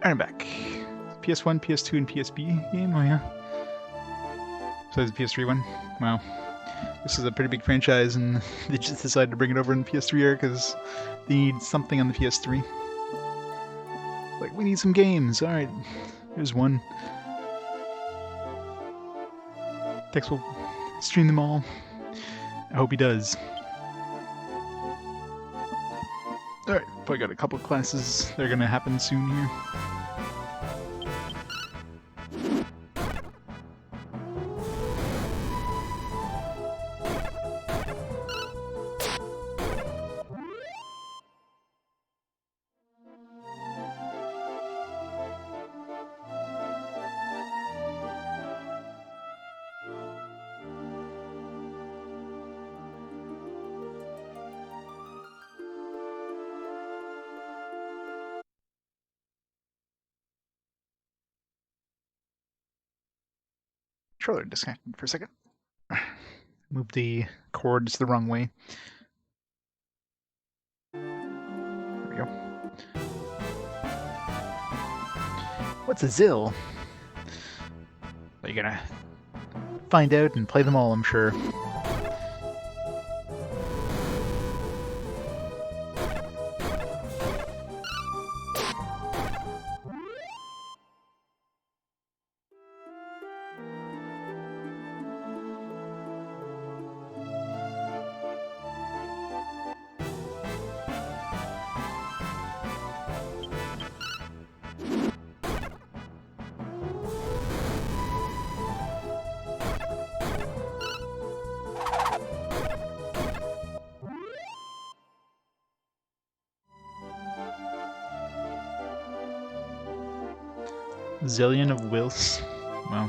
I'm back. PS1, PS2, and PSP game? Oh yeah. Besides the PS3 one? Wow. This is a pretty big franchise, and they just decided to bring it over in the PS3 era because they need something on the PS3. Like, we need some games. Alright, here's one. Tex will stream them all. I hope he does. Alright, probably got a couple classes that are gonna happen soon here. Controller disconnected for a second. Move the cords the wrong way. There we go. What's a Zill? Well, you're gonna find out and play them all, I'm sure. Zillion of Wills. Wow.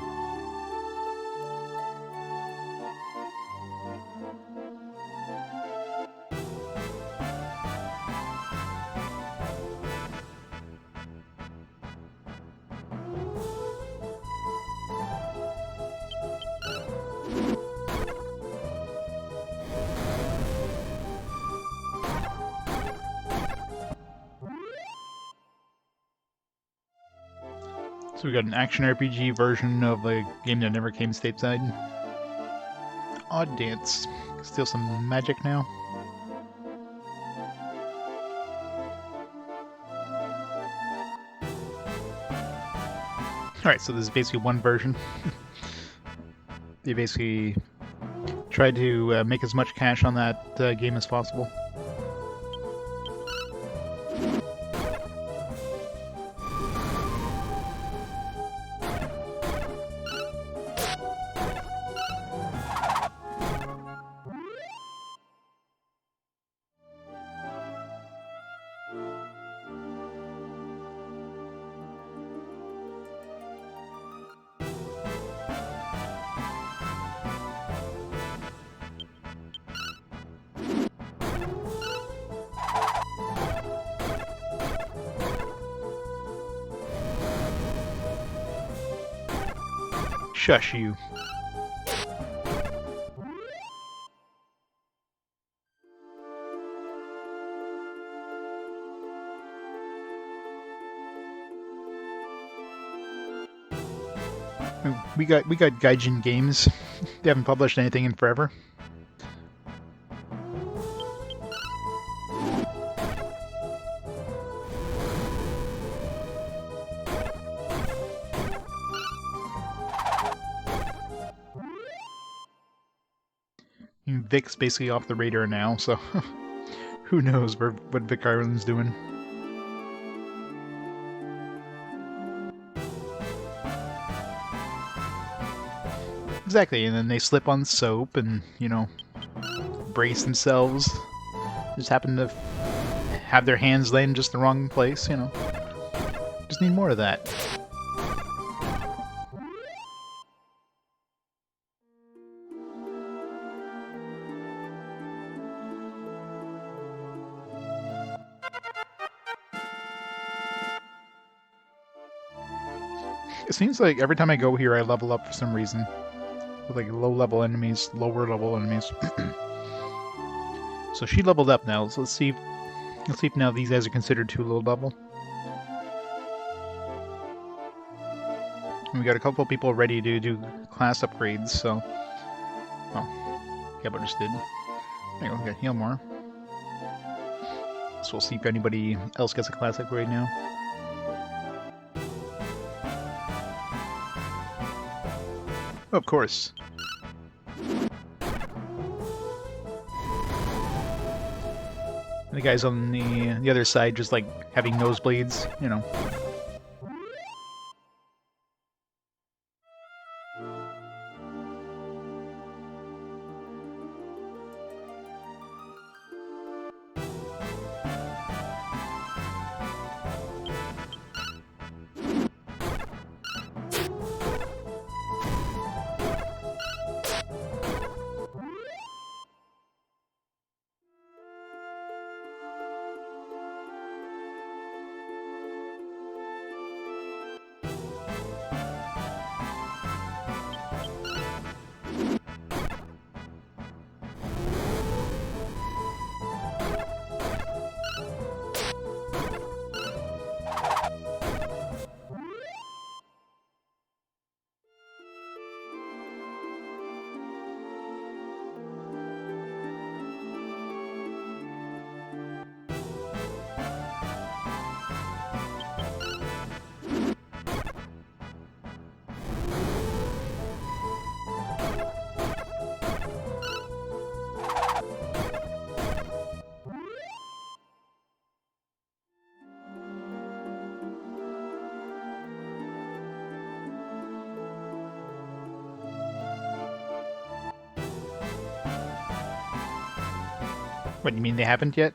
So we got an action RPG version of a game that never came stateside. Odd Dance. Steal some magic now. Alright, so this is basically one version. They basically tried to make as much cash on that game as possible. Shush you. We got Gaijin Games. They haven't published anything in forever. Vic's basically off the radar now, so who knows what Vic Ireland's doing. Exactly, and then they slip on soap and, you know, brace themselves. Just happen to have their hands laying just the wrong place, you know. Just need more of that. It seems like every time I go here, I level up for some reason. With like low-level enemies, lower-level enemies. So she leveled up now. So let's see if now these guys are considered too low level. And we got a couple people ready to do class upgrades, so... Oh, Gabbo just did. There you go, we got heal more. So we'll see if anybody else gets a class upgrade now. Oh, of course. And the guys on the other side just like having nosebleeds, you know. What, you mean they haven't yet?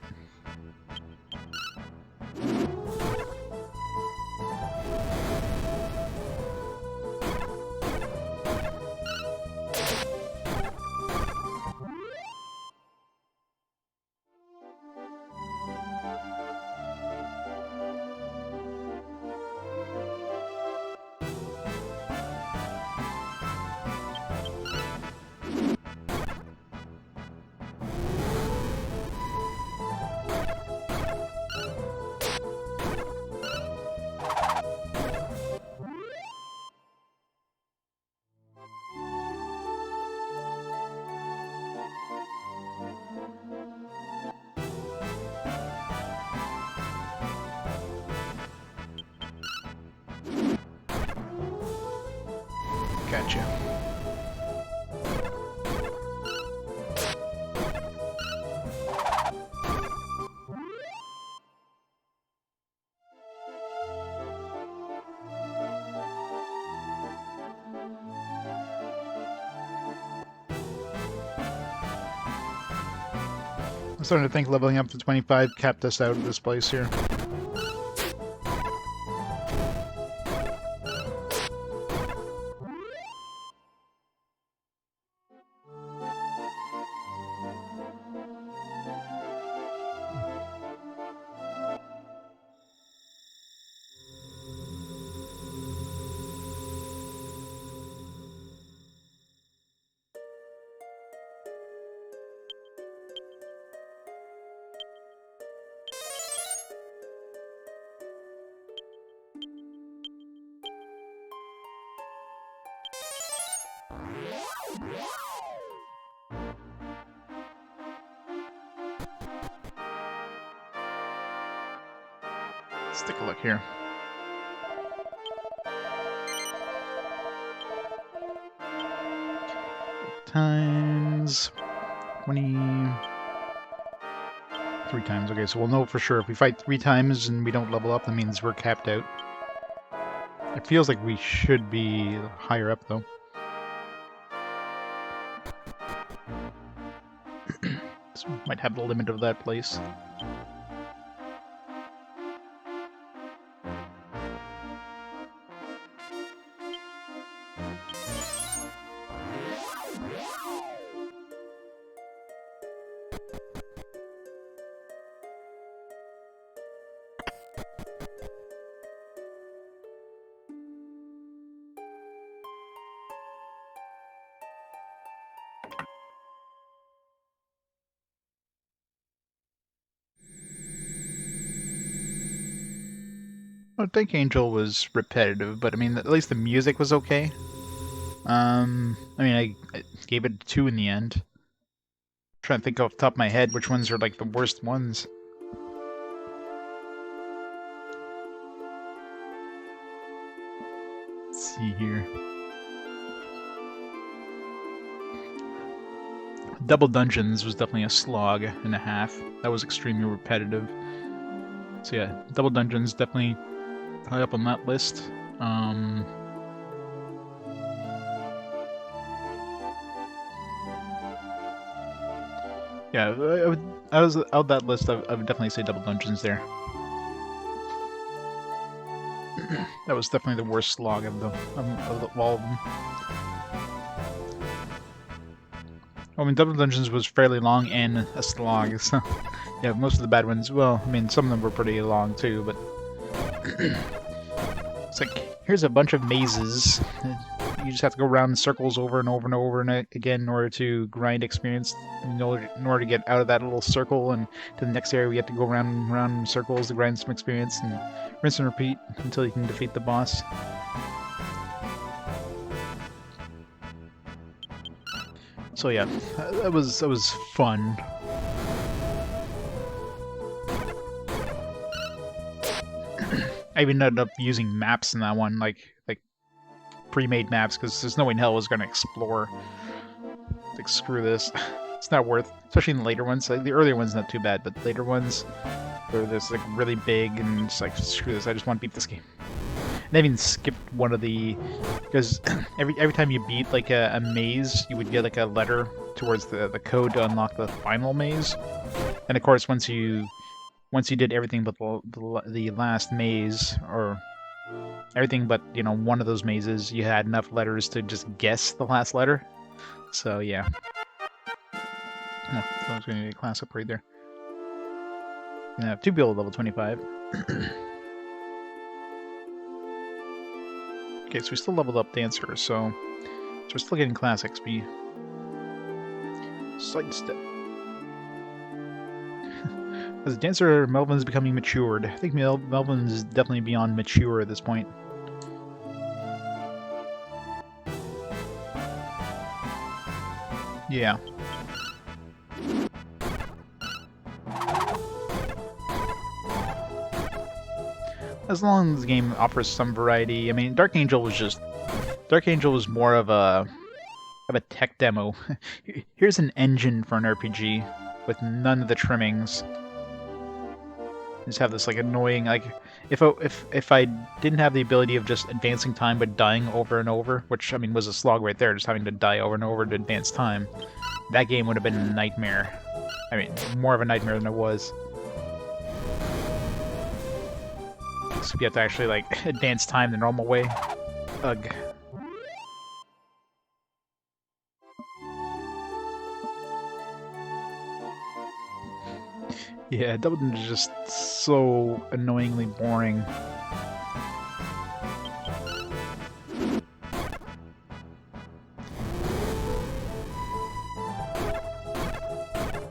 Gotcha. I'm starting to think leveling up to 25 capped us out of this place here. Let's take a look here. Times 20... 3 times. Okay, so we'll know for sure. If we fight 3 times and we don't level up, that means we're capped out. It feels like we should be higher up, though. So might have the limit of that place. Well, Tank Angel was repetitive, but I mean, at least the music was okay. I mean, I gave it a 2 in the end. I'm trying to think off the top of my head which ones are like the worst ones. Let's see here. Double Dungeons was definitely a slog and a half. That was extremely repetitive. So yeah, Double Dungeons definitely high up on that list. Yeah, I was out that list. I would definitely say Double Dungeons there. That was definitely the worst slog of all of them. I mean, Double Dungeons was fairly long and a slog, so yeah, most of the bad ones. Well, I mean, some of them were pretty long too, but it's like here's a bunch of mazes. You just have to go around in circles over and over and over and again in order to grind experience. In order to get out of that little circle and to the next area, we have to go around and around in circles to grind some experience and rinse and repeat until you can defeat the boss. So yeah, that was fun. I even ended up using maps in that one, like pre-made maps, because there's no way in hell I was going to explore. Like, screw this. It's not worth, especially in the later ones. Like, the earlier ones not too bad, but later ones where there's like really big and it's like, screw this, I just want to beat this game. And I even skipped one of the, because every time you beat like a maze, you would get like a letter towards the code to unlock the final maze. And of course, once you did everything but the last maze, or everything but, you know, one of those mazes, you had enough letters to just guess the last letter. So yeah. Oh, that was going to be a class upgrade there. Gonna have 2 people at level 25. Okay, so we still leveled up Dancer, so we're still getting class XP. Sidestep. As a dancer, Melvin's becoming matured. I think Melvin's definitely beyond mature at this point. Yeah. As long as the game offers some variety. I mean, Dark Angel was more of a tech demo. Here's an engine for an RPG with none of the trimmings. Just have this like annoying, like if I didn't have the ability of just advancing time but dying over and over, which I mean was a slog right there, just having to die over and over to advance time, that game would have been a nightmare. I mean, more of a nightmare than it was. So you have to actually like advance time the normal way. Ugh. Yeah, Double Dungeon is just so annoyingly boring.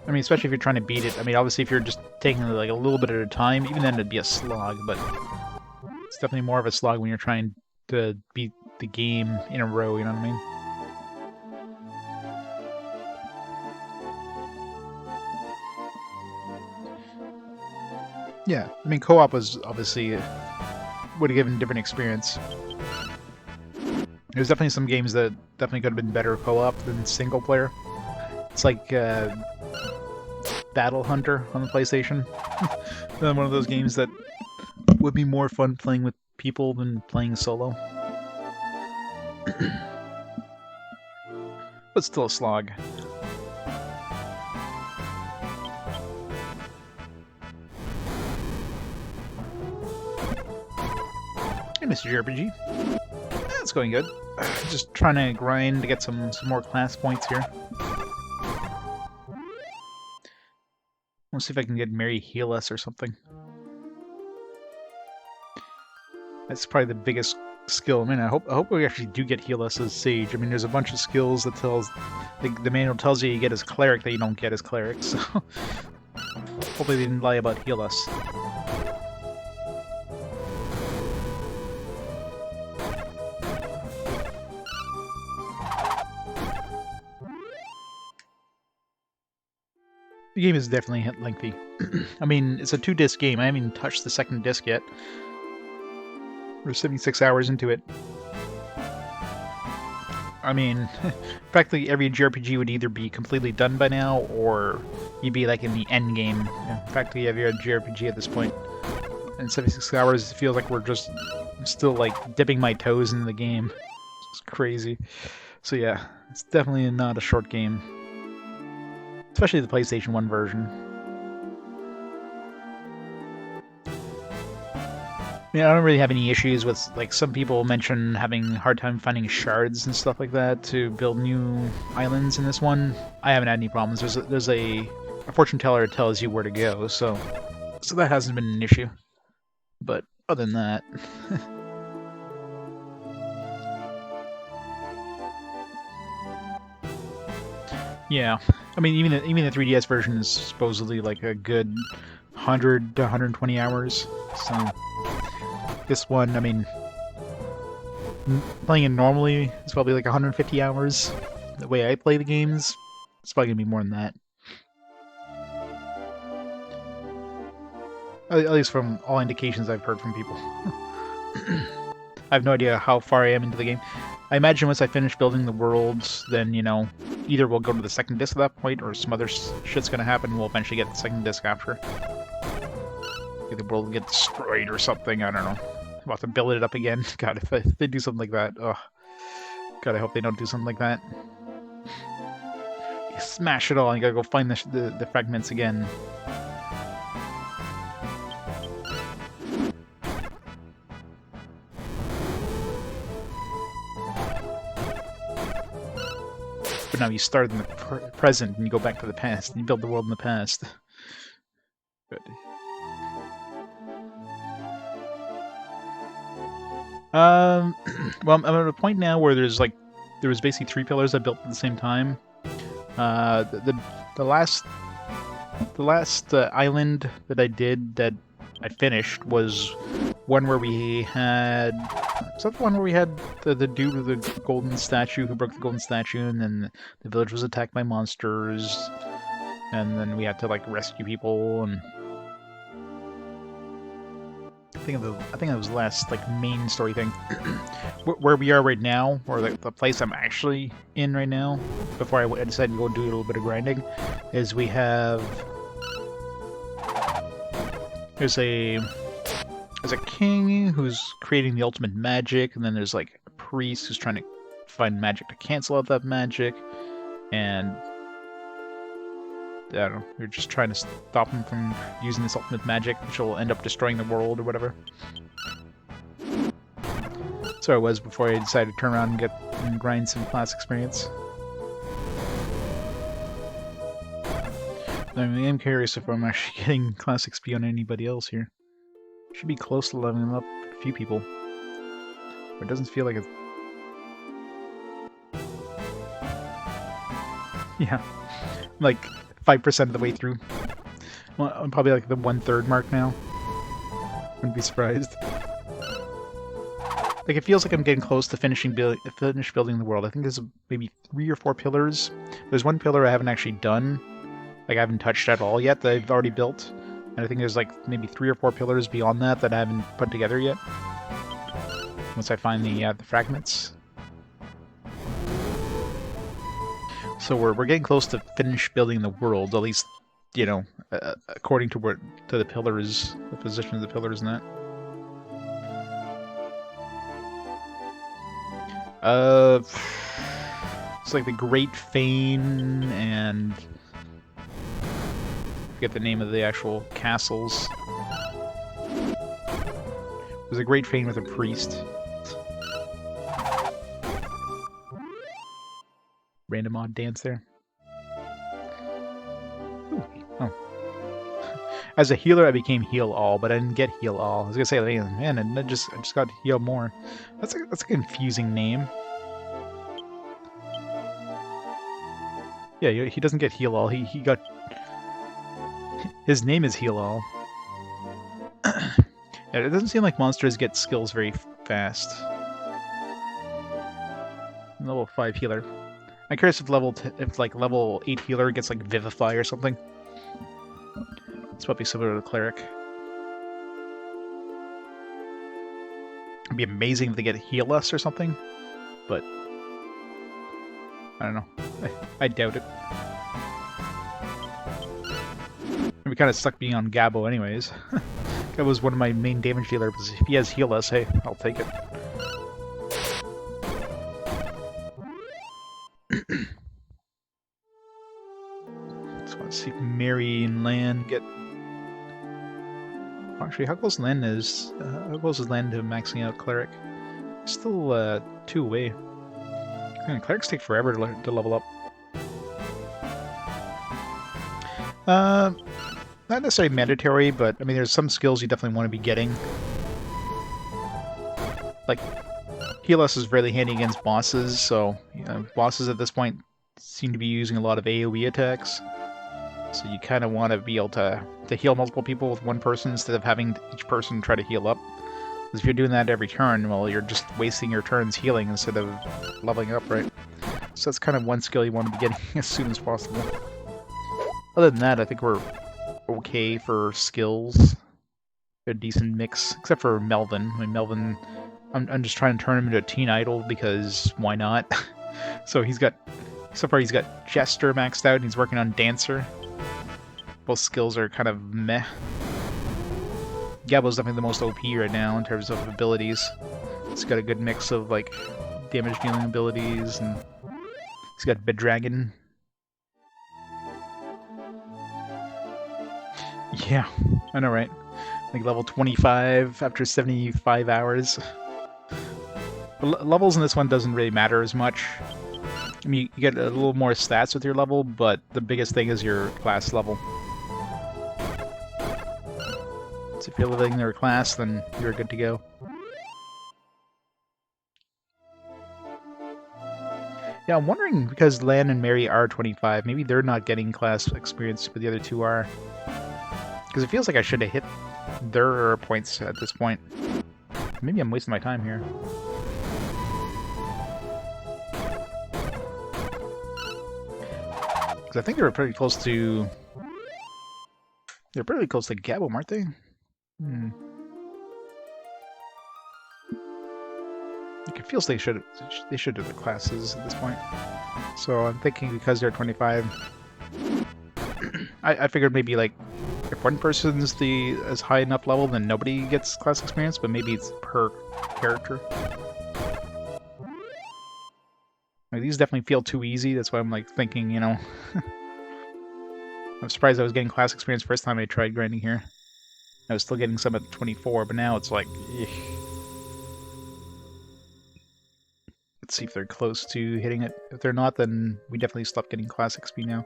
I mean, especially if you're trying to beat it. I mean, obviously if you're just taking it like a little bit at a time, even then it'd be a slog, but it's definitely more of a slog when you're trying to beat the game in a row, you know what I mean? Yeah, I mean, co-op was obviously would have given a different experience. There's definitely some games that definitely could have been better co-op than single player. It's like Battle Hunter on the PlayStation. One of those games that would be more fun playing with people than playing solo. But still a slog. Hey, Mr. JRPG. That's going good. Just trying to grind to get some more class points here. Let's see if I can get Mary heal us or something. That's probably the biggest skill. I mean, I hope we actually do get heal us as Sage. I mean, there's a bunch of skills that tells the manual tells you get as cleric that you don't get as cleric. So hopefully they didn't lie about heal us. The game is definitely lengthy. I mean, it's a 2-disc game. I haven't even touched the second disc yet. We're 76 hours into it. I mean, practically every JRPG would either be completely done by now, or you'd be like in the end game. Practically every JRPG at this point. And 76 hours, it feels like we're just still like dipping my toes into the game. It's crazy. So yeah, it's definitely not a short game. Especially the PlayStation 1 version. I mean, I don't really have any issues with, like, some people mention having a hard time finding shards and stuff like that to build new islands in this one. I haven't had any problems. There's a fortune teller that tells you where to go, so that hasn't been an issue. But other than that... yeah, I mean, even the 3DS version is supposedly like a good 100 to 120 hours, so... This one, I mean, playing it normally is probably like 150 hours. The way I play the games, it's probably gonna be more than that. At least from all indications I've heard from people. I have no idea how far I am into the game. I imagine once I finish building the worlds, then, you know, either we'll go to the second disc at that point, or some other shit's gonna happen, we'll eventually get the second disc after. Maybe the world will get destroyed or something, I don't know. I'll have to build it up again. God, if they do something like that, ugh. God, I hope they don't do something like that. You smash it all, and you gotta go find the fragments again. But now you start in the present, and you go back to the past, and you build the world in the past. Good. Well, I'm at a point now where there was basically 3 pillars I built at the same time. The last island that I did that I finished was one where we had... Was that the one where we had the dude with the golden statue who broke the golden statue, and then the village was attacked by monsters, and then we had to like rescue people, and... I think that was the last like main story thing. Where we are right now, or the place I'm actually in right now, before I decided to go do a little bit of grinding, is we have there's a king who's creating the ultimate magic, and then there's like a priest who's trying to find magic to cancel out that magic, and I don't know, you're just trying to stop him from using this ultimate magic, which will end up destroying the world or whatever. So I was before I decided to turn around and grind some class experience. I mean, I'm curious if I'm actually getting class XP on anybody else here. Should be close to leveling up a few people. But it doesn't feel like it's... Yeah. Like... 5% of the way through. Well, I'm probably like the 1/3 mark now. Wouldn't be surprised. Like, it feels like I'm getting close to finish building the world. I think there's maybe 3 or 4 pillars. There's one pillar I haven't actually done. Like, I haven't touched at all yet that I've already built. And I think there's like maybe 3 or 4 pillars beyond that I haven't put together yet. Once I find the fragments. So we're getting close to finish building the world, at least, you know, according to the pillars, the position of the pillars and that. It's like the Great Fane and I forget the name of the actual castles. There's a Great Fane with a priest. Random odd dance there. Ooh, oh. As a healer, I became heal all, but I didn't get heal all. I was gonna say, man, I just got heal more. That's a confusing name. Yeah, he doesn't get heal all. He got... His name is heal all. Yeah, it doesn't seem like monsters get skills very fast. Level 5 healer. I'm curious if level 8 healer gets like Vivify or something. probably similar to the cleric. It'd be amazing if they get heal us or something, but I don't know. I doubt it. We kind of stuck being on Gabo anyways. That was one of my main damage dealers. If he has heal us, hey, I'll take it. Just want to see if Mary and Lan get... Actually, how close Lan is? How close is Lan to maxing out Cleric? Still 2 away. Man, Clerics take forever to level up. Not necessarily mandatory, but I mean, there's some skills you definitely want to be getting. Like, heal us is really handy against bosses, so you know, bosses at this point seem to be using a lot of AoE attacks. So you kind of want to be able to heal multiple people with one person instead of having each person try to heal up. Because if you're doing that every turn, well, you're just wasting your turns healing instead of leveling up, right? So that's kind of one skill you want to be getting as soon as possible. Other than that, I think we're okay for skills. A decent mix, except for Melvin. I mean, Melvin, I'm just trying to turn him into a teen idol because why not? So so far he's got Jester maxed out and he's working on Dancer. Both skills are kind of meh. Gabo's definitely the most OP right now in terms of abilities. He's got a good mix of like damage dealing abilities, and he's got Bedragon. Yeah, I know, right? Like level 25 after 75 hours. But levels in this one doesn't really matter as much. I mean, you get a little more stats with your level, but the biggest thing is your class level. So if you're leveling their class, then you're good to go. Yeah, I'm wondering, because Lan and Mary are 25, maybe they're not getting class experience, but the other two are. Because it feels like I should have hit their points at this point. Maybe I'm wasting my time here. Because I think they were pretty close to... They're pretty close to Gabo, aren't they? Like, it feels they should do the classes at this point. So I'm thinking because they're 25... I figured maybe like if one person's as high enough level, then nobody gets class experience, but maybe it's per character. Like, these definitely feel too easy. That's why I'm like thinking, you know. I'm surprised I was getting class experience first time I tried grinding here. I was still getting some at 24, but now it's like, eugh. Let's see if they're close to hitting it. If they're not, then we definitely stop getting class XP now.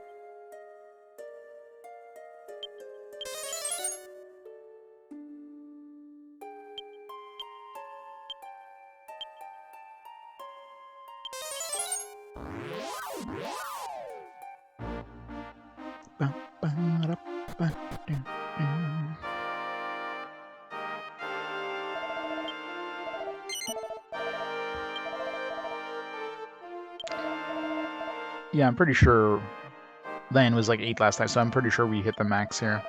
Yeah, I'm pretty sure Lan was like 8 last time, so I'm pretty sure we hit the max here.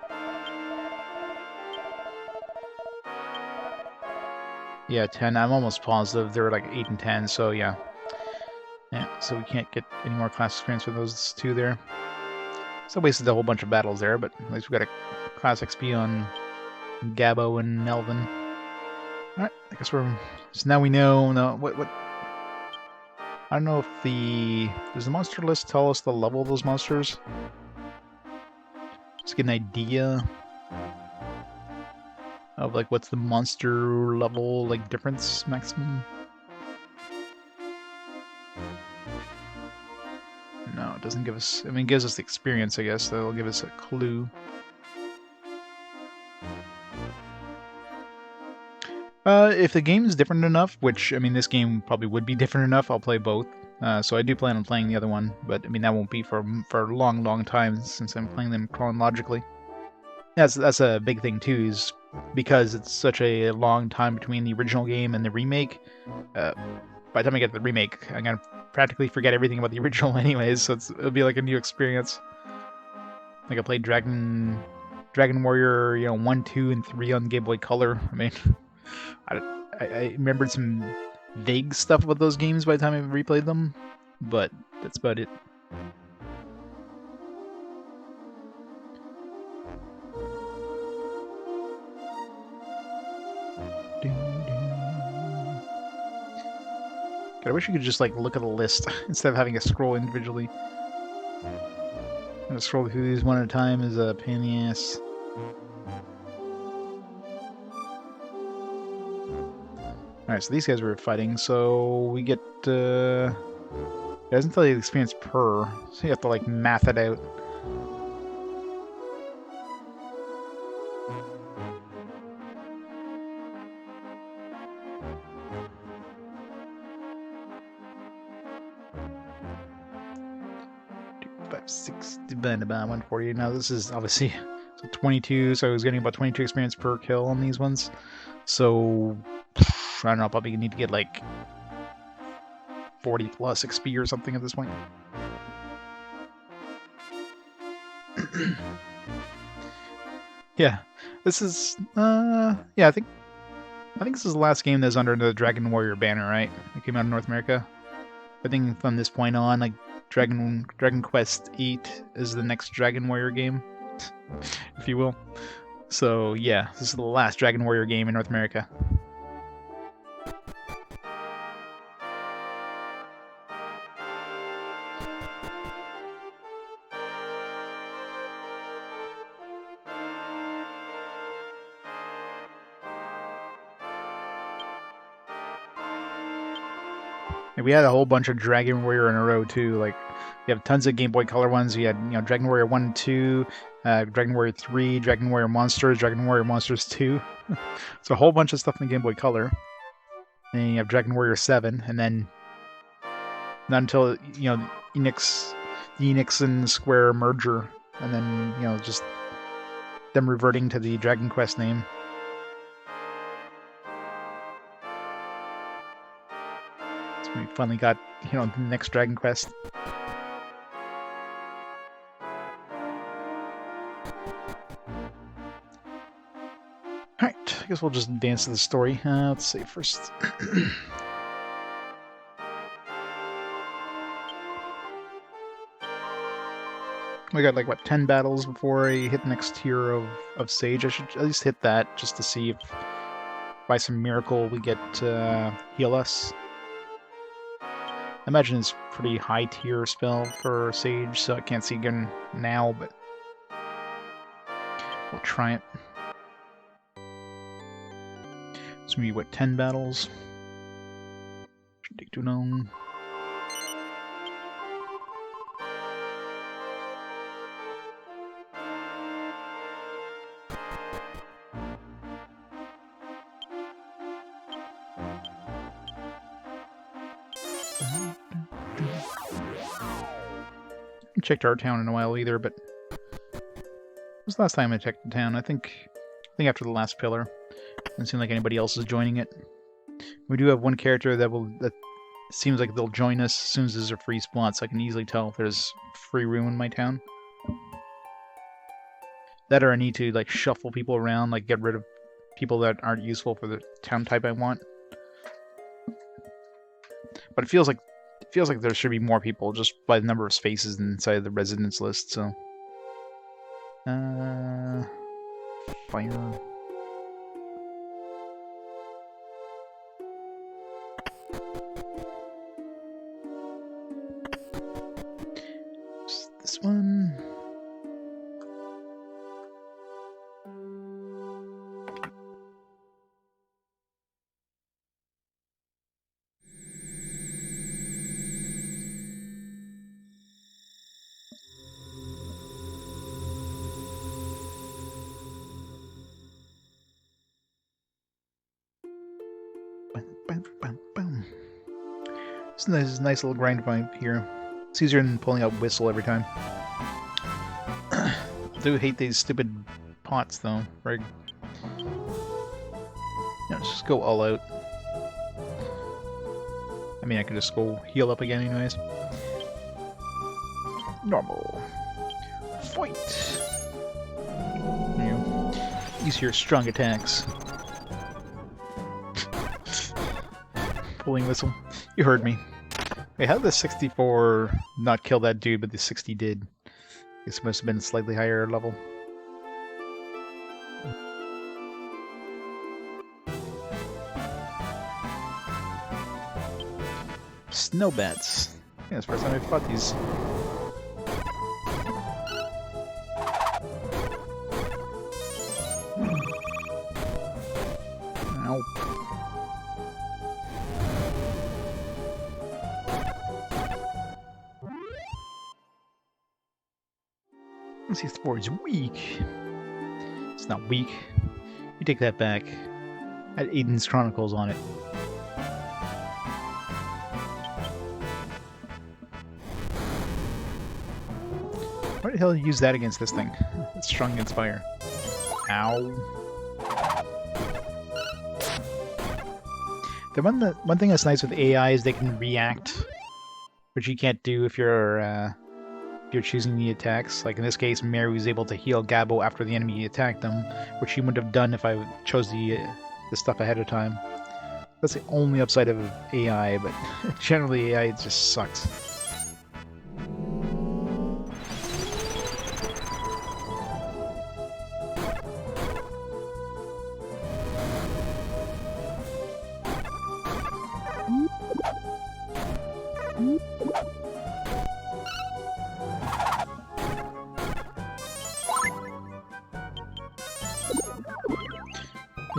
Yeah, 10. I'm almost positive they were like 8 and 10, so yeah. Yeah, so we can't get any more class experience with those two there. So wasted a whole bunch of battles there, but at least we got a class XP on Gabo and Melvin. Alright, I guess we're... So now we know... No, what... I don't know if does the monster list tell us the level of those monsters? Just get an idea of like what's the monster level like difference maximum. No, it doesn't give us. I mean, it gives us the experience, I guess. So it'll give us a clue. If the game is different enough, which, I mean, this game probably would be different enough, I'll play both. So I do plan on playing the other one, but, I mean, that won't be for a long, long time since I'm playing them chronologically. That's a big thing, too, is because it's such a long time between the original game and the remake. By the time I get to the remake, I'm going to practically forget everything about the original anyways, so it'll be like a new experience. Like I played Dragon Dragon Warrior, 1, 2, and 3 on Game Boy Color. I mean, I remembered some vague stuff about those games by the time I replayed them, but that's about it. God, I wish you could just like look at the list instead of having to scroll individually. I'm gonna scroll through these one at a time is a pain in the ass. Alright, so these guys were fighting, so we get, it doesn't tell you the experience per, so you have to, like, math it out. Five, 6 divided by 140. Now this is obviously so 22, so I was getting about 22 experience per kill on these ones. So I don't know, probably need to get like 40 plus XP or something at this point. Yeah, this is yeah, I think this is the last game that's under the Dragon Warrior banner, right? It came out in North America. I think from this point on, like Dragon Quest VIII is the next Dragon Warrior game, if you will. So yeah, this is the last Dragon Warrior game in North America. And we had a whole bunch of Dragon Warrior in a row too. Like, you have tons of Game Boy Color ones. You had, Dragon Warrior 1 and 2, Dragon Warrior 3, Dragon Warrior Monsters, Dragon Warrior Monsters 2. It's a whole bunch of stuff in Game Boy Color. And then you have Dragon Warrior 7, and then not until the Enix and Square merger, and then just them reverting to the Dragon Quest name. We finally got, the next Dragon Quest. Alright, I guess we'll just advance to the story. Let's see first. We got like, 10 battles before I hit the next tier of Sage. I should at least hit that just to see if by some miracle we get heal us. I imagine it's pretty high tier spell for Sage, so I can't see again now, but we'll try it. It's gonna be 10 battles? Shouldn't take too long. Checked our town in a while either, but it was the last time I checked the town. I think after the last pillar. Doesn't seem like anybody else is joining it. We do have one character that seems like they'll join us as soon as there's a free spot, so I can easily tell if there's free room in my town. That or I need to like shuffle people around, like get rid of people that aren't useful for the town type I want. But it feels like there should be more people just by the number of spaces inside the residence list, so fire. This one. This is a nice little grind point here. It's easier than pulling out whistle every time. I do hate these stupid pots though. Right? Let's just go all out. I mean, I could just go heal up again anyways. Normal. Fight! There you Use your strong attacks. Pulling whistle. You heard me. Wait, how did the 64 not kill that dude, but the 60 did? This must have been a slightly higher level. Snowbats. Yeah, it's the first time I've fought these. Ow. C4 is weak. It's not weak. You take that back. I had Aiden's Chronicles on it. Why the hell did you use that against this thing? It's strong against fire. Ow. The one thing that's nice with AI is they can react, which you can't do if you're choosing the attacks. Like in this case, Mary was able to heal Gabo after the enemy attacked them, which she wouldn't have done if I chose the stuff ahead of time. That's the only upside of AI, but generally AI just sucks.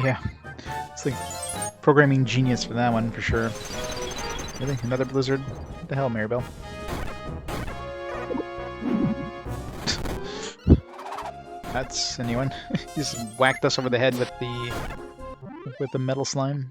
Yeah, it's like programming genius for that one, for sure. Really? Another blizzard? What the hell, Maribel? That's anyone. He just whacked us over the head with the metal slime.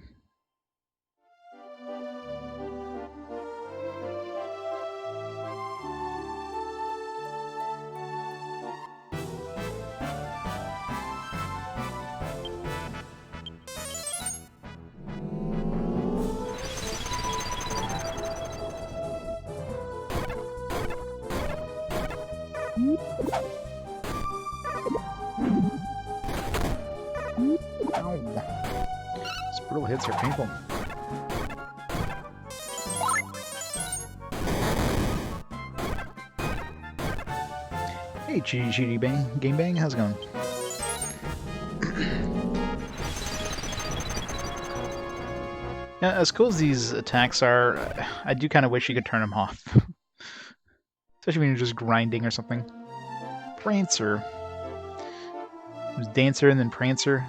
These brutal hits are painful. Hey, Chitty Bang, Game Bang, how's it going? Yeah, as cool as these attacks are, I do kind of wish you could turn them off. Especially when you're just grinding or something. Prancer. There's Dancer and then Prancer.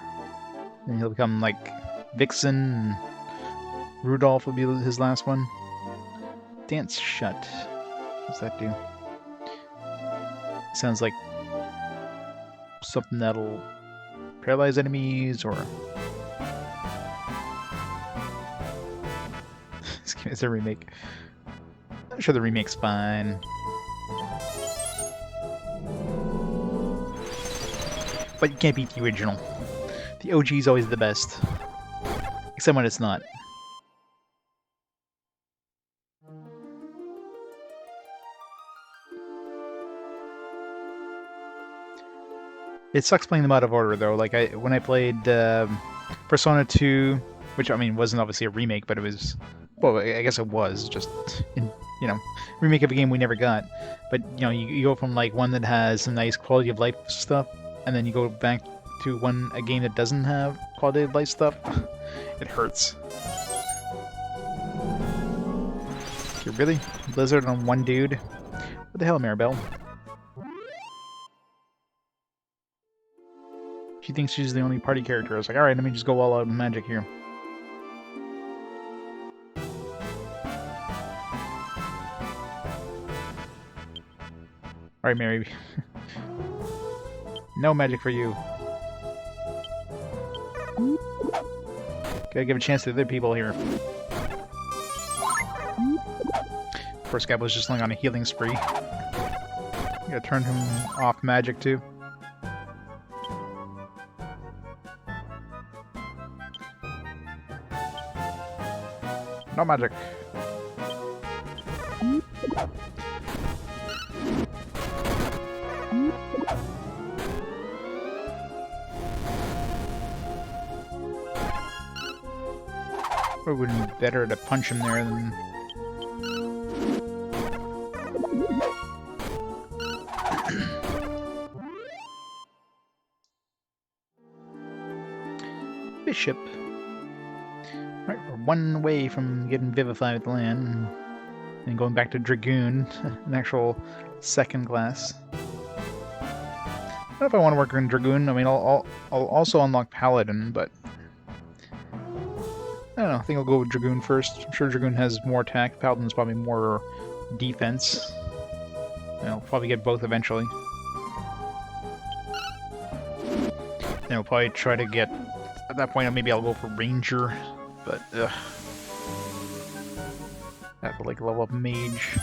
And he'll become like Vixen, and Rudolph will be his last one. Dance Shut. What's that do? Sounds like something that'll paralyze enemies, or this game is a remake. I'm sure the remake's fine. But you can't beat the original. The OG is always the best. Except when it's not. It sucks playing them out of order, though. Like, when I played Persona 2, which, I mean, wasn't obviously a remake, but it was... Well, I guess it was, just, remake of a game we never got. But, you go from, like, one that has some nice quality of life stuff, and then you go back to a game that doesn't have quality of life stuff. It hurts. Okay, really? Blizzard on one dude? What the hell, Maribel? She thinks she's the only party character. I was like, alright, let me just go all out in magic here. Alright, Mary. No magic for you. Gotta give a chance to the other people here. First guy was just like on a healing spree. Gotta turn him off magic too. No magic. Or would it be better to punch him there than... Bishop. Right, we're one away from getting vivified with the land and going back to Dragoon, an actual second class. I don't know if I want to work in Dragoon. I mean, I'll also unlock Paladin, but I don't know. I think I'll go with Dragoon first. I'm sure Dragoon has more attack. Paladin's probably more defense. And I'll probably get both eventually. And I'll probably try to get... At that point, maybe I'll go for Ranger, but ugh. I have to like level up Mage.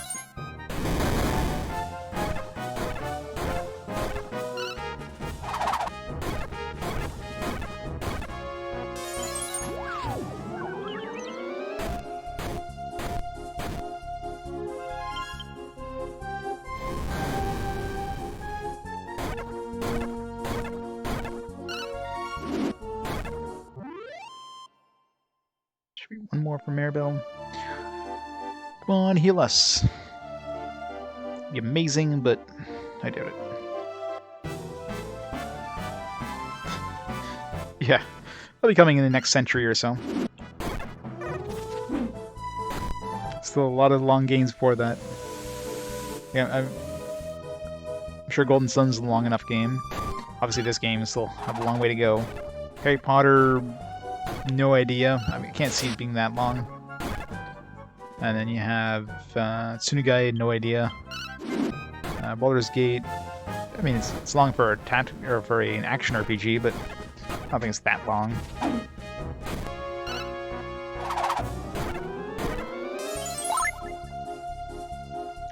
One more for Maribel. Come on, heal us. Be amazing, but I doubt it. Yeah, I'll be coming in the next century or so. Still a lot of long games before that. Yeah, I'm sure Golden Sun's a long enough game. Obviously, this game still have a long way to go. Harry Potter. No idea. I mean, I can't see it being that long. And then you have Tsunugai, no idea. Baldur's Gate. I mean, it's long for a for an action RPG, but I don't think it's that long.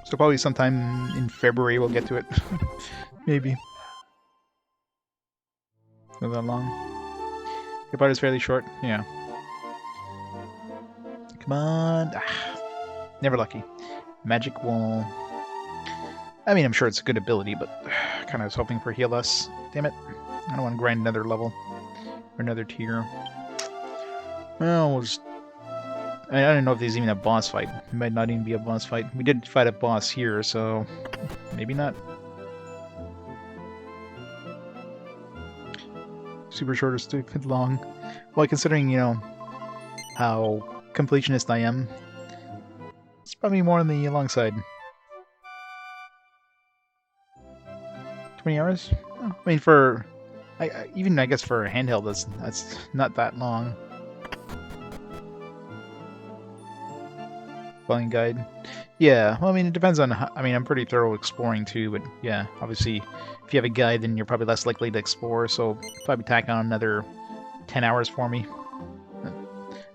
So probably sometime in February we'll get to it. Maybe. Not that long. Your part is fairly short, yeah. Come on. Ah, never lucky. Magic Wall. I mean, I'm sure it's a good ability, but kind of was hoping for Heal Us. Damn it. I don't want to grind another level. Or another tier. Well, we'll just... I don't know if there's even a boss fight. It might not even be a boss fight. We did fight a boss here, so... maybe not. Super short or stupid long. Well, considering, you know, how completionist I am, it's probably more on the long side. 20 hours? Oh, I mean, for... even, I guess, for a handheld, that's not that long. Spelling guide. Yeah, well, I mean, it depends on how, I mean, I'm pretty thorough exploring too, but yeah, obviously, if you have a guide, then you're probably less likely to explore, so probably tack on another 10 hours for me.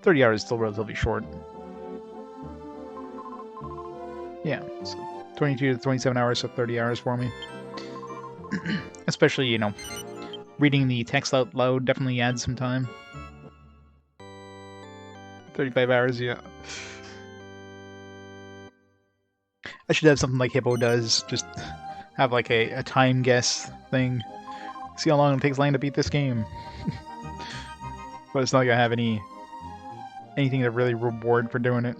30 hours is still relatively short. Yeah, so 22 to 27 hours, so 30 hours for me. Especially, you know, reading the text out loud definitely adds some time. 35 hours, yeah. I should have something like Hippo does, just have like a time guess thing. See how long it takes Lang to beat this game. But it's not like I have anything to really reward for doing it.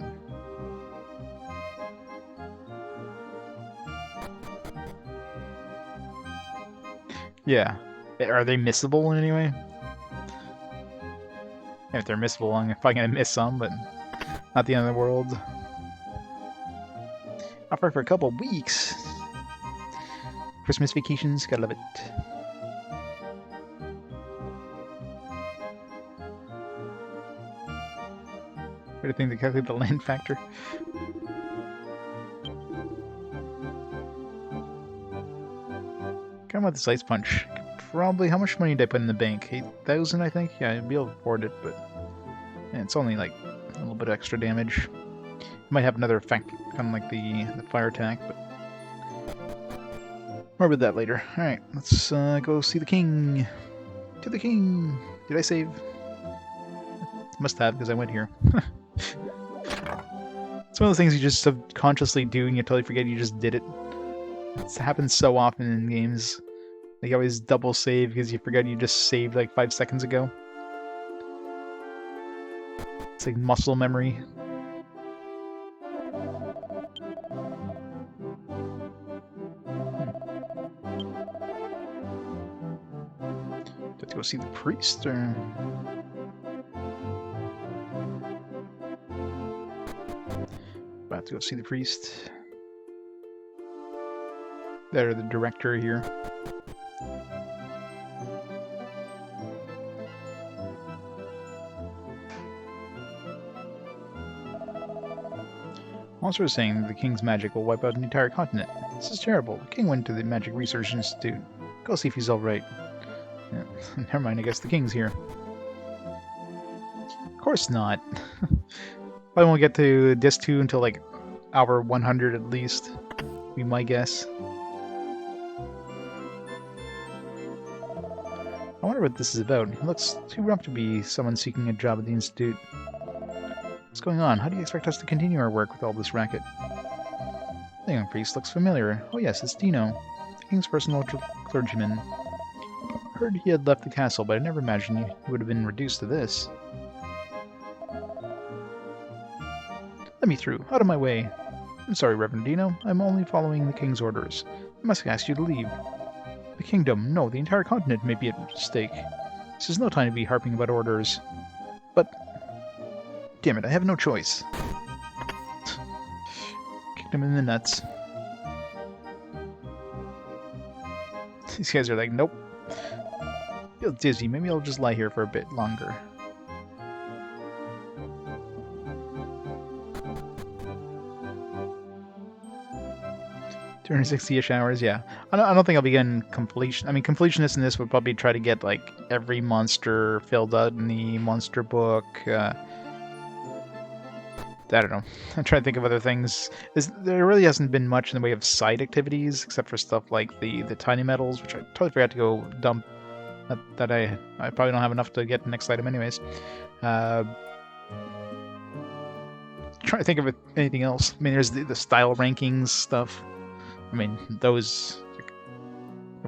Yeah. Are they missable in any way? If they're missable, I'm probably gonna miss some, but not the end of the world. Offer for a couple weeks. Christmas vacations, gotta love it. What do you think to calculate the land factor? Come with this ice punch. Probably, how much money did I put in the bank? 8,000, I think? Yeah, I'd be able to afford it, but yeah, it's only like a little bit of extra damage. Might have another effect, kind of like the fire attack, but more about that later. Alright, let's go see the king. To the king! Did I save? Must have, because I went here. It's one of those things you just subconsciously do and you totally forget you just did it. It happens so often in games. Like, you always double save because you forget you just saved like 5 seconds ago. It's like muscle memory. Did you go see the priest, or...? About to go see the priest. They're the director here. Also was saying that the king's magic will wipe out an entire continent. This is terrible. The king went to the Magic Research Institute. Go see if he's alright. Yeah. Never mind, I guess the king's here. Of course not. Probably won't get to Disc 2 until like hour 100 at least. Be my guess. I wonder what this is about. It looks too rough to be someone seeking a job at the Institute. What's going on? How do you expect us to continue our work with all this racket? The young priest looks familiar. Oh yes, it's Dino, the king's personal clergyman. Heard he had left the castle, but I never imagined he would have been reduced to this. Let me through. Out of my way. I'm sorry, Reverend Dino. I'm only following the king's orders. I must ask you to leave. The kingdom, no, the entire continent may be at stake. This is no time to be harping about orders. But... damn it, I have no choice. Kicked him in the nuts. These guys are like, nope. Feel dizzy, maybe I'll just lie here for a bit longer. 260-ish hours, yeah. I don't think I'll be getting completion. I mean, completionists in this would probably try to get, like, every monster filled out in the monster book. I don't know. I'm trying to think of other things. There really hasn't been much in the way of side activities, except for stuff like the tiny metals, which I totally forgot to go dump. That I probably don't have enough to get the next item anyways. Trying to think of anything else. I mean, there's the style rankings stuff. I mean, those...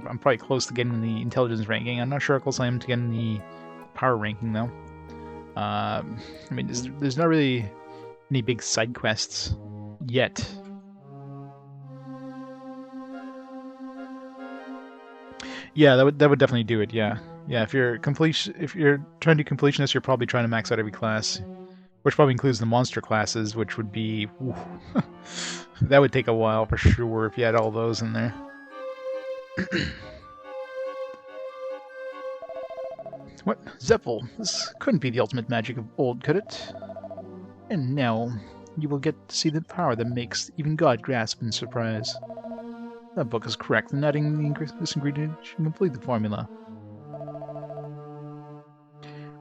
I'm probably close to getting the intelligence ranking. I'm not sure how close I am to getting the power ranking, though. I mean, there's not really any big side quests yet. Yeah, that would definitely do it. Yeah, yeah. If you're trying to completionist, you're probably trying to max out every class, which probably includes the monster classes, which would be that would take a while for sure if you had all those in there. What? Zeppel? This couldn't be the ultimate magic of old, could it? And now you will get to see the power that makes even God grasp in surprise. That book is correct, and adding this ingredient should complete the formula.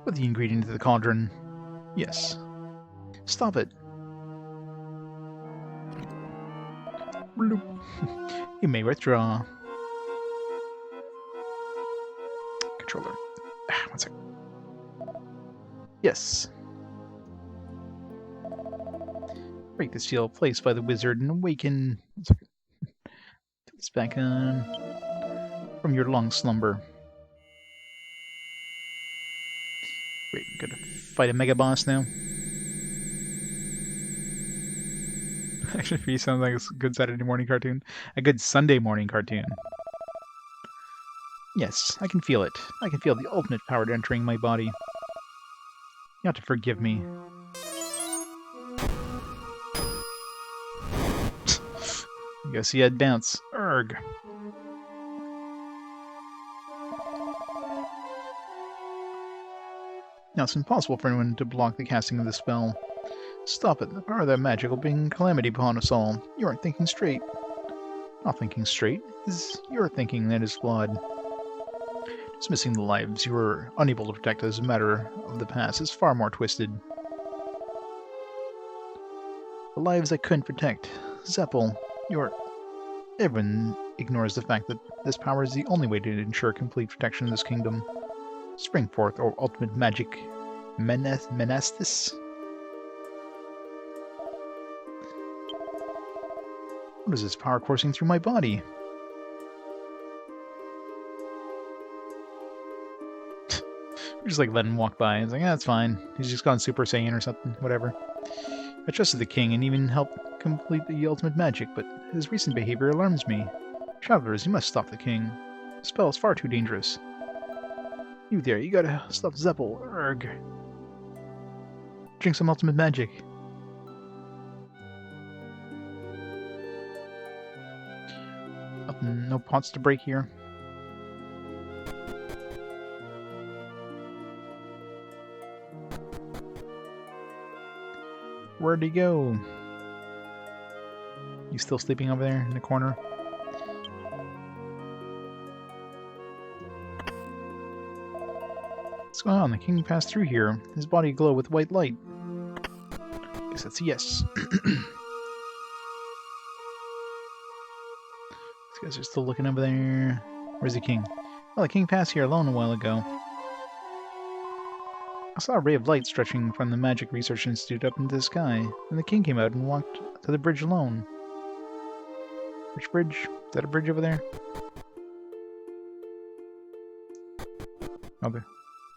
Put the ingredient into the cauldron. Yes. Stop it. You may withdraw. Controller. One sec. Yes. Break the seal placed by the wizard and awaken. One second. Put this back on. From your long slumber. Great, I'm gonna fight a mega boss now. Actually, for you, sounds like a good Saturday morning cartoon. A good Sunday morning cartoon. Yes, I can feel it. I can feel the ultimate power entering my body. You have to forgive me. I guess he had bounce. Urgh. Now it's impossible for anyone to block the casting of the spell. Stop it. The power of that magic will bring calamity upon us all. You aren't thinking straight. Not thinking straight. Is your thinking that is flawed. Dismissing the lives you were unable to protect as a matter of the past is far more twisted. The lives I couldn't protect. Zeppel, everyone ignores the fact that this power is the only way to ensure complete protection in this kingdom. Spring forth, or ultimate magic Menastis. What is this power coursing through my body? just like let him walk by. It's like, yeah, that's fine. He's just gone Super Saiyan or something, whatever. I trusted the king and even helped complete the ultimate magic, but his recent behavior alarms me. Travelers, you must stop the king. The spell is far too dangerous. You there, you gotta stop Zeppel. Urgh. Drink some ultimate magic. No pots to break here. Where'd he go? You still sleeping over there in the corner? What's going on? The king passed through here. His body glowed with white light. Guess that's a yes. These guys are still looking over there. Where's the king? Well, the king passed here alone a while ago. I saw a ray of light stretching from the Magic Research Institute up into the sky, and the king came out and walked to the bridge alone. Which bridge? Is that a bridge over there? Oh, the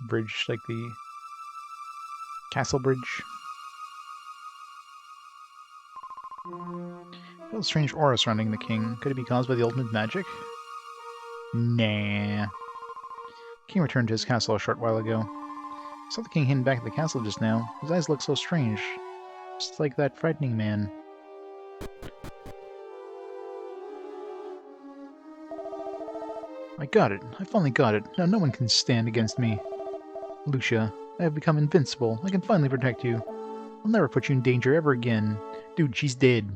bridge, like the castle bridge. I felt a strange aura surrounding the king. Could it be caused by the ultimate magic? Nah. The king returned to his castle a short while ago. I saw the king hidden back at the castle just now. His eyes look so strange. Just like that frightening man. I got it. I finally got it. Now no one can stand against me. Lucia, I have become invincible. I can finally protect you. I'll never put you in danger ever again. Dude, she's dead.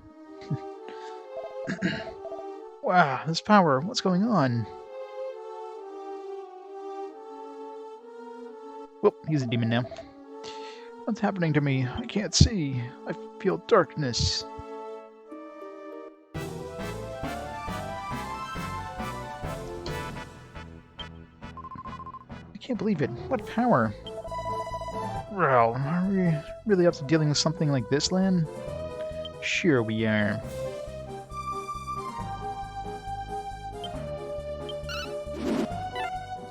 Wow, this power. What's going on? Well, he's a demon now. What's happening to me? I can't see. I feel darkness. I can't believe it. What power? Well, are we really up to dealing with something like this, Lan? Sure we are.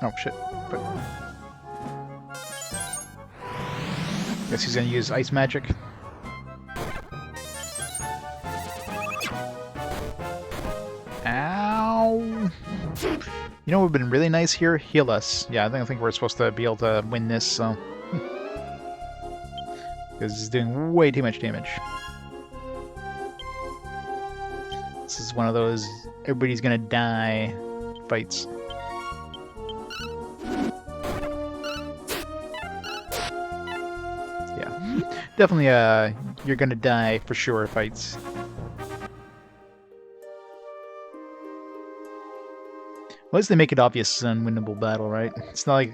Oh, shit. But guess he's gonna use ice magic. Ow! You know what would have been really nice here? Heal us. Yeah, I think we're supposed to be able to win this, so... because it's doing way too much damage. This is one of those everybody's gonna die fights. Definitely, you're gonna die for sure fights. At least they make it obvious it's an unwinnable battle, right? It's not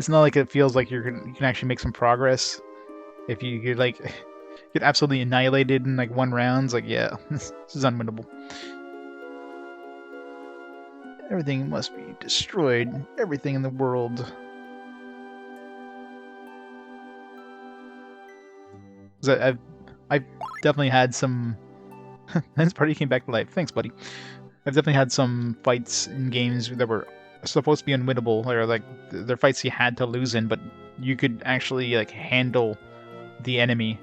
like it feels like you can actually make some progress. If you get like get absolutely annihilated in like one round, it's like, yeah, this is unwinnable. Everything must be destroyed. Everything in the world. I've definitely had some... This party came back to life. Thanks, buddy. I've definitely had some fights in games that were supposed to be unwinnable, or like they're fights you had to lose in, but you could actually like handle the enemy.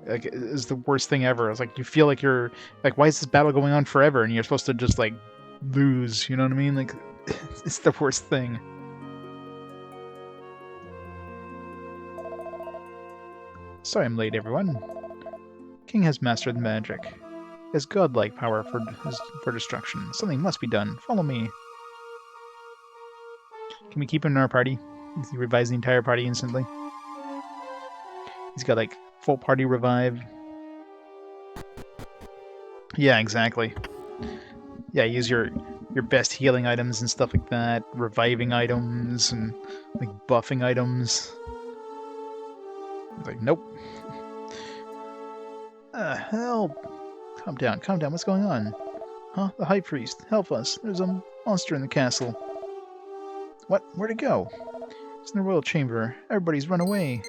Like, it's the worst thing ever. It's like you feel like you're like, why is this battle going on forever? And you're supposed to just like lose. You know what I mean? Like, it's the worst thing. Sorry I'm late, everyone. King has mastered the magic. He has godlike power for destruction. Something must be done. Follow me. Can we keep him in our party? He revives the entire party instantly. He's got like full party revive. Yeah, exactly. Yeah, use your best healing items and stuff like that. Reviving items and like buffing items. Like, nope. Help! Calm down, calm down. What's going on? Huh? The High Priest, help us. There's a monster in the castle. What? Where'd it go? It's in the royal chamber. Everybody's run away.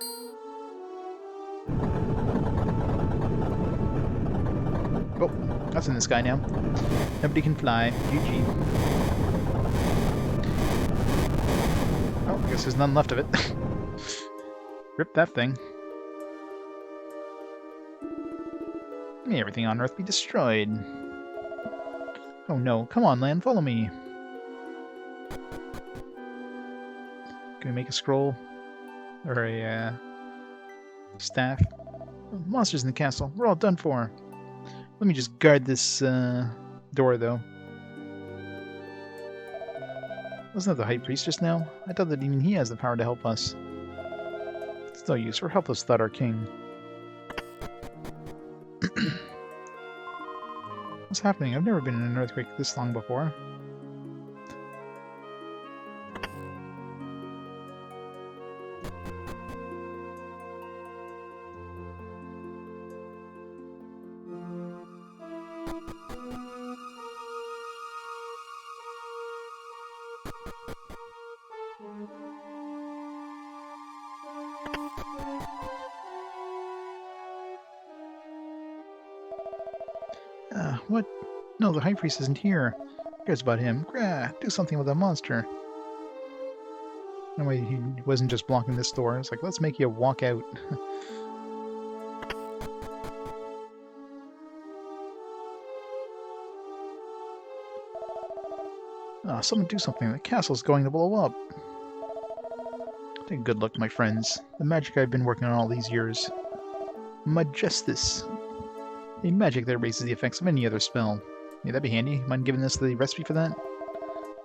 Oh, that's in the sky now. Nobody can fly. GG. Oh, I guess there's none left of it. Rip that thing. May everything on Earth be destroyed. Oh no, come on, land, follow me. Can we make a scroll? Or a, staff? Oh, monsters in the castle. We're all done for. Let me just guard this, door, though. Wasn't that the High Priest just now? I thought that even he has the power to help us. It's no use. We're helpless without our king. What's happening? I've never been in an earthquake this long before. What? No, the High Priest isn't here. Who cares about him? Grah, do something with the monster. No way, he wasn't just blocking this door. It's like, let's make you walk out. Someone do something. The castle's going to blow up. Take a good look, my friends. The magic I've been working on all these years. Majestus. A magic that erases the effects of any other spell. Yeah, that'd be handy. Mind giving us the recipe for that?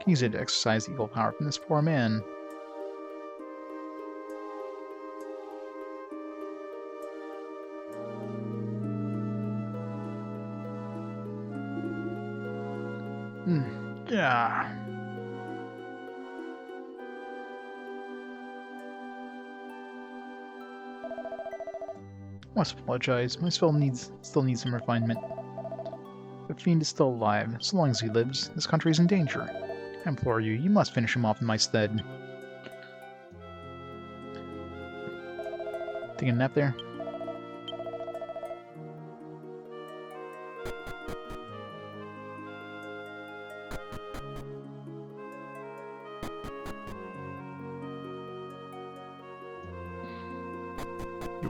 Can use it to exercise the evil power from this poor man. Yeah. I must apologize. My spell still needs some refinement. The fiend is still alive. So long as he lives, this country is in danger. I implore you, you must finish him off in my stead. Taking a nap there?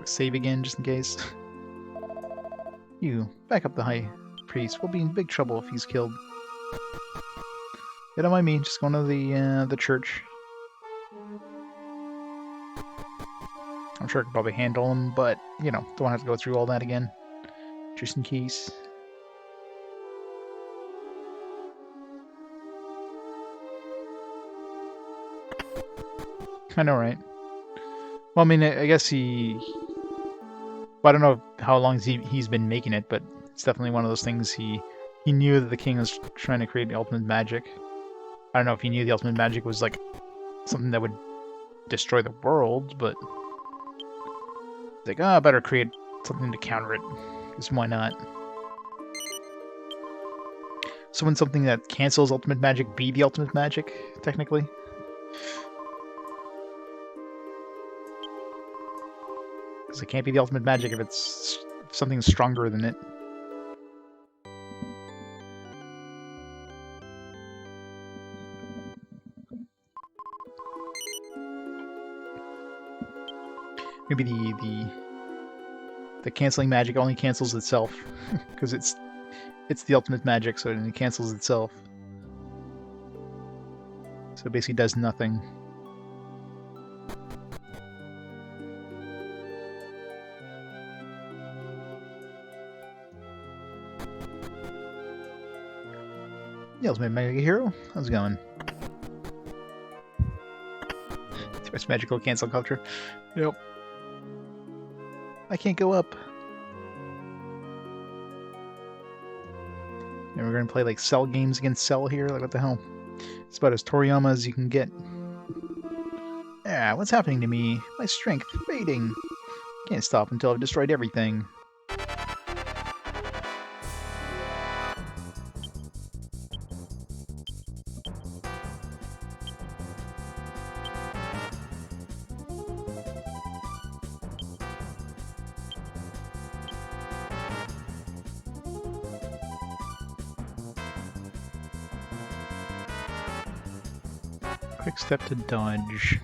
Save again, just in case. You, back up the High Priest. We'll be in big trouble if he's killed. You don't mind me, just going to the church. I'm sure I could probably handle him, but, you know, don't have to go through all that again. Just in case. I know, right? Well, I mean, I guess well, I don't know how long he's been making it, but it's definitely one of those things he knew that the king was trying to create the ultimate magic. I don't know if he knew the ultimate magic was like something that would destroy the world, but like, I better create something to counter it, because why not? So wouldn't something that cancels ultimate magic be the ultimate magic, technically? Because it can't be the ultimate magic if it's something stronger than it. Maybe the canceling magic only cancels itself because it's the ultimate magic, so it cancels itself. So it basically does nothing. The ultimate magic hero? How's it going? It's magical cancel culture. Yep. I can't go up. And we're gonna play like Cell games against Cell here? Like what the hell? It's about as Toriyama as you can get. Yeah, what's happening to me? My strength fading. Can't stop until I've destroyed everything. Quick step to dodge.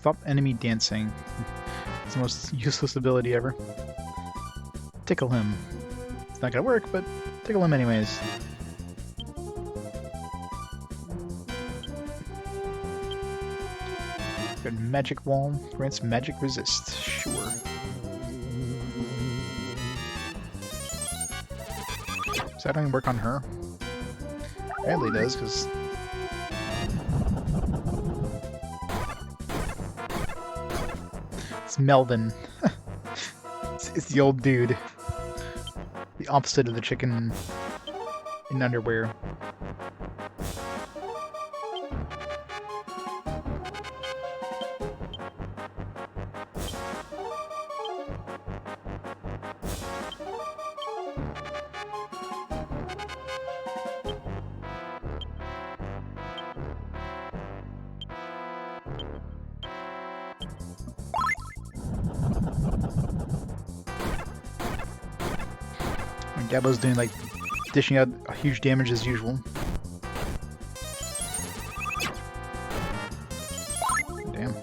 Stop enemy dancing. It's the most useless ability ever. Tickle him. It's not gonna work, but tickle him anyways. Good magic wall. Grants magic resist. Sure. Does that only work on her? Apparently does, because... It's Melvin. It's the old dude. The opposite of the chicken in underwear. Gabbo's doing like dishing out huge damage as usual. Damn.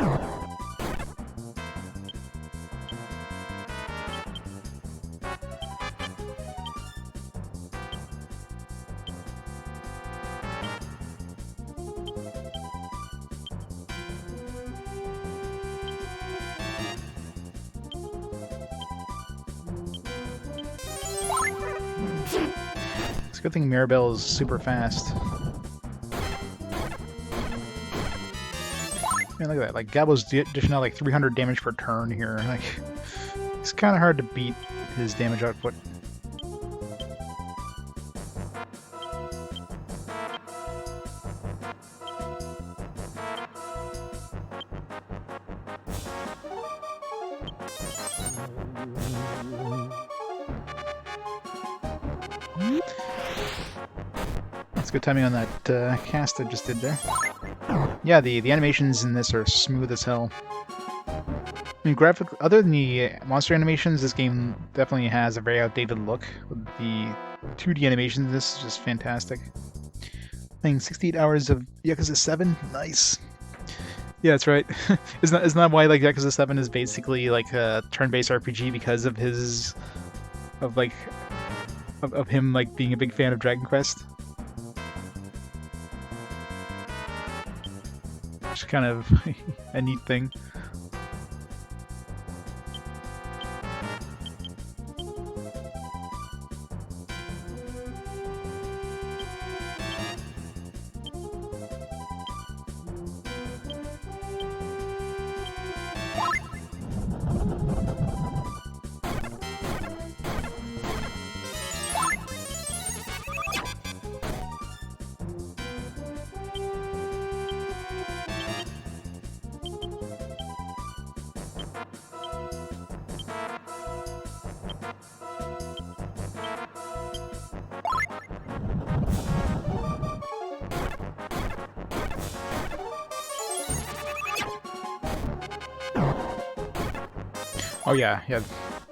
It's a good thing Mirabelle is super fast. Man, look at that. Like, Gabbo's dishing out like 300 damage per turn here. Like, it's kind of hard to beat his damage output. That's good timing on that cast I just did there. Yeah, the animations in this are smooth as hell. I mean, other than the monster animations, this game definitely has a very outdated look. The 2D animations, this is just fantastic. Playing 68 hours of Yakuza 7, nice. Yeah, that's right. Isn't that why like Yakuza 7 is basically like a turn-based RPG because of his, of him like being a big fan of Dragon Quest? Which is kind of a neat thing. Oh yeah.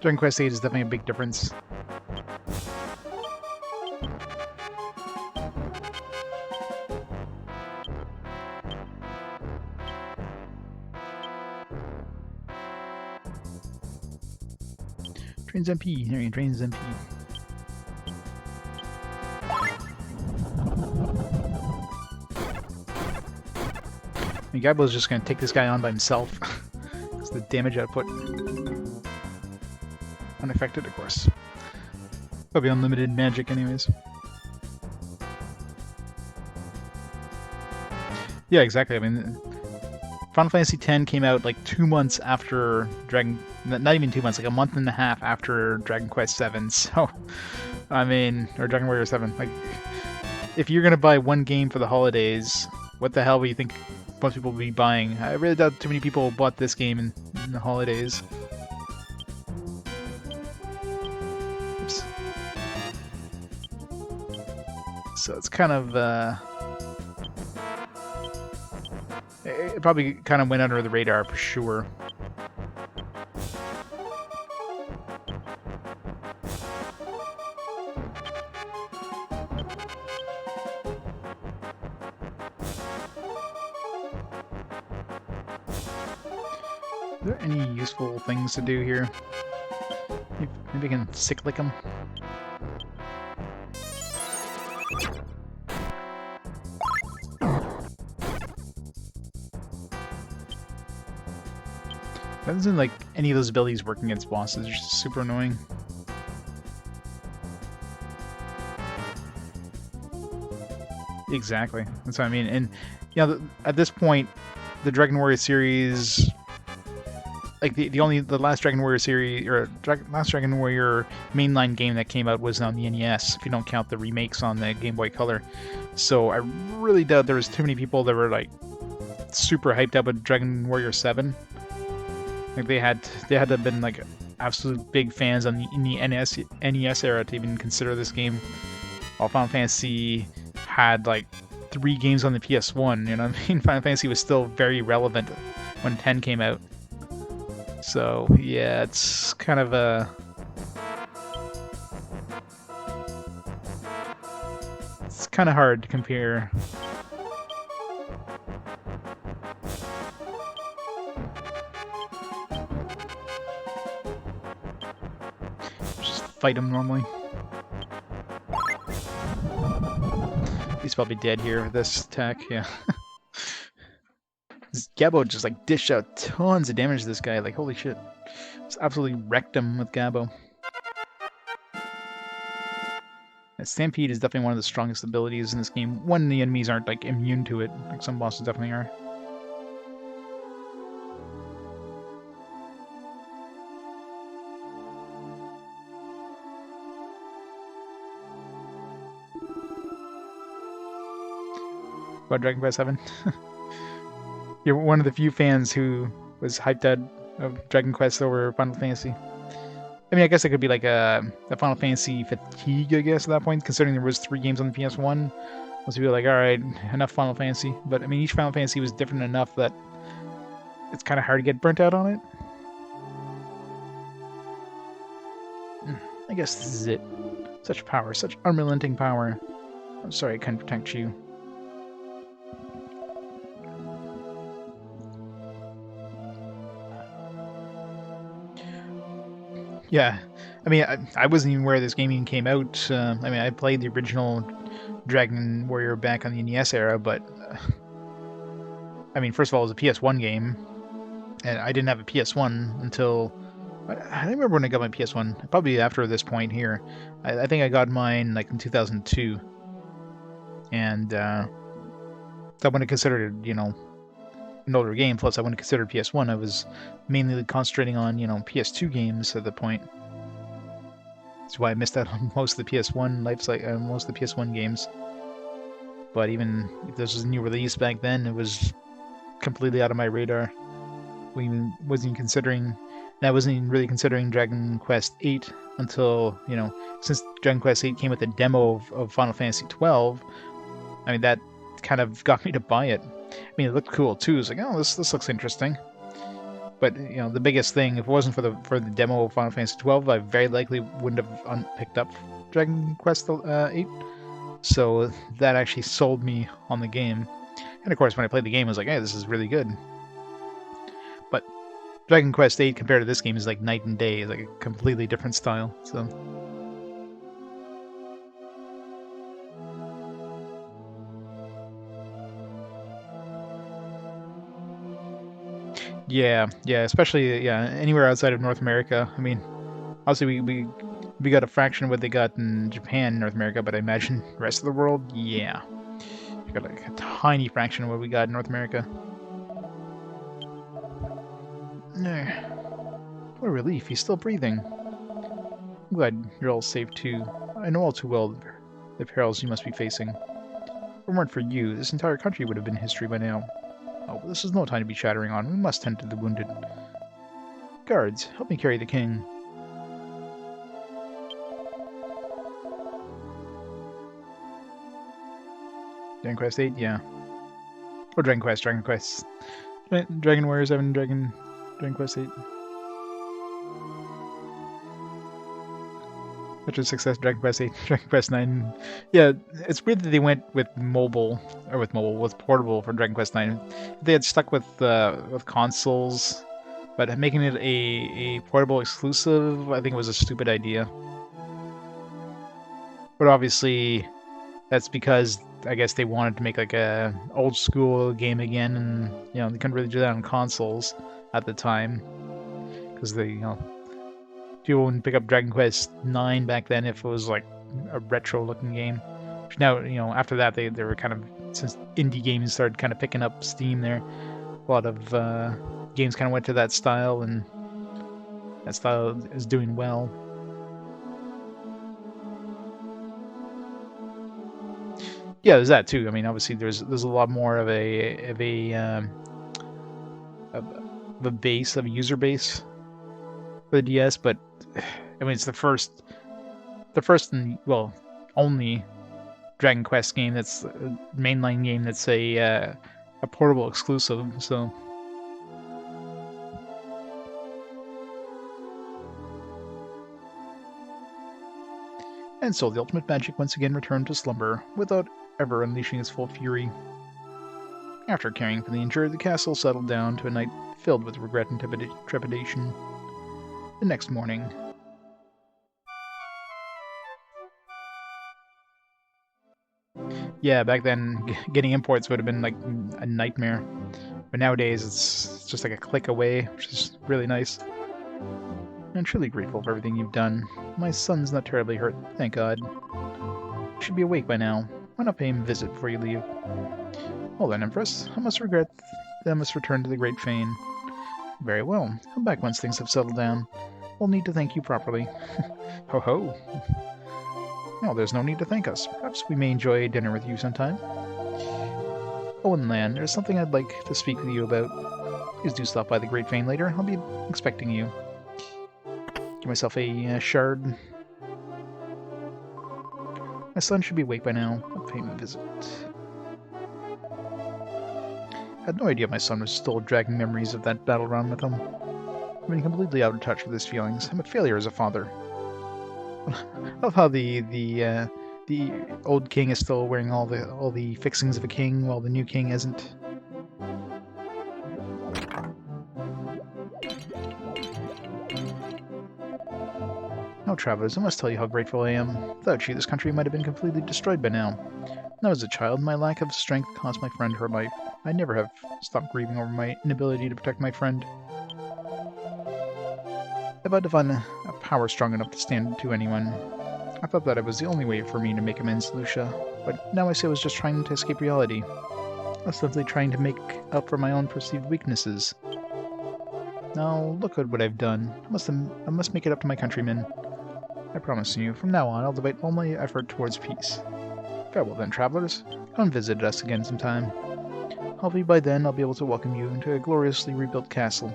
Dragon Quest VIII is definitely a big difference. Trains MP. There you go, Trains MP. And Gabbo's just gonna take this guy on by himself. It's the damage output. Unaffected, of course. Probably unlimited magic anyways. Yeah, exactly. I mean, Final Fantasy X came out like 2 months after not even 2 months, like a month and a half after Dragon Quest VII. So, I mean, or Dragon Warrior 7. Like, if you're gonna buy one game for the holidays, what the hell do you think most people will be buying? I really doubt too many people bought this game in the holidays. Oops. So it's kind of it probably kind of went under the radar for sure. Are there any useful things to do here? Maybe I can cyclic them. That doesn't like any of those abilities working against bosses. It's just super annoying. Exactly. That's what I mean. And yeah, at this point, the Dragon Warrior series, like the last Dragon Warrior series or last Dragon Warrior mainline game that came out was on the NES. If you don't count the remakes on the Game Boy Color, so I really doubt there was too many people that were like super hyped up with Dragon Warrior 7. Like they had to have been like absolute big fans in the NES era to even consider this game. While Final Fantasy had like 3 games on the PS1, you know what I mean? Final Fantasy was still very relevant when 10 came out. So yeah, it's kind of a... It's kind of hard to compare. Just fight him normally. He's probably dead here with this attack, yeah. This Gabo just like dished out tons of damage to this guy, like holy shit. Just absolutely wrecked him with Gabo. Stampede is definitely one of the strongest abilities in this game, when the enemies aren't like immune to it, like some bosses definitely are. About Dragon Quest VII? You're one of the few fans who was hyped out of Dragon Quest over Final Fantasy. I mean, I guess it could be like a Final Fantasy fatigue, I guess, at that point, considering there was 3 games on the PS1. Most people were like, alright, enough Final Fantasy. But, I mean, each Final Fantasy was different enough that it's kind of hard to get burnt out on it. I guess this is it. Such power, such unrelenting power. I'm sorry I couldn't protect you. Yeah, I mean, I wasn't even aware this game even came out. I mean, I played the original Dragon Warrior back on the NES era, but I mean, first of all, it was a PS1 game, and I didn't have a PS1 until I don't remember when I got my PS1. Probably after this point here. I think I got mine like in 2002, and so I wouldn't have considered it, you know, an older game. Plus, I wouldn't consider PS1. I was mainly concentrating on, you know, PS2 games at the point. That's why I missed out on most of the PS1 most of the PS1 games. But even if this was a new release back then, it was completely out of my radar. We wasn't even considering. And I wasn't even really considering Dragon Quest VIII until, you know, since Dragon Quest VIII came with a demo of Final Fantasy XII. I mean, that kind of got me to buy it. I mean, it looked cool too. It's like, oh, this looks interesting. But you know, the biggest thing, if it wasn't for the demo of Final Fantasy XII, I very likely wouldn't have picked up Dragon Quest VIII. So that actually sold me on the game. And of course, when I played the game, I was like, hey, this is really good. But Dragon Quest VIII compared to this game is like night and day. It's like a completely different style. So. Yeah, especially anywhere outside of North America. I mean, obviously we got a fraction of what they got in Japan, North America, but I imagine the rest of the world, yeah, we got like a tiny fraction of what we got in North America. What a relief! He's still breathing. I'm glad you're all safe too. I know all too well the perils you must be facing. If it weren't for you, this entire country would have been history by now. Oh, but this is no time to be chattering on. We must tend to the wounded. Guards, help me carry the king. Dragon Quest VIII, yeah. Or Dragon Quest. Dragon Warrior 7, Dragon Quest VIII. Such a success, Dragon Quest VIII, Dragon Quest 9. Yeah, it's weird that they went with portable for Dragon Quest 9. If they had stuck with consoles, But making it a portable exclusive, I think, was a stupid idea. But obviously, that's because I guess they wanted to make like a old school game again, and they couldn't really do that on consoles at the time because people wouldn't pick up Dragon Quest IX back then if it was like a retro looking game. Now, after that they were kind of, since indie games started kind of picking up steam there, a lot of games kind of went to that style, and that style is doing well. Yeah, there's that too. I mean, obviously, there's a lot more of a base, of a user base for the DS, but I mean, it's the first and, well, only Dragon Quest game that's a mainline game that's a portable exclusive. So. And so the ultimate magic once again returned to slumber, without ever unleashing its full fury. After caring for the injured, the castle settled down to a night filled with regret and trepidation. The next morning. Yeah, back then, getting imports would have been like a nightmare. But nowadays, it's just like a click away, which is really nice. I'm truly grateful for everything you've done. My son's not terribly hurt, thank God. You should be awake by now. Why not pay him a visit before you leave? Well then, Empress, I must return to the Great Fane. Very well. Come back once things have settled down. We'll need to thank you properly. Ho ho! No, there's no need to thank us. Perhaps we may enjoy dinner with you sometime. Owen Land, there's something I'd like to speak with you about. Please do stop by the Great Fane later. I'll be expecting you. Give myself a shard. My son should be awake by now. I'll pay him a visit. I had no idea my son was still dragging memories of that battle around with him. I've been completely out of touch with his feelings. I'm a failure as a father. I love how the old king is still wearing all the fixings of a king, while the new king isn't. Now, travelers, I must tell you how grateful I am. Without you, this country might have been completely destroyed by now. When I was a child, my lack of strength cost my friend her life. I never have stopped grieving over my inability to protect my friend. I've had to find a power strong enough to stand to anyone. I thought that it was the only way for me to make amends to Lucia, but now I see I was just trying to escape reality. I was simply trying to make up for my own perceived weaknesses. Now, look at what I've done. I must make it up to my countrymen. I promise you, from now on, I'll devote all my effort towards peace. Farewell then, travelers. Come visit us again sometime. Hopefully by then I'll be able to welcome you into a gloriously rebuilt castle.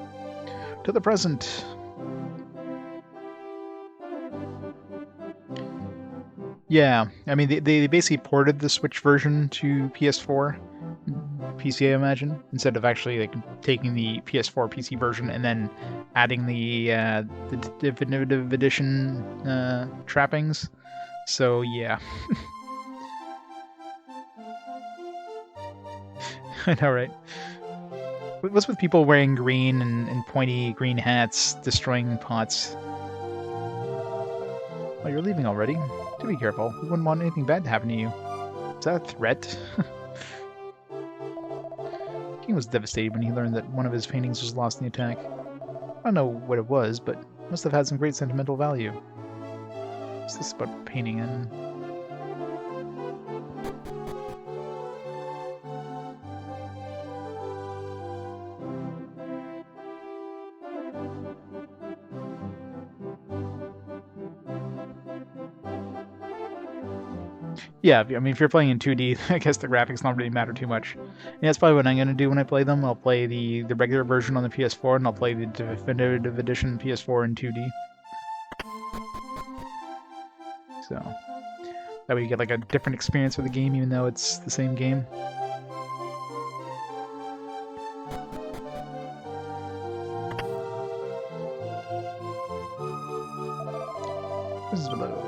To the present! Yeah, I mean, they basically ported the Switch version to PS4, PC, I imagine, instead of actually like taking the PS4 PC version and then adding the definitive edition trappings. So yeah, I know, right? What's with people wearing green and pointy green hats, destroying pots? Oh, you're leaving already? Do be careful. We wouldn't want anything bad to happen to you. Is that a threat? King was devastated when he learned that one of his paintings was lost in the attack. I don't know what it was, but it must have had some great sentimental value. What's this about painting and... Yeah, I mean, if you're playing in 2D, I guess the graphics don't really matter too much. And that's probably what I'm going to do when I play them. I'll play the regular version on the PS4, and I'll play the definitive edition PS4 in 2D. So, that way you get like a different experience with the game, even though it's the same game. This is below.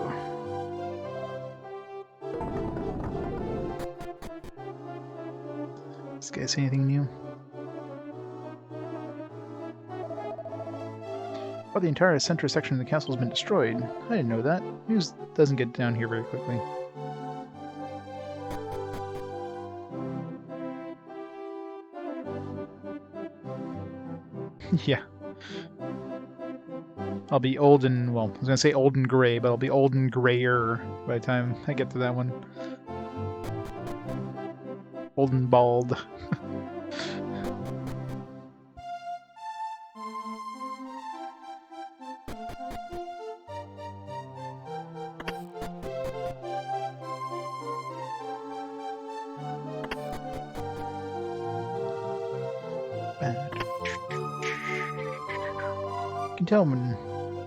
This guy say anything new? Oh, the entire center section of the castle has been destroyed. I didn't know that. News doesn't get down here very quickly. Yeah. I'll be old and, well, I was gonna say old and gray, but I'll be old and grayer by the time I get to that one. Old and bald. You can tell when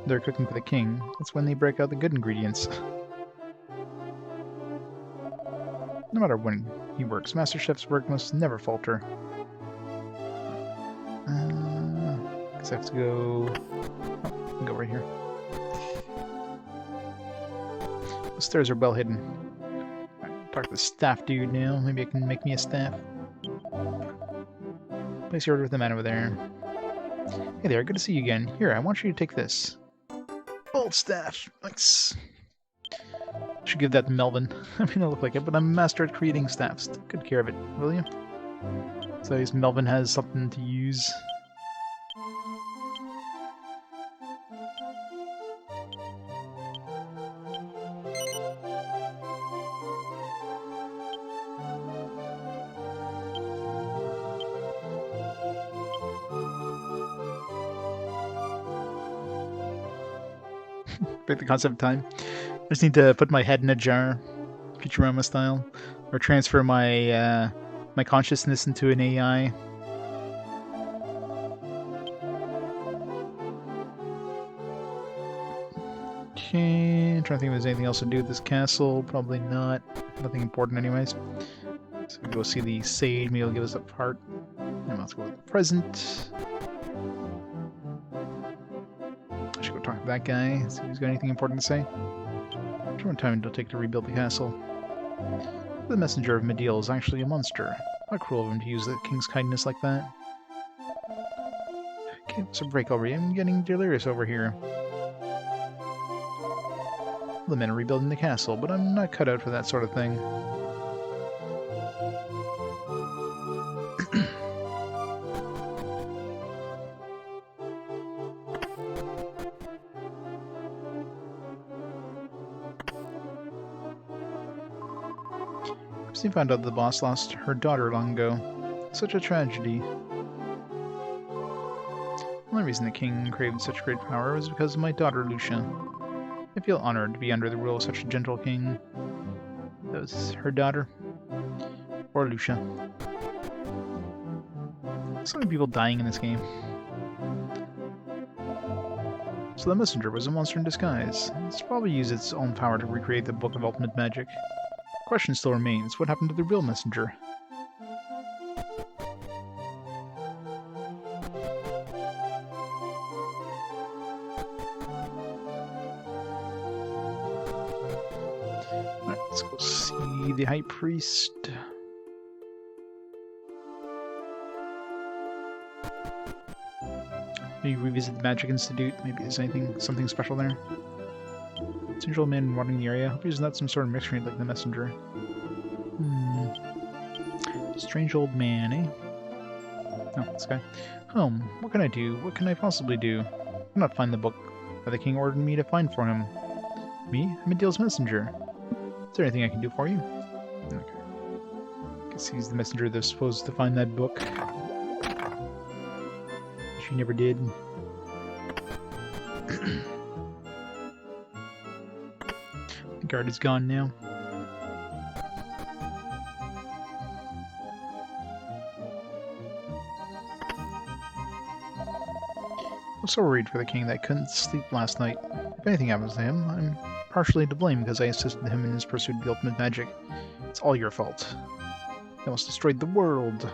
they're cooking for the king. That's when they break out the good ingredients. No matter when he works, Master Chef's work must never falter. Guess I have to go... Oh, I can go right here. The stairs are well hidden. Right, talk to the staff dude now. Maybe I can make me a staff. Place your order with the man over there. Hey there, good to see you again. Here, I want you to take this. Bold staff. Thanks. Should give that to Melvin. I mean, I look like it, but I'm a master at creating staffs. Take good care of it, will you? So at least Melvin has something to use. Break the concept of time. I just need to put my head in a jar, Futurama style, or transfer my my consciousness into an AI. Okay, I'm trying to think if there's anything else to do with this castle. Probably not. Nothing important, anyways. So we go see the sage. Maybe he'll give us a part. And let's go with the present. I should go talk to that guy. See if he's got anything important to say. How much time it'll take to rebuild the castle? The messenger of Mediel is actually a monster. How cruel of him to use the king's kindness like that. Okay, what's a break already? I'm getting delirious over here. The men are rebuilding the castle, but I'm not cut out for that sort of thing. She found out the boss lost her daughter long ago. Such a tragedy. The only reason the king craved such great power was because of my daughter, Lucia. I feel honored to be under the rule of such a gentle king. That was her daughter. Or Lucia. So many people dying in this game. So the messenger was a monster in disguise. It's probably used its own power to recreate the Book of Ultimate Magic. The question still remains, what happened to the real messenger? Alright, let's go see the High Priest. Maybe revisit the Magic Institute. Maybe there's something special there. Strange old man wandering the area. Hope he's not some sort of miscreant like the messenger. Strange old man, eh? Oh, this guy. What can I do? What can I possibly do? I cannot find the book that the king ordered me to find for him. Me? I'm Mediel's messenger. Is there anything I can do for you? Okay. Guess he's the messenger that's supposed to find that book. She never did. The guard is gone now. I'm so worried for the king that I couldn't sleep last night. If anything happens to him, I'm partially to blame because I assisted him in his pursuit of the ultimate magic. It's all your fault. You almost destroyed the world.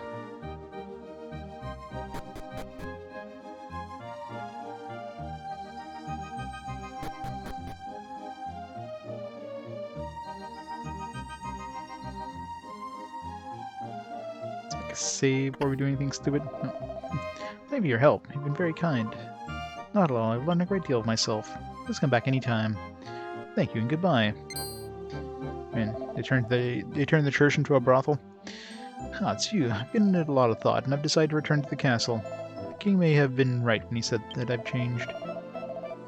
Let's make a save before we do anything stupid. No. Thank you for your help. You've been very kind. Not at all. I've learned a great deal of myself. Let's come back any time. Thank you and goodbye. And they turned the church into a brothel. Ah, it's you. I've given it a lot of thought, and I've decided to return to the castle. The king may have been right when he said that I've changed.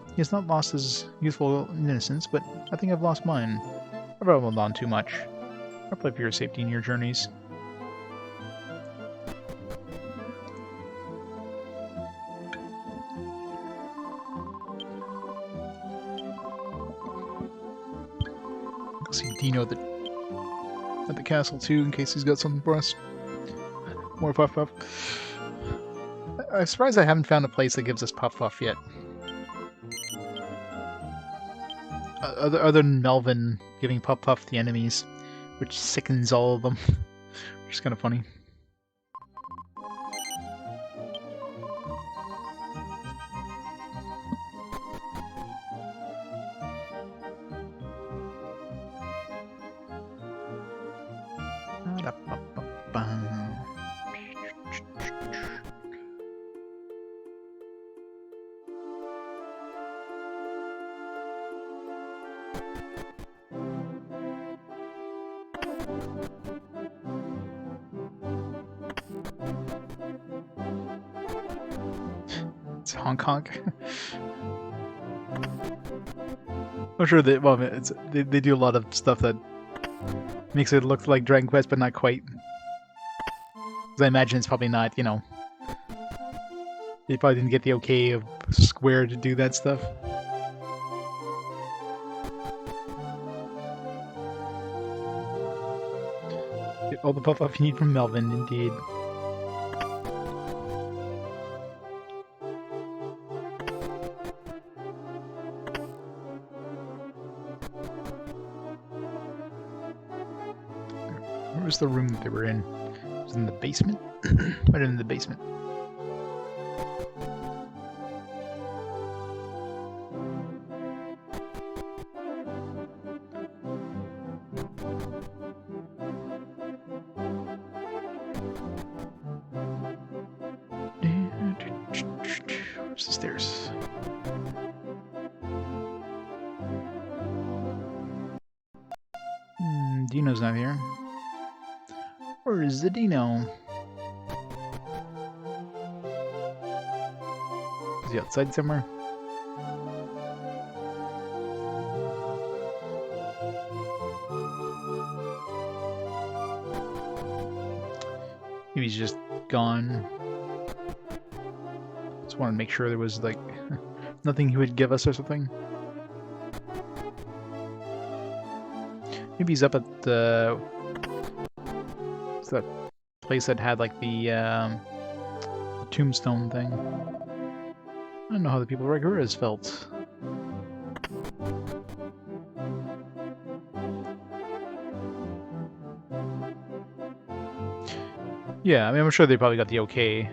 He has not lost his youthful innocence, but I think I've lost mine. I've rambled on too much. I'll play for your safety in your journeys. I'll see Dino at the castle too, in case he's got something for us. More Puff Puff. I'm surprised I haven't found a place that gives us Puff Puff yet. Other than Melvin giving Puff Puff to the enemies, which sickens all of them. Which is kind of funny. It's Hong Kong. I'm sure they they do a lot of stuff that makes it look like Dragon Quest, but not quite. Because I imagine it's probably not, you know. They probably didn't get the okay of Square to do that stuff. Get all the Puff Puff you need from Melvin, indeed. Where was the room that they were in? It was in the basement? Right in the basement. Where's the stairs? Dino's not here. Where is the Dino? Is he outside somewhere? Maybe he's just gone. Just wanted to make sure there was, like, nothing he would give us or something. Maybe he's up at the... What's that place that had, like, the tombstone thing? I don't know how the people of Regulus felt. Yeah, I mean, I'm sure they probably got the okay.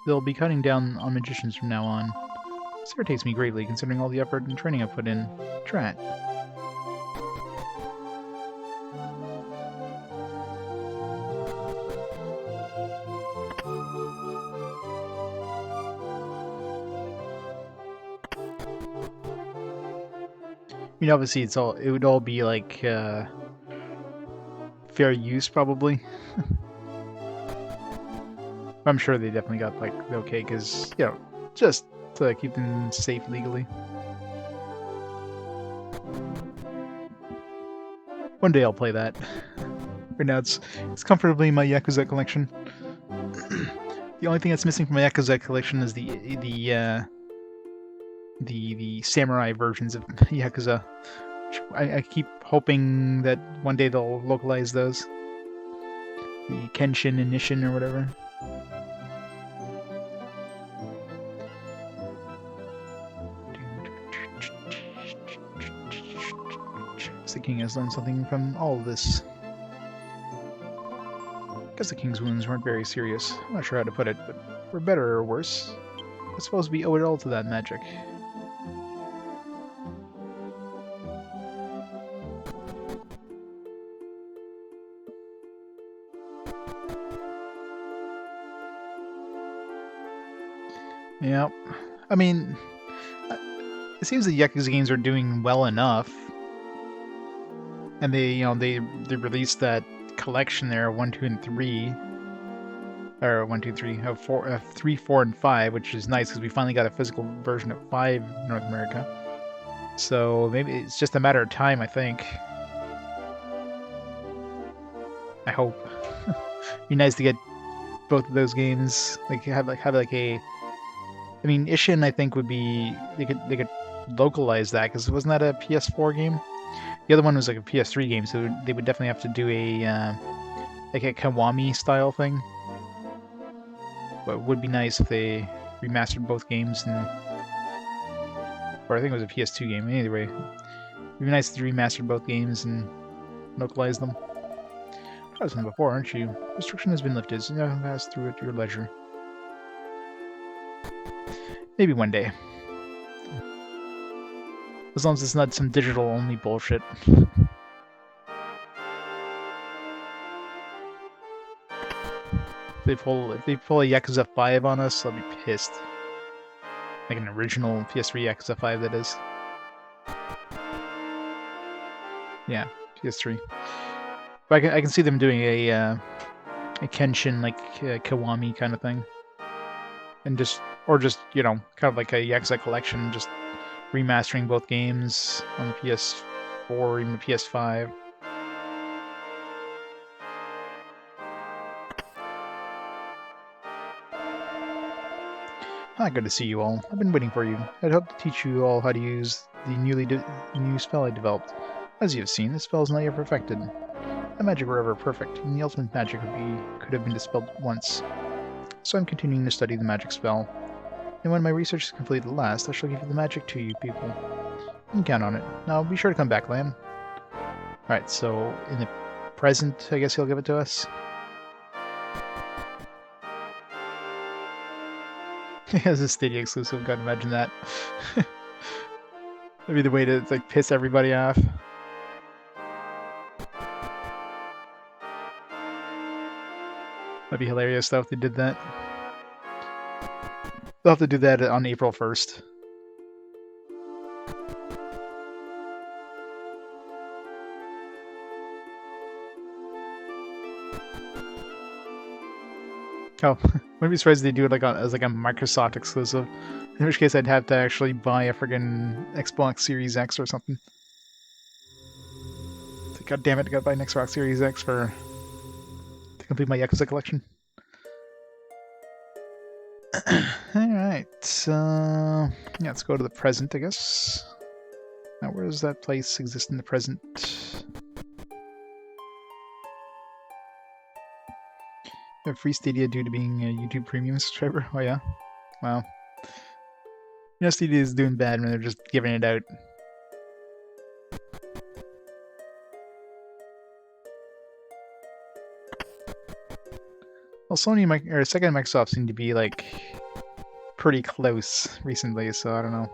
They'll be cutting down on magicians from now on. This irritates me greatly, considering all the effort and training I've put in. Drat. I mean, obviously, it would all be like fair use, probably. I'm sure they definitely got like the okay, because you know, just to keep them safe legally. One day I'll play that. Right now, it's comfortably in my Yakuza collection. The only thing that's missing from my Yakuza collection is the samurai versions of Yakuza. Which I keep hoping that one day they'll localize those. The Kenshin and Nishin or whatever. The king has learned something from all of this. I guess the king's wounds weren't very serious. I'm not sure how to put it, but for better or worse, I suppose we owe it all to that magic. Yep. I mean, it seems the Yakuza games are doing well enough, and they released that collection there, 1, 2, and 3, or 1, 2, 3, 4, 3, 4, and 5, which is nice because we finally got a physical version of 5 in North America. So maybe it's just a matter of time, I think. I hope. It'd be nice to get both of those games. Have a. I mean, Ishin, I think, would be they could localize that because wasn't that a PS4 game? The other one was like a PS3 game, so they would definitely have to do a like a Kiwami style thing. But it would be nice if they remastered both games, or I think it was a PS2 game. Anyway, it'd be nice if they remastered both games and localized them. I was before, aren't you? Restriction has been lifted, so now pass through at your leisure. Maybe one day. As long as it's not some digital-only bullshit. If they pull a Yakuza 5 on us, I'll be pissed. Like an original PS3 Yakuza 5, that is. Yeah, PS3. But I can see them doing a Kenshin, like Kiwami kind of thing. And just, you know, kind of like a Yakuza collection, just remastering both games on the PS4 or even the PS5. Ah, good to see you all. I've been waiting for you. I'd hoped to teach you all how to use the new spell I developed. As you have seen, this spell is not yet perfected. If magic were ever perfect, and the ultimate magic could have been dispelled once. So I'm continuing to study the magic spell. And when my research is completed at last, I shall give you the magic to you people. You can count on it. Now, be sure to come back, Lamb. Alright, so in the present, I guess he'll give it to us. As a Stadia exclusive, gotta imagine that. That'd be the way to like piss everybody off. That'd be hilarious though if they did that. They'll have to do that on April 1st. Oh, wouldn't be surprised if they do it like as like a Microsoft exclusive. In which case, I'd have to actually buy a friggin' Xbox Series X or something. It's like, God damn it, I gotta buy an Xbox Series X to complete my Yakuza collection. Alright, yeah, let's go to the present, I guess. Now, where does that place exist in the present? A free Stadia due to being a YouTube Premium subscriber? Oh yeah? Wow. You know, Stadia is doing bad when they're just giving it out. Well, Sony or Sega and Microsoft seem to be like pretty close recently, so I don't know.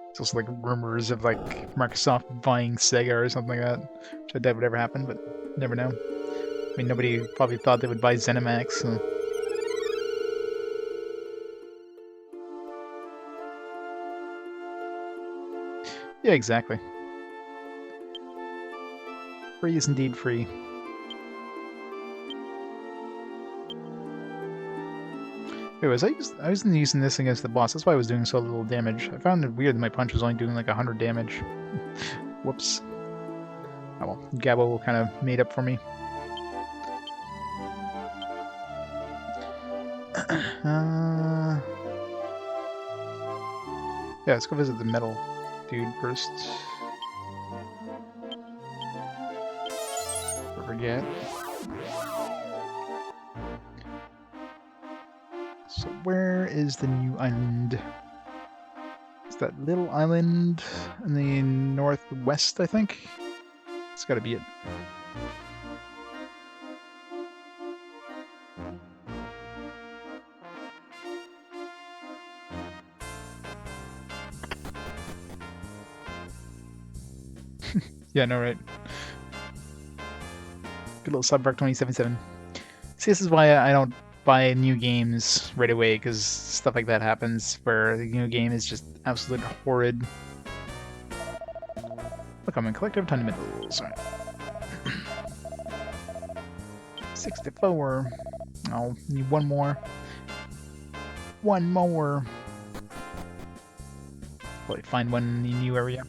It's also like rumors of like Microsoft buying Sega or something like that, which I doubt would ever happen, but you never know. I mean, nobody probably thought they would buy ZeniMax. So. Yeah, exactly. Free is indeed free. Wait, I was using this against the boss. That's why I was doing so little damage. I found it weird that my punch was only doing like 100 damage. Whoops. Oh well, Gabo kind of made up for me. Yeah, let's go visit the metal dude first. Don't forget. So where is the new island? It's that little island in the northwest, I think? It's gotta be it. Yeah, no, right. Good little Cyberpunk 2077. See, this is why I don't buy new games right away, because stuff like that happens where the new game is just absolutely horrid. Look, I'm in collective fundamentals. 64. Oh, need one more. One more. Probably find one in the new area.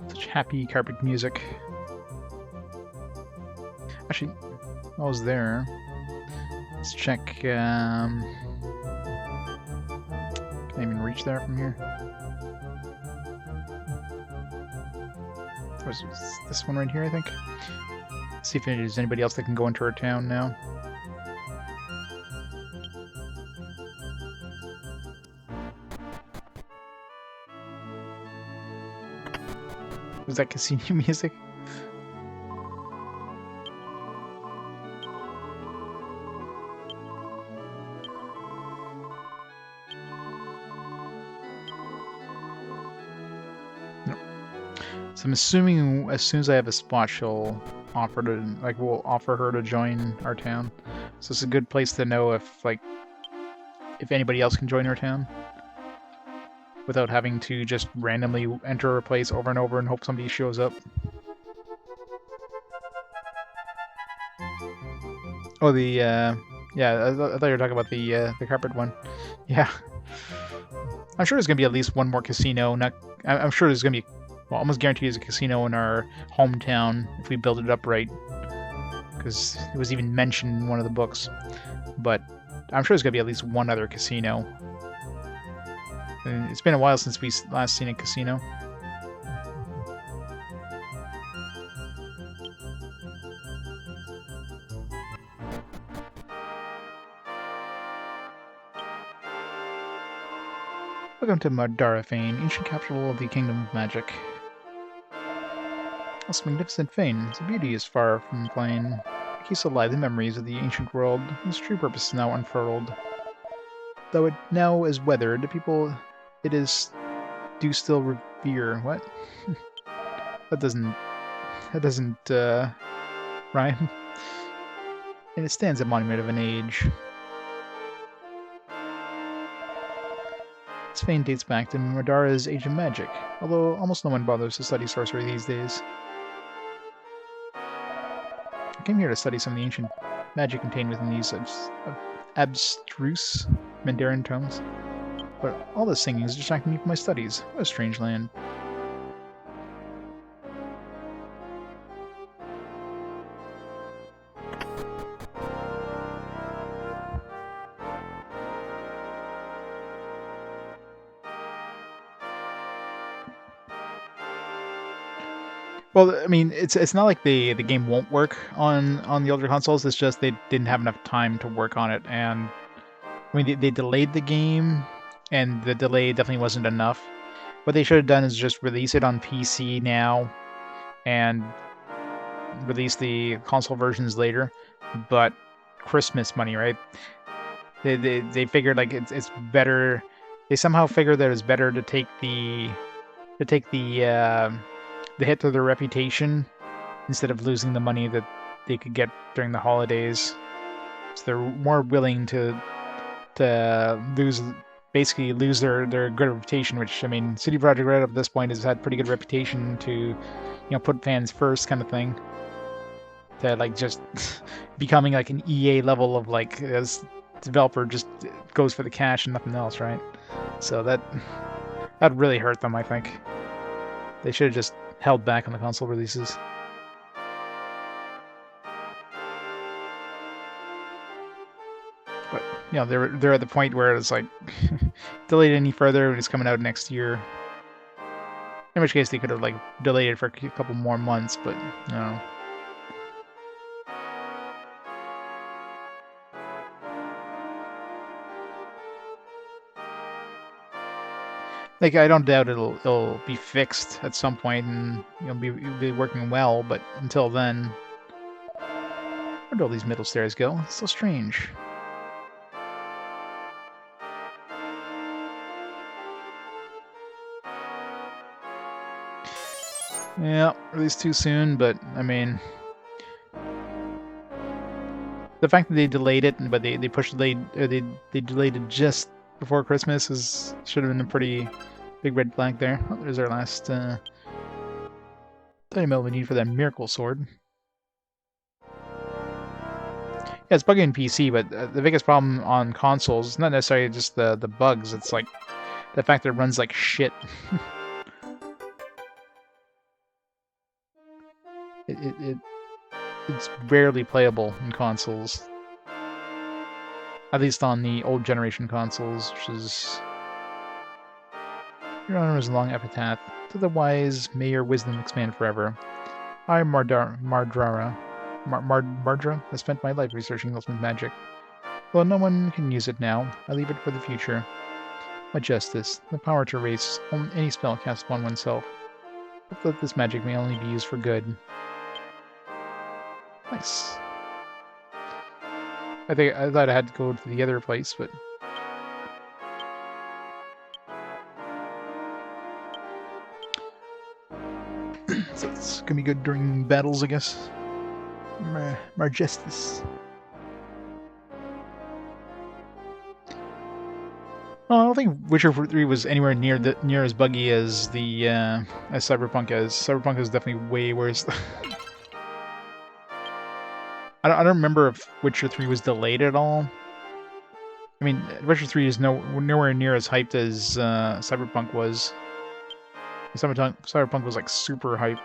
Such happy carpet music. Actually, I was there. Let's check. Can I even reach there from here? Was this one right here, I think? See if there's anybody else that can go into our town now. Was that casino music? No. So I'm assuming as soon as I have a spot, she'll offer to, like, we'll offer her to join our town. So it's a good place to know if, like, if anybody else can join our town without having to just randomly enter a place over and over and hope somebody shows up. Oh, the, yeah, I thought you were talking about the carpet one. Yeah. I'm sure there's going to be at least one more casino. I'm sure there's going to be, well, almost guaranteed there's a casino in our hometown if we build it up right. Because it was even mentioned in one of the books. But I'm sure there's going to be at least one other casino. And it's been a while since we last seen a casino. Welcome to Madara Fane, ancient capital of the Kingdom of Magic. This magnificent fane, its beauty is far from plain. It keeps alive the memories of the ancient world, its true purpose is now unfurled. Though it now is weathered, the people it is do still revere. What? that doesn't rhyme. And it stands a monument of an age. Its fame dates back to Madara's Age of Magic, although almost no one bothers to study sorcery these days. I came here to study some of the ancient magic contained within these abstruse Mandarin tomes, but all this singing is distracting me from my studies. What a strange land. Well, I mean, it's not like the game won't work on the older consoles. It's just they didn't have enough time to work on it, and I mean they delayed the game, and the delay definitely wasn't enough. What they should have done is just release it on PC now, and release the console versions later. But Christmas money, right? They figured like it's better. They somehow figured that it's better to take the hit to their reputation instead of losing the money that they could get during the holidays. So they're more willing to lose their good reputation, which, I mean, CD Projekt Red up to this point has had pretty good reputation to, put fans first kind of thing. To like just becoming like an EA level of like as developer just goes for the cash and nothing else, right? So that really hurt them, I think. They should have just held back on the console releases. But they're at the point where it's like delayed any further and it's coming out next year. In which case they could have like delayed it for a couple more months, but no. Like, I don't doubt it'll be fixed at some point and it'll be working well, but until then, where do all these middle stairs go? It's so strange. Yeah, released too soon, but I mean, the fact that they delayed it, but they delayed it just before Christmas should have been a pretty big red flag there. Oh, there's our last 30 mil we need for that miracle sword. Yeah, it's buggy in PC, but the biggest problem on consoles is not necessarily just the bugs. It's like the fact that it runs like shit. It's barely playable in consoles. At least on the old generation consoles, which is... Your honor is a long epitaph. To the wise, may your wisdom expand forever. I, Mardra, have spent my life researching ultimate magic. Though no one can use it now, I leave it for the future. My justice, the power to erase any spell cast upon oneself. Hope that this magic may only be used for good. Nice. I thought I had to go to the other place, but... So it's gonna be good during battles, I guess. Margestis. Oh, I don't think Witcher 3 was anywhere near as buggy as the as Cyberpunk is. Cyberpunk is definitely way worse. I don't remember if Witcher 3 was delayed at all. I mean, Witcher 3 is nowhere near as hyped as Cyberpunk was. Cyberpunk was like super hyped.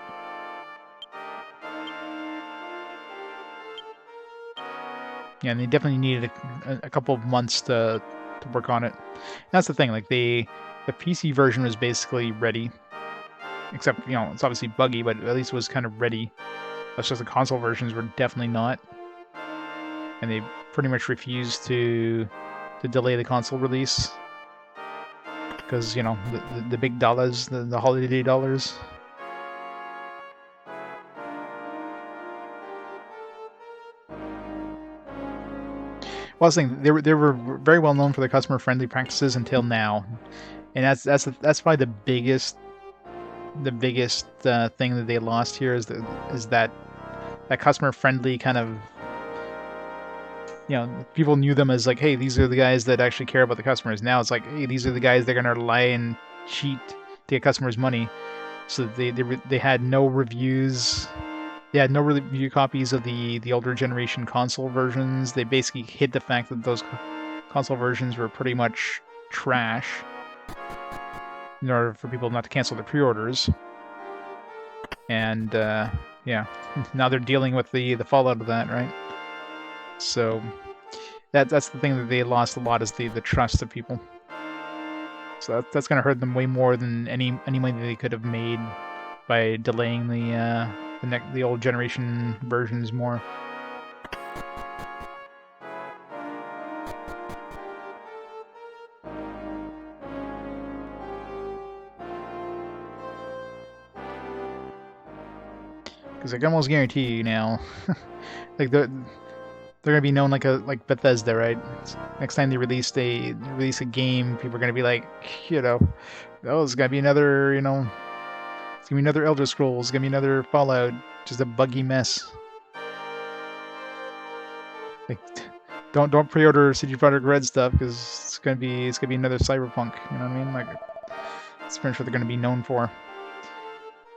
Yeah, and they definitely needed a couple of months to work on it. And that's the thing, like the PC version was basically ready. Except, you know, it's obviously buggy, but at least it was kind of ready. That's just the console versions were definitely not. And they pretty much refused to delay the console release. Because, you know, the big dollars, the holiday dollars. Well, I was saying they were very well known for their customer friendly practices until now, and that's probably the biggest thing that they lost here is that customer friendly kind of, you know, people knew them as like, hey, these are the guys that actually care about the customers. Now it's like, hey, these are the guys that are gonna lie and cheat to get customers money. So they had no reviews. They had no review copies of the older generation console versions. They basically hid the fact that those console versions were pretty much trash in order for people not to cancel their pre-orders. And yeah, now they're dealing with the fallout of that, right? So that's the thing that they lost a lot is the trust of people. So that's gonna hurt them way more than any money they could have made by delaying the old generation versions more. Because I can almost guarantee you now, like they're gonna be known like Bethesda, right? Next time they release a game, people are gonna be like, you know, oh, it's gonna be another, you know. It's gonna be another Elder Scrolls. It's gonna be another Fallout. Just a buggy mess. Like, don't pre-order CD Projekt Red stuff because it's gonna be another Cyberpunk. You know what I mean? Like, that's pretty much what they're gonna be known for.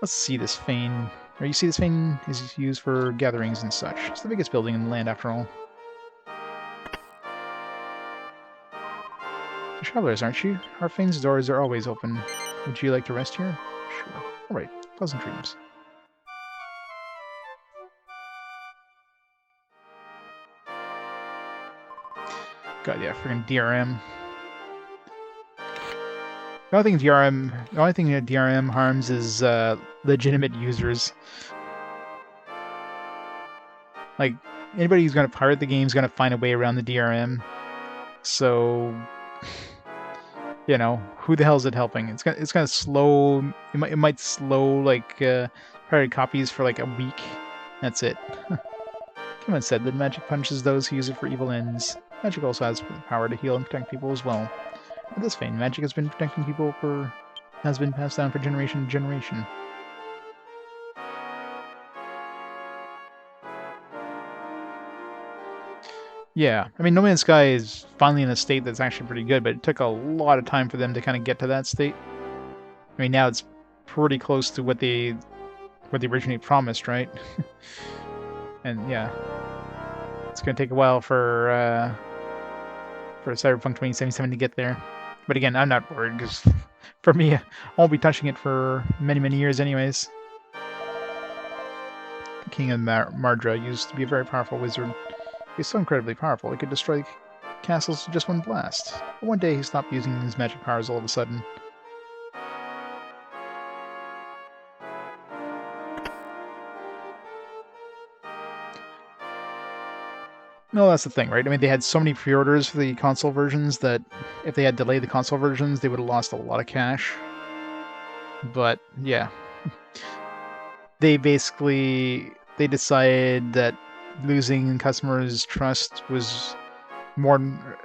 Let's see this fane. Or you see this fane is used for gatherings and such. It's the biggest building in the land after all. You're travelers, aren't you? Our fane's doors are always open. Would you like to rest here? Sure. Alright, pleasant dreams. God, yeah, freaking DRM. The only thing that DRM harms is legitimate users. Like, anybody who's gonna pirate the game is gonna find a way around the DRM. So, You know, who the hell is it helping? It's gonna slow. It might slow like priority copies for like a week. That's it. Someone said that magic punishes those who use it for evil ends. Magic also has the power to heal and protect people as well. In this vein, magic has been protecting people has been passed down for generation to generation. Yeah, I mean, No Man's Sky is finally in a state that's actually pretty good, but it took a lot of time for them to kind of get to that state. I mean, now it's pretty close to what they originally promised, right? And yeah, it's gonna take a while for Cyberpunk 2077 to get there. But again, I'm not worried because for me, I won't be touching it for many years anyways. The King of Mardra used to be a very powerful wizard. He's so incredibly powerful, he could destroy castles with just one blast. But one day he stopped using his magic powers all of a sudden. No, that's the thing, right? I mean, they had so many pre-orders for the console versions that if they had delayed the console versions, they would have lost a lot of cash. But, yeah. They decided that losing customers' trust was more.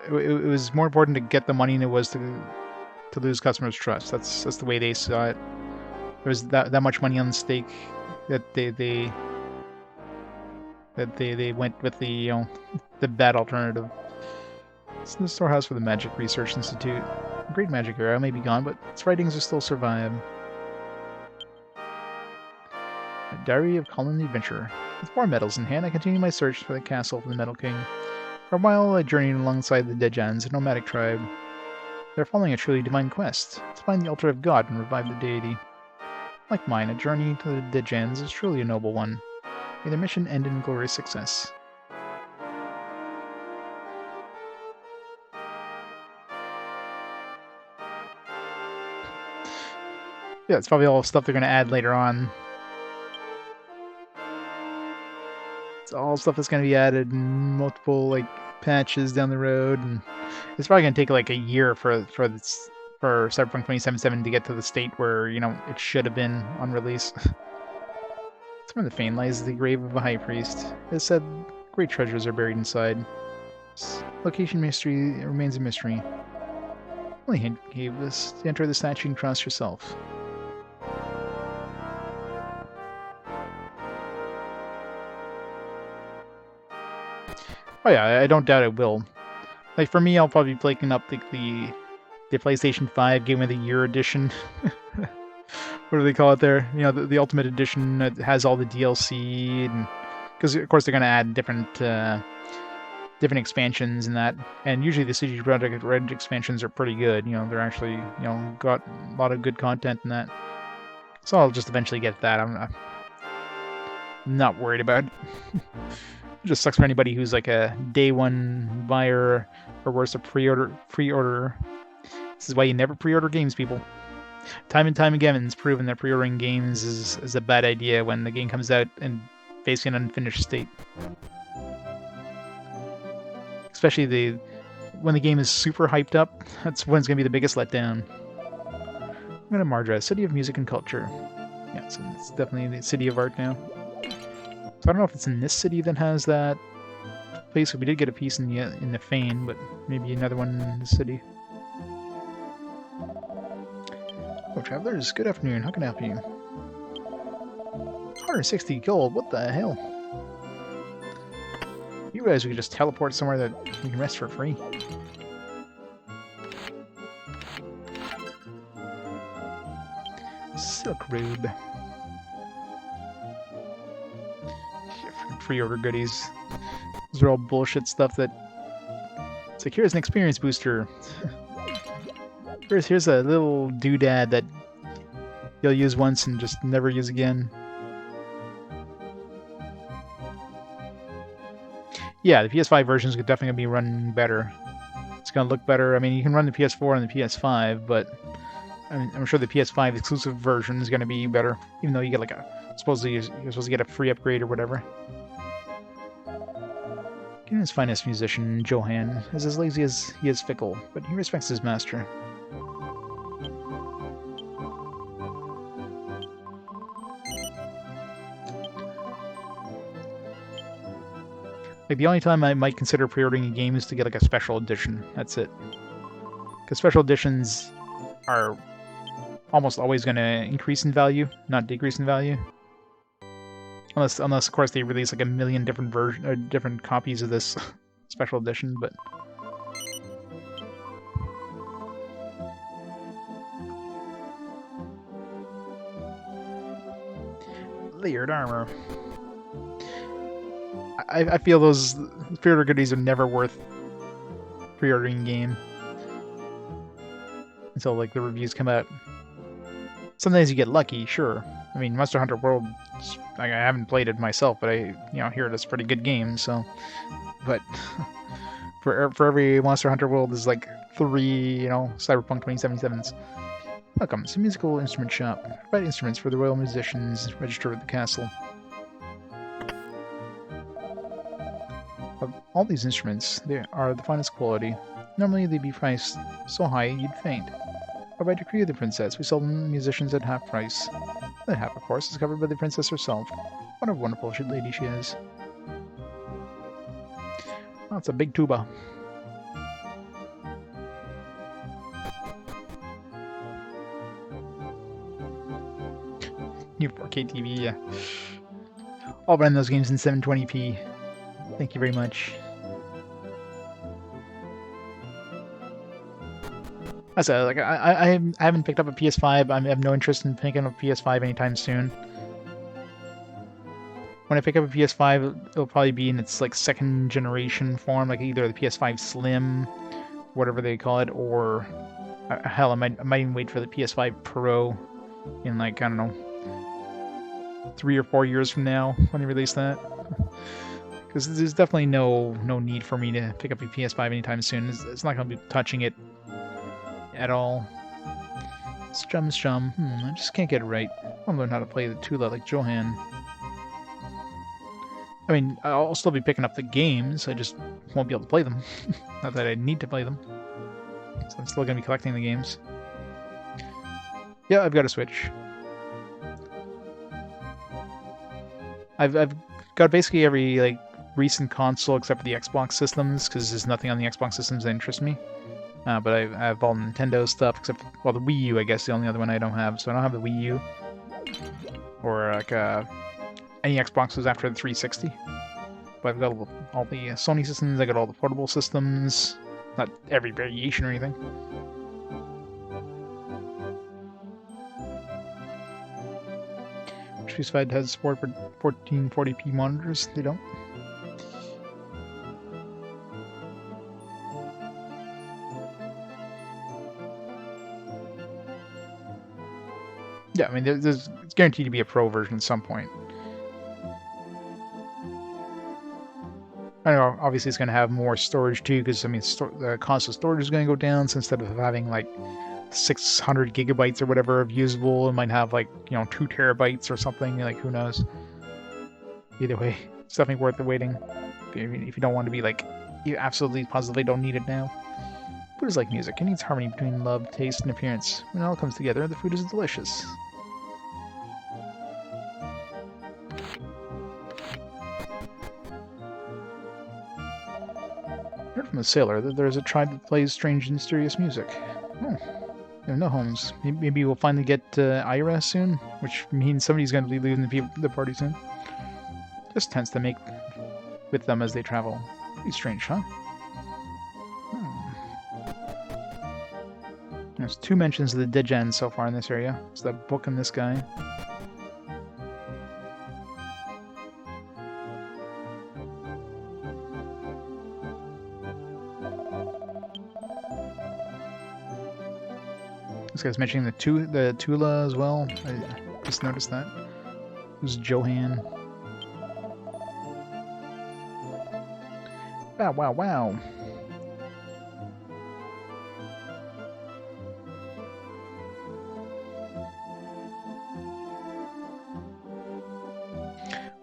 It was more important to get the money than it was to lose customers' trust. That's the way they saw it. There was that much money on stake that they went with the the bad alternative. It's the storehouse for the Magic Research Institute. The Great Magic Era may be gone, but its writings will still survive. A Diary of Colin the Adventurer. With more medals in hand, I continue my search for the castle of the Metal King. For a while, I journeyed alongside the Dejans, a nomadic tribe. They're following a truly divine quest to find the altar of God and revive the deity. Like mine, a journey to the Dejans is truly a noble one. May their mission end in glorious success. Yeah, it's probably all stuff they're going to add later on. It's all stuff that's going to be added in multiple like patches down the road, and it's probably going to take like a year for Cyberpunk 2077 to get to the state where it should have been on release. Somewhere in the Fane lies the grave of a high priest. It is said great treasures are buried inside. Location mystery remains a mystery. Only hint gave this to enter the statue and cross yourself. Oh yeah, I don't doubt it will. Like for me, I'll probably be picking up the PlayStation 5 Game of the Year edition. What do they call it there? The Ultimate Edition that has all the DLC, and because of course they're going to add different expansions and that. And usually the CD Projekt Red expansions are pretty good. They're actually got a lot of good content in that. So I'll just eventually get that. I'm not worried about it. It just sucks for anybody who's like a day one buyer or worse, a pre-order. This is why you never pre-order games, people. Time and time again, it's proven that pre-ordering games is a bad idea when the game comes out in basically an unfinished state. Especially when the game is super hyped up, that's when it's going to be the biggest letdown. I'm going to Mardra, City of Music and Culture. Yeah, so it's definitely the City of Art now. So I don't know if it's in this city that has that place. We did get a piece in the Fane, but maybe another one in the city. Oh, travelers, good afternoon. How can I help you? 160 gold. What the hell? You guys, we could just teleport somewhere that we can rest for free. Silk robe. Pre-order goodies. Those are all bullshit stuff that... It's like, here's an experience booster. Here's a little doodad that you'll use once and just never use again. Yeah, the PS5 version is definitely going to be running better. It's going to look better. I mean, you can run the PS4 and the PS5, but I'm sure the PS5 exclusive version is going to be better, even though you get like supposedly you're supposed to get a free upgrade or whatever. Kingdom's finest musician, Johann, is as lazy as he is fickle, but he respects his master. Like, the only time I might consider pre-ordering a game is to get, like, a special edition. That's it. Because special editions are almost always going to increase in value, not decrease in value. Unless, of course, they release, like, a million different different copies of this special edition, but... Layered armor. I feel those pre-order goodies are never worth pre-ordering game until, like, the reviews come out. Sometimes you get lucky, sure. I mean, Monster Hunter World, I haven't played it myself, but I hear it's a pretty good game, so... But for every Monster Hunter World, there's like 3, Cyberpunk 2077s. Welcome to Musical Instrument Shop. Provide instruments for the royal musicians. Register with the castle. Of all these instruments, they are the finest quality. Normally they'd be priced so high you'd faint. But by decree of the princess, we sell them to musicians at half price. That half, of course, is covered by the princess herself. What a wonderful lady she is. Oh, it's a big tuba. New 4K TV, yeah. I'll run those games in 720p. Thank you very much. I said, like, I haven't picked up a PS5. I have no interest in picking up a PS5 anytime soon. When I pick up a PS5, it'll probably be in its, like, second generation form, like either the PS5 Slim, whatever they call it, or hell, I might even wait for the PS5 Pro in, like, I don't know, 3 or 4 years from now when they release that. Because there's definitely no need for me to pick up a PS5 anytime soon. It's not going to be touching it at all. Strum. I just can't get it right. I want to learn how to play the Tula like Johann. I mean, I'll still be picking up the games, I just won't be able to play them. Not that I need to play them. So I'm still going to be collecting the games. Yeah, I've got a Switch. I've got basically every, like, recent console except for the Xbox systems, because there's nothing on the Xbox systems that interests me. But I have all Nintendo stuff, except for, well, the Wii U, I guess, the only other one I don't have. So I don't have the Wii U. Or, like, any Xboxes after the 360. But I've got all the Sony systems, I got all the portable systems. Not every variation or anything. PS5 has support for 1440p monitors. They don't. Yeah, I mean, it's guaranteed to be a pro version at some point. I know, obviously it's going to have more storage too, because, I mean, the cost of storage is going to go down, so instead of having, like, 600 gigabytes or whatever of usable, it might have, like, 2 terabytes or something, like, who knows. Either way, it's definitely worth the waiting. If you don't want to be, like, you absolutely positively don't need it now. Food is like music. It needs harmony between love, taste, and appearance. When it all comes together, the food is delicious. I heard from a sailor that there is a tribe that plays strange and mysterious music. Oh, there are no homes. Maybe we'll finally get Ira soon, which means somebody's going to be leaving the party soon. Just tends to make with them as they travel. Pretty strange, huh? There's 2 mentions of the Degen so far in this area. It's the book and this guy. This guy's mentioning the Tula as well. I just noticed that. Who's Johann? Wow.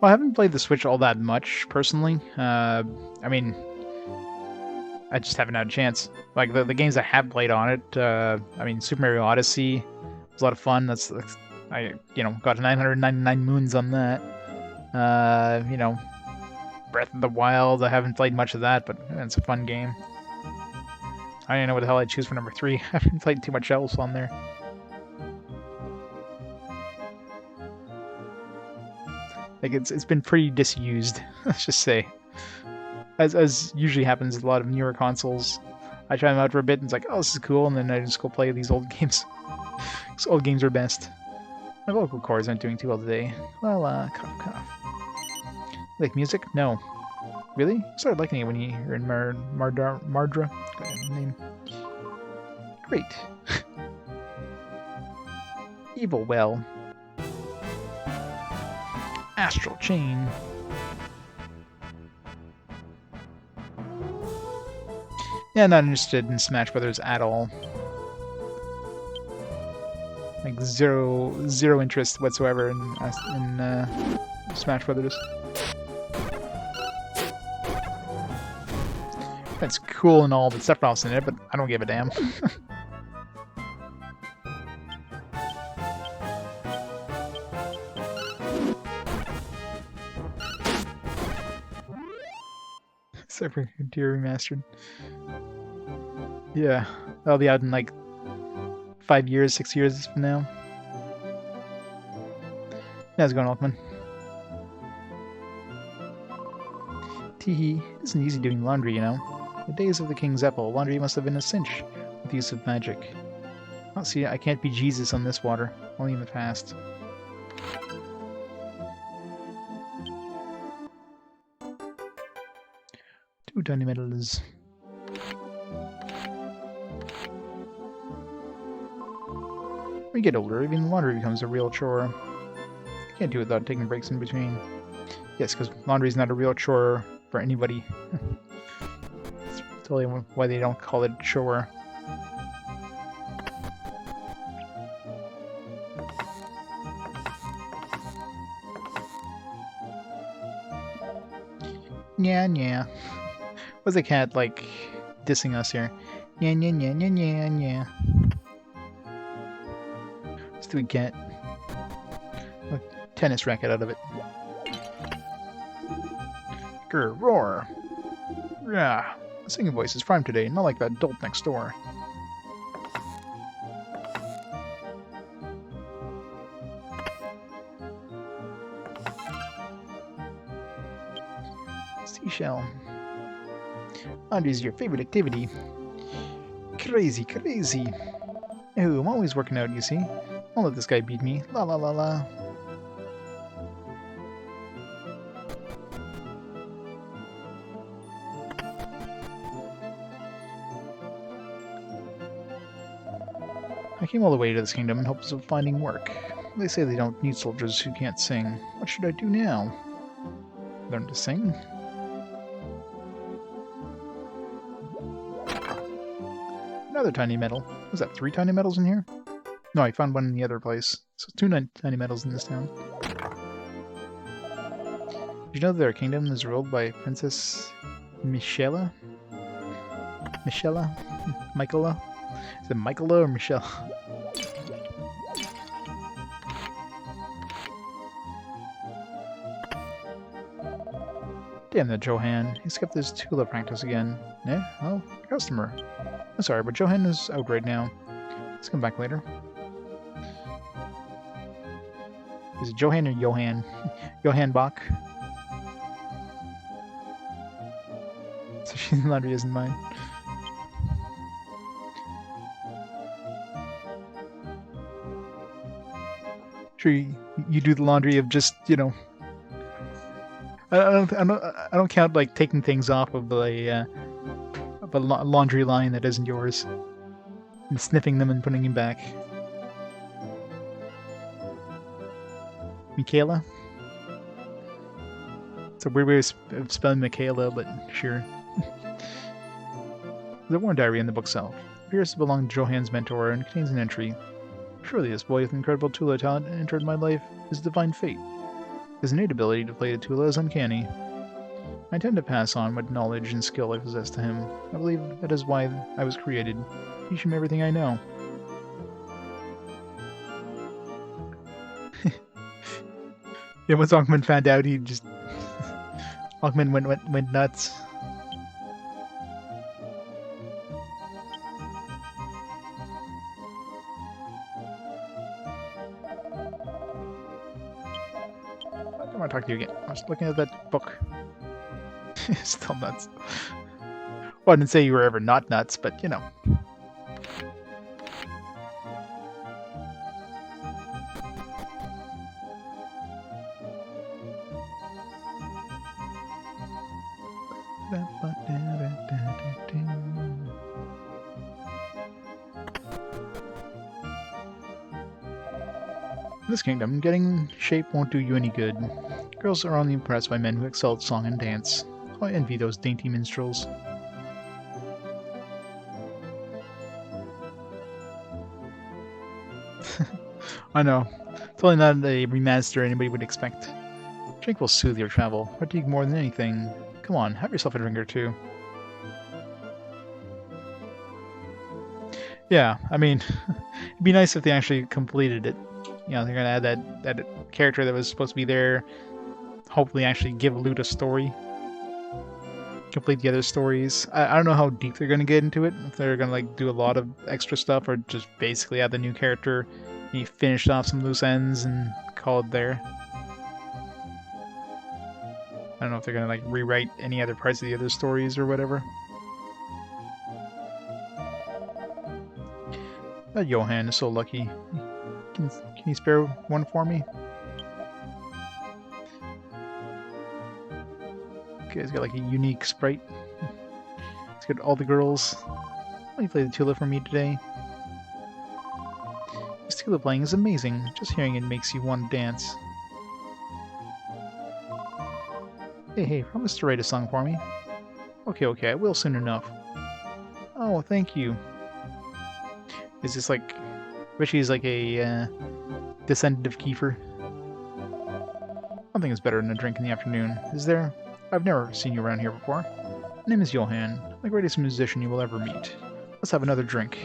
Well, I haven't played the Switch all that much, personally. I mean, I just haven't had a chance. Like, the games I have played on it, I mean, Super Mario Odyssey was a lot of fun. I, got 999 moons on that. Breath of the Wild, I haven't played much of that, but it's a fun game. I don't know what the hell I'd choose for number 3. I haven't played too much else on there. Like, it's been pretty disused, let's just say. As usually happens with a lot of newer consoles. I try them out for a bit and it's like, oh, this is cool, and then I just go play these old games. Because old games are best. My vocal cords aren't doing too well today. Well, cough. Like music? No. Really? I started liking it when you were in Mardra. Name. Great. Evil Well. Astral Chain. Yeah, not interested in Smash Brothers at all. Like zero interest whatsoever in Smash Brothers. That's cool and all, but Sephiroth's in it, but I don't give a damn. Super Deer Remastered. Yeah, that'll be out in like 5 years, 6 years from now. How's it going, Altman? Teehee, it isn't easy doing laundry, you know. The days of the King's Apple, laundry must have been a cinch with the use of magic. Oh, see, I can't be Jesus on this water, only in the past. Two tiny medals. When you get older, even laundry becomes a real chore. You can't do it without taking breaks in between. Yes, because laundry is not a real chore for anybody. That's totally why they don't call it a chore. Nya. What's the cat, like, dissing us here? Nya. Stupid cat. A tennis racket out of it. Grr, roar. Yeah. The singing voice is prime today, not like that dolt next door. Seashell. Laundry's your favorite activity. Crazy. Oh, I'm always working out, you see. Don't let this guy beat me. La la la la. I came all the way to this kingdom in hopes of finding work. They say they don't need soldiers who can't sing. What should I do now? Learn to sing? Another tiny medal. Was that 3 tiny medals in here? No, I found one in the other place. So 2 tiny medals in this town. Did you know that their kingdom is ruled by Princess Michaela? Michaela? Is it Michaela or Michelle? Damn that Johan. He skipped his Tula practice again. Eh? Oh, customer. I'm sorry, but Johan is out right now. Let's come back later. Is it Johan or Johan? Johan Bach? So she's laundry isn't mine. Sure, you do the laundry of just, you know. I don't count like taking things off of a laundry line that isn't yours and sniffing them and putting them back. Michaela? It's a weird way of spelling Michaela, but sure. There's a war diary in the bookshelf. It appears to belong to Johan's mentor and contains an entry. Surely this boy with incredible Tula talent entered my life is divine fate. His innate ability to play the Tula is uncanny. I intend to pass on what knowledge and skill I possess to him. I believe that is why I was created. Teach him everything I know. Yeah, once Ankman found out, he just... Ankman went nuts. I don't want to talk to you again. I was looking at that book. Still nuts. Well, I didn't say you were ever not nuts, but you know. In this kingdom, getting shape won't do you any good. Girls are only impressed by men who excel at song and dance. I envy those dainty minstrels. I know. Totally not a remaster anybody would expect. Drink will soothe your travel. Fatigue more than anything. Come on, have yourself a drink or two. Yeah, I mean, it'd be nice if they actually completed it. You know, they're gonna add that character that was supposed to be there. Hopefully actually give Lute a story. Complete the other stories. I don't know how deep they're gonna get into it. If they're gonna like do a lot of extra stuff or just basically add the new character and you finished off some loose ends and call it there. I don't know if they're gonna like rewrite any other parts of the other stories or whatever. That Johan is so lucky. Can you spare one for me? Okay, he's got like a unique sprite. He's got all the girls. Why don't you play the Tula for me today? This Tula playing is amazing. Just hearing it makes you want to dance. Hey, promise to write a song for me. Okay, I will soon enough. Oh, thank you. Is this like... Richie is like a descendant of Kiefer. Something is better than a drink in the afternoon, is there? I've never seen you around here before. My name is Johan, the greatest musician you will ever meet. Let's have another drink.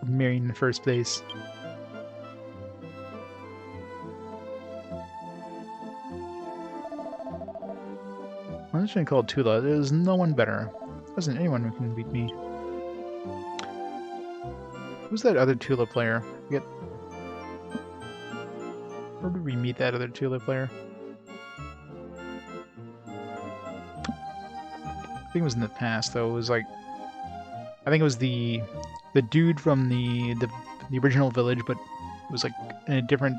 Married in the first place. On this thing called Tula, there is no one better. There isn't anyone who can beat me. Who's that other Tula player? Where did we meet that other Tula player? I think it was in the past, though. It was like... I think it was the dude from the original village, but it was like in a different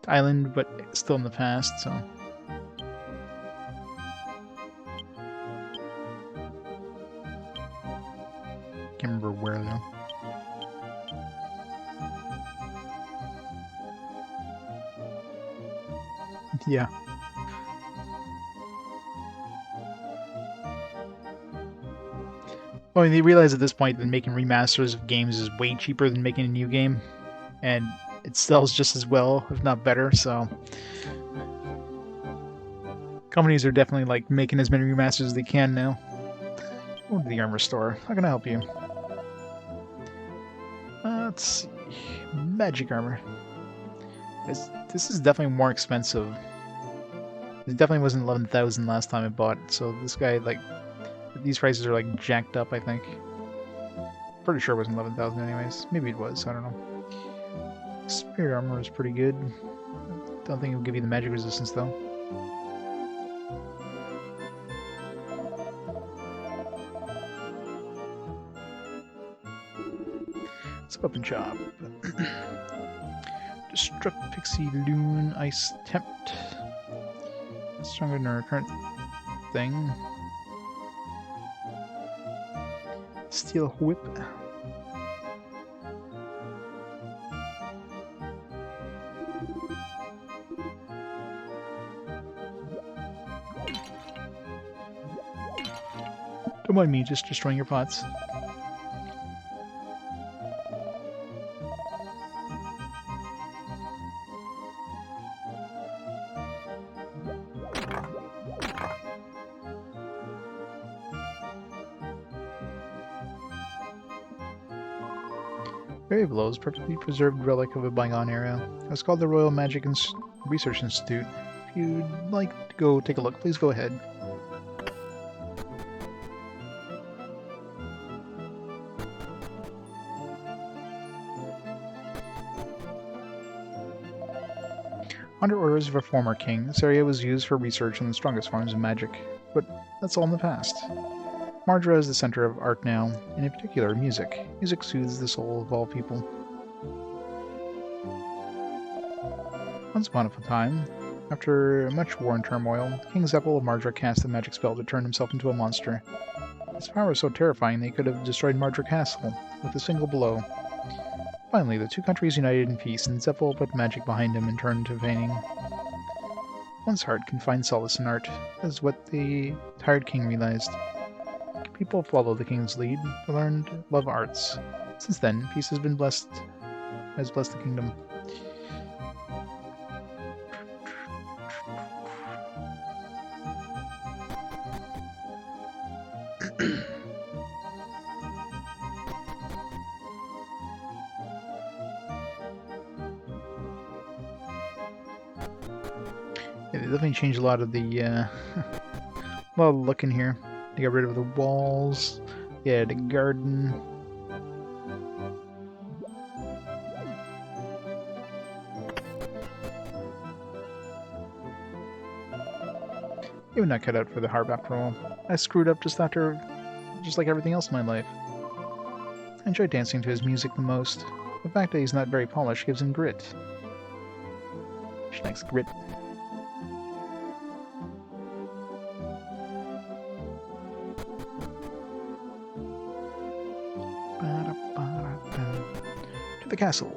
island, but still in the past, so... Can't remember where, though. Yeah. Well, I mean, they realize at this point that making remasters of games is way cheaper than making a new game, and it sells just as well, if not better, so... Companies are definitely, like, making as many remasters as they can now. Go to the armor store. How can I help you? Let's see... Magic armor. This is definitely more expensive. It definitely wasn't 11,000 last time I bought it, so this guy, like... These prices are, like, jacked up, I think. Pretty sure it wasn't 11,000 anyways. Maybe it was, I don't know. Spirit armor is pretty good. Don't think it will give you the magic resistance, though. Let's go up and chop. Destruct Pixie Loon Ice Tempt. Stronger than our current thing. Steel Whip. Don't mind me just destroying your pots. Very below is a perfectly preserved relic of a bygone era. It was called the Royal Magic Research Institute. If you'd like to go take a look, please go ahead. Under orders of a former king, this area was used for research on the strongest forms of magic, but that's all in the past. Mardra is the center of art now, and in particular music. Music soothes the soul of all people. Once upon a time, after much war and turmoil, King Zeppel of Mardra cast a magic spell to turn himself into a monster. His power was so terrifying they could have destroyed Mardra Castle with a single blow. Finally, the two countries united in peace, and Zeppel put magic behind him and turned to feigning. One's heart can find solace in art, is what the tired king realized. People follow the king's lead, learned to love arts. Since then, peace has blessed the kingdom. Yeah, they definitely changed a lot of the a lot of look in here. They got rid of the walls. Yeah, the garden. You were not cut out for the harp after all. I screwed up just like everything else in my life. I enjoy dancing to his music the most. The fact that he's not very polished gives him grit. She likes grit. To the castle.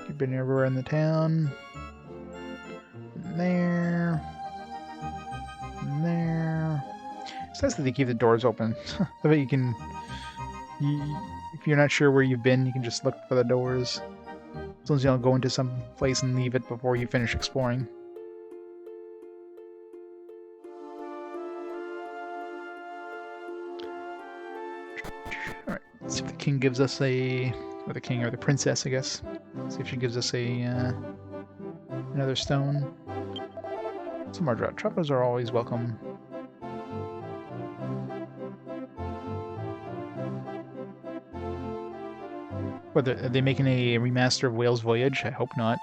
You've been everywhere in the town. There. There. It's nice that they keep the doors open. I bet you can... if you're not sure where you've been, you can just look for the doors. As long as you don't go into some place and leave it before you finish exploring. Alright, let's see if the king gives us a... or the king, or the princess, I guess. Let's see if she gives us a... another stone. Some more drought. Truffles are always welcome. What, are they making a remaster of Whale's Voyage? I hope not.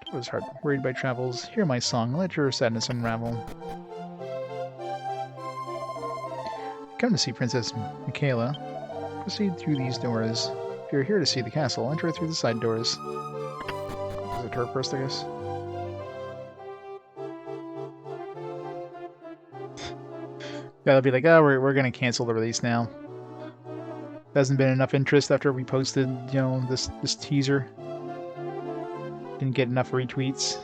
It was hard. Worried by travels. Hear my song. Let your sadness unravel. Come to see Princess Michaela. Proceed through these doors. If you're here to see the castle, enter through the side doors. Is it her first, I guess? Yeah, they'll be like, oh, we're gonna cancel the release now. There hasn't been enough interest after we posted, you know, this teaser. Didn't get enough retweets.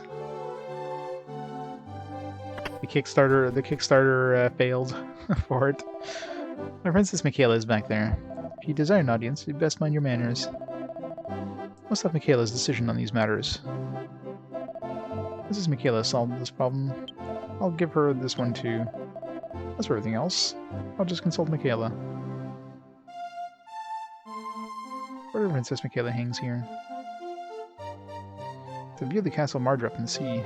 The Kickstarter failed for it. My Princess Michaela is back there. If you desire an audience, you'd best mind your manners. Must have Michaela's decision on these matters. Mrs. Michaela solved this problem. I'll give her this one too. As for everything else, I'll just consult Michaela. Where Princess Michaela hangs here. To view the castle Mardra up in the sea.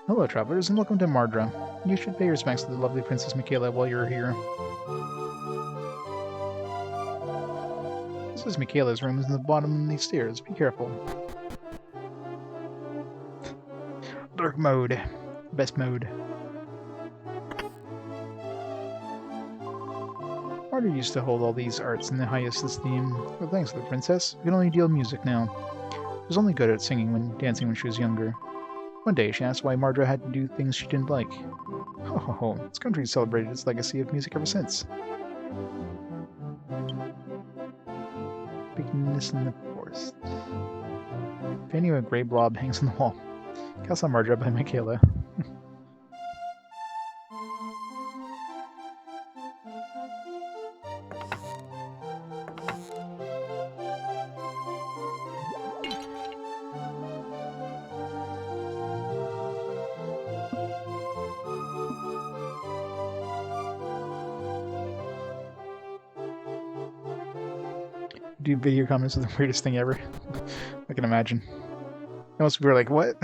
Hello, travelers, and welcome to Mardra. You should pay your respects to the lovely Princess Michaela while you're here. This is Michaela's room is in the bottom of these stairs. Be careful. Dark mode. Best mode. Mardra used to hold all these arts in the highest esteem, but thanks to the princess, we can only deal music now. She was only good at dancing when she was younger. One day she asked why Mardra had to do things she didn't like. Ho ho ho, this country has celebrated its legacy of music ever since. Bigness in the forest. Painting with a grey blob hangs on the wall. Castle Mardra by Michaela. do video comments is the weirdest thing ever. I can imagine. Most people were like, what?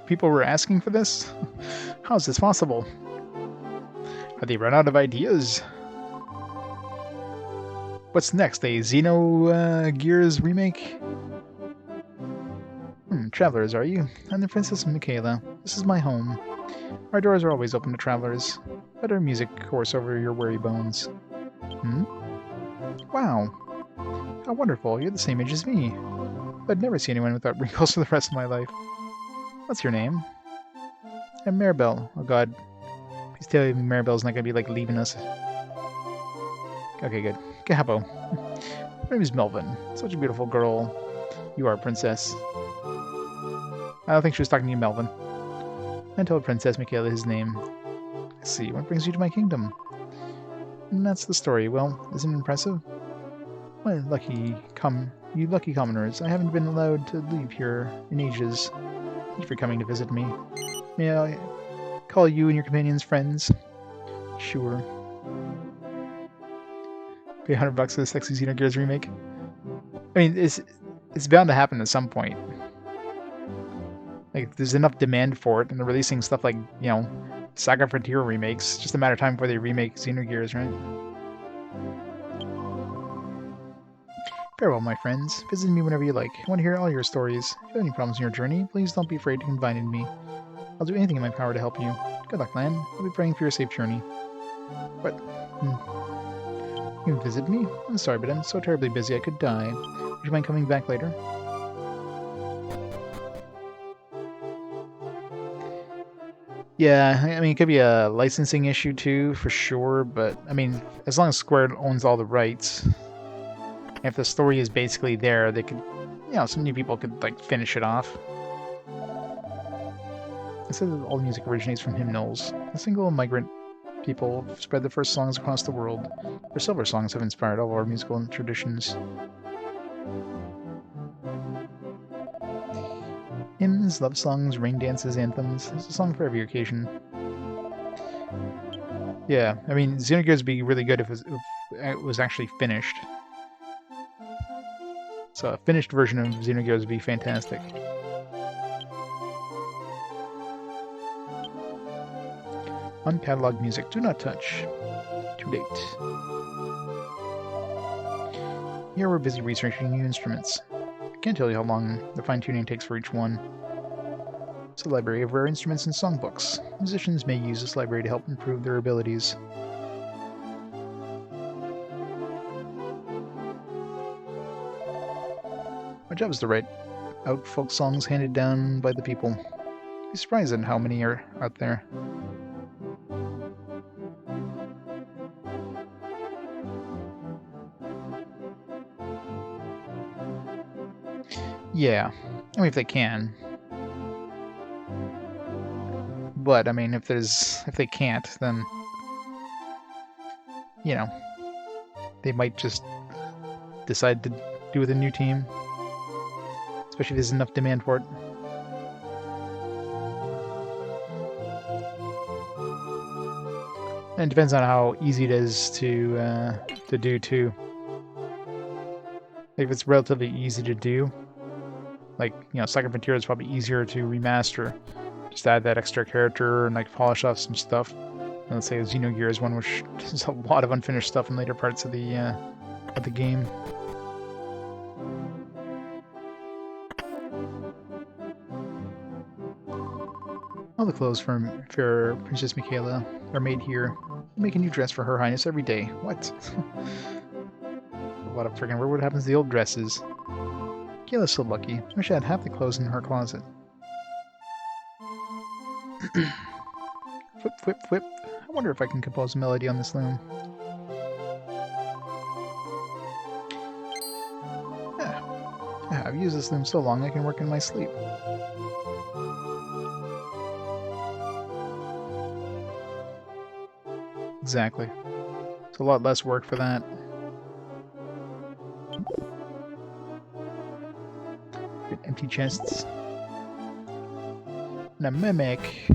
People were asking for this? How is this possible? Have they run out of ideas? What's next? A Xenogears remake? Travelers, are you? I'm the Princess Michaela. This is my home. Our doors are always open to travelers. Let our music course over your weary bones. Wow. How wonderful. You're the same age as me. I'd never see anyone without wrinkles for the rest of my life. What's your name? I'm Maribel. Oh god. Please tell me Maribel's not gonna be like leaving us. Okay, good. Capo. My name is Melvin. Such a beautiful girl. You are, princess. I don't think she was talking to you, Melvin. I told Princess Michaela his name. I see. What brings you to my kingdom? And that's the story. Well, isn't it impressive? My lucky you lucky commoners. I haven't been allowed to leave here in ages. Thank you for coming to visit me. May I call you and your companions friends? Sure. Pay $100 for the sexy Xenogears remake. I mean, it's bound to happen at some point. Like, there's enough demand for it, and they're releasing stuff like, you know, Saga Frontier remakes. It's just a matter of time before they remake Xenogears, right? Farewell, my friends. Visit me whenever you like. I want to hear all your stories. If you have any problems in your journey, please don't be afraid to confide in me. I'll do anything in my power to help you. Good luck, Lan. I'll be praying for your safe journey. What? You visit me? I'm sorry, but I'm so terribly busy I could die. Would you mind coming back later? Yeah, I mean, it could be a licensing issue too, for sure, but, I mean, as long as Square owns all the rights, if the story is basically there, they could, you know, some new people could, like, finish it off. It says that all the music originates from hymnals. A single migrant people spread the first songs across the world. Their silver songs have inspired all of our musical traditions. Hymns, love songs, rain dances, anthems. There's a song for every occasion. Yeah, I mean, Xenogears would be really good if it was actually finished. So a finished version of Xenogears would be fantastic. Uncatalogued music. Do not touch. To date. Here we're busy researching new instruments. I can't tell you how long the fine-tuning takes for each one. It's a library of rare instruments and songbooks. Musicians may use this library to help improve their abilities. My job is to write out folk songs handed down by the people. You'd be surprised at how many are out there. Yeah, I mean, if they can. But, I mean, if they can't, then, you know, they might just decide to do with a new team. Especially if there's enough demand for it. And it depends on how easy it is to do, too. If it's relatively easy to do, like, you know, Saga Frontier is probably easier to remaster. Just add that extra character and, like, polish off some stuff. And let's say Xenogears one, which has a lot of unfinished stuff in later parts of the game. All the clothes for Princess Michaela are made here. I make a new dress for Her Highness every day. What? A lot of friggin' what happens to the old dresses? Michaela's so lucky. I wish I had half the clothes in her closet. Whip, whip, whip. I wonder if I can compose a melody on this loom. I've used this loom so long I can work in my sleep. Exactly. It's a lot less work for that. Empty chests. And a mimic.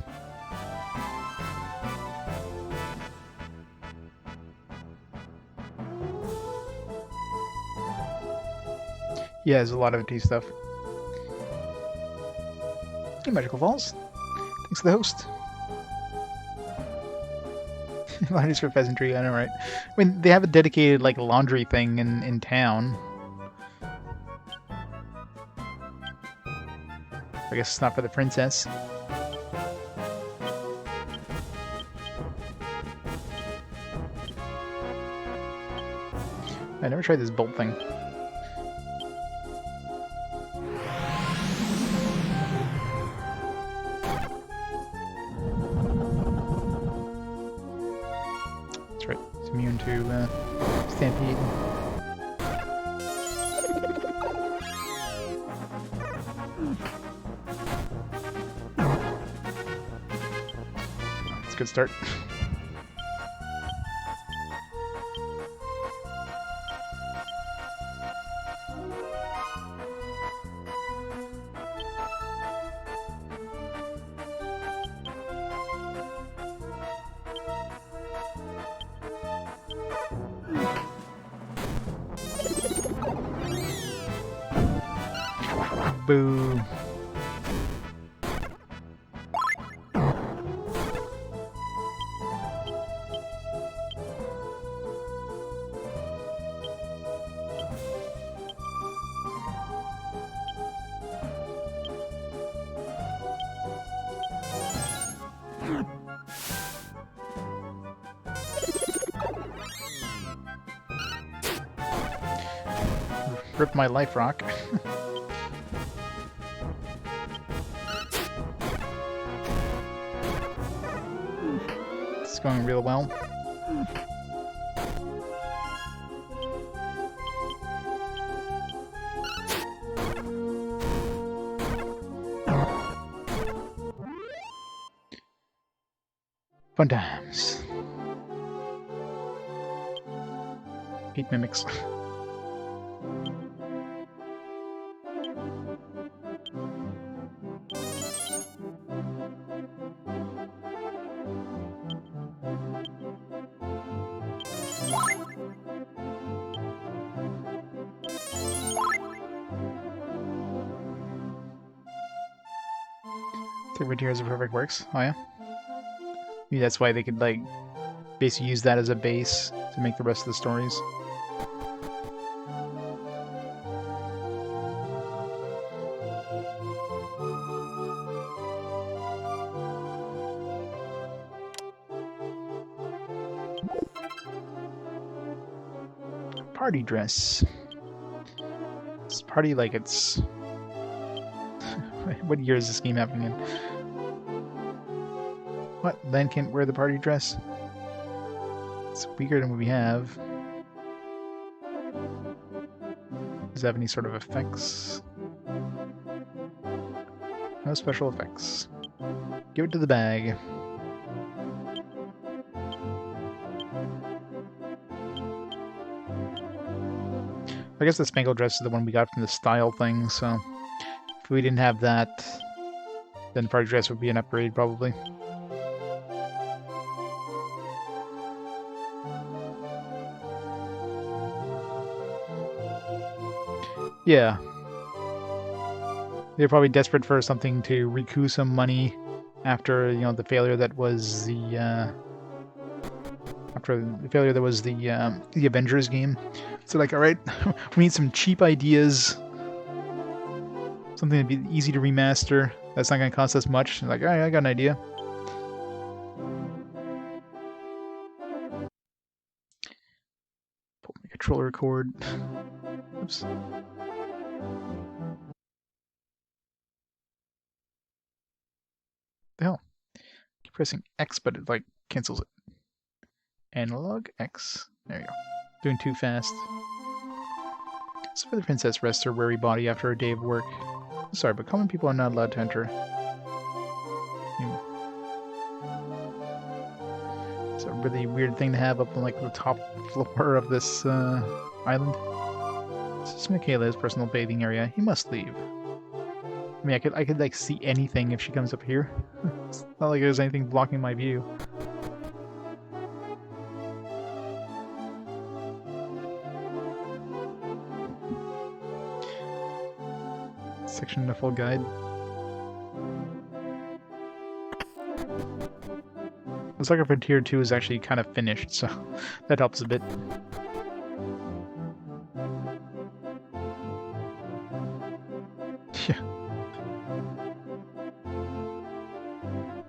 Yeah, there's a lot of tea stuff. Hey, Magical Falls. Thanks for the host. Laundries for peasantry, I know, right? I mean, they have a dedicated, like, laundry thing in town. I guess it's not for the princess. I never tried this bolt thing. That's right. It's immune to stampede. It's a good start. Boo. Rip my life rock. It's going real well. Fun times. 8 mimics. Heroes of Perfect works. Oh yeah? Maybe that's why they could, like, basically use that as a base to make the rest of the stories. Party dress. It's party like it's... What year is this game happening in? What? Len can't wear the party dress? It's weaker than what we have. Does it have any sort of effects? No special effects. Give it to the bag. I guess the spangled dress is the one we got from the style thing, so if we didn't have that, then party dress would be an upgrade, probably. Yeah. They're probably desperate for something to recoup some money after, you know, the failure that was the the Avengers game. So like, all right, we need some cheap ideas, something that'd be easy to remaster. That's not going to cost us much. Like, all right, I got an idea. Pull my controller cord. Oops. The hell? Keep pressing X, but it like cancels it. Analog X. There you go. Doing too fast. So for the princess rests her weary body after a day of work. Sorry, but common people are not allowed to enter. It's a really weird thing to have up on like the top floor of this island. This is Michaela's personal bathing area. You must leave. I mean, I could like see anything if she comes up here. It's not like there's anything blocking my view. section in the full guide. Looks like our Frontier 2 is actually kind of finished, so that helps a bit. Yeah.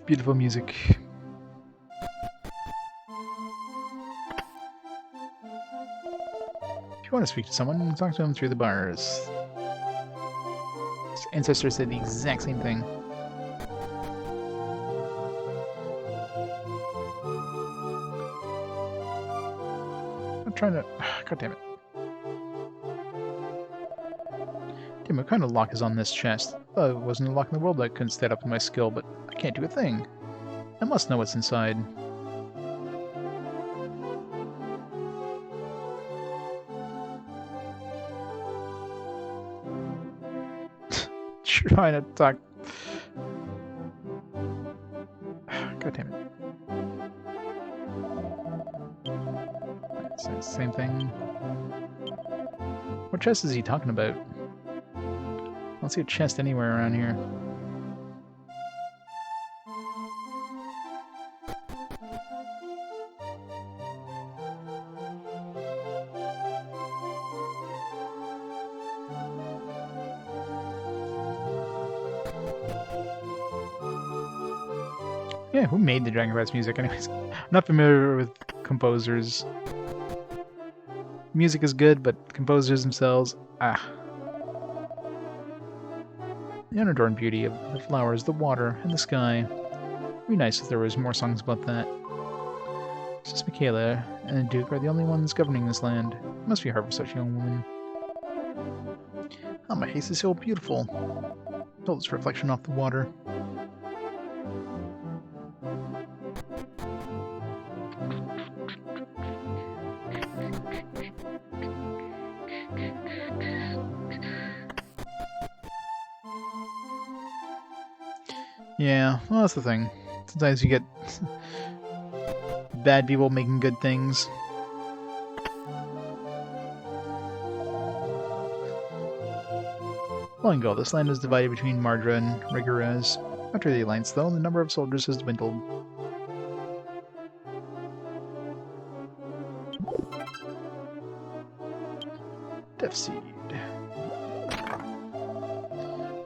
Beautiful music. If you want to speak to someone, talk to them through the bars. His ancestors said the exact same thing. I'm trying to... God damn it. Damn, what kind of lock is on this chest? It wasn't a lock in the world that couldn't stand up to my skill, but I can't do a thing. I must know what's inside. Trying to talk. God damn it. Same thing. What chest is he talking about? I don't see a chest anywhere around here. Yeah, who made the Dragon Quest music anyways? I'm not familiar with composers. Music is good, but composers themselves, The unadorned beauty of the flowers, the water, and the sky. It'd be nice if there was more songs about that. Sis Michaela and the Duke are the only ones governing this land. It must be hard for such a young woman. Oh, my face is so beautiful. Felt its reflection off the water. Yeah, well, that's the thing. Sometimes you get bad people making good things. Long ago, this land was divided between Mardra and Rigorez. After the alliance, though, the number of soldiers has dwindled. Death Seed.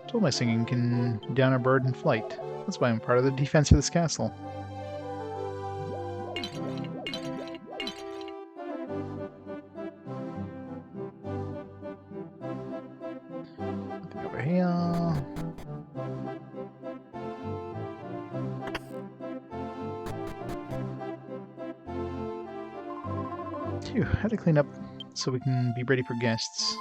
Told my singing can down a bird in flight. That's why I'm part of the defense of this castle. Nothing over here. Phew, had to clean up so we can be ready for guests.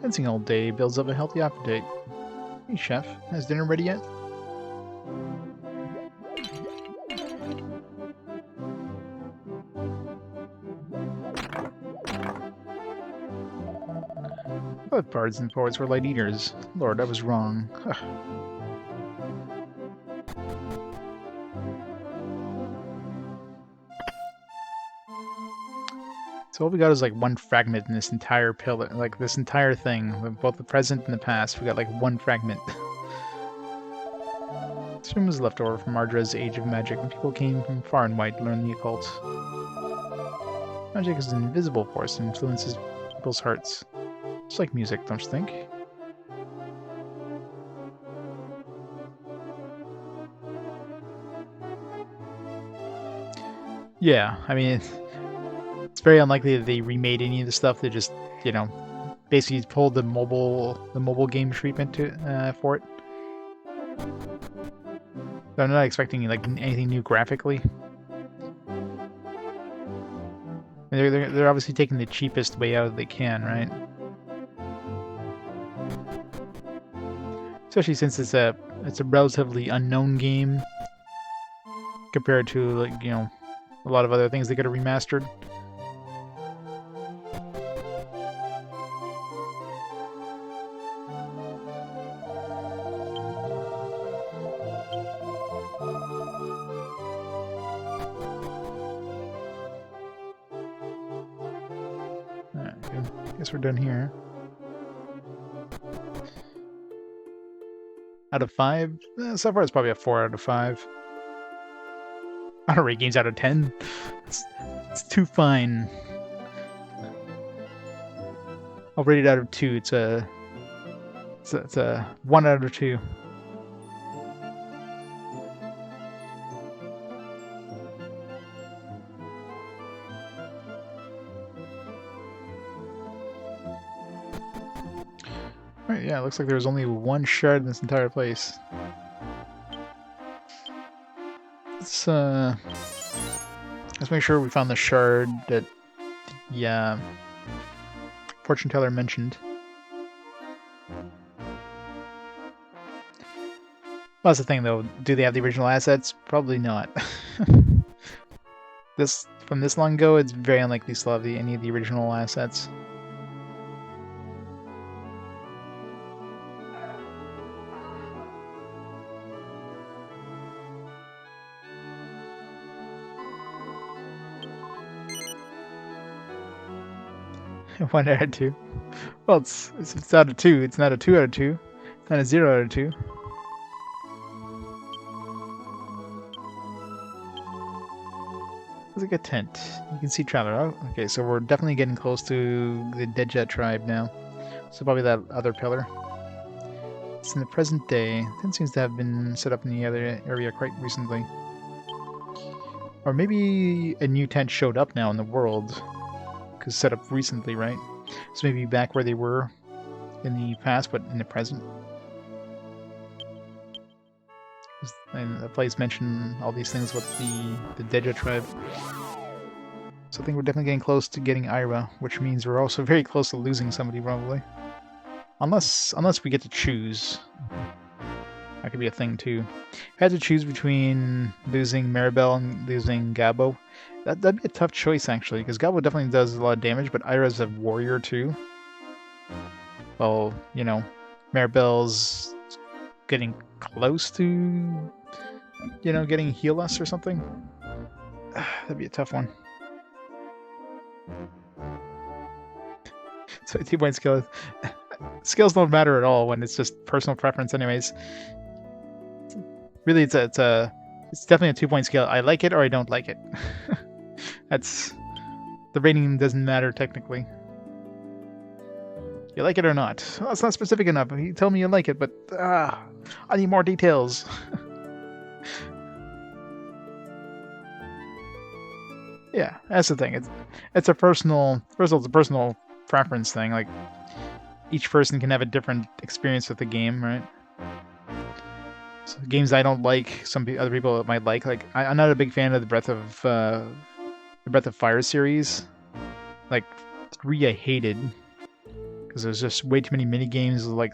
Dancing all day builds up a healthy appetite. Hey, chef, is dinner ready yet? Both bards and poets were light eaters. Lord, I was wrong. So all we got is like one fragment in this entire pillar, like this entire thing, both the present and the past. We got like one fragment. This room was left over from Ardra's Age of Magic, and people came from far and wide to learn the occult. Magic is an invisible force and influences people's hearts. Just like music, don't you think? Yeah, I mean, it's very unlikely that they remade any of the stuff. They just, you know, basically pulled the mobile game treatment for it. So I'm not expecting like anything new graphically. They're obviously taking the cheapest way out they can, right? Especially since it's a relatively unknown game compared to, like, you know, a lot of other things they could have remastered. Alright, good. Guess we're done here. Out of 5? So far it's probably a 4 out of 5. I don't rate games out of 10. It's too fine. I'll rate it out of 2. It's a 1 out of 2. Alright, yeah, it looks like there's only one shard in this entire place. Let's make sure we found the shard that the fortune teller mentioned. Well, that's the thing, though. Do they have the original assets? Probably not. From this long ago, it's very unlikely to have any of the original assets. One out of 2. Well, it's out of 2. It's not a 2 out of 2. It's not a 0 out of 2. It's like a tent. You can see traveler. Oh, okay, so we're definitely getting close to the Deja tribe now. So probably that other pillar. It's in the present day. Tent seems to have been set up in the other area quite recently. Or maybe a new tent showed up now in the world. Because set up recently, right? So maybe back where they were in the past, but in the present. And the place mentioned all these things with the Deja tribe. So I think we're definitely getting close to getting Ira, which means we're also very close to losing somebody, probably. Unless we get to choose. That could be a thing, too. If I had to choose between losing Maribel and losing Gabo, that'd be a tough choice, actually, because Gabo definitely does a lot of damage, but Ira's a warrior, too. Well, you know, Maribel's getting close to, you know, getting heal us or something. That'd be a tough one. So 2-point skill. Skills don't matter at all when it's just personal preference, anyways. Really, it's definitely a 2-point skill. I like it or I don't like it. The rating doesn't matter technically. You like it or not? Well, it's not specific enough. You tell me you like it, but I need more details. Yeah, that's the thing. It's a personal preference thing. Like, each person can have a different experience with the game, right? So games I don't like, other people might like. Like, I'm not a big fan of the Breath of Fire series. Like 3, I hated because there's just way too many mini games. Like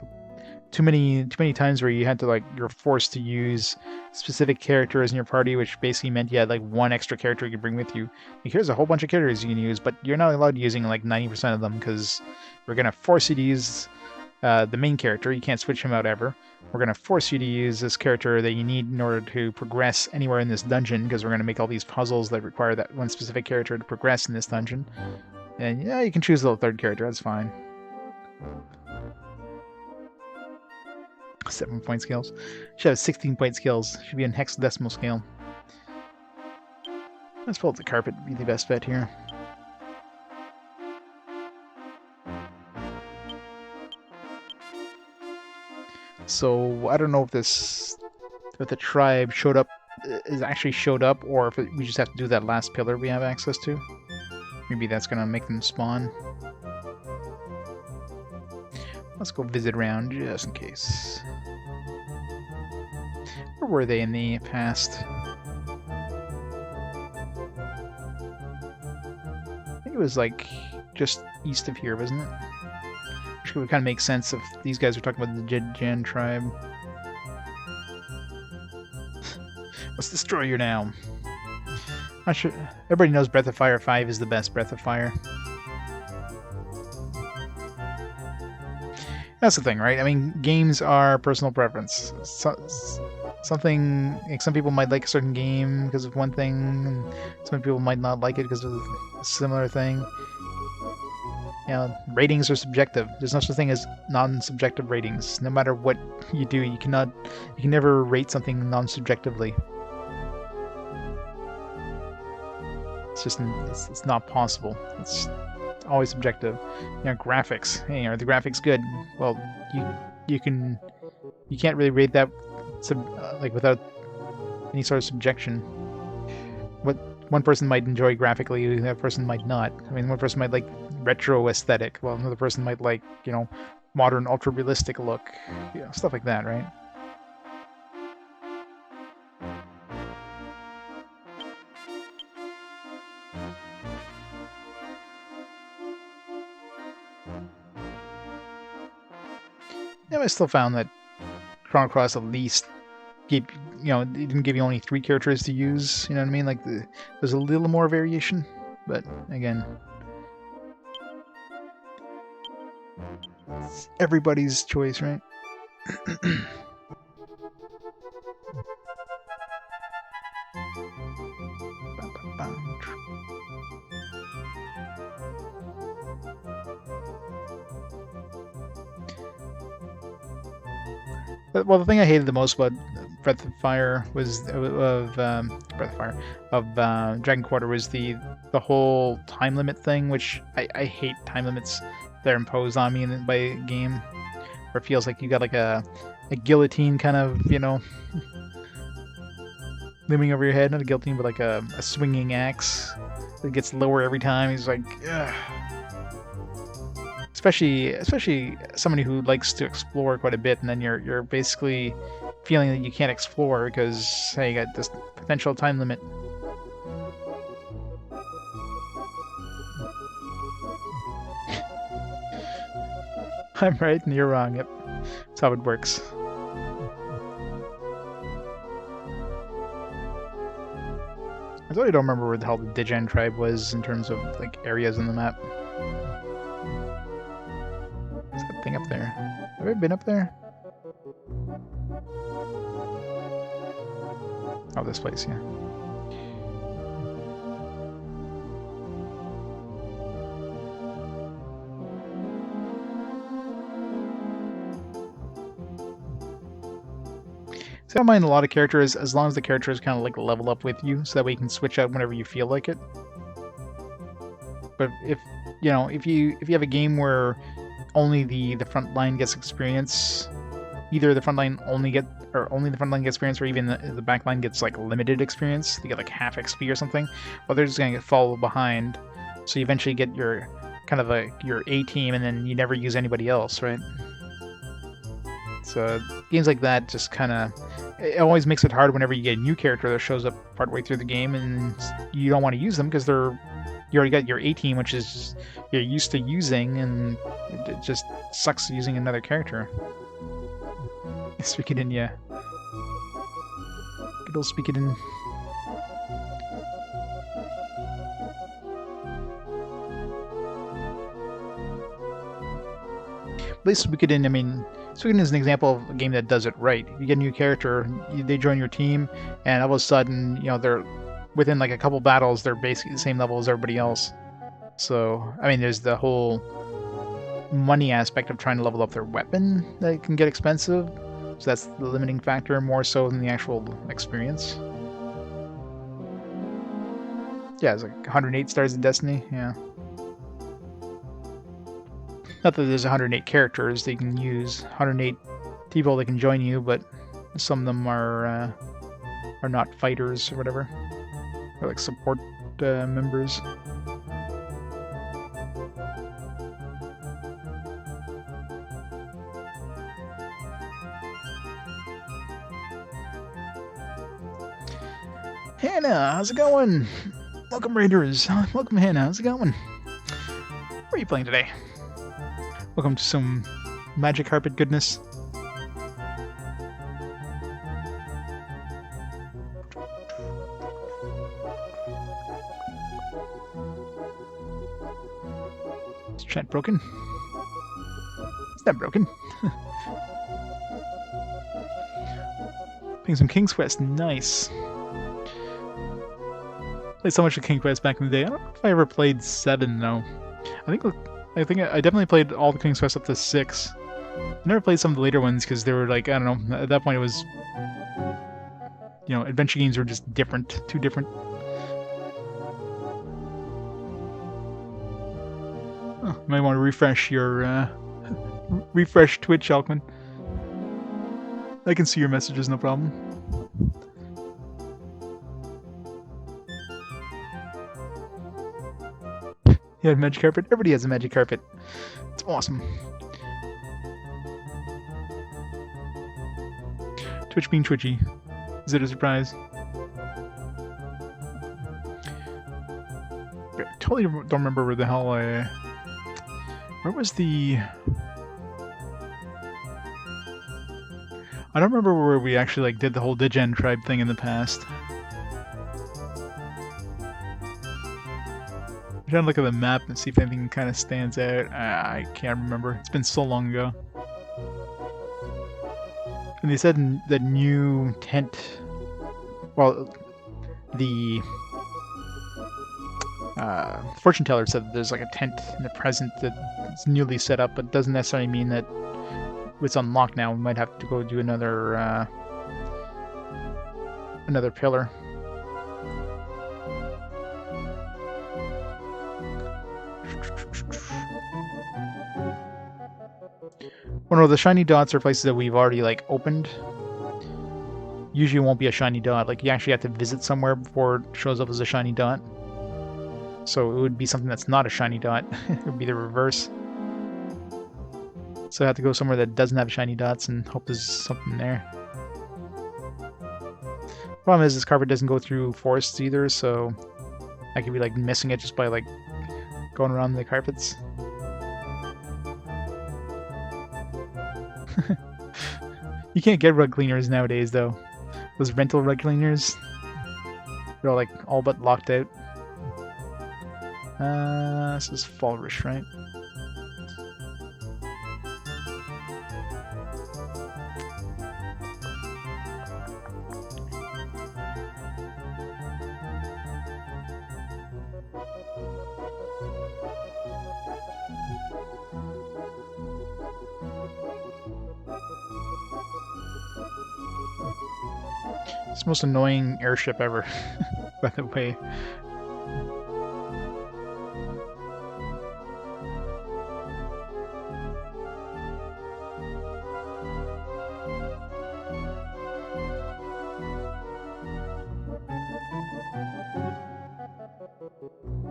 too many times where you had to you're forced to use specific characters in your party, which basically meant you had like one extra character you could bring with you. Like, here's a whole bunch of characters you can use, but you're not allowed using like 90% of them because we're gonna force you to use the main character. You can't switch him out ever. We're gonna force you to use this character that you need in order to progress anywhere in this dungeon, because we're gonna make all these puzzles that require that one specific character to progress in this dungeon. And yeah, you can choose the third character. That's fine. 7-point skills. Should have 16-point skills. Should be in hexadecimal scale. Let's pull up the carpet. Be the best bet here. So I don't know if the tribe showed up, or if we just have to do that last pillar we have access to. Maybe that's gonna make them spawn. Let's go visit around just in case. Where were they in the past? I think it was like just east of here, wasn't it? Which would kind of make sense if these guys are talking about the Jan tribe. Let's destroy you now. Not sure. Everybody knows Breath of Fire 5 is the best Breath of Fire. That's the thing, right? I mean, games are personal preference. Something, like, some people might like a certain game because of one thing, and some people might not like it because of a similar thing. You know, ratings are subjective. There's no such thing as non-subjective ratings. No matter what you do, you can never rate something non-subjectively. It's just, it's not possible. It's always subjective. You know, graphics. Hey, are the graphics good? Well, you can't really rate that like without any sort of subjection. What one person might enjoy graphically, the other person might not. I mean, one person might like retro aesthetic, while another person might like, you know, modern ultra realistic look. You know, stuff like that, right? Yeah, I still found that Chrono Cross at least gave, you know, it didn't give you only 3 characters to use. You know what I mean? Like there's a little more variation, but again, it's everybody's choice, right? Well, the thing I hated the most about Breath of Fire was Dragon Quarter was the whole time limit thing, which I hate time limits that are imposed on me by a game, where it feels like you got like a guillotine kind of, you know, looming over your head. Not a guillotine, but like a swinging axe that gets lower every time. He's like, ugh. Especially somebody who likes to explore quite a bit, and then you're basically feeling that you can't explore because, hey, you got this potential time limit. I'm right and you're wrong. Yep, that's how it works. I totally don't remember where the hell the Dijan tribe was in terms of like areas on the map. Thing up there. Have I been up there? Oh, this place, yeah. So I don't mind a lot of characters as long as the characters kind of like level up with you, so that way you can switch out whenever you feel like it. But if you know, if you have a game where only the front line gets experience, either the front line only the front line gets experience, or even the back line gets like limited experience. They get like half XP or something. Well, they're just gonna fall behind. So you eventually get your kind of your A team, and then you never use anybody else, right? So games like that just kind of, it always makes it hard whenever you get a new character that shows up partway through the game, and you don't want to use them because you already got your A team, which is you're used to using, and it just sucks using another character. Speak it in, yeah. Good old speak it in. At least speak it in, I mean, Suikoden is an example of a game that does it right. You get a new character, they join your team, and all of a sudden, you know, they're within like a couple battles, they're basically the same level as everybody else. So, I mean, there's the whole money aspect of trying to level up their weapon that can get expensive. So that's the limiting factor more so than the actual experience. Yeah, it's like 108 stars in Destiny, yeah. Not that there's 108 characters that you can use, 108 people that can join you, but some of them are not fighters or whatever. They're like support members. Hannah, how's it going? Welcome, Raiders. Welcome, Hannah. How's it going? What are you playing today? Welcome to some magic carpet goodness. Is chat broken? It's not broken. Playing some King's Quest, nice. Played so much of King's Quest back in the day. I don't know if I ever played 7 though. I think I definitely played all the King's Quest up to 6. I never played some of the later ones because they were like, I don't know, at that point it was, you know, adventure games were just different, too different. Oh, you might want to refresh your refresh Twitch, Alkman. I can see your messages, no problem. Yeah, magic carpet. Everybody has a magic carpet. It's awesome. Twitch being twitchy. Is it a surprise? I totally don't remember where the hell I... Where was the... I don't remember where we actually like did the whole Digen tribe thing in the past. I'm trying to look at the map and see if anything kind of stands out. I can't remember. It's been so long ago. And they said the new tent... Well, the fortune teller said that there's like a tent in the present that's newly set up, but doesn't necessarily mean that it's unlocked now. We might have to go do another pillar. Well, no, the shiny dots are places that we've already like opened. Usually it won't be a shiny dot. Like you actually have to visit somewhere before it shows up as a shiny dot. So it would be something that's not a shiny dot. It would be the reverse. So I have to go somewhere that doesn't have shiny dots and hope there's something there. Problem is this carpet doesn't go through forests either, so I could be like missing it just by like going around the carpets. You can't get rug cleaners nowadays though. Those rental rug cleaners, they're all like all but locked out. This is Falrish, right? It's the most annoying airship ever, by the way.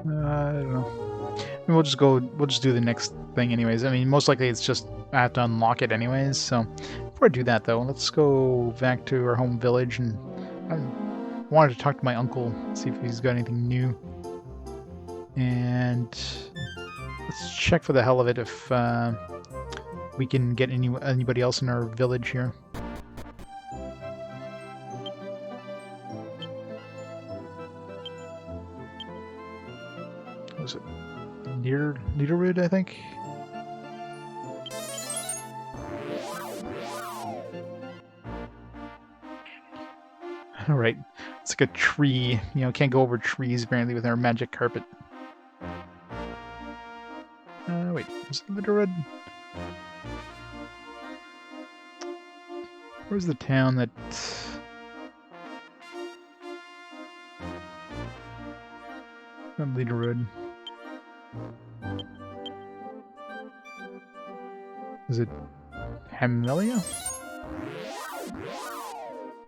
I don't know. I mean, we'll just do the next thing anyways. I mean, most likely it's just I have to unlock it anyways, so before I do that though, let's go back to our home village, and I wanted to talk to my uncle, see if he's got anything new. And let's check for the hell of it if we can get anybody else in our village here. Was it Niederrud, I think? Alright, it's like a tree. You know, can't go over trees apparently with our magic carpet. Wait, is it Niederrud? Where's the town that... Not Niederrud. Is it Hamelia?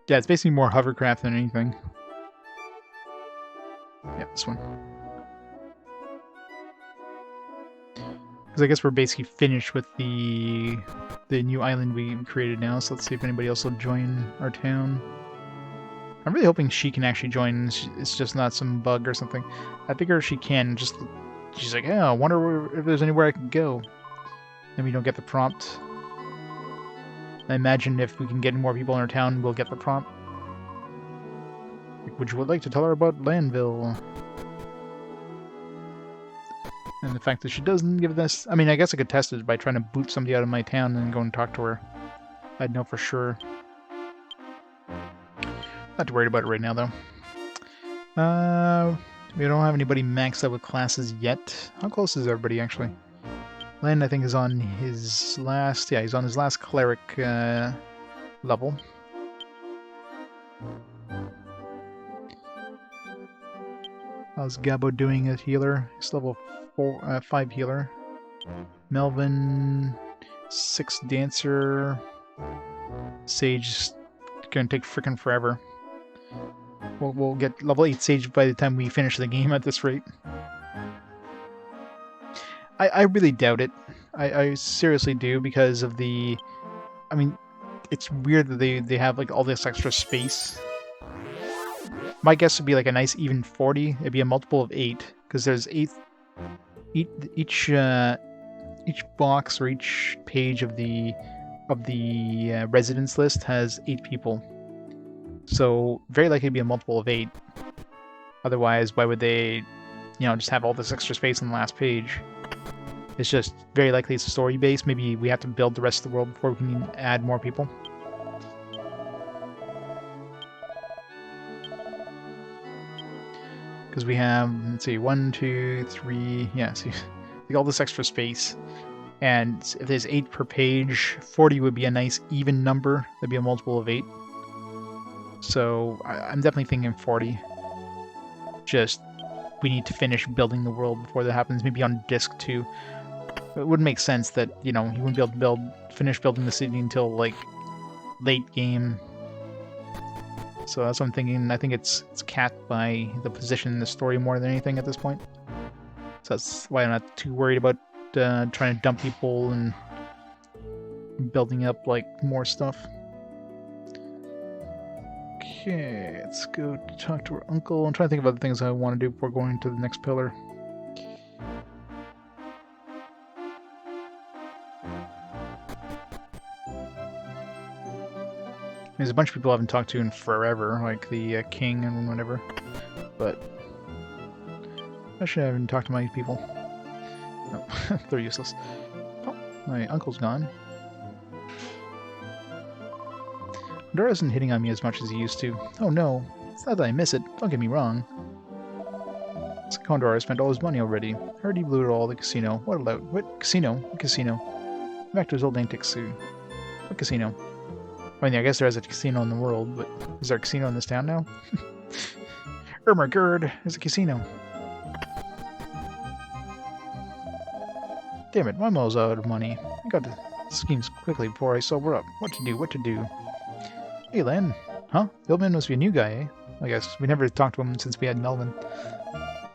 Yeah, it's basically more hovercraft than anything. Yeah, this one. Because I guess we're basically finished with the new island we created now, so let's see if anybody else will join our town. I'm really hoping she can actually join. It's just not some bug or something. I figure she can. Just she's like, yeah, I wonder if there's anywhere I can go. Then we don't get the prompt. I imagine if we can get more people in our town, we'll get the prompt. Would you like to tell her about Landville? And the fact that she doesn't give this... I mean, I guess I could test it by trying to boot somebody out of my town and go and talk to her. I'd know for sure. Not too worried about it right now, though. We don't have anybody maxed out with classes yet. How close is everybody, actually? Len, I think, is on his last... Yeah, he's on his last cleric level. How's Gabo doing as healer? He's level 5 healer. Melvin, 6 dancer. Sage is gonna take frickin' forever. We'll get level 8 Sage by the time we finish the game at this rate. I really doubt it. I seriously do, because of the... I mean, it's weird that they have like all this extra space. My guess would be like a nice even 40. It'd be a multiple of 8, because there's 8... Each box or each page of the residence list has 8 people. So very likely to be a multiple of 8. Otherwise, why would they, just have all this extra space on the last page? It's just very likely it's story based. Maybe we have to build the rest of the world before we can add more people. Because we have, let's see, 1, 2, 3, yeah, see, all this extra space. And if there's 8 per page, 40 would be a nice even number. That'd be a multiple of 8. So I'm definitely thinking 40. Just, we need to finish building the world before that happens. Maybe on disc 2. It wouldn't make sense that, you wouldn't be able to finish building the city until, like, late game. So that's what I'm thinking. I think it's capped by the position in the story more than anything at this point. So that's why I'm not too worried about trying to dump people and building up, like, more stuff. Okay, let's go talk to her uncle. I'm trying to think of other things I want to do before going to the next pillar. There's a bunch of people I haven't talked to in forever, like the king and whatever, but actually I haven't talked to my people. No, they're useless. Oh, my uncle's gone. Dora isn't hitting on me as much as he used to. Oh no, it's not that I miss it, don't get me wrong. Condor spent all his money already. I heard he blew it all at the casino. What casino? What casino? Back to his old antics soon. What casino? I mean, I guess there is a casino in the world, but is there a casino in this town now? Ermergerd, there's a casino. Damn it, my mom's out of money. I got the schemes quickly before I sober up. What to do? Hey, Len. Huh? The old man must be a new guy, eh? I guess. We never talked to him since we had Melvin.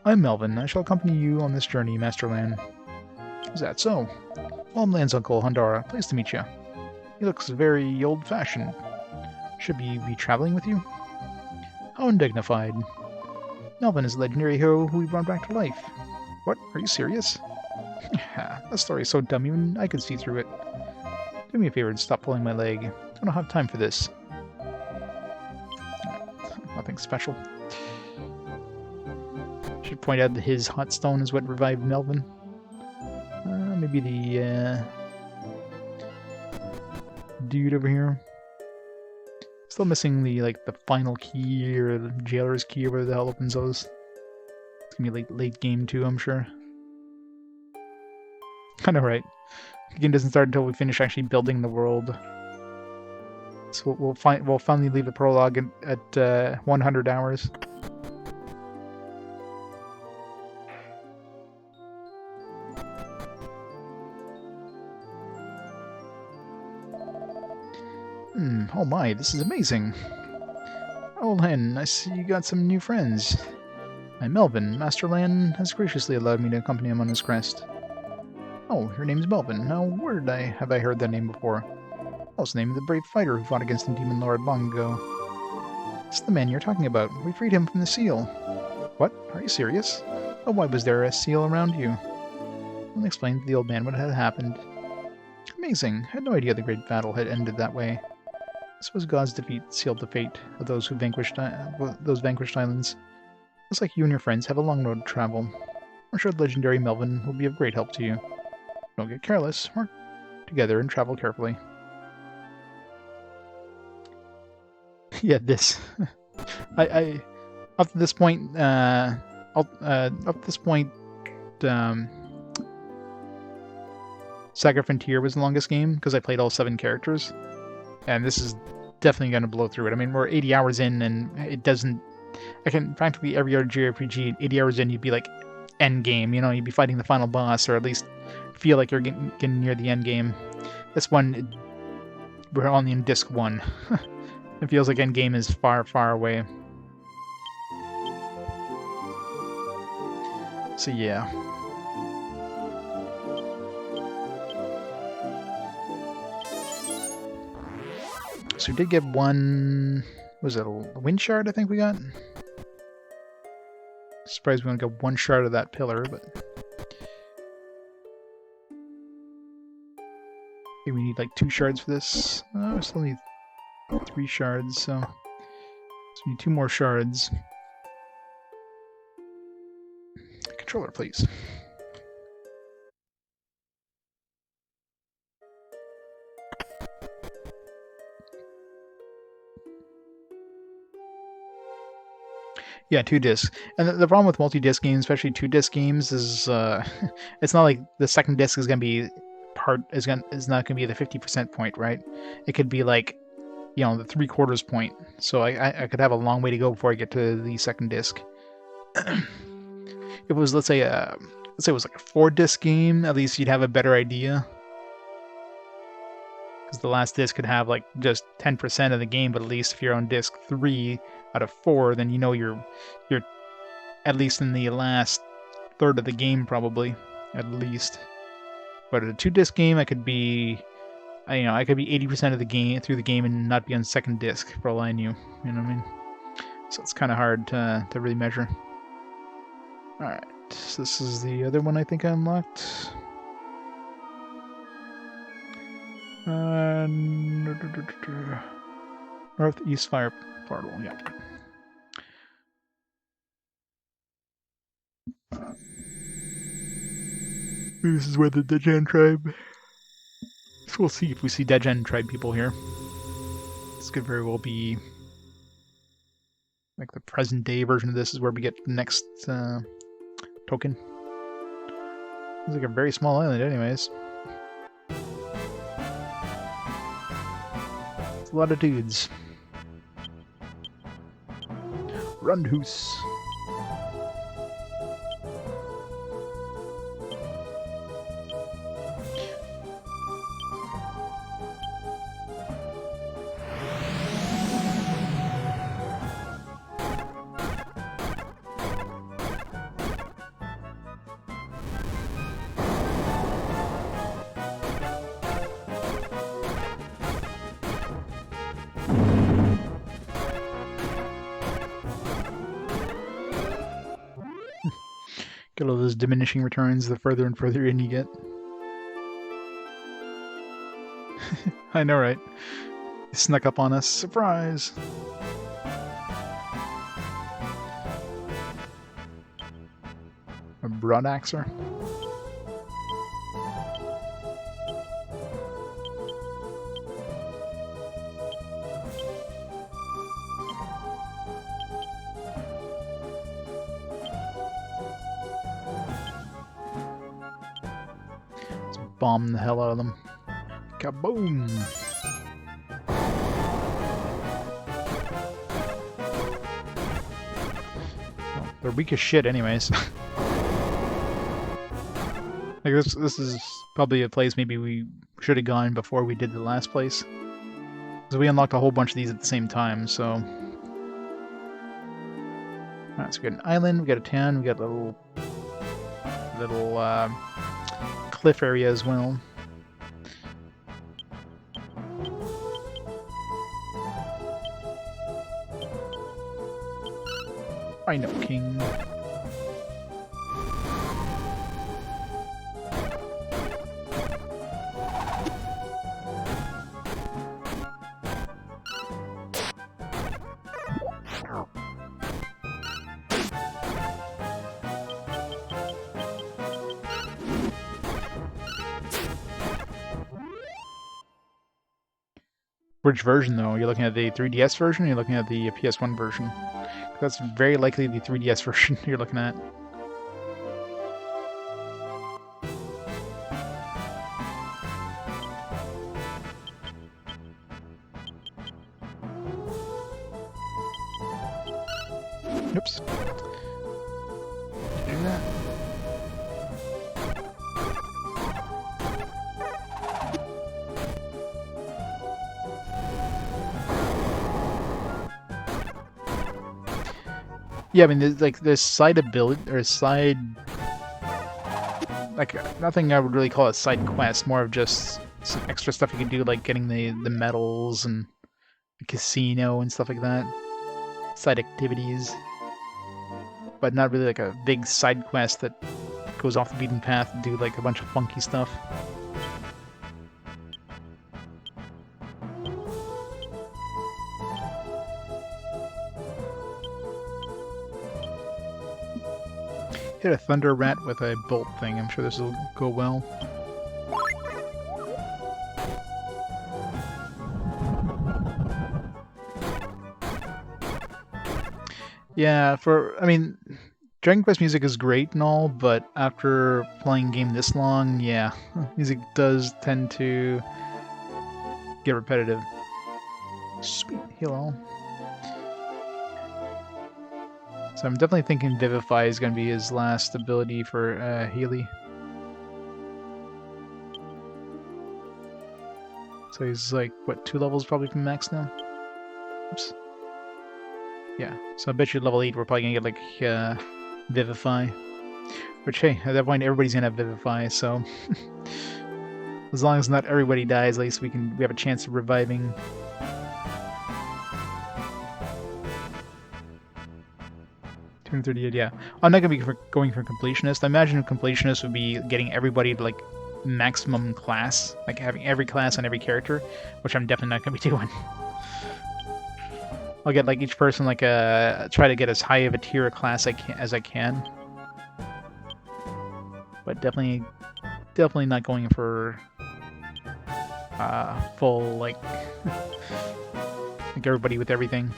I'm Melvin. I shall accompany you on this journey, Master Lan. Is that so? Well, I'm Lan's uncle, Handara. Pleased to meet you. He looks very old-fashioned. Should we be traveling with you? How undignified. Melvin is a legendary hero who we brought back to life. What? Are you serious? That story is so dumb even I could see through it. Do me a favor and stop pulling my leg. I don't have time for this. Nothing special. Should point out that his hot stone is what revived Melvin. Maybe the dude over here. Still missing the final key or the jailer's key or whatever the hell opens those. It's gonna be late game too, I'm sure. I know, right? The game doesn't start until we finish actually building the world. So we'll finally leave the prologue at 100 hours. Oh my, this is amazing. Oh Lan, I see you got some new friends. I'm Melvin. Master Lan has graciously allowed me to accompany him on his quest. Oh, your name's Melvin. Now, where have I heard that name before? Oh, it's the name of the brave fighter who fought against the Demon Lord long ago. It's the man you're talking about. We freed him from the seal. What? Are you serious? Oh, why was there a seal around you? I'll explain to the old man what had happened. Amazing. I had no idea the great battle had ended that way. I suppose God's defeat sealed the fate of those who vanquished those vanquished islands. Looks like you and your friends have a long road to travel. I'm sure the legendary Melvin will be of great help to you. Don't get careless. Work together and travel carefully. Yeah, this. I up to this point, Saga Frontier was the longest game because I played all 7 characters, and this is definitely going to blow through it. I mean, we're 80 hours in, and it doesn't. I can practically every other JRPG, 80 hours in, you'd be like end game. You know, you'd be fighting the final boss, or at least feel like you're getting near the end game. This one, we're only in disc 1. It feels like end game is far, far away. So yeah. So we did get one. Was it a wind shard? I think we got. Surprised we only got 1 shard of that pillar, but I think we need like 2 shards for this. Oh, we still need 3 shards, so we need 2 more shards. Controller, please. Yeah, 2 discs. And the problem with multi-disc games, especially 2-disc games, is it's not like the second disc is gonna be is not gonna be the 50% point, right? It could be like, you know, the 3/4 point. So I could have a long way to go before I get to the second disc. If it was, let's say it was like a 4-disc game, at least you'd have a better idea. Because the last disc could have like just 10% of the game, but at least if you're on disc 3 out of 4, then you know you're at least in the last third of the game, probably, at least. But a 2-disc game, I could be 80% of the game through the game and not be on second disc for all I knew. You know what I mean? So it's kind of hard to really measure. All right, so this is the other one I think I unlocked. Northeast Fire Portal, yeah. This is where the Dejan tribe. So we'll see if we see Dejan tribe people here. This could very well be like the present day version of this is where we get the next token. It's like a very small island anyways. It's a lot of dudes. Rundhoos. Get all those diminishing returns the further and further in you get. I know, right? He snuck up on us. Surprise! A broadaxer. Bomb the hell out of them. Kaboom! Well, they're weak as shit anyways. Like this is probably a place maybe we should have gone before we did the last place. Because we unlocked a whole bunch of these at the same time, so... Alright, so we got an island, we got a town, we got a little cliff area as well. I know, King. Which version, though? You're looking at the 3DS version or you're looking at the PS1 version? That's very likely the 3DS version you're looking at. Oops. Did you do that? Yeah, I mean, there's side ability or side, like nothing I would really call a side quest. More of just some extra stuff you can do, like getting the medals and the casino and stuff like that. Side activities, but not really like a big side quest that goes off the beaten path and do like a bunch of funky stuff. Hit a thunder rat with a bolt thing. I'm sure this will go well. Yeah, I mean, Dragon Quest music is great and all, but after playing a game this long, yeah, music does tend to get repetitive. Sweet, hello. So I'm definitely thinking Vivify is going to be his last ability for Healy. So he's like, what, 2 levels probably from max now? Oops. Yeah, so I bet you level 8 we're probably going to get like Vivify. Which, hey, at that point everybody's going to have Vivify, so... as long as not everybody dies, at least we have a chance of reviving. Yeah, I'm not gonna be going for completionist. I imagine a completionist would be getting everybody to like maximum class, like having every class on every character, which I'm definitely not gonna be doing. I'll get like each person like try to get as high of a tier of class as I can, but definitely not going for full like like everybody with everything.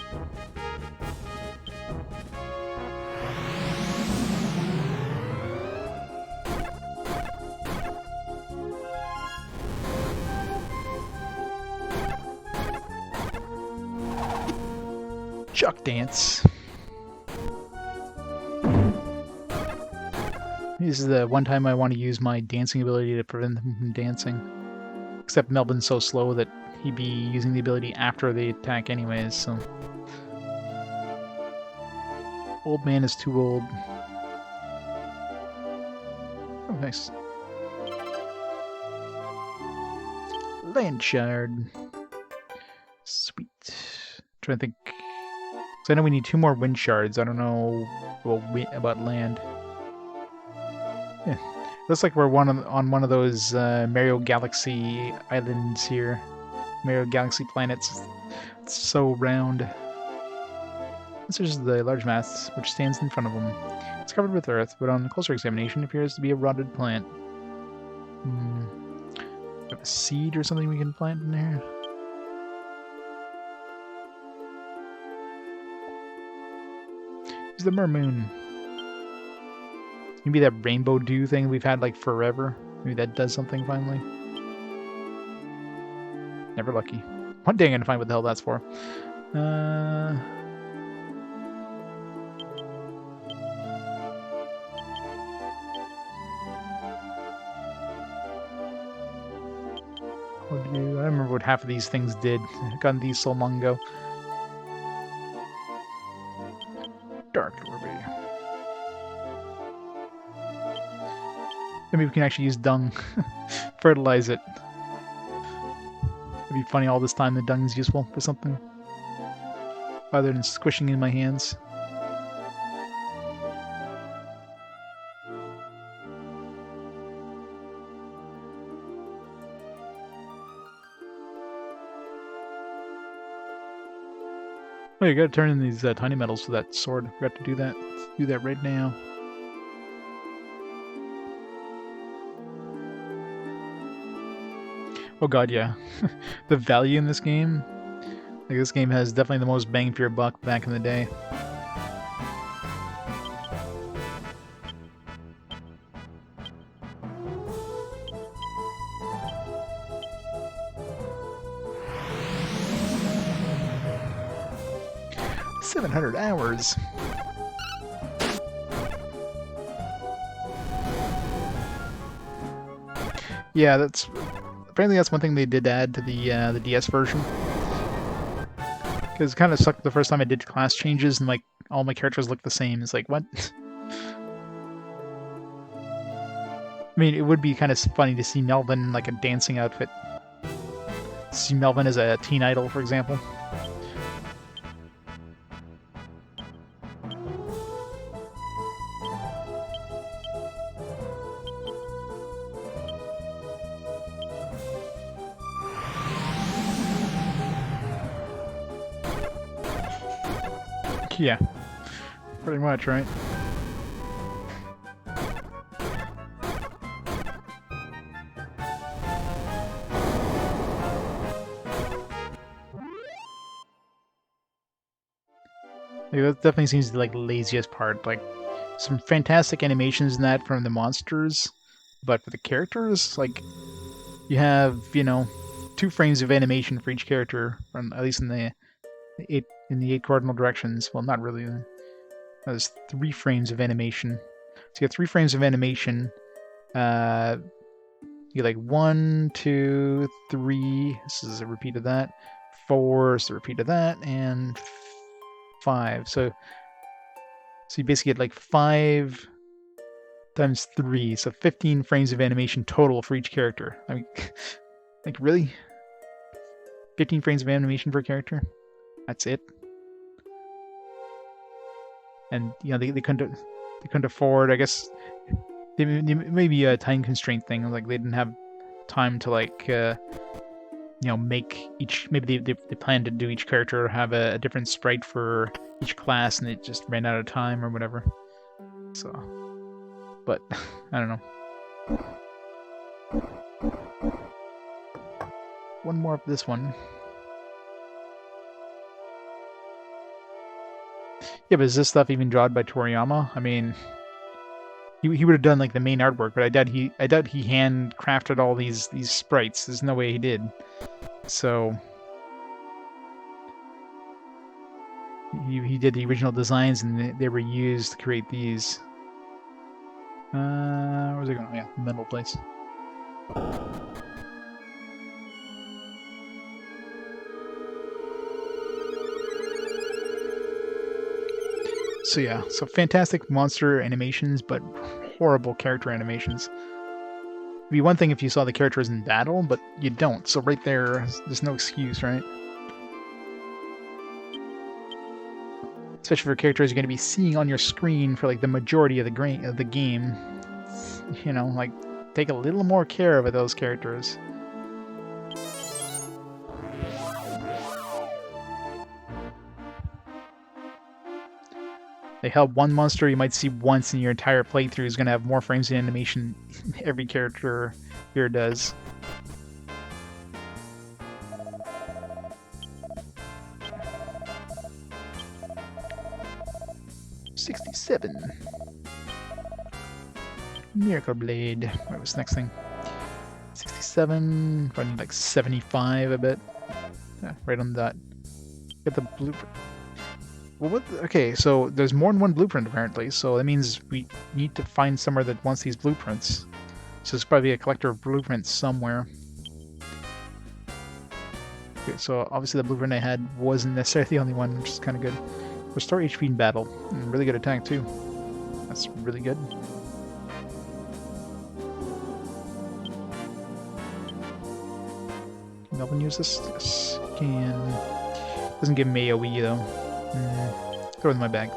Chuck dance. This is the one time I want to use my dancing ability to prevent them from dancing. Except Melvin's so slow that he'd be using the ability after the attack anyways, so... Old man is too old. Oh, nice. Land shard. Sweet. Trying to think... So I know we need 2 more wind shards. I don't know about land. Yeah. Looks like we're on one of those Mario Galaxy islands here. Mario Galaxy planets. It's so round. This is the large mass which stands in front of them. It's covered with earth, but on closer examination it appears to be a rotted plant. Have a seed or something we can plant in there? It's the mermoon. Maybe that rainbow dew thing we've had like forever. Maybe that does something finally. Never lucky. One day I'm gonna find what the hell that's for. I remember what half of these things did. I got these so long ago. Dark Orby. Maybe we can actually use dung. Fertilize it. It'd be funny all this time the dung is useful for something. Other than squishing in my hands. Oh, you gotta turn in these tiny metals for that sword. Forgot to do that. Let's do that right now. Oh god, yeah. The value in this game Like, this game has definitely the most bang for your buck back in the day. $700 hours. Yeah, that's apparently that's one thing they did add to the DS version. Because it kind of sucked the first time I did class changes and like all my characters look the same. It's like, what? I mean, it would be kind of funny to see Melvin in like a dancing outfit. See Melvin as a teen idol, for example. Yeah, pretty much, right? Like, that definitely seems like the laziest part. Like, some fantastic animations in that from the monsters, but for the characters, like, you have, 2 frames of animation for each character, from at least in the eight cardinal directions. Well, not really. There's 3 frames of animation. So you have 3 frames of animation. You get like 1, 2, 3. This is a repeat of that. 4 is a repeat of that, and 5. So you basically get like 5 times 3, so 15 frames of animation total for each character. I mean, like, really? 15 frames of animation per character? That's it? And they couldn't afford, I guess, maybe a time constraint thing, like they didn't have time to like make each, maybe they planned to do each character have a different sprite for each class and it just ran out of time or whatever. So, but I don't know. One more of this one. Yeah, but is this stuff even drawn by Toriyama? I mean, he would have done like the main artwork, but I doubt he handcrafted all these sprites. There's no way he did. So he did the original designs, and they were used to create these. Where's it going? Yeah, metal place. So yeah, so fantastic monster animations, but horrible character animations. It'd be one thing if you saw the characters in battle, but you don't. So right there, there's no excuse, right? Especially for characters you're going to be seeing on your screen for like the majority of the game. Like, take a little more care of those characters. They held one monster you might see once in your entire playthrough is going to have more frames of animation every character here does. $67. Miracle Blade. What was the next thing? 67. Running like 75, I bet. Yeah, right on that. Get the blueprint. Well, what? Okay, so there's more than one blueprint apparently, so that means we need to find somewhere that wants these blueprints. So there's probably a collector of blueprints somewhere. Okay, so obviously the blueprint I had wasn't necessarily the only one, which is kind of good. Restore HP in battle. And really good attack too. That's really good. Can Melvin use this? Yes, can. Doesn't give me AoE though. Throw it in my bag.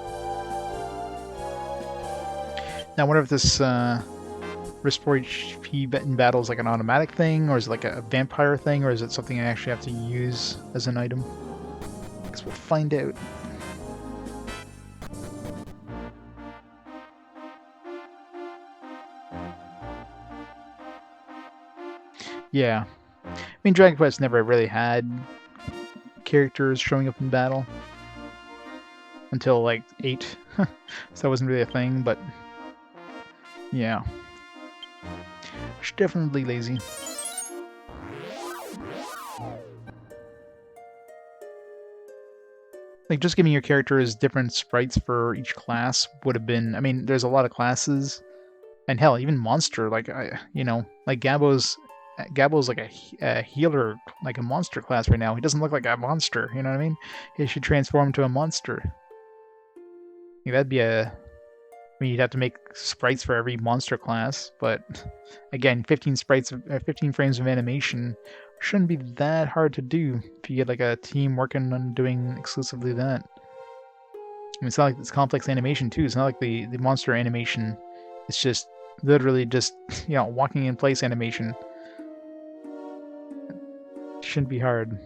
Now I wonder if this restore HP in battle is like an automatic thing, or is it like a vampire thing, or is it something I actually have to use as an item? I guess we'll find out. Yeah. I mean, Dragon Quest never really had characters showing up in battle until like 8. So that wasn't really a thing, but yeah. It's definitely lazy. Like, just giving your characters different sprites for each class would have been... I mean, there's a lot of classes, and hell, even monster, like, like Gabbo's like a healer, like a monster class right now. He doesn't look like a monster, you know what I mean? He should transform to a monster. Like, that'd be a... I mean, you'd have to make sprites for every monster class, but again, 15 frames of animation shouldn't be that hard to do if you get like a team working on doing exclusively that. I mean, it's not like it's complex animation too. It's not like the monster animation. It's just literally just, walking in place animation. It shouldn't be hard.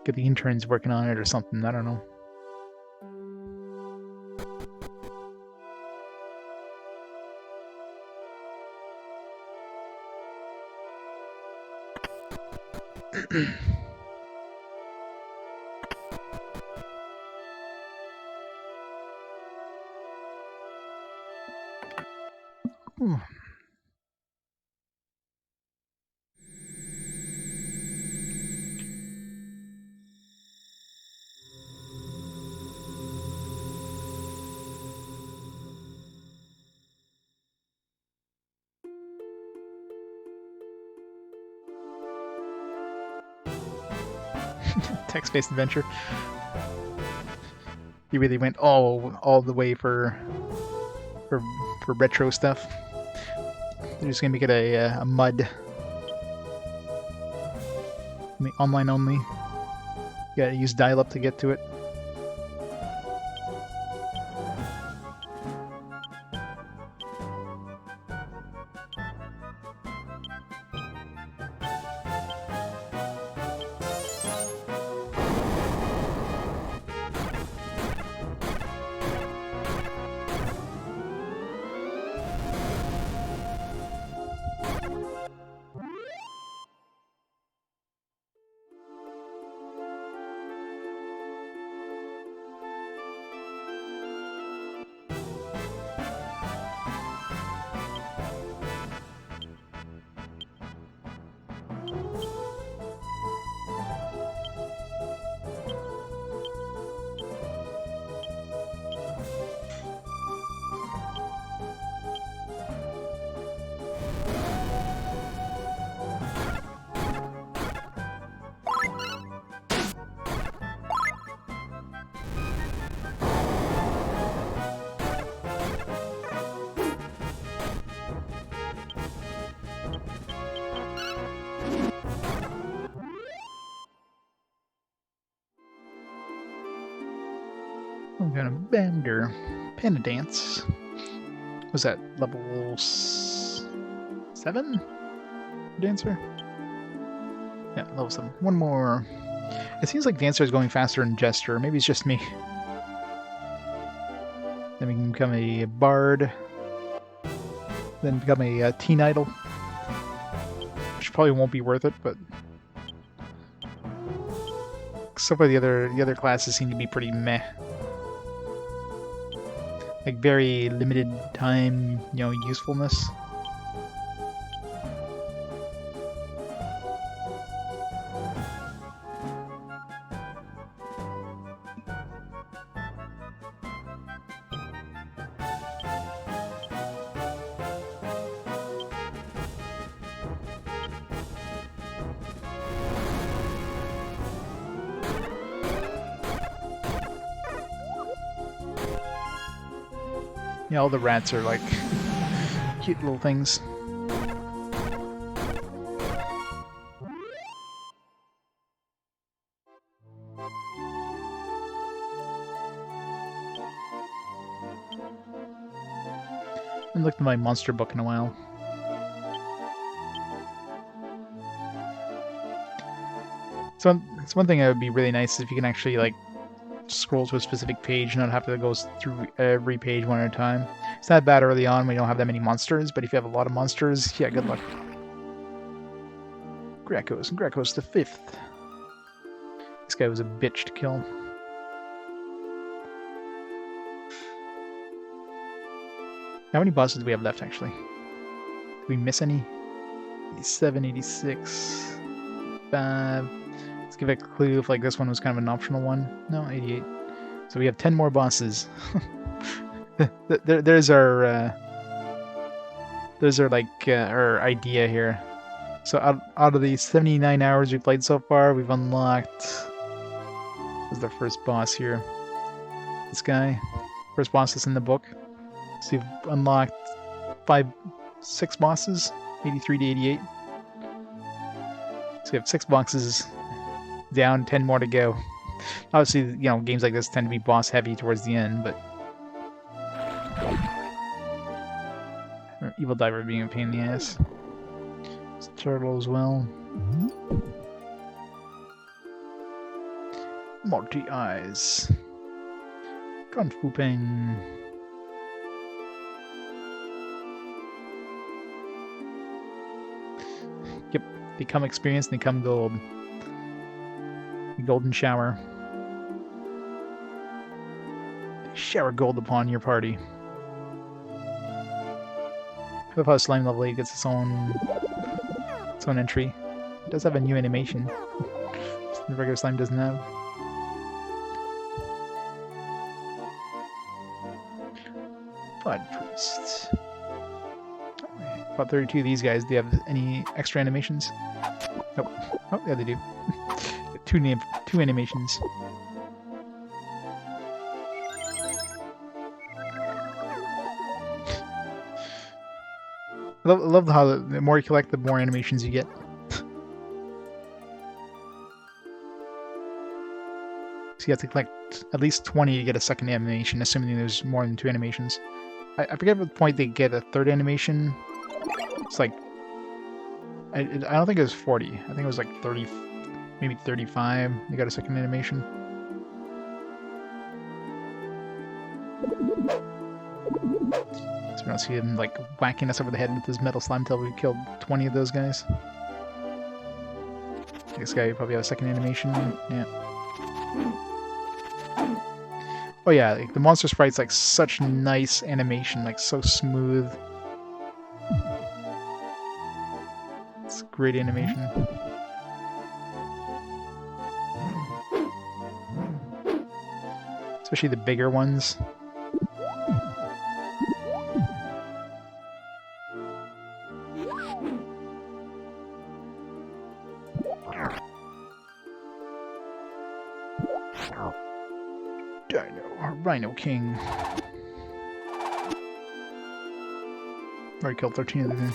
Get the interns working on it or something. I don't know. Text-based adventure. You really went all the way for retro stuff. They're just gonna make it a mud. Online only. You gotta use dial-up to get to it. I'm gonna bender. Panda dance. Was that level 7? Dancer? Yeah, level 7. One more. It seems like Dancer is going faster than Jester. Maybe it's just me. Then we can become a bard. Then become a teen idol. Which probably won't be worth it, but so far the other classes seem to be pretty meh. Like very limited time, usefulness. Yeah, all the rats are like cute little things. I haven't looked at my monster book in a while. So it's one thing that would be really nice if you can actually like scroll to a specific page and not have to go through every page one at a time. It's not bad early on when you don't have that many monsters, but if you have a lot of monsters, yeah, good luck. Greco's the 5th. This guy was a bitch to kill. How many bosses do we have left, actually? Did we miss any? 87, 86, 5. Let's give it a clue if like this one was kind of an optional one. No, 88. So we have 10 more bosses. There's our like our idea here. So out of the 79 hours we've played so far, we've unlocked. This is the first boss here. This guy, first boss that's in the book. So we've unlocked 6 bosses, 83 to 88. So we have 6 boxes down, 10 more to go. Obviously, you know, games like this tend to be boss heavy towards the end, but Evil Diver being a pain in the ass. It's turtle as well. Multi eyes. Gun Peng. Yep, become experienced and become gold. The golden shower. Shower gold upon your party. I love how Slime Level 8 gets its own entry. It does have a new animation. The regular slime doesn't have. Blood Priest. About 32 of these guys. Do you have any extra animations? Nope. Oh, yeah, they do. two animations. I love how the more you collect, the more animations you get. So you have to collect at least 20 to get a second animation, assuming there's more than 2 animations. I forget what point they get a third animation. It's like... I don't think it was 40. I think it was like 30, maybe 35. You got a second animation. So we don't see him like whacking us over the head with his metal slime until we killed 20 of those guys. This guy probably has a second animation. Yeah. Oh yeah, like the monster sprite's like such nice animation, like so smooth. It's great animation. Especially the bigger ones. Rhino King. Already killed 13 of them.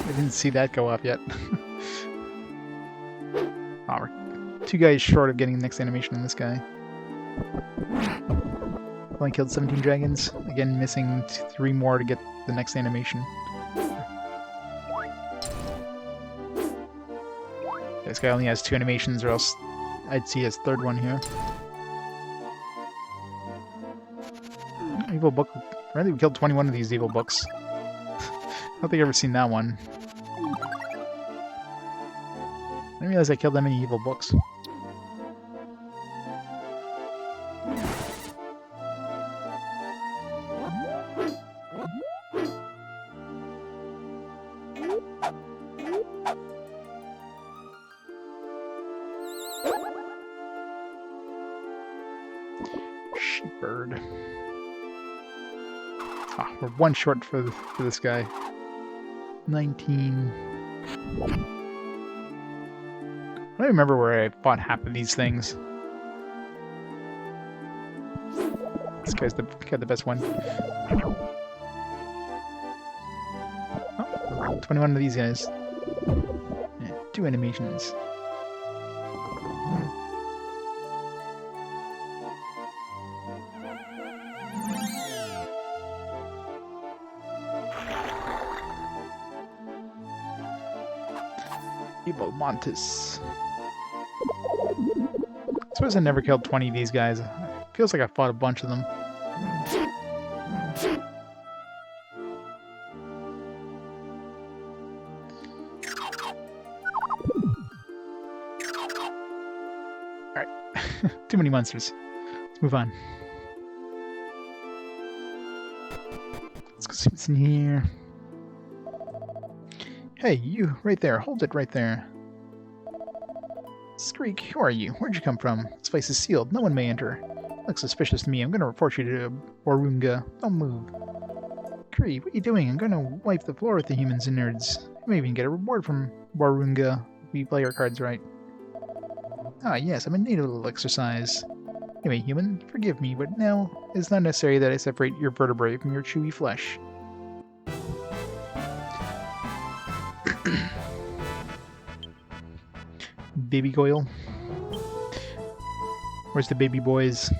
I didn't see that go up yet. Oh, we're 2 guys short of getting the next animation on this guy. Only killed 17 dragons. Again, missing 3 more to get the next animation. This guy only has 2 animations, or else I'd see his third one here. Evil book. Apparently we killed 21 of these evil books. I don't think I've ever seen that one. I didn't realize I killed that many evil books. Sheepbird. Ah, we're 1 short for this guy. 19. I don't remember where I fought half of these things. This guy's got the best one. Oh, 21 of these guys. Yeah, 2 animations. Evil Montes. I suppose I never killed 20 of these guys. It feels like I fought a bunch of them. Alright. Too many monsters. Let's move on. Let's go see what's in here. Hey, you, right there. Hold it right there. Skreek, who are you? Where'd you come from? This place is sealed. No one may enter. Looks suspicious to me. I'm going to report you to Warunga. Don't move. Kree, what are you doing? I'm going to wipe the floor with the humans and nerds. You may even get a reward from Warunga if we play our cards right. Ah, yes, I'm in need of a little exercise. Anyway, human, forgive me, but now it's not necessary that I separate your vertebrae from your chewy flesh. Baby Goyle? Where's the baby boys?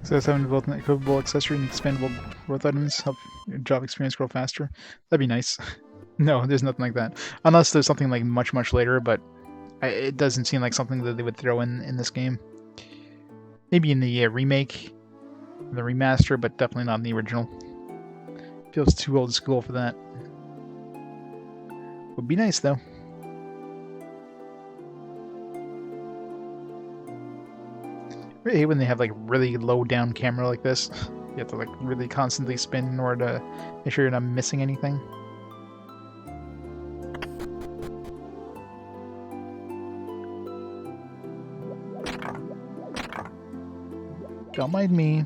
So having both an equipable accessory and expandable growth items help your job experience grow faster. That'd be nice. No, there's nothing like that. Unless there's something like much later, but it doesn't seem like something that they would throw in this game. Maybe in the remake, the remaster, but definitely not in the original. Feels too old school for that. Would be nice though. I really hate when they have like really low down camera like this. You have to like really constantly spin in order to make sure you're not missing anything. Don't mind me.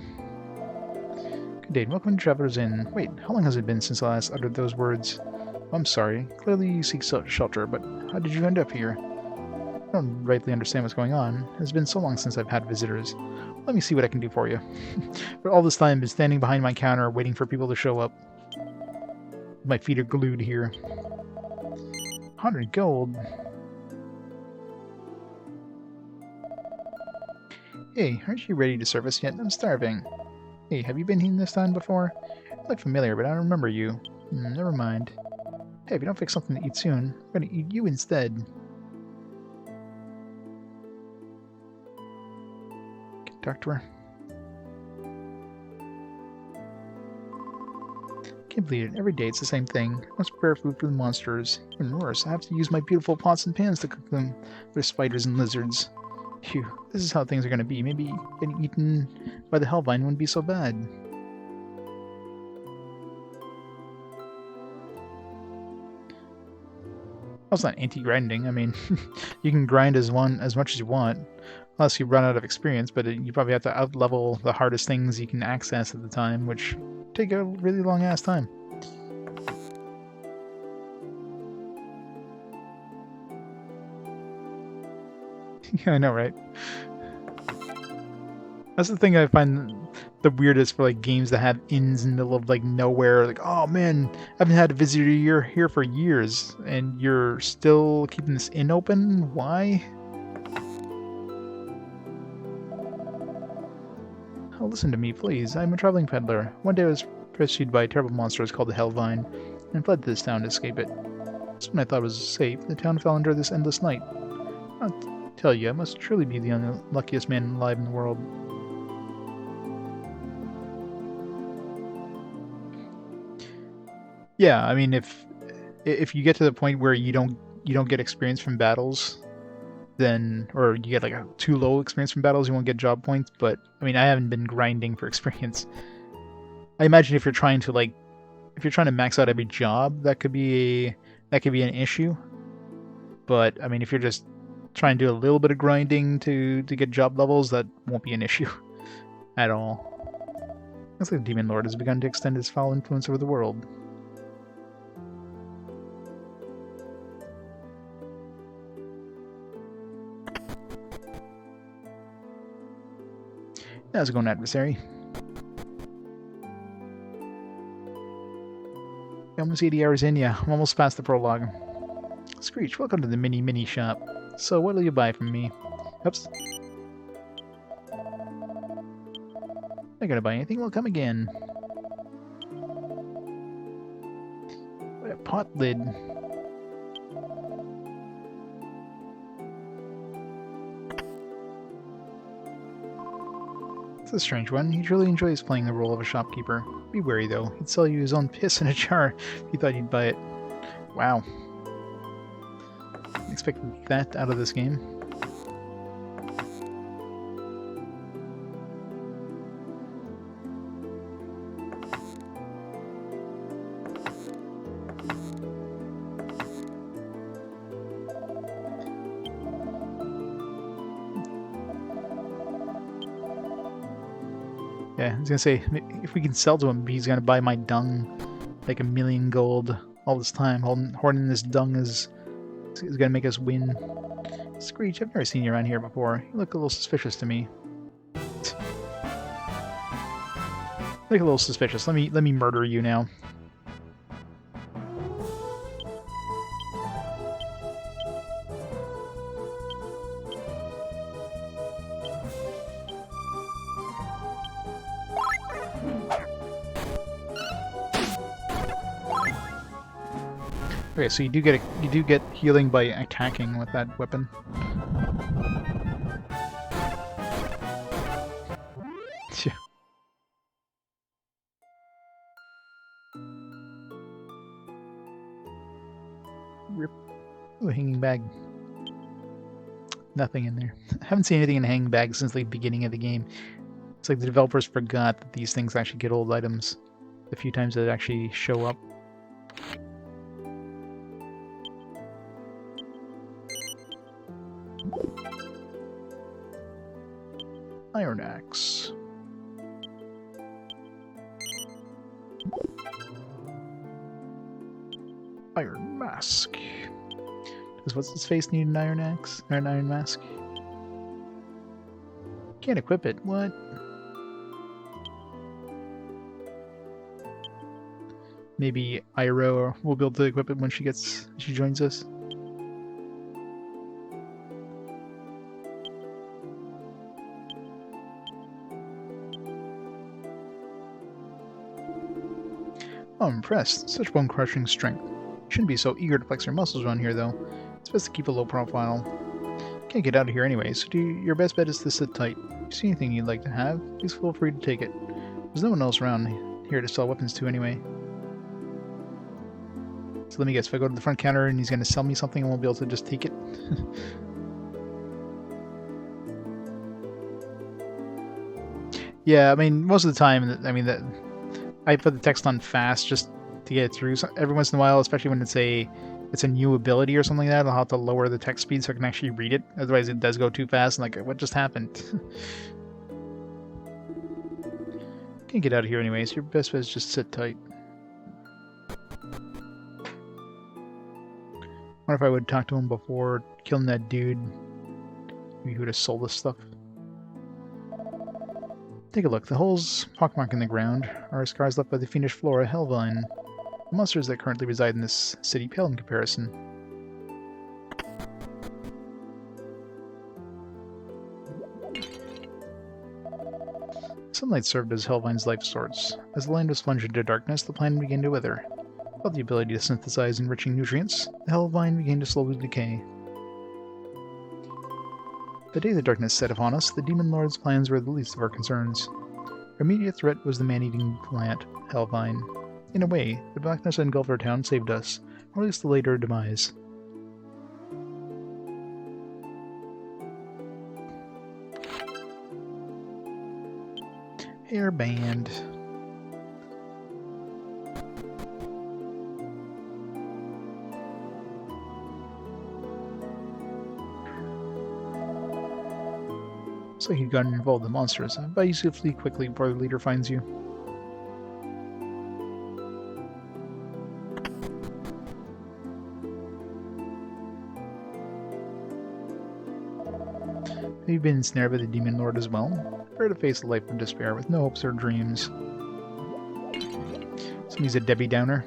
Good day, welcome to Travelers Inn. Wait, how long has it been since I last uttered those words? I'm sorry. Clearly you seek shelter, but how did you end up here? I don't rightly understand what's going on. It's been so long since I've had visitors. Let me see what I can do for you. But all this time I've been standing behind my counter waiting for people to show up. My feet are glued here. 100 gold. Hey, aren't you ready to serve us yet? I'm starving. Hey, have you been in this town before? You look familiar, but I don't remember you. Never mind. Hey, if you don't fix something to eat soon, I'm gonna eat you instead. Talk to her. Can't believe it. Every day it's the same thing. I must prepare food for the monsters. Even worse, I have to use my beautiful pots and pans to cook them. There's spiders and lizards. Phew, this is how things are going to be. Maybe getting eaten by the Hellvine wouldn't be so bad. Well, it's not anti-grinding. I mean, you can grind as much as you want. Unless you run out of experience, but you probably have to out-level the hardest things you can access at the time, which take a really long-ass time. Yeah, I know, right? That's the thing I find the weirdest for like games that have inns in the middle of like nowhere. Like, oh man, I haven't had a visitor here for years, and you're still keeping this inn open? Why? Oh, listen to me, please. I'm a traveling peddler. One day I was pursued by terrible monsters called the Hellvine, and fled to this town to escape it. Just when I thought it was safe, the town fell under this endless night. I'll tell you, I must truly be the unluckiest man alive in the world. Yeah, I mean, if you get to the point where you don't get experience from battles, then, or you get like a too low experience from battles, you won't get job points. But I mean, I haven't been grinding for experience. I imagine if you're trying to max out every job, that could be an issue. But I mean, if you're just trying to do a little bit of grinding to get job levels, that won't be an issue at all. Looks like the Demon Lord has begun to extend his foul influence over the world. How's it going, adversary? Almost 80 hours in, yeah. I'm almost past the prologue. Screech, welcome to the mini shop. So, what'll you buy from me? Oops. Not gonna buy anything, we'll come again. What a pot lid. It's a strange one. He truly enjoys playing the role of a shopkeeper. Be wary, though. He'd sell you his own piss in a jar if he thought you'd buy it. Wow. Expected that out of this game. Yeah, I was gonna say, if we can sell to him, he's gonna buy my dung, like 1,000,000 gold all this time. Hoarding this dung is gonna make us win. Screech, I've never seen you around here before. You look a little suspicious to me. Look a little suspicious. Let me murder you now. Okay, so you do get healing by attacking with that weapon. Rip. Ooh, a hanging bag. Nothing in there. I haven't seen anything in a hanging bag since the beginning of the game. It's like the developers forgot that these things actually get old items the few times that they actually show up. Iron axe. Iron mask. Does what's his face need an iron axe or an iron mask? Can't equip it. What? Maybe Iroh will be able to equip it when she joins us. Oh, I'm impressed. Such bone-crushing strength. You shouldn't be so eager to flex your muscles around here, though. It's best to keep a low profile. Can't get out of here anyway, so your best bet is to sit tight. If you see anything you'd like to have, please feel free to take it. There's no one else around here to sell weapons to anyway. So let me guess, if I go to the front counter and he's going to sell me something, I won't be able to just take it? Yeah, I mean, most of the time, I put the text on fast just to get it through. So every once in a while, especially when it's a new ability or something like that, I'll have to lower the text speed so I can actually read it. Otherwise, it does go too fast. And like, what just happened? Can't get out of here anyways. Your best bet is just sit tight. Wonder if I would talk to him before killing that dude who would have sold us stuff. Take a look. The holes pockmarked in the ground are scars left by the fiendish flora Hellvine. The monsters that currently reside in this city pale in comparison. Sunlight served as Hellvine's life source. As the land was plunged into darkness, the plant began to wither. Without the ability to synthesize enriching nutrients, the Hellvine began to slowly decay. The day the darkness set upon us, the Demon Lord's plans were the least of our concerns. Our immediate threat was the man-eating plant, Hellvine. In a way, the blackness that engulfed our town saved us, or at least delayed our demise. Hairband. Looks like you've gotten involved in the monsters. But you should flee quickly before the leader finds you. Have you been ensnared by the demon lord as well? Prepare to face a life of despair with no hopes or dreams. So he's a Debbie Downer.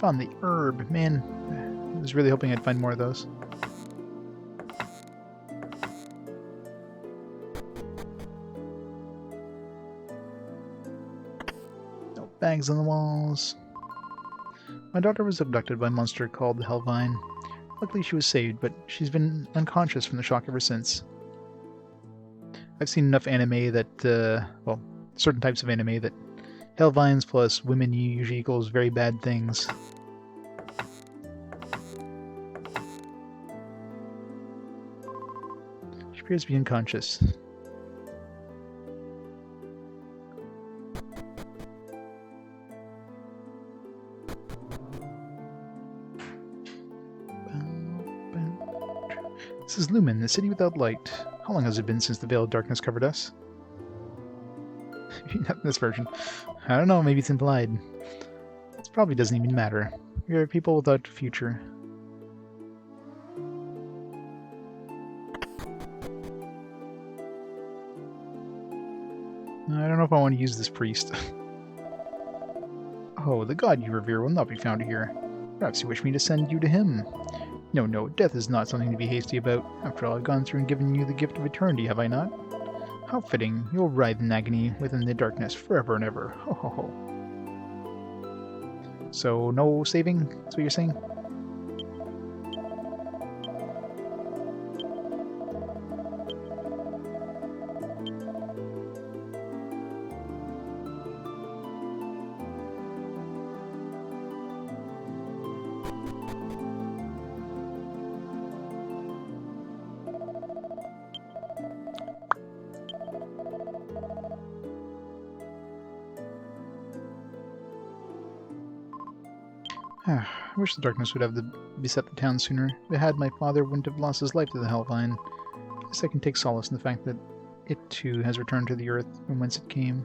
Found the herb. Man, I was really hoping I'd find more of those. No bags on the walls. My daughter was abducted by a monster called the Hellvine. Luckily she was saved, but she's been unconscious from the shock ever since. I've seen enough anime that, well, certain types of anime that Hellvines plus women usually equals very bad things. She appears to be unconscious. This is Lumen, the city without light. How long has it been since the veil of darkness covered us? Not in this version. I don't know, maybe it's implied. It probably doesn't even matter. We are people without a future. I don't know if I want to use this priest. Oh, the god you revere will not be found here. Perhaps you wish me to send you to him. No, death is not something to be hasty about. After all, I've gone through and given you the gift of eternity, have I not? How fitting. You'll writhe in agony within the darkness forever and ever. Ho ho ho. So, no saving? That's what you're saying? I wish the darkness would have beset the town sooner. If it had, my father wouldn't have lost his life to the Hellvine. I guess I can take solace in the fact that it too has returned to the earth from whence it came.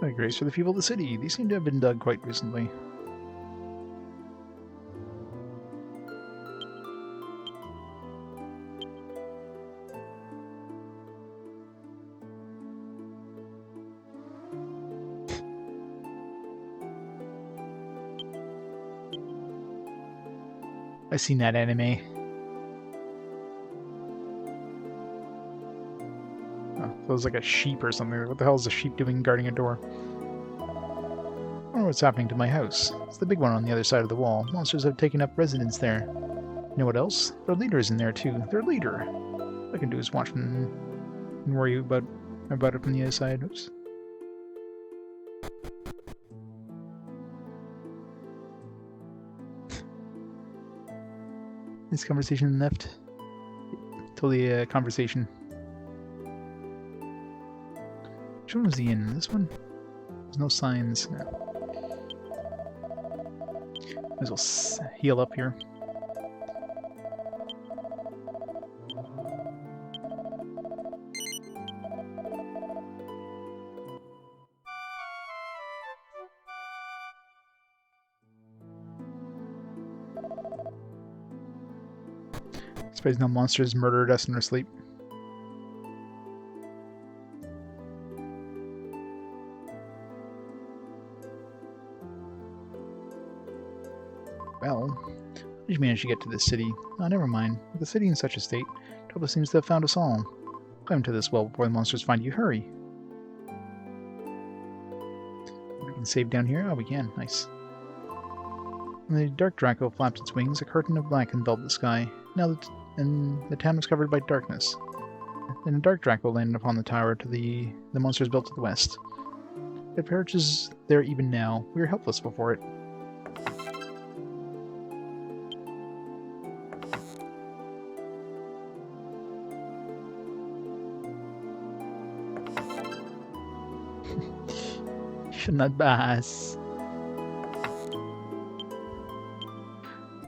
My grace for the people of the city. These seem to have been dug quite recently. I've seen that anime. It was like a sheep or something. What the hell is a sheep doing guarding a door? I don't know what's happening to my house. It's the big one on the other side of the wall. Monsters have taken up residence there. You know what else? Their leader's in there too. Their leader. All I can do is watch and worry about it from the other side. Oops. This conversation left. Totally a conversation. Which one was he in? This one? There's no signs. No. Might as well heal up here. I suppose no monsters murdered us in our sleep. Well, how did you manage to get to this city? Oh, never mind. With the city in such a state, trouble seems to have found us all. Climb to this well before the monsters find you. Hurry! We can save down here? Oh, we can. Nice. When the dark Draco flapped its wings, a curtain of black enveloped the sky. And the town was covered by darkness. Then a dark Draco landed upon the tower to the monsters built to the west. It perishes there even now. We are helpless before it. Should not pass.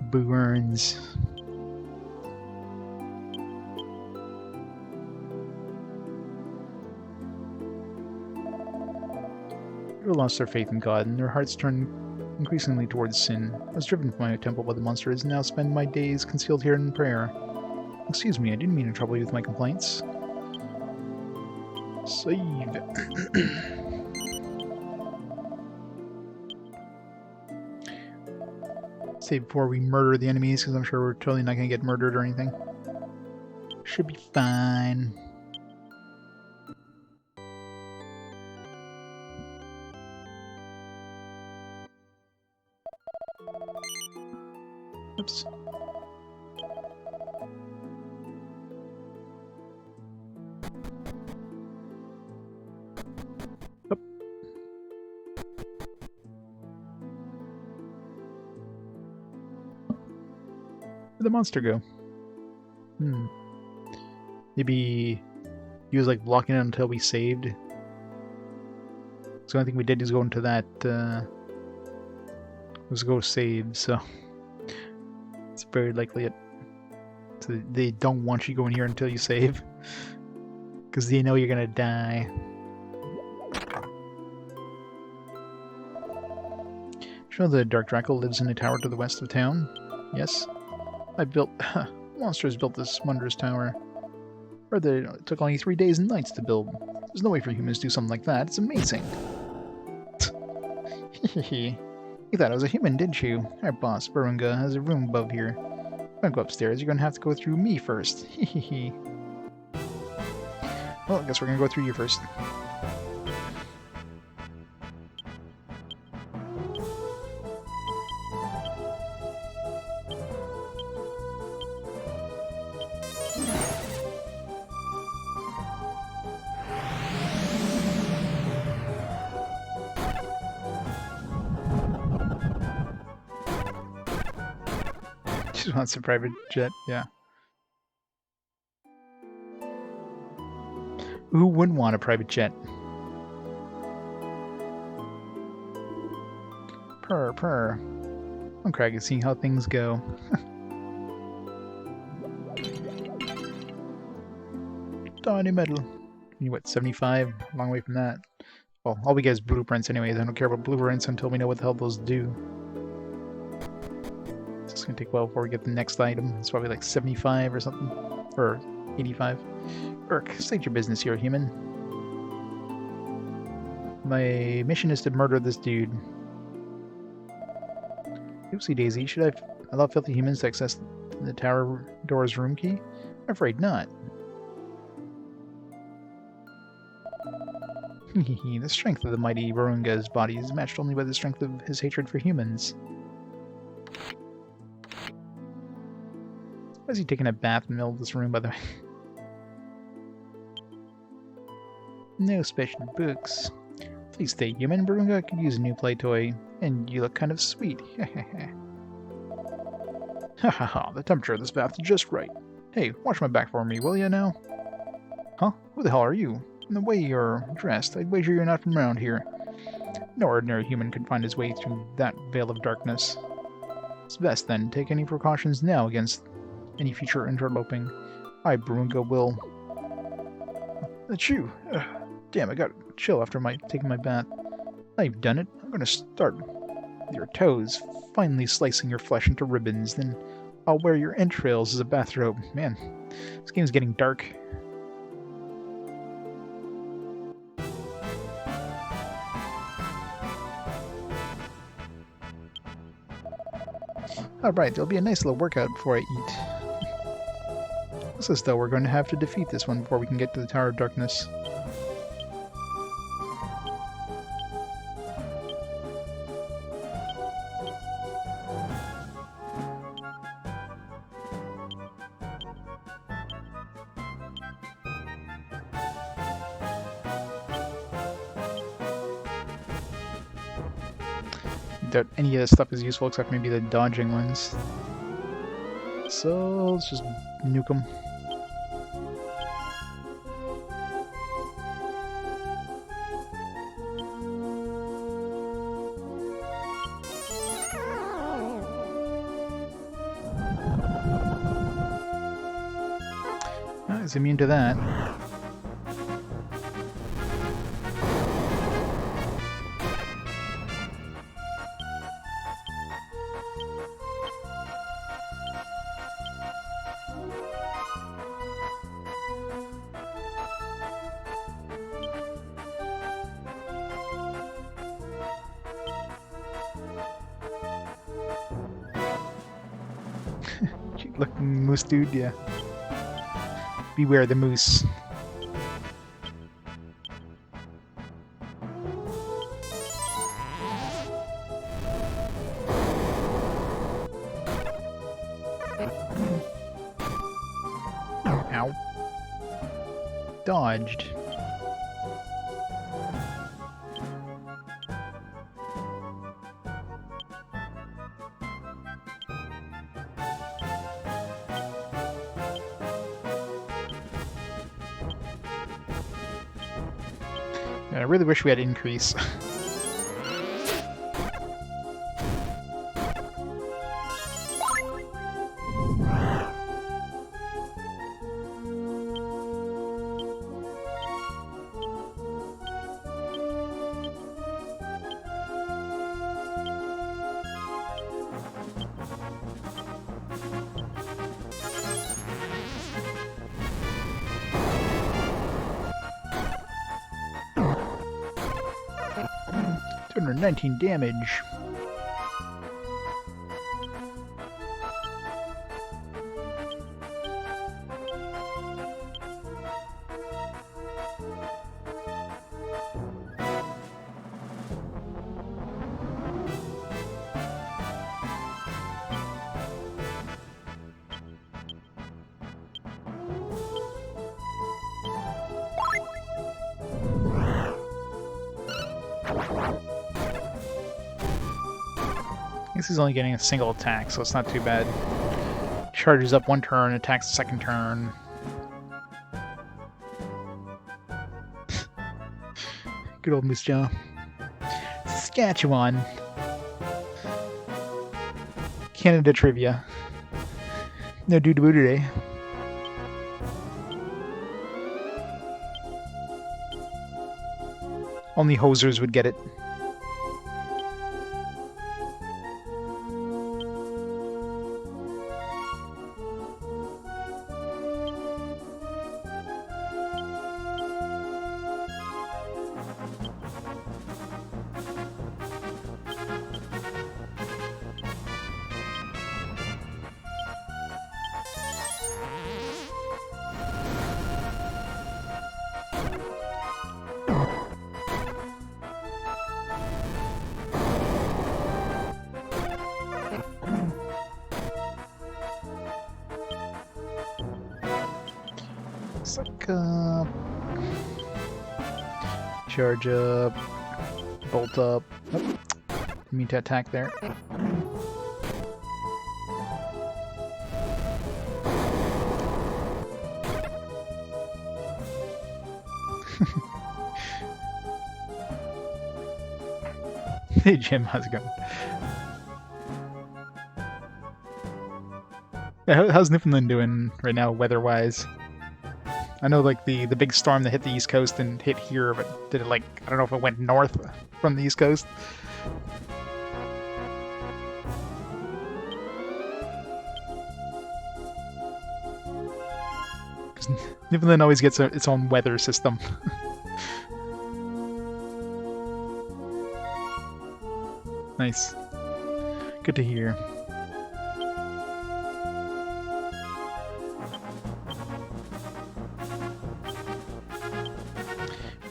Burns. People lost their faith in God, and their hearts turned increasingly towards sin. I was driven from my temple by the monsters, and now spend my days concealed here in prayer. Excuse me, I didn't mean to trouble you with my complaints. Save. Save before we murder the enemies, because I'm sure we're totally not going to get murdered or anything. Should be fine. Oops. Up. Where'd the monster go? Maybe he was like blocking it until we saved. So the only thing we did is go into that was go save, so it's very likely it. So they don't want you going here until you save, because they know you're gonna die. You know the Dark Draco lives in a tower to the west of town? Yes. Monsters built this wondrous tower. It took only 3 days and nights to build. There's no way for humans to do something like that. It's amazing. You thought I was a human, didn't you? Our boss, Burunga, has a room above here. If I go upstairs, you're gonna have to go through me first. Well, I guess we're gonna go through you first. She wants a private jet, yeah. Who wouldn't want a private jet? Purr. I'm cracking seeing how things go. Tiny metal. You what, 75? A long way from that. Well, all we get is blueprints anyways. I don't care about blueprints until we know what the hell those do. It's gonna take a while before we get the next item. It's probably like 75 or something. Or 85. Urk, state your business here, human. My mission is to murder this dude. Oopsie daisy, should I allow filthy humans to access the tower door's room key? I'm afraid not. The strength of the mighty Varunga's body is matched only by the strength of his hatred for humans. Why is he taking a bath in the middle of this room, by the way? No special books. Please stay human. Varunga could use a new play toy, and you look kind of sweet. Ha, the temperature of this bath is just right. Hey, watch my back for me, will ya now? Huh? Who the hell are you? And the way you're dressed, I'd wager you're not from around here. No ordinary human could find his way through that veil of darkness. It's best, then, take any precautions now against any future interloping. I, Varunga, will... Achoo! Damn, I got chill after taking my bath. Now you've done it, I'm gonna start with your toes, finally slicing your flesh into ribbons, then I'll wear your entrails as a bathrobe. Man, this game's getting dark. Alright, there'll be a nice little workout before I eat. Looks as though we're going to have to defeat this one before we can get to the Tower of Darkness. Doubt any of this stuff is useful except maybe the dodging ones. So let's just nuke them. Is immune to that. Look, moose dude, yeah. Beware the moose. Ow. Dodged. I really wish we had increase. $219 damage. I guess he's only getting a single attack, so it's not too bad. Charges up one turn, attacks the second turn. Good old Moose Jaw. Saskatchewan. Canada trivia. No doo-doo today. Only hosers would get it. Suck up. Charge up. Bolt up. Oh, mean to attack there. Hey Jim, how's it going? Yeah, how's Newfoundland doing right now, weather-wise? I know, like, the big storm that hit the East Coast and hit here, but did it, like, I don't know if it went north from the East Coast? Because Newfoundland always gets its own weather system. Nice. Good to hear.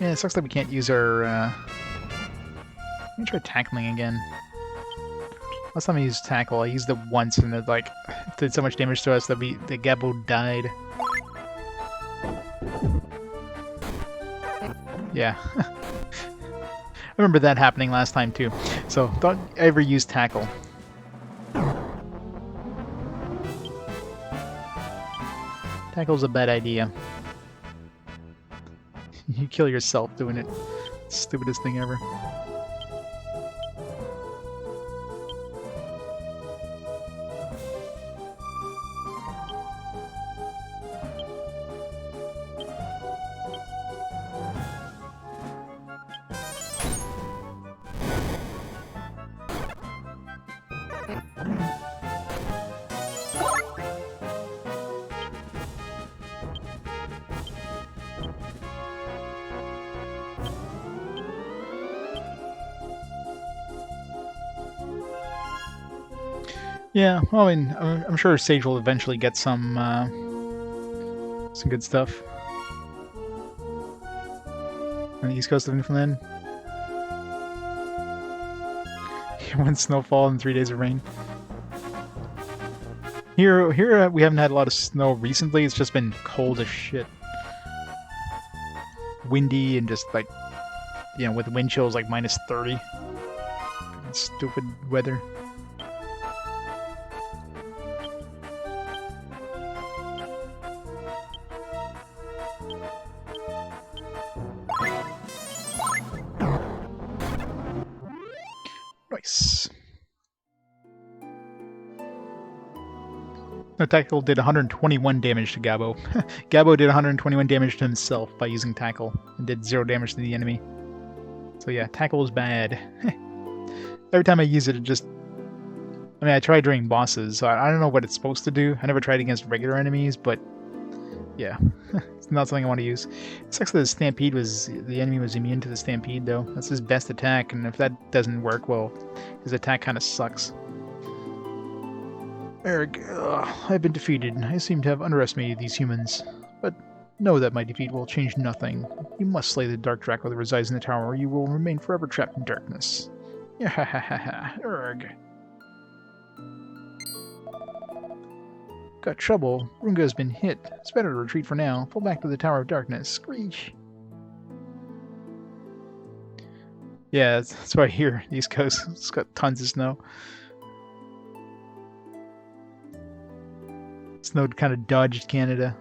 Yeah, it sucks that we can't use our, Let me try tackling again. Last time I used tackle, I used it once and it, like, did so much damage to us that the Gabbo died. Yeah. I remember that happening last time too. So, don't ever use tackle. Tackle's a bad idea. You kill yourself doing it. Stupidest thing ever. Yeah, well, I mean, I'm sure Sage will eventually get some good stuff on the east coast of Newfoundland. One snowfall and 3 days of rain. Here we haven't had a lot of snow recently. It's just been cold as shit, windy, and just like, you know, with wind chills like -30. Stupid weather. Nice. No, Tackle did 121 damage to Gabo. Gabo did 121 damage to himself by using Tackle, and did 0 damage to the enemy. So yeah, Tackle is bad. Every time I use it, it just... I mean, I tried during bosses, so I don't know what it's supposed to do. I never tried against regular enemies, but... yeah. It's not something I want to use. It sucks that the Stampede was... the enemy was immune to the Stampede, though. That's his best attack, and if that doesn't work, well, his attack kind of sucks. Eric, I've been defeated. I seem to have underestimated these humans. But know that my defeat will change nothing. You must slay the Dark Draco that resides in the tower, or you will remain forever trapped in darkness. Yahahaha, Erg. Got trouble. Runga has been hit. It's better to retreat for now. Pull back to the Tower of Darkness. Screech! Yeah, that's what I hear. The East Coast. It's got tons of snow. Snow kind of dodged Canada.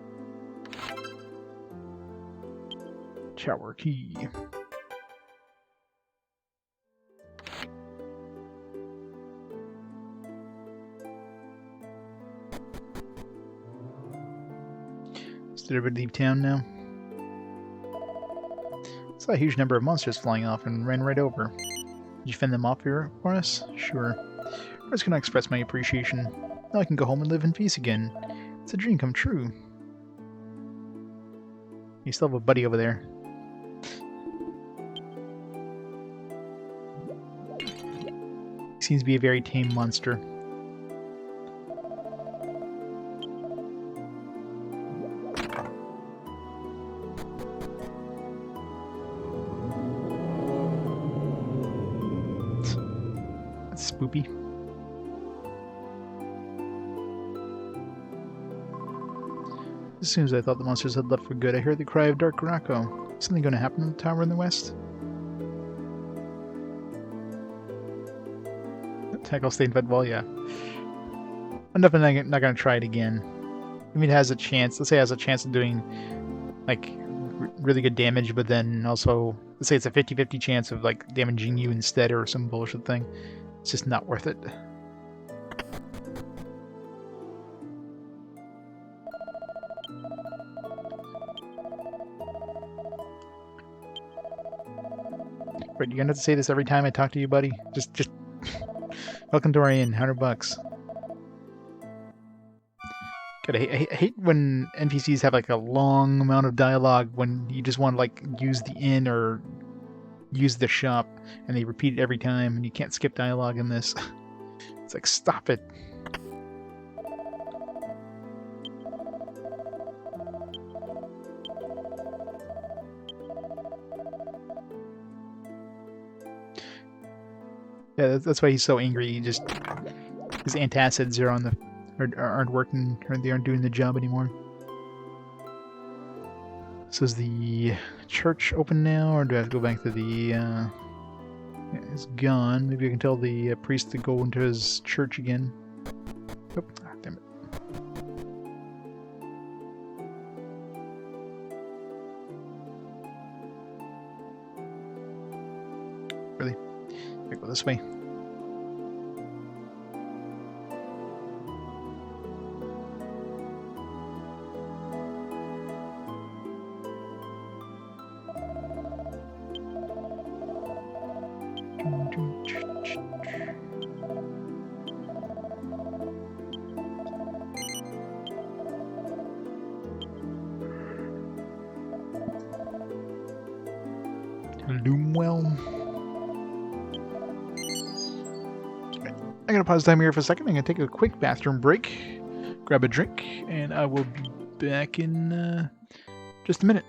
Tower key. Did everybody leave town now? Saw a huge number of monsters flying off and ran right over. Did you fend them off here for us? Sure. Words cannot express my appreciation. Now I can go home and live in peace again. It's a dream come true. You still have a buddy over there. He seems to be a very tame monster. That's spoopy. As soon as I thought the monsters had left for good, I heard the cry of Dark Draco. Something going to happen in the tower in the west? Tackle stayed fed well, yeah. I'm definitely not going to try it again. I mean, it has a chance. Let's say it has a chance of doing, like, really good damage, but then also, let's say it's a 50-50 chance of, like, damaging you instead or some bullshit thing. It's just not worth it. Right, you're gonna have to say this every time I talk to you, buddy. Just welcome to our inn, $100. God, I hate when NPCs have like a long amount of dialogue when you just want to like use the inn or use the shop, and they repeat it every time, and you can't skip dialogue in this. It's like, stop it. Yeah, that's why he's so angry. He just, his antacids are on the aren't working, or they aren't doing the job anymore. So is the church open now, or do I have to go back to the? Yeah, it's gone. Maybe I can tell the priest to go into his church again. Oh, damn it. Really? I go this way. I'm gonna pause time here for a second. I'm gonna take a quick bathroom break, grab a drink, and I will be back in just a minute.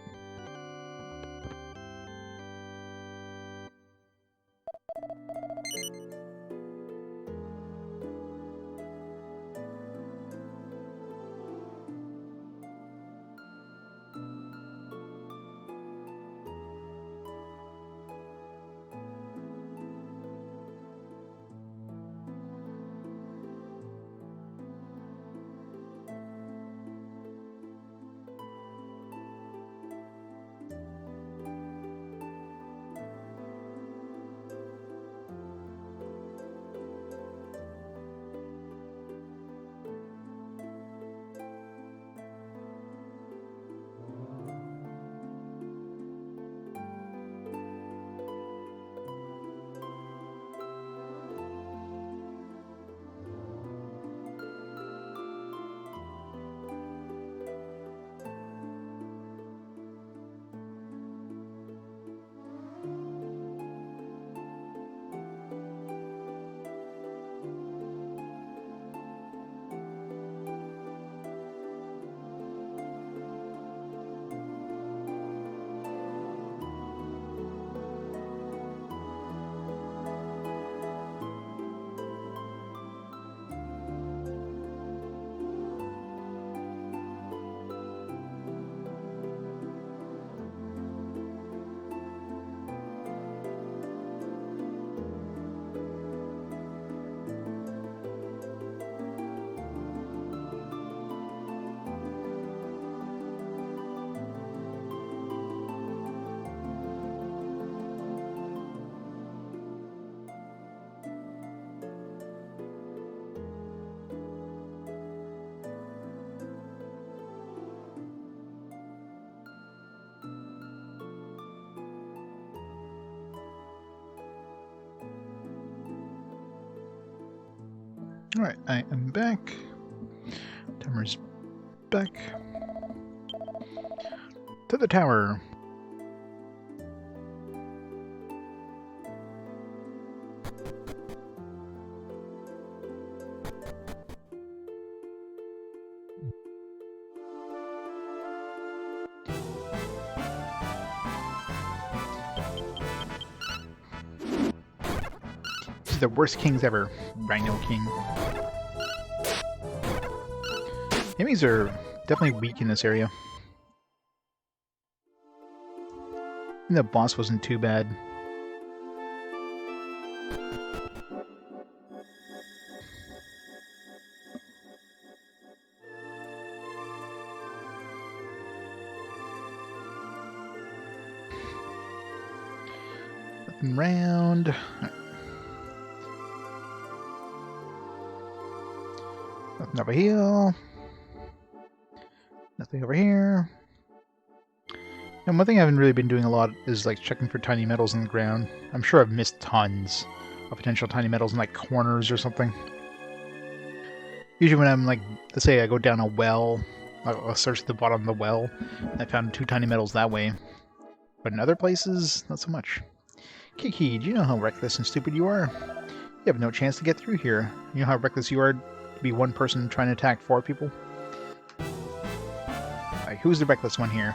Alright, I am back. Timer's back. To the tower. This is the worst kings ever. Rhino King. Enemies are definitely weak in this area. And the boss wasn't too bad. Nothing round. Nothing over here. Nothing over here. And one thing I haven't really been doing a lot is like checking for tiny metals in the ground. I'm sure I've missed tons of potential tiny metals in like corners or something. Usually when I'm like, let's say I go down a well, I'll search at the bottom of the well, and I found 2 tiny metals that way. But in other places, not so much. Kiki, do you know how reckless and stupid you are? You have no chance to get through here. You know how reckless you are to be one person trying to attack 4 people? Alright, who's the reckless one here?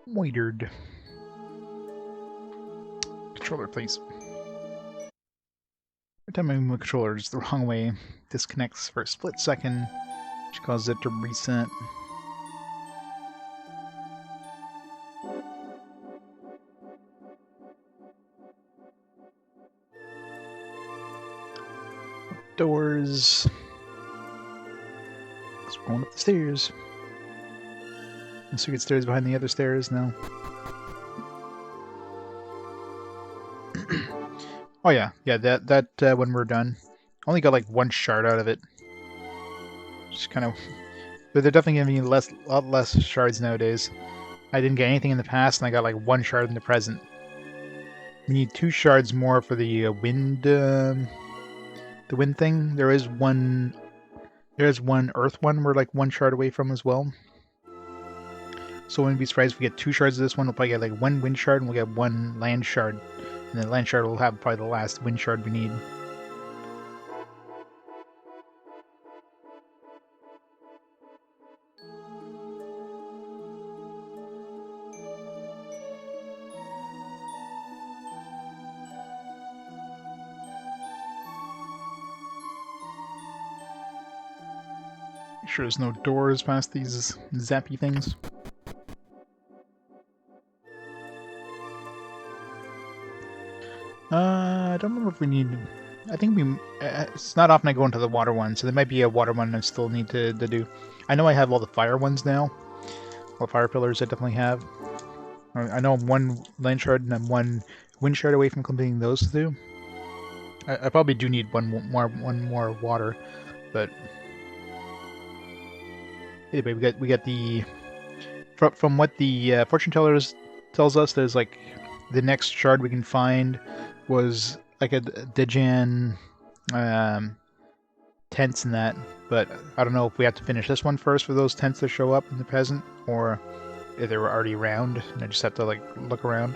Moitered. Controller, please. Every time I move my controller, it's the wrong way. Disconnects for a split second. which causes it to reset. Doors. So we're going up the stairs. Unless we get stairs behind the other stairs now. Oh yeah, that when we're done. Only got like one shard out of it. Just kind of, but they're definitely giving me a lot less shards nowadays. I didn't get anything in the past, and I got like one shard in the present. We need 2 shards more for the wind thing. There is one earth one we're like 1 shard away from as well. So I wouldn't be surprised if we get 2 shards of this one. We'll probably get like 1 wind shard, and we'll get 1 land shard. And the land shard will have probably the last wind shard we need. Make sure there's no doors past these zappy things. I don't remember if we need... I think we... it's not often I go into the water one, so there might be a water one I still need to do. I know I have all the fire ones now. All the fire pillars I definitely have. I know I'm 1 land shard and I'm 1 wind shard away from completing those 2. I probably do need one more water, but... Anyway, we got the... From what the fortune tellers tells us, there's like... The next shard we can find was like a Dejan tents and that, but I don't know if we have to finish this one first for those tents to show up in the present, or if they were already around and I just have to like look around,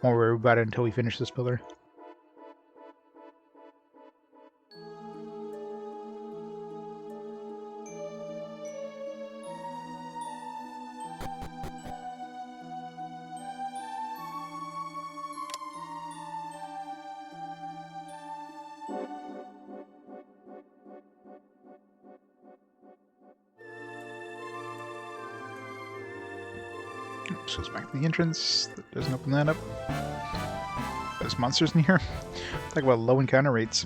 or worry about it until we finish this pillar. So it's back to the entrance. That doesn't open that up. There's monsters in here. Talk about low encounter rates.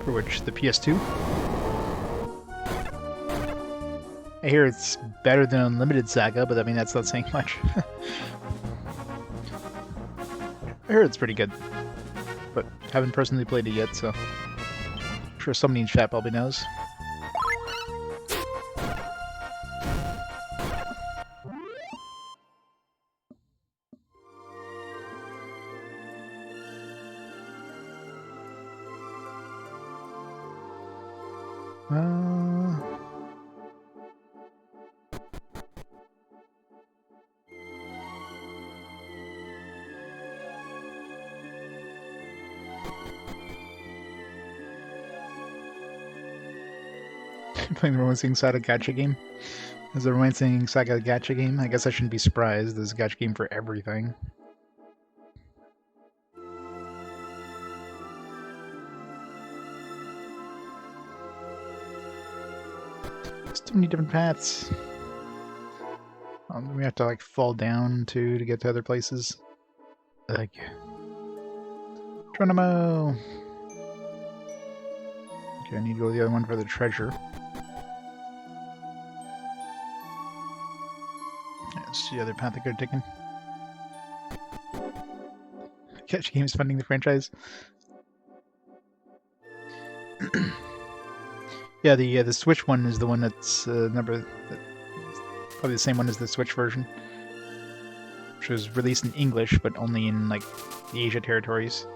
For which, the PS2? I hear it's better than Unlimited Saga, but I mean, that's not saying much. I heard it's pretty good, but haven't personally played it yet, so I'm sure somebody in chat probably knows. Playing the Romancing Saga gacha game. There's a Romancing Saga gacha game. I guess I shouldn't be surprised. There's a gacha game for everything. There's too many different paths. We have to like fall down to get to other places. Like Geronimo. Okay, I need to go to the other one for the treasure. That's the other path I could have taken. Gacha Games funding the franchise. Yeah, the Switch one is the one that's Probably the same one as the Switch version, which was released in English, but only in, like, the Asia territories.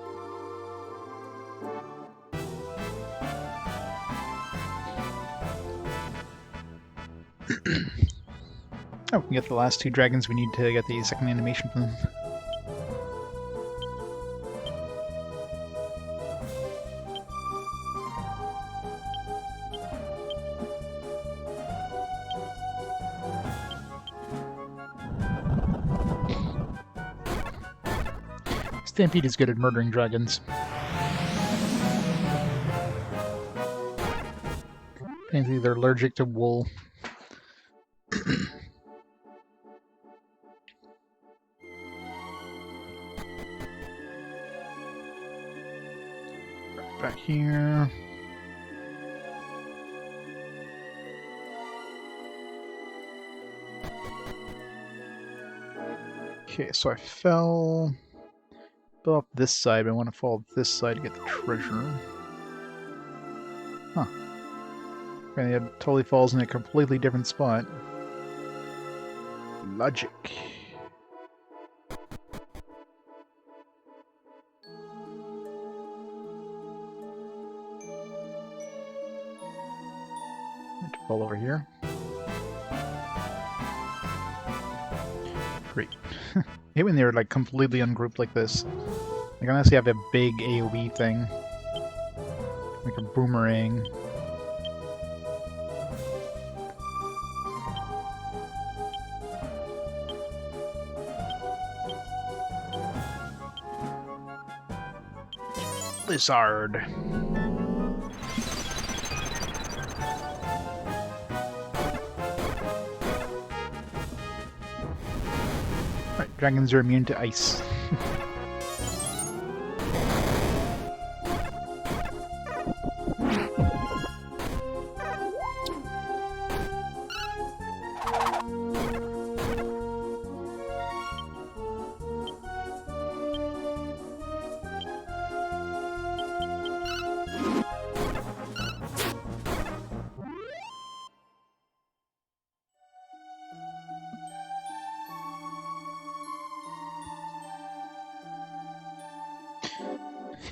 Oh, we get the last 2 dragons. We need to get the second animation from them. Stampede is good at murdering dragons. Apparently they're allergic to wool. Back here. Okay, so I fell off this side, but I want to fall this side to get the treasure. Huh. Apparently it totally falls in a completely different spot. Logic. Fall over here. Great. I hate when they're like completely ungrouped like this. Like unless you have a big AoE thing. Like a boomerang. Lizard. Right, dragons are immune to ice.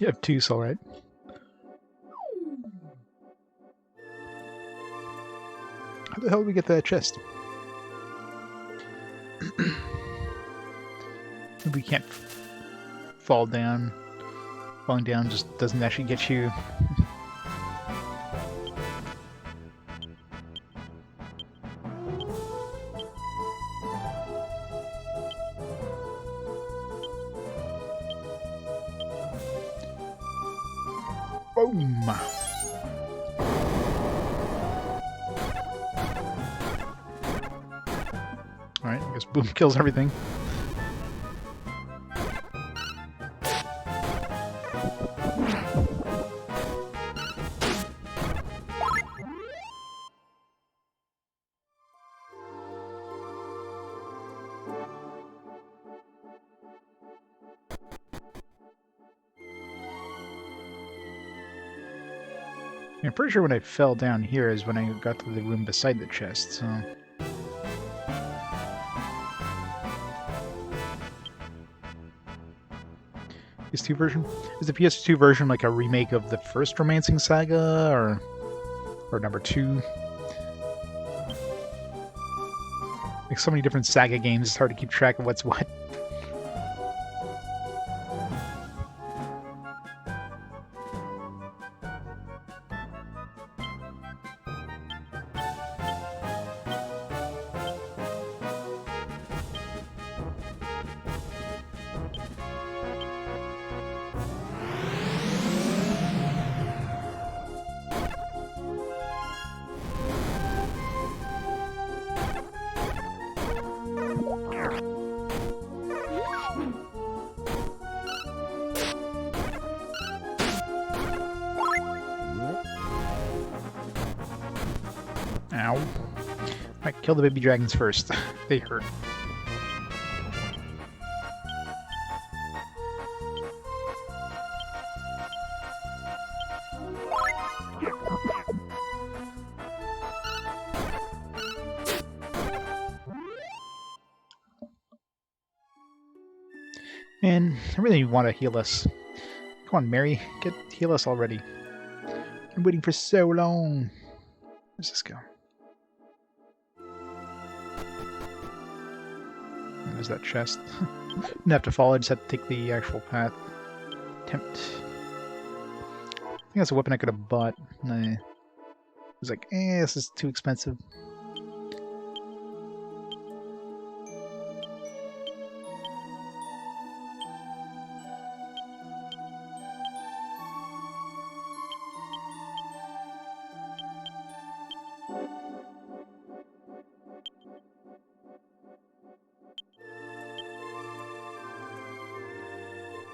You have 2, so right. How the hell did we get that chest? We can't fall down. Falling down just doesn't actually get you. Boom! Alright, I guess boom kills everything. I'm pretty sure when I fell down here is when I got to the room beside the chest, so... PS2 version? Is the PS2 version like a remake of the first Romancing Saga, or number 2? Like so many different Saga games, it's hard to keep track of what's what. Ow. Alright, kill the baby dragons first. They hurt. man, I really want to heal us. Come on, Mary, heal us already. I'm waiting for so long. Where's this go? There's that chest. Didn't have to follow, I just had to take the actual path. Tempt. I think that's a weapon I could have bought. I was like, this is too expensive.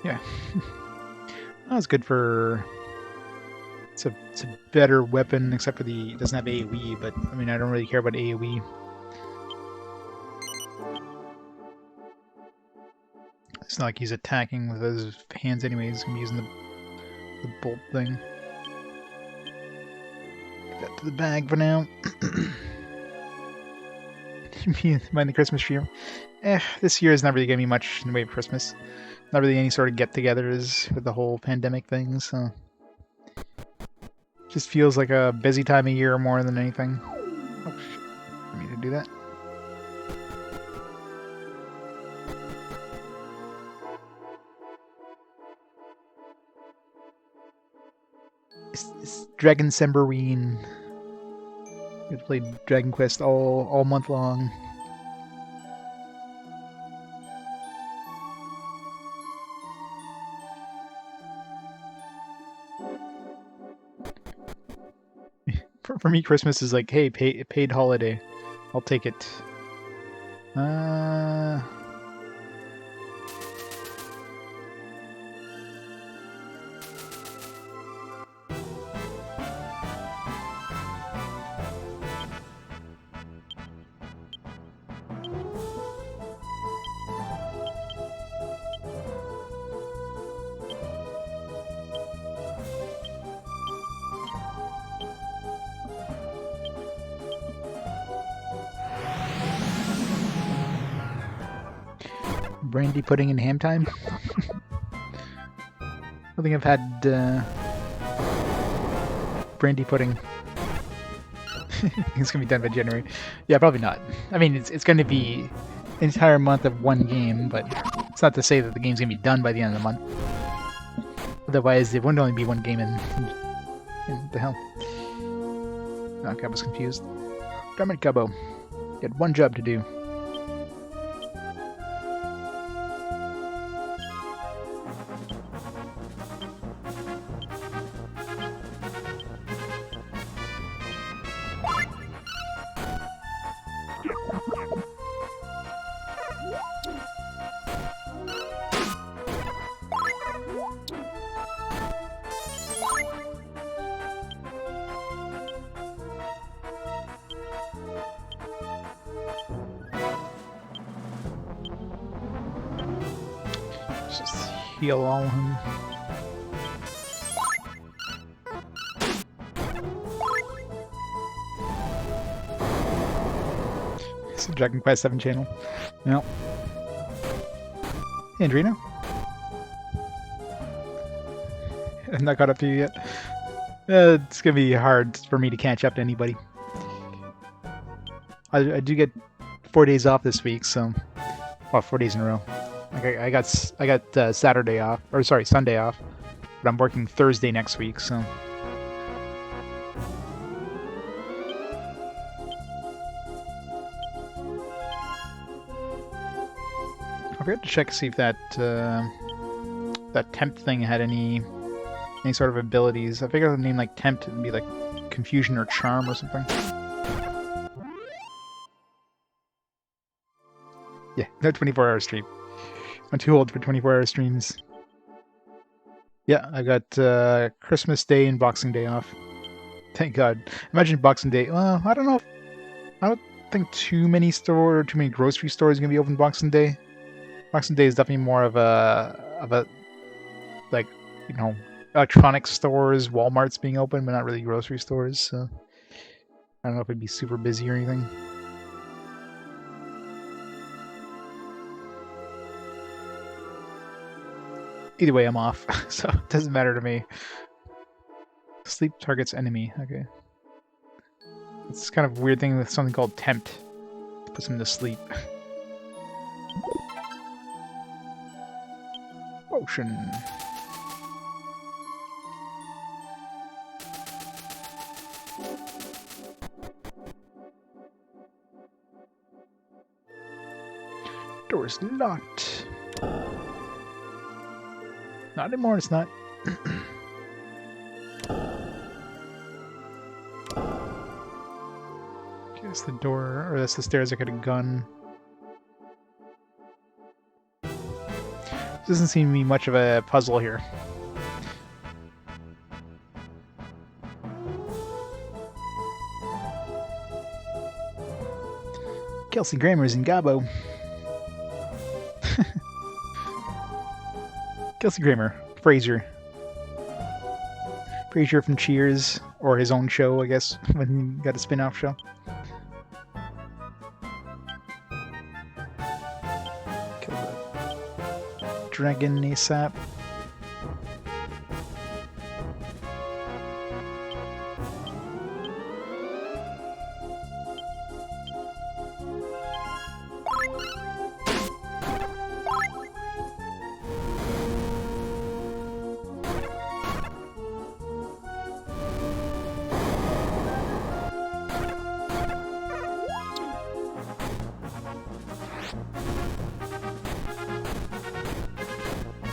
Yeah. That was good for... It's a better weapon, except for it doesn't have AoE, but I mean, I don't really care about AoE. It's not like he's attacking with his hands anyways, he's going to be using the bolt thing. Put that to the bag for now. Mind the Christmas tree. This year is not really going to be much in the way of Christmas. Not really any sort of get-togethers with the whole pandemic thing, so... Just feels like a busy time of year more than anything. Oh shit, I need to do that. It's Dragon Semberine. You have to play Dragon Quest all month long. For me, Christmas is like, hey, paid holiday. I'll take it. Brandy pudding and ham time? I think I've had brandy pudding. It's gonna be done by January. Yeah, probably not. I mean, it's gonna be an entire month of one game, but it's not to say that the game's gonna be done by the end of the month. Otherwise, it wouldn't only be one game in the hell. Okay, I was confused. Damn it, Gubbo. You had one job to do. Just heal all of them. It's a Dragon Quest VII channel. No. Hey, Andrino. I'm not caught up to you yet. It's gonna be hard for me to catch up to anybody. I do get 4 days off this week, so... Well, 4 days in a row. Like I got Saturday off, or sorry, Sunday off, but I'm working Thursday next week, so. I forgot to check to see if that that tempt thing had any sort of abilities. I figured the name like tempt would be like confusion or charm or something. Yeah, no 24-hour stream. I'm too old for 24-hour streams. Yeah, I got Christmas Day and Boxing Day off. Thank God. Imagine Boxing Day. Well, I don't know. I don't think too many grocery stores are gonna be open Boxing Day. Boxing Day is definitely more of a like, you know, electronic stores, Walmart's being open, but not really grocery stores. So I don't know if it'd be super busy or anything. Either way, I'm off, so it doesn't matter to me. Sleep targets enemy. Okay. It's kind of a weird thing with something called tempt. Puts him to sleep. Potion. Door's locked. Not anymore, it's not. That's the door, or that's the stairs. I got a gun. Doesn't seem to be much of a puzzle here. Kelsey Grammer's in Gabo. Kelsey Grammer, Frasier. Frasier from Cheers, or his own show, I guess, when he got a spin-off show. Kill the dragon ASAP.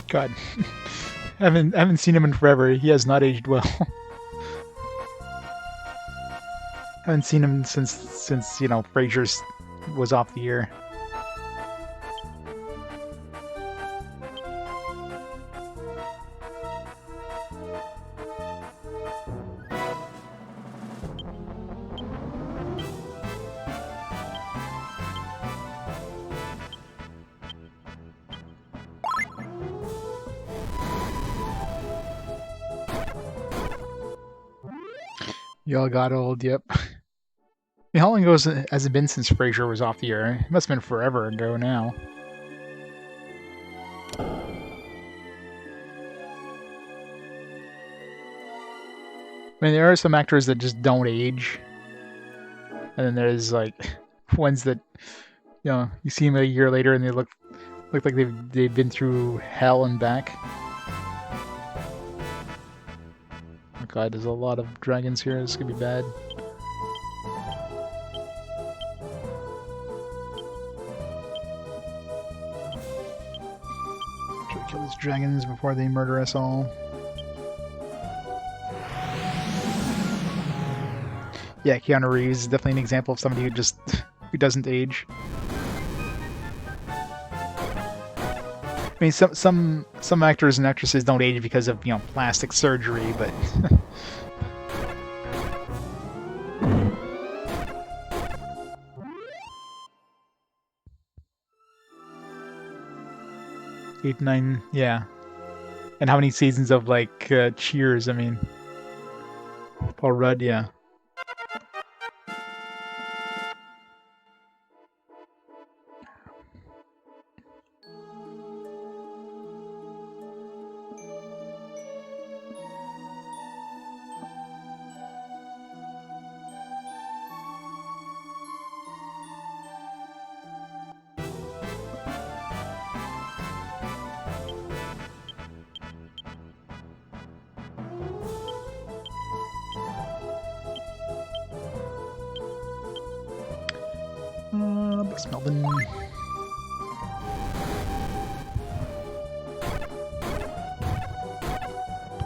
God, I haven't seen him in forever. He has not aged well. I haven't seen him since you know Frasier's was off the air. Y'all got old, yep. I mean, how long ago has it been since Frasier was off the air? It must have been forever ago now. I mean, there are some actors that just don't age. And then there's, like, ones that, you know, you see them a year later and they look like they've been through hell and back. Oh god, there's a lot of dragons here. This could be bad. Try to kill these dragons before they murder us all. Yeah, Keanu Reeves is definitely an example of somebody who doesn't age. I mean, some actors and actresses don't age because of, you know, plastic surgery, but 8, 9, yeah. And how many seasons of like Cheers? I mean, Paul Rudd, yeah. West Melbourne.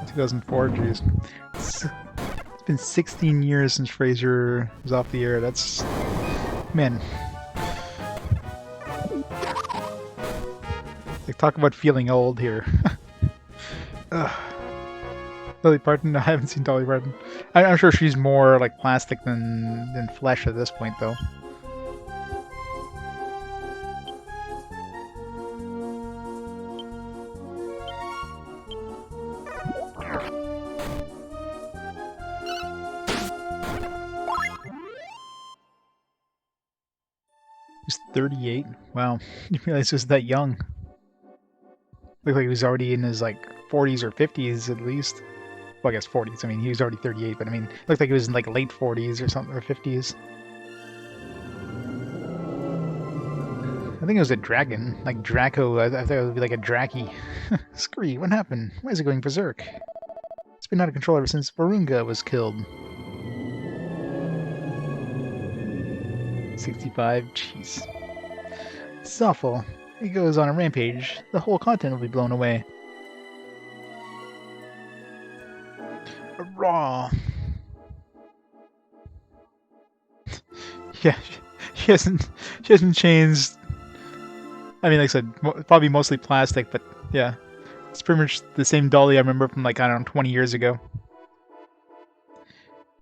In 2004, jeez. It's been 16 years since Frasier was off the air. That's... man. Like, talk about feeling old here. Dolly Parton? No, I haven't seen Dolly Parton. I'm sure she's more like plastic than flesh at this point, though. He's 38. Wow, you realize he was that young. Looked like he was already in his, like, 40s or 50s at least. Well, I guess 40s. I mean, he was already 38, but I mean, looked like he was in, like, late 40s or something, or 50s. I think it was a dragon, like Draco. I thought it would be like a Draki. Scree, what happened? Why is it going berserk? It's been out of control ever since Varunga was killed. 65, jeez. It's awful. He goes on a rampage, the whole continent will be blown away. Raw. Yeah, she hasn't changed. I mean, like I said, probably mostly plastic, but yeah, it's pretty much the same dolly I remember from, like, I don't know, 20 years ago.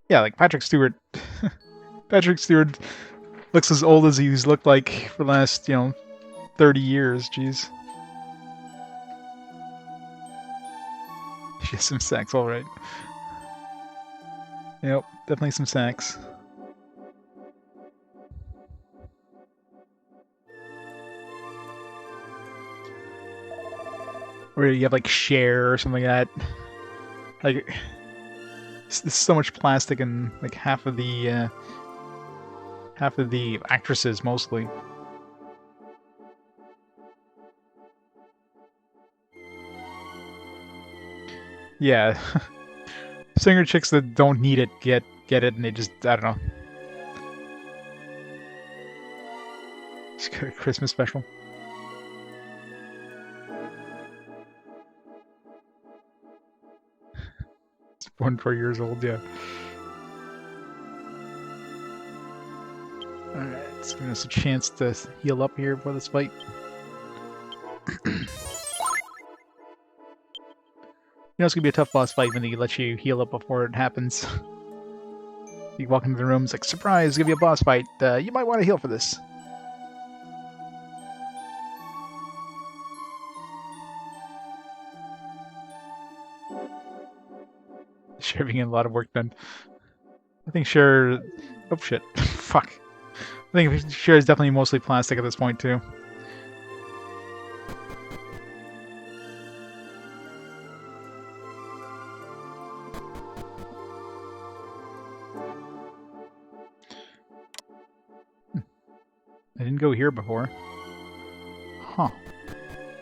Yeah, like Patrick Stewart. Patrick Stewart looks as old as he's looked like for the last, 30 years. Jeez. She has some sex, all right. Yep, definitely some sex. Or you have like Cher or something like that. Like, there's so much plastic in like half of the actresses mostly. Yeah, singer chicks that don't need it get it, and they just, I don't know. Just got a Christmas special. It's 4 years old, yeah. Alright, it's giving us a chance to heal up here for this fight. You know, it's gonna be a tough boss fight when they let you heal up before it happens. You walk into the room, it's like, surprise, give you a boss fight. You might want to heal for this. Sure, getting a lot of work done. I think Cher... Oh, shit. Fuck. I think Cher is definitely mostly plastic at this point, too. I didn't go here before. Huh.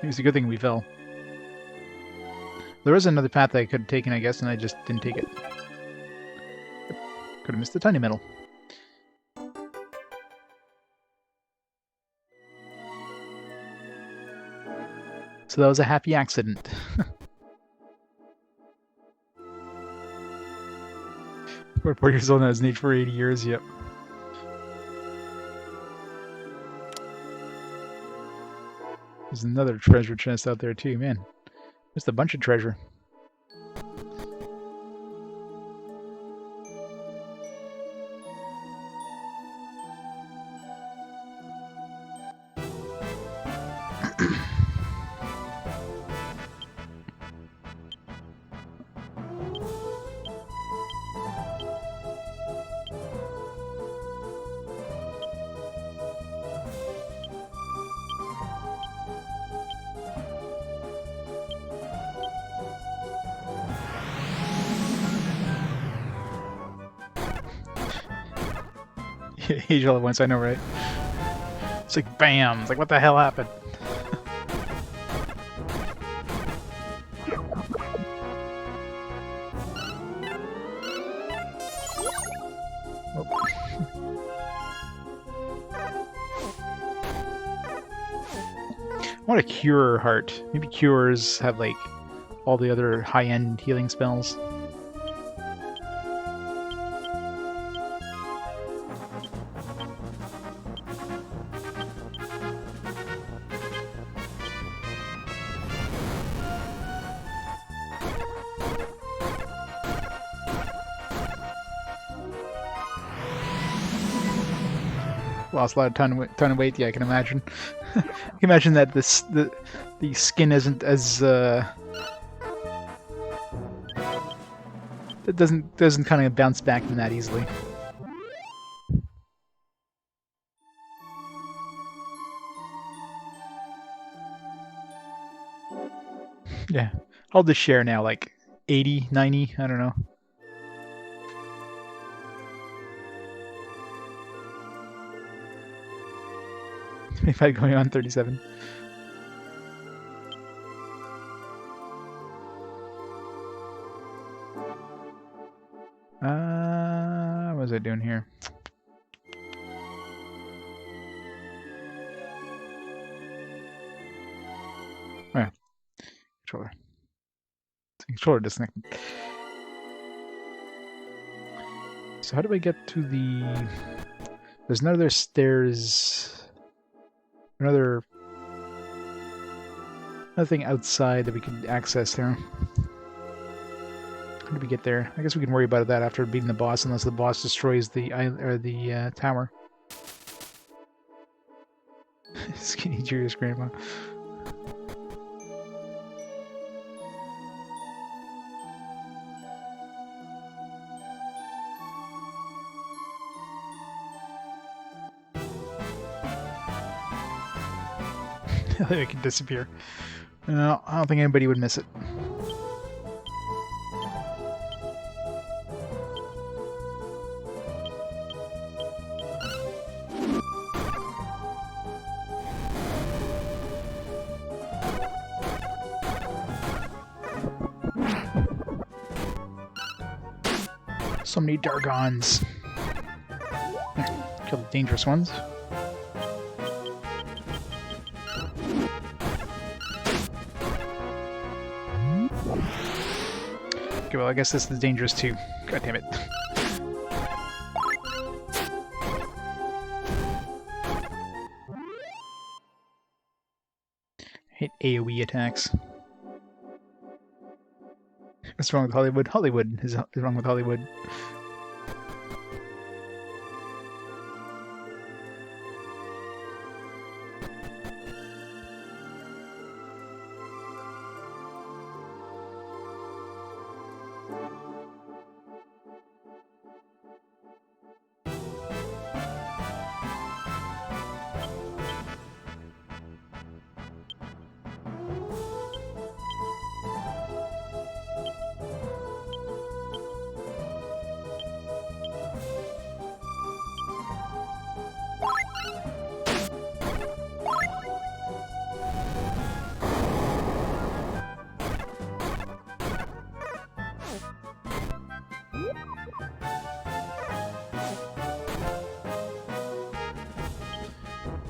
It was a good thing we fell. There was another path that I could have taken, I guess, and I just didn't take it. Could have missed the tiny metal. So that was a happy accident. 4 years old and has an age for 80 years, yep. There's another treasure chest out there too, man. Just a bunch of treasure. Age all at once, I know, right? It's like, bam! It's like, what the hell happened? I want a Cure heart. Maybe Cures have, like, all the other high-end healing spells. Lost a lot of ton of weight. Yeah, I can imagine. I can imagine that the skin isn't as it doesn't kind of bounce back from that easily. Yeah. I'll just share now, like 80, 90, I don't know. If I going on 37. What was I doing here? Oh, yeah. Controller. Controller disconnected. So how do I get to the... There's another stairs... Another thing outside that we can access there. How do we get there? I guess we can worry about that after beating the boss, unless the boss destroys the tower. Skinny Julius grandma. It can disappear. No, I don't think anybody would miss it. So many Dargons. Kill the dangerous ones. Okay, well, I guess this is dangerous too. God damn it. I hate AoE attacks. What's wrong with Hollywood? Hollywood is wrong with Hollywood.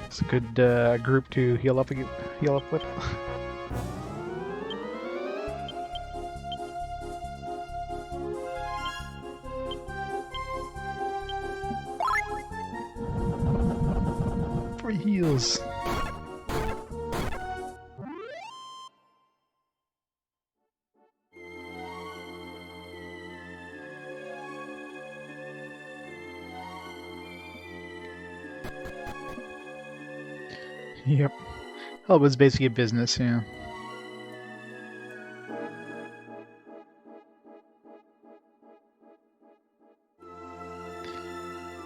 It's a good group to heal up with. Free heals. Yep. Well, it was basically a business, yeah.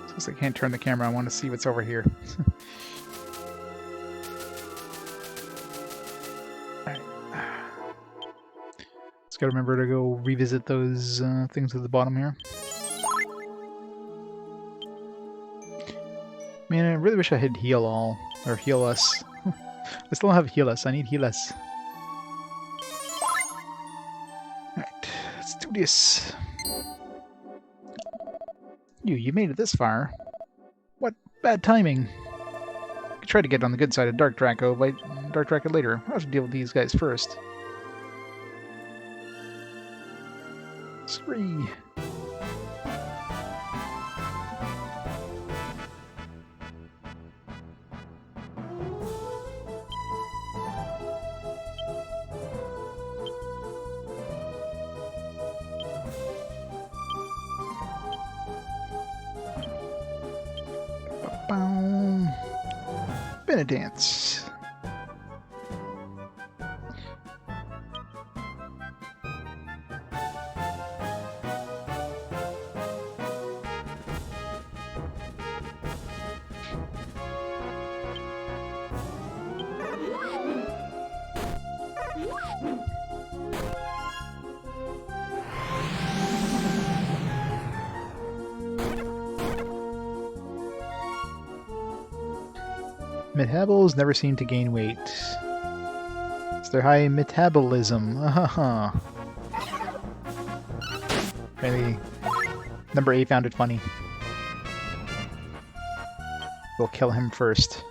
Since I can't turn the camera, I want to see what's over here. Alright. Just gotta remember to go revisit those things at the bottom here. Man, I really wish I had heal all. Or heal us. I still don't have heal us. I need heal us. Alright, let's do this. You made it this far. What bad timing. I could try to get on the good side of Dark Draco, but Dark Draco later. I'll have to deal with these guys first. Spree. Dance. Metabels never seem to gain weight. It's their high metabolism. Apparently, number 8 found it funny. We'll kill him first.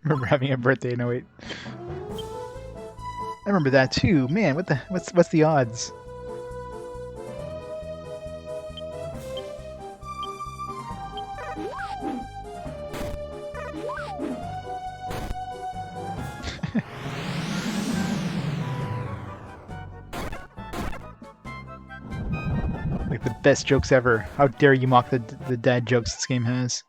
Remember having a birthday in 08. I remember that too. Man, what's the odds? Like the best jokes ever. How dare you mock the dad jokes this game has.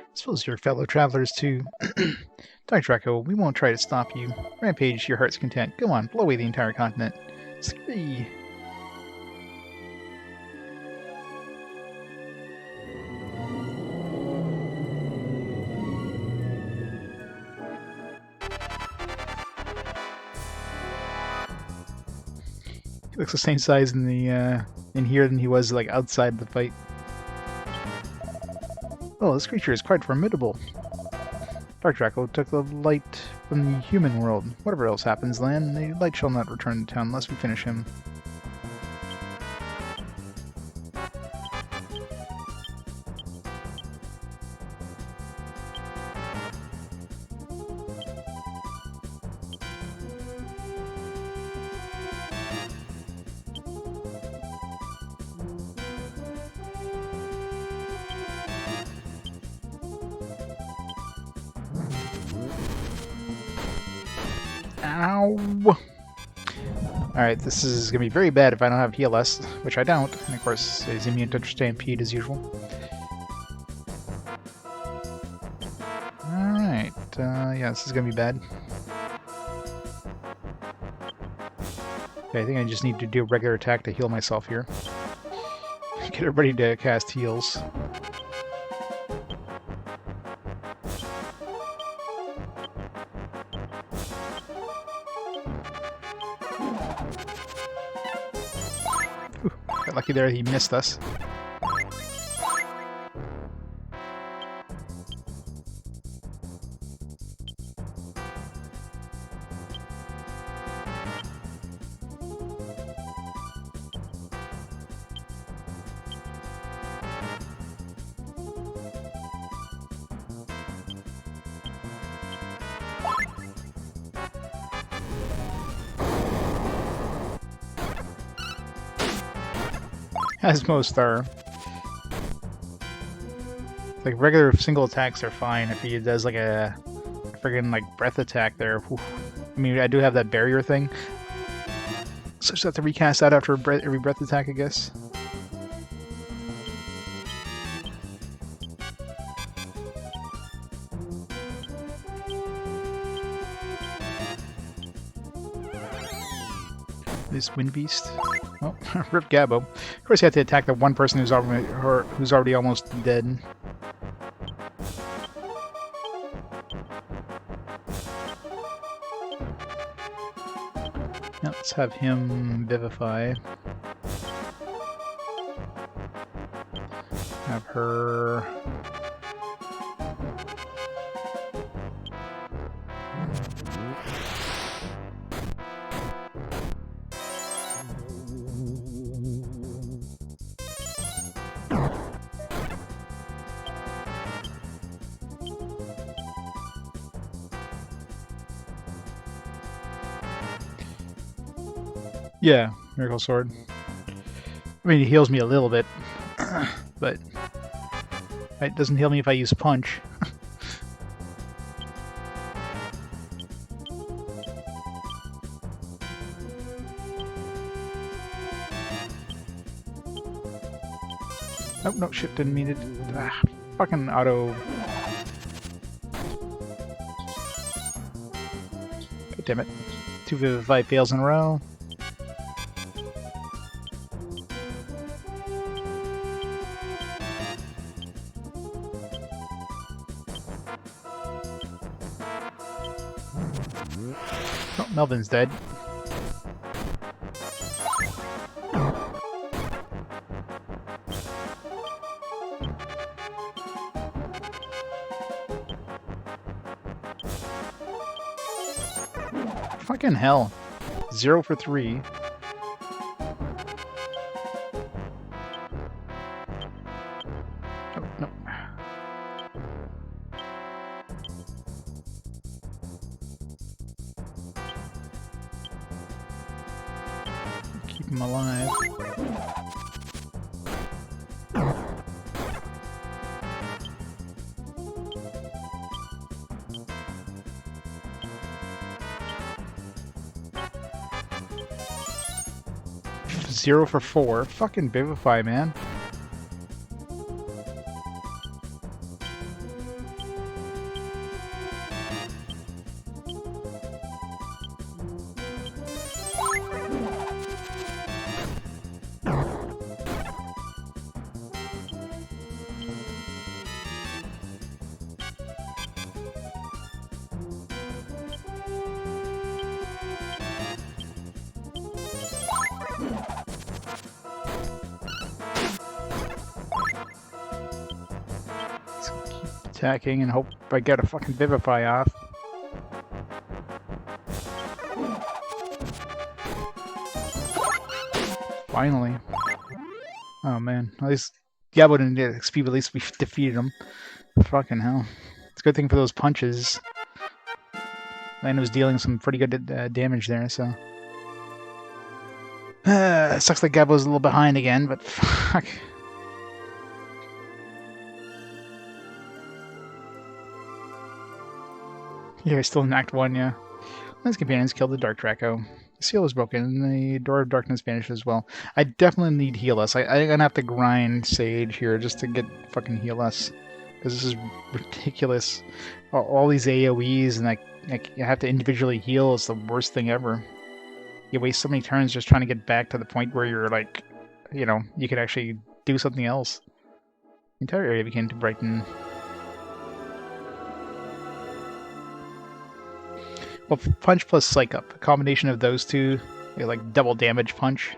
I suppose you're fellow travelers too. Dr. Draco, we won't try to stop you. Rampage to your heart's content. Go on, blow away the entire continent. Scree. He looks the same size in the in here than he was like outside the fight. Oh, this creature is quite formidable. Dark Draco took the light from the human world. Whatever else happens, Lan, the light shall not return to town unless we finish him. Ow! Alright, this is going to be very bad if I don't have heal S, which I don't. And of course, he's immune to Stampede as usual. Alright, yeah, this is going to be bad. Okay, I think I just need to do a regular attack to heal myself here. Get everybody to cast heals. Lucky there he missed us. As most are. Like regular single attacks are fine if he does like a friggin' like breath attack there. Whew. I mean, I do have that barrier thing, so I just have to recast that after every breath attack, I guess. This Wind Beast. Oh, Rip Gabbo. Of course, you have to attack the one person who's already almost dead. Now, let's have him Vivify. Have her... Yeah, Miracle Sword. I mean, it heals me a little bit, but it doesn't heal me if I use Punch. Oh, no, shit, didn't mean it. Ah, fucking auto. Damn it. 2 Vivify fails in a row. Oh, Melvin's dead. Fucking hell. 0 for 3. Oh, no. Keep him alive. Zero for 4. Fucking Vivify, man. Attacking and hope I get a fucking Vivify off. Finally. Oh man, at least Diablo didn't get XP, but at least we defeated him. Fucking hell. It's a good thing for those punches. Lando was dealing some pretty good damage there, so. Sucks like Gabbo's a little behind again, but fuck. Yeah, still in Act 1, yeah. His companions killed the Dark Draco. The seal was broken, and the Door of Darkness vanished as well. I definitely need Heal Us. I'm gonna have to grind Sage here just to get fucking Heal Us. Because this is ridiculous. All these AoEs, and you have to individually heal. It's the worst thing ever. You waste so many turns just trying to get back to the point where you're like, you know, you could actually do something else. The entire area began to brighten. Well, punch plus psych up. A combination of those two, like double damage punch.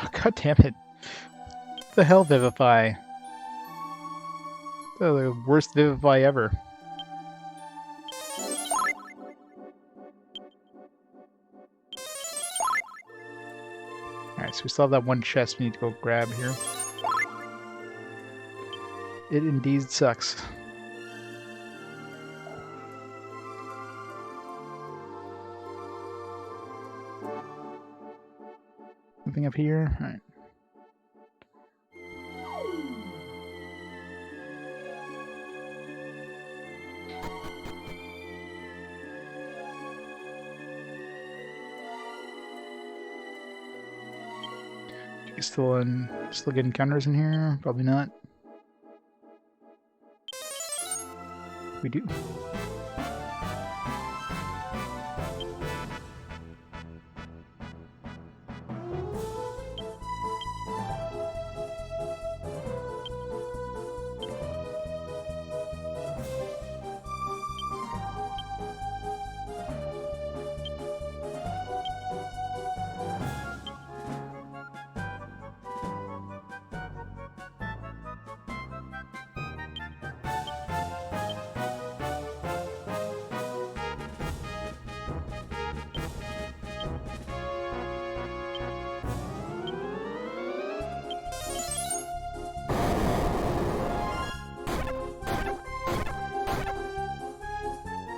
Oh, God damn it. What the hell, Vivify? The worst Vivify ever. Alright, so we still have that one chest we need to go grab here. It indeed sucks. Nothing up here? Alright. Still getting counters in here? Probably not. We do.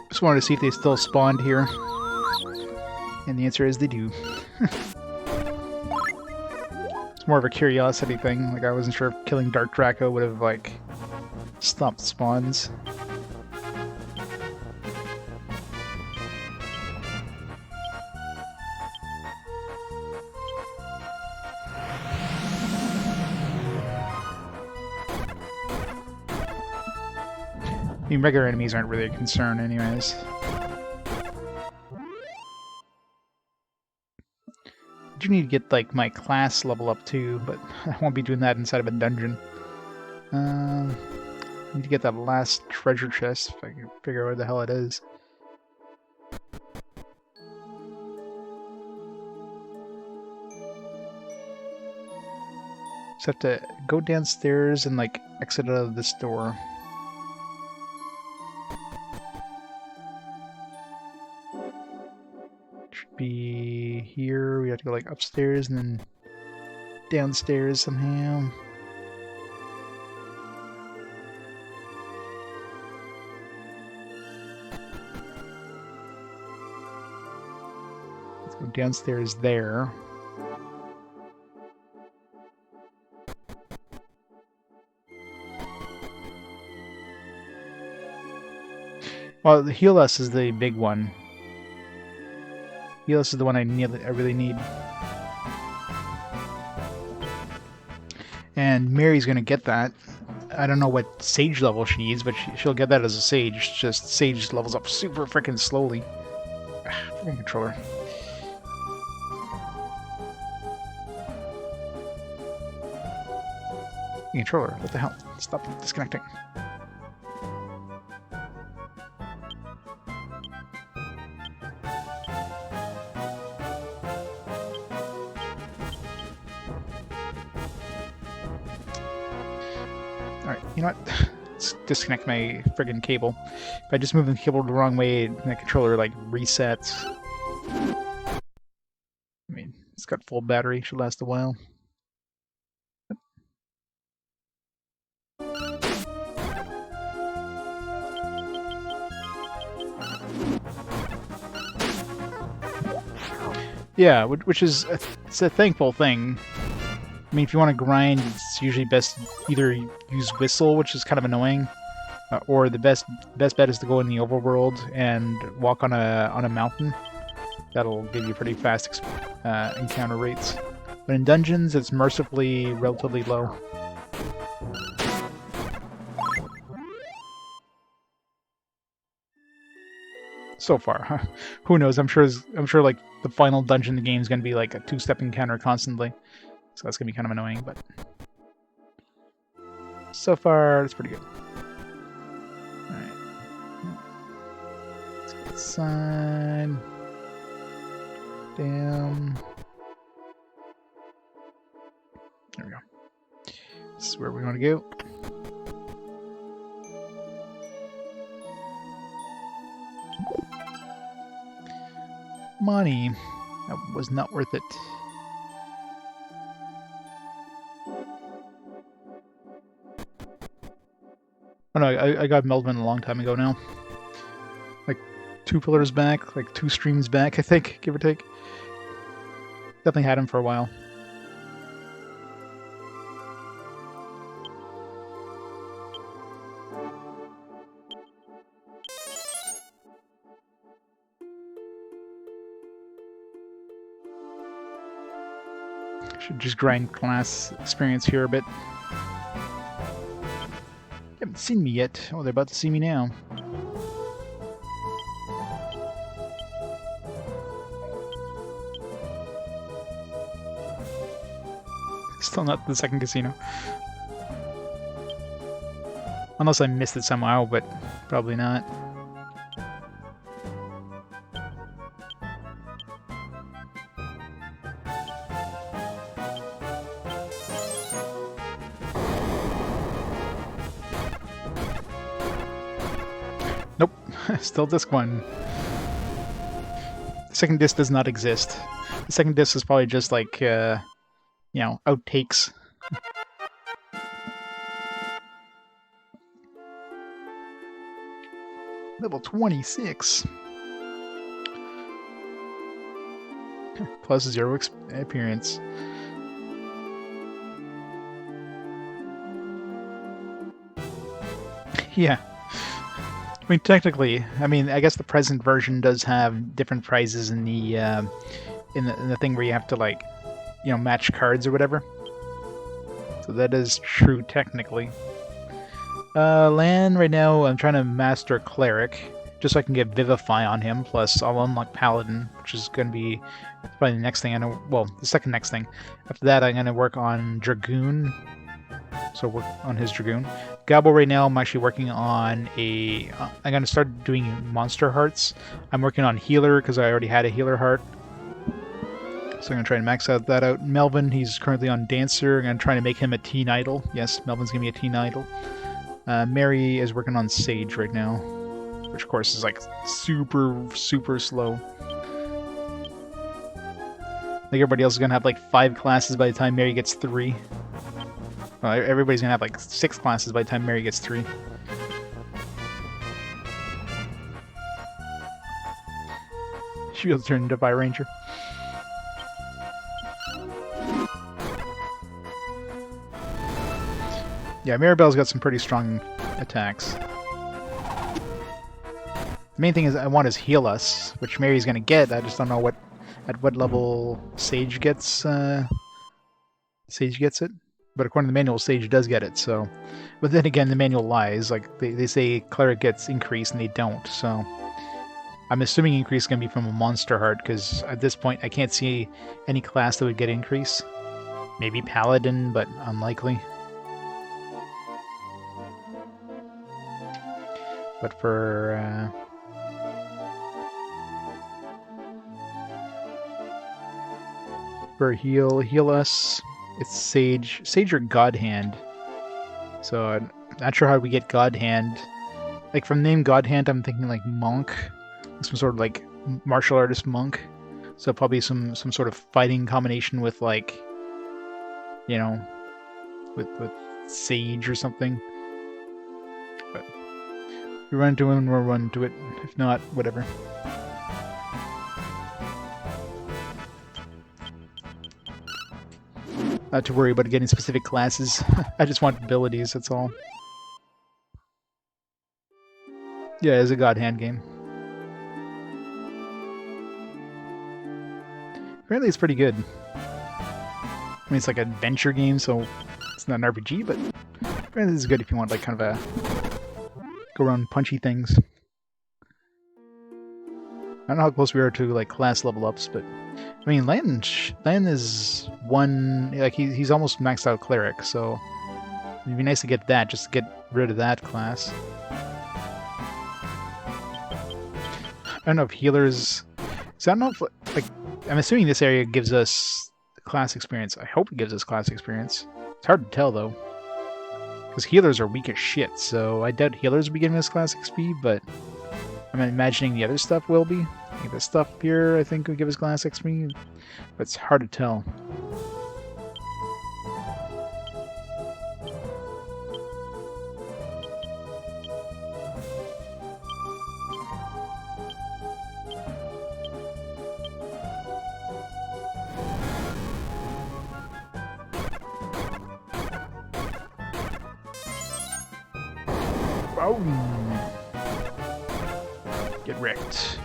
Just wanted to see if they still spawned here. And the answer is they do. It's more of a curiosity thing. Like, I wasn't sure if killing Dark Draco would have, like, stopped spawns. mean, regular enemies aren't really a concern anyways. I do need to get, like, my class level up too, but I won't be doing that inside of a dungeon. I need to get that last treasure chest, if I can figure out where the hell it is. Just have to go downstairs and, like, exit out of this door. Should be here. We have to go, like, upstairs and then downstairs somehow. Let's go downstairs there. Well, the heal us is the big one. Heal us is the one I really need. And Mary's gonna get that. I don't know what sage level she needs, but she'll get that as a sage. Just sage levels up super freaking slowly. Freaking controller. Controller, what the hell? Stop disconnecting. Alright, you know what? Let's disconnect my friggin' cable. If I just move the cable the wrong way, the controller, like, resets. I mean, it's got full battery, should last a while. Yeah, which is it's a thankful thing. I mean, if you want to grind, it's usually best either use whistle, which is kind of annoying, or the best bet is to go in the overworld and walk on a mountain. That'll give you pretty fast encounter rates. But in dungeons, it's mercifully relatively low. So far, huh? Who knows? I'm sure like the final dungeon in the game is going to be like a two-step encounter constantly. So that's going to be kind of annoying, but so far, it's pretty good. Alright. Let's get inside. Down. There we go. This is where we want to go. Money. That was not worth it. Oh no, I got Melvin a long time ago now. Like 2 pillars back, like 2 streams back, I think, give or take. Definitely had him for a while. Should just grind class experience here a bit. Haven't seen me yet. Oh, they're about to see me now. Still not the second casino. Unless I missed it somehow, but probably not. Nope, still disc 1. The second disc does not exist. The second disc is probably just like, you know, outtakes. Level 26. Plus 0 appearance. Yeah. I mean, technically, I guess the present version does have different prizes in the thing where you have to, like, you know, match cards or whatever. So that is true technically. Lan, right now, I'm trying to master Cleric, just so I can get Vivify on him, plus I'll unlock Paladin, which is going to be probably the next thing I know. Well, the second next thing. After that, I'm going to work on Dragoon, so work on his Dragoon. Gabble, right now, I'm actually working on a... I'm going to start doing Monster Hearts. I'm working on Healer, because I already had a Healer Heart. So I'm going to try and max out that out. Melvin, he's currently on Dancer. I'm going to try to make him a teen idol. Yes, Melvin's going to be a teen idol. Mary is working on Sage right now, which of course is like super, super slow. Like everybody else is gonna have like 5 classes by the time Mary gets 3. Well, everybody's gonna have like 6 classes by the time Mary gets 3. She'll turn into Fire Ranger. Yeah, Mirabelle's got some pretty strong attacks. The main thing is I want is heal us, which Mary's gonna get. I just don't know at what level Sage gets. Sage gets it, but according to the manual, Sage does get it. So, but then again, the manual lies. Like they say, Cleric gets increase and they don't. So, I'm assuming increase is gonna be from a Monster Heart because at this point I can't see any class that would get increase. Maybe Paladin, but unlikely. But for heal us, it's Sage or God Hand. So I'm not sure how we get God Hand. Like from the name God Hand, I'm thinking like monk, some sort of like martial artist monk. So probably some sort of fighting combination with like, you know, with Sage or something. But we run into him, we'll run into it. If not, whatever. Not to worry about getting specific classes. I just want abilities, that's all. Yeah, it's a God Hand game. Apparently it's pretty good. I mean, it's like an adventure game, so it's not an RPG, but apparently it's good if you want like kind of a go around punchy things. I don't know how close we are to like class level ups, but I mean, Lan is one, like he's almost maxed out Cleric, so it'd be nice to get that, just to get rid of that class. I don't know if healers, so I don't know if, like, I'm assuming this area gives us class experience. I hope it gives us class experience. It's hard to tell though, because healers are weak as shit, so I doubt healers will be giving us class XP, but I'm imagining the other stuff will be. Like this stuff here, I think, will give us class XP, but it's hard to tell. Oh! Get wrecked.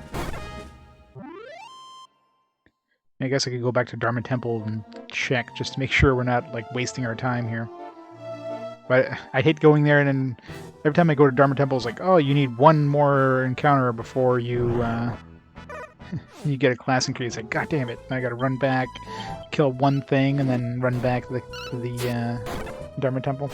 I guess I could go back to Dharma Temple and check just to make sure we're not like wasting our time here. But I hate going there and then every time I go to Dharma Temple it's like, oh, you need one more encounter before you you get a class increase. Like, god damn it, I gotta run back, kill one thing, and then run back to the Dharma Temple.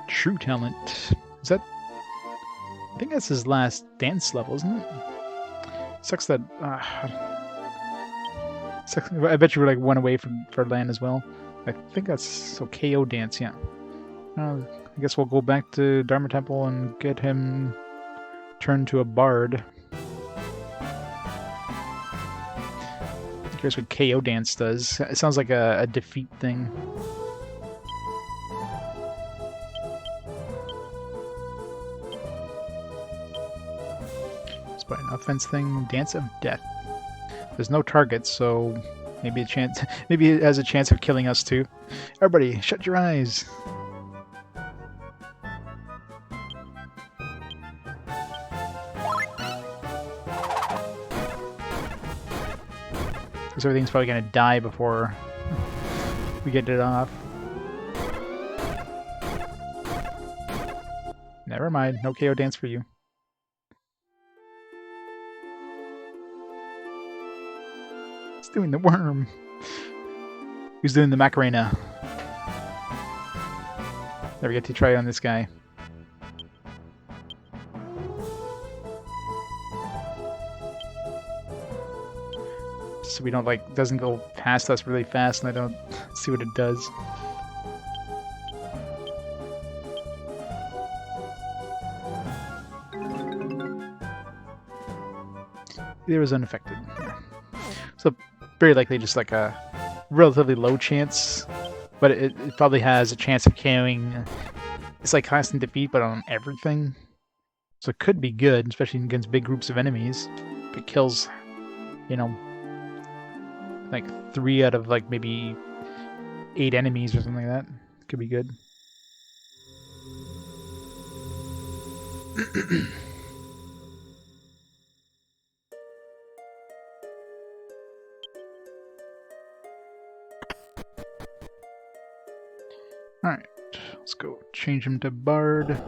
True Talent. Is that... I think that's his last dance level, isn't it? Sucks that... sucks, I bet you were like one away for Lan as well. I think that's... So KO dance, yeah. I guess we'll go back to Dharma Temple and get him turned to a bard. Here's what KO dance does. It sounds like a defeat thing. By an offense thing, Dance of Death. There's no targets, so maybe maybe it has a chance of killing us too. Everybody, shut your eyes. Looks everything's probably gonna die before we get it off. Never mind, no KO dance for you. It's doing the worm. Who's doing the Macarena? Never get to try it on this guy. So we don't like, doesn't go past us really fast and I don't see what it does. It was unaffected. So very likely just like a relatively low chance, but it probably has a chance of KOing. It's like constant defeat, but on everything. So it could be good, especially against big groups of enemies. If it kills, you know, like 3 out of like maybe 8 enemies or something like that. Could be good. Alright, let's go change him to Bard.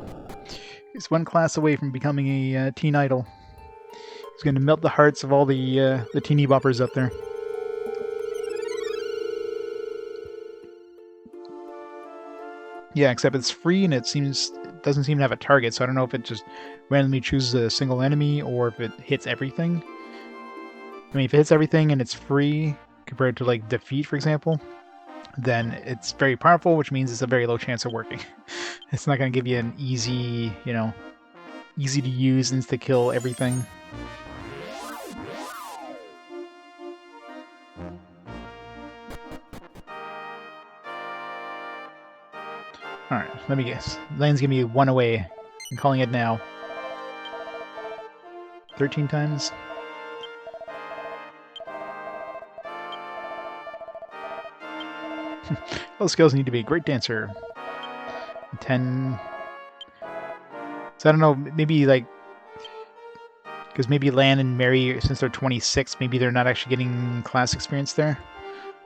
He's 1 class away from becoming a teen idol. He's going to melt the hearts of all the teeny boppers out there. Yeah, except it's free and it doesn't seem to have a target, so I don't know if it just randomly chooses a single enemy or if it hits everything. I mean, if it hits everything and it's free compared to like Defeat, for example, then it's very powerful, which means it's a very low chance of working. It's not going to give you an easy, you know, easy to use, insta-kill everything. Alright, let me guess. Lane's gonna be 1 away. I'm calling it now. 13 times? Those skills need to be a great dancer. 10... So I don't know, maybe like... Because maybe Lan and Mary, since they're 26, maybe they're not actually getting class experience there.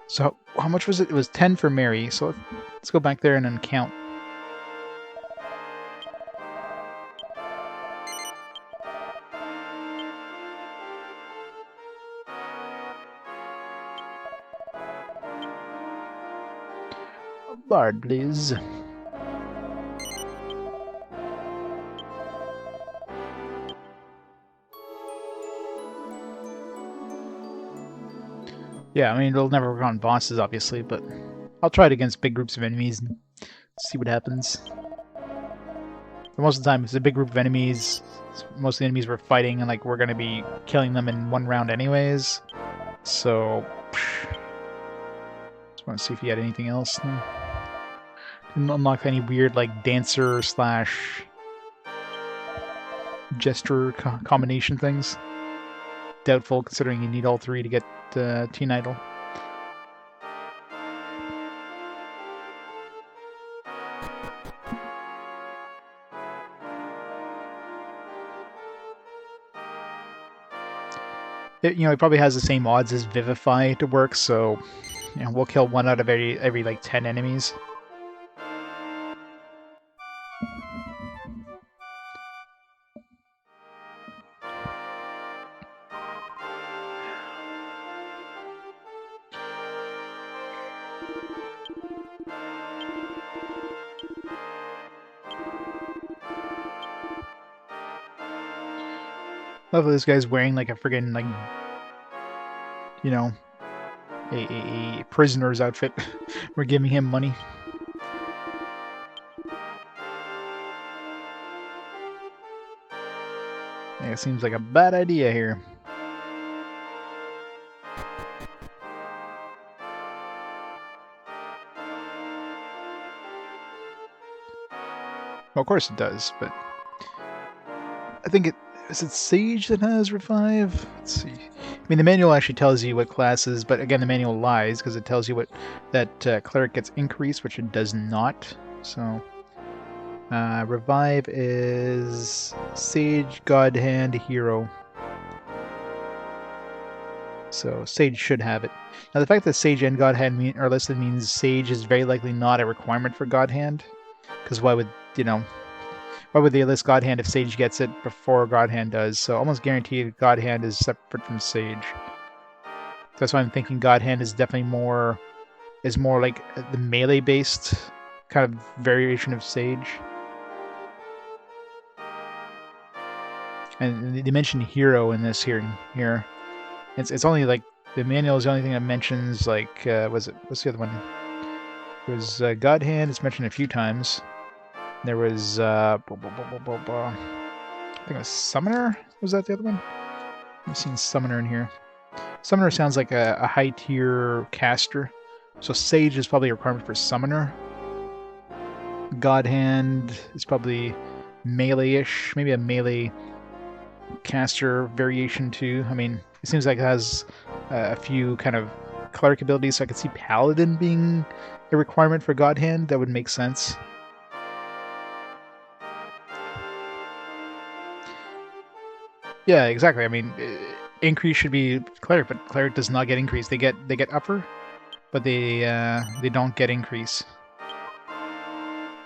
So how much was it? It was 10 for Mary, so let's go back there and then count. Bard, please. Yeah, I mean, it'll never work on bosses, obviously, but I'll try it against big groups of enemies and see what happens. But most of the time, if it's a big group of enemies, most of the enemies we're fighting, and like we're gonna be killing them in 1 round anyways. So, just want to see if he had anything else. No. Didn't unlock any weird like dancer slash gesture combination things. Doubtful, considering you need all 3 to get Teen Idol. It, you know, it probably has the same odds as Vivify to work, so you know, we'll kill 1 out of every like 10 enemies. Love this guy's wearing like a friggin' like, you know, a prisoner's outfit. We're giving him money. Yeah, it seems like a bad idea here. Well, of course it does, but I think it... Is it Sage that has Revive? Let's see. I mean, the manual actually tells you what classes, but again, the manual lies because it tells you what that cleric gets increased, which it does not. So, Revive is Sage, God Hand, Hero. So Sage should have it. Now the fact that Sage and God Hand are listed means Sage is very likely not a requirement for God Hand, because why would they list God Hand if Sage gets it before God Hand does? So almost guaranteed God Hand is separate from Sage. That's why I'm thinking God Hand is definitely more like the melee based kind of variation of Sage. And they mentioned hero in this here. It's only like the manual is the only thing that mentions like what's the other one? There was God Hand. It's mentioned a few times. There was I think it was Summoner. Was that the other one? I've seen Summoner in here. Summoner sounds like a high tier caster. So Sage is probably a requirement for Summoner. God Hand is probably melee-ish, maybe a melee caster variation too. I mean, it seems like it has a few kind of cleric abilities, so I could see Paladin being a requirement for God Hand. That would make sense. Yeah, exactly. I mean, increase should be cleric, but cleric does not get increase. They get upper, but they don't get increase,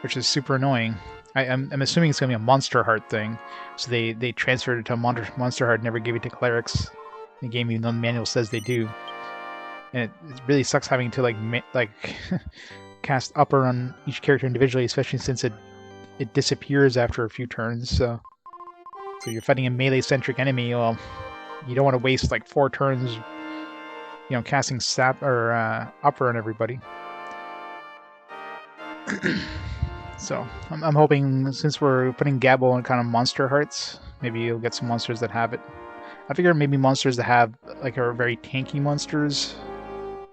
which is super annoying. I'm assuming it's gonna be a Monster Heart thing, so they transferred it to a Monster Heart, never gave it to clerics in the game, even though the manual says they do. And it really sucks having to like cast upper on each character individually, especially since it disappears after a few turns. So you're fighting a melee-centric enemy. Well, you don't want to waste like 4 turns, casting sap or upper on everybody. So I'm hoping, since we're putting Gabble on kind of monster hearts, maybe you'll get some monsters that have it. I figure maybe monsters that have like are very tanky monsters,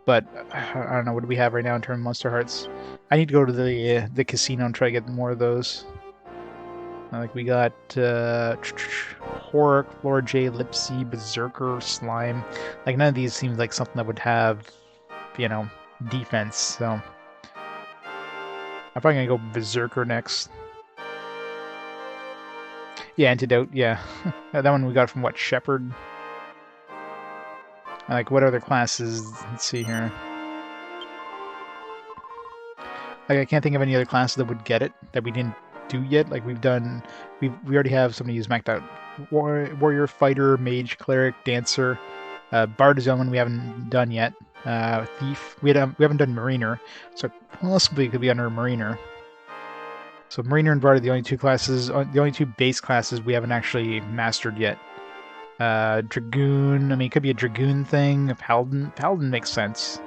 but I don't know, what do we have right now in terms of monster hearts? I need to go to the casino and try to get more of those. Like we got Hork, Lord J, Lipsy, Berserker, Slime. Like none of these seems like something that would have, defense. So I'm probably gonna go Berserker next. Yeah, Antidote. Yeah, that one we got from what, Shepherd. Like what other classes? Let's see here. Like I can't think of any other classes that would get it that we didn't do yet. Like we already have somebody who's maxed out warrior, fighter, mage, cleric, dancer. Bard is the only one we haven't done yet. Thief. We haven't done Mariner, so possibly it could be under Mariner. So Mariner and Bard are the only two classes, the only two base classes we haven't actually mastered yet. Dragoon. I mean, it could be a Dragoon thing. A Paladin. Paladin makes sense.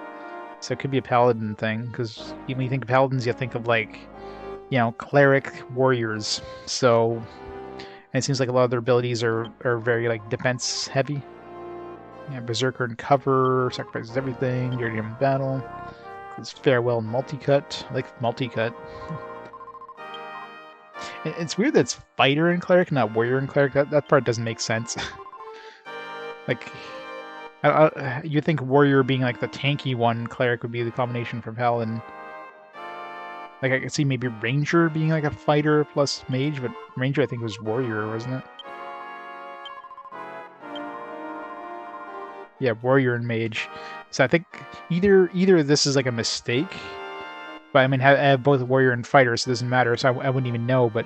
So it could be a Paladin thing, because when you think of Paladins, you think of like, cleric warriors. So, and it seems like a lot of their abilities are very like defense heavy. Yeah, Berserker and cover, sacrifices everything, dirty in battle. It's farewell and multi-cut. I like multi-cut. It's weird that it's fighter and cleric, not warrior and cleric. That part doesn't make sense. Like, you think warrior being like the tanky one, cleric would be the combination for Paladin. Like I could see maybe ranger being like a fighter plus mage, but ranger I think was warrior, wasn't it? Yeah, warrior and mage. So I think either of this is like a mistake. But I mean, I have both warrior and fighter, so it doesn't matter. So I wouldn't even know. But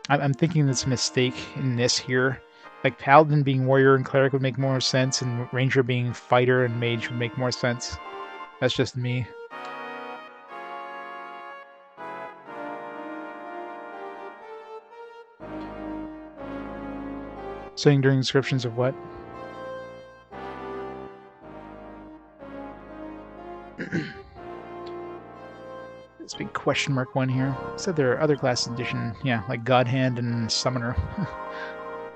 I'm thinking it's a mistake in this here. Like Paladin being warrior and cleric would make more sense, and ranger being fighter and mage would make more sense. That's just me. Saying during descriptions of what? This big question mark one here. Said there are other class addition, yeah, like God Hand and Summoner.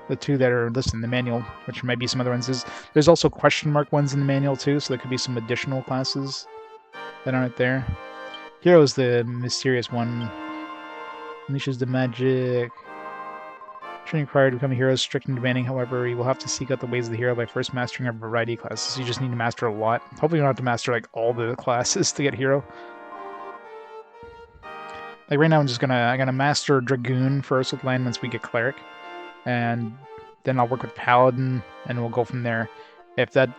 The two that are listed in the manual, which might be some other ones. There's also question mark ones in the manual too, so there could be some additional classes that aren't there. Hero is the mysterious one. Unleashes the magic. Training required to become a hero is strict and demanding, however, you will have to seek out the ways of the hero by first mastering a variety of classes. You just need to master a lot. Hopefully you don't have to master like all the classes to get hero. Like right now I'm gonna master Dragoon first with land once we get Cleric. And then I'll work with Paladin and we'll go from there. If that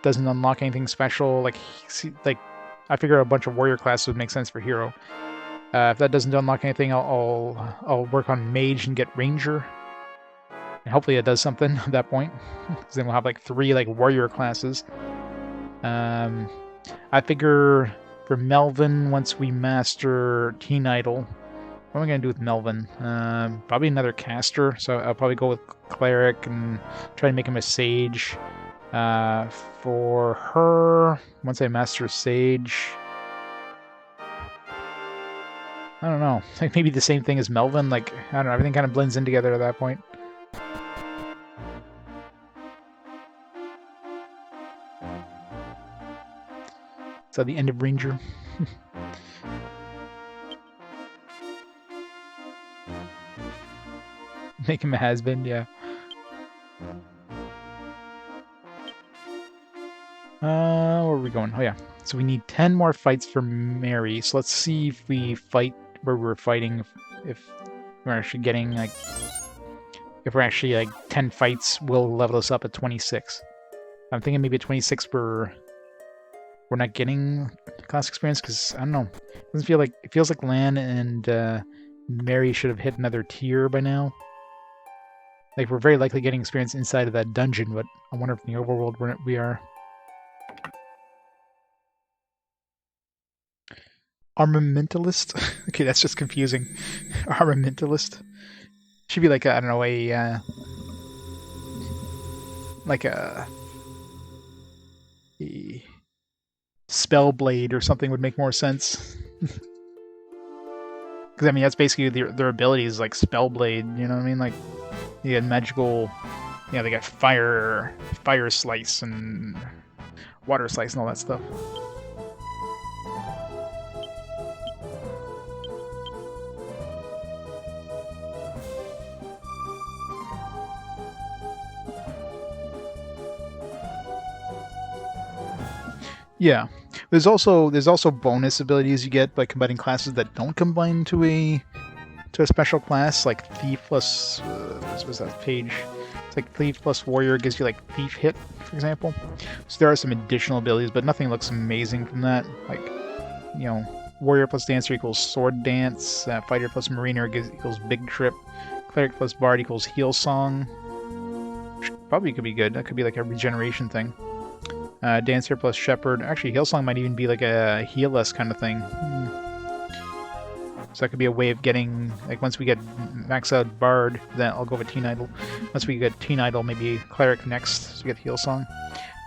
doesn't unlock anything special. Like I figure a bunch of warrior classes would make sense for hero. If that doesn't unlock anything, I'll work on mage and get ranger. And hopefully it does something at that point, because then we'll have like 3 like warrior classes. I figure for Melvin, once we master Teen Idol, what am I going to do with Melvin? Probably another caster, so I'll probably go with Cleric and try to make him a Sage. For her, once I master Sage, I don't know, like maybe the same thing as Melvin, like, I don't know, everything kind of blends in together at that point. So the end of Ranger. Make him a has-been, yeah. Where are we going? Oh yeah. So we need 10 more fights for Mary. So let's see if we fight where we're fighting, if we're actually getting like, if we're actually like 10 fights will level us up at 26. I'm thinking maybe at 26 we're not getting class experience, because I don't know. It doesn't feel like, it feels like Lan and Mary should have hit another tier by now. Like, we're very likely getting experience inside of that dungeon, but I wonder if in the overworld we are. Armamentalist? Okay, that's just confusing. Armamentalist? Should be like, I don't know, like a Spellblade or something would make more sense. Because, I mean, that's basically their abilities, like Spellblade, you know what I mean? Like, you had magical, they got fire slice and water slice and all that stuff. Yeah. There's also bonus abilities you get by combining classes that don't combine to a special class, like Thief plus what's that page? It's like Thief plus Warrior gives you like Thief hit, for example. So there are some additional abilities, but nothing looks amazing from that. Like, Warrior plus Dancer equals Sword Dance, Fighter plus Mariner equals Big Trip, Cleric plus Bard equals Heal Song. Which probably could be good. That could be like a regeneration thing. Dancer plus Shepherd. Actually, Heal Song might even be like a heal-less kind of thing. So that could be a way of getting, like, once we get max out Bard, then I'll go with Teen Idol. Once we get Teen Idol, maybe Cleric next, so we get Heal Song.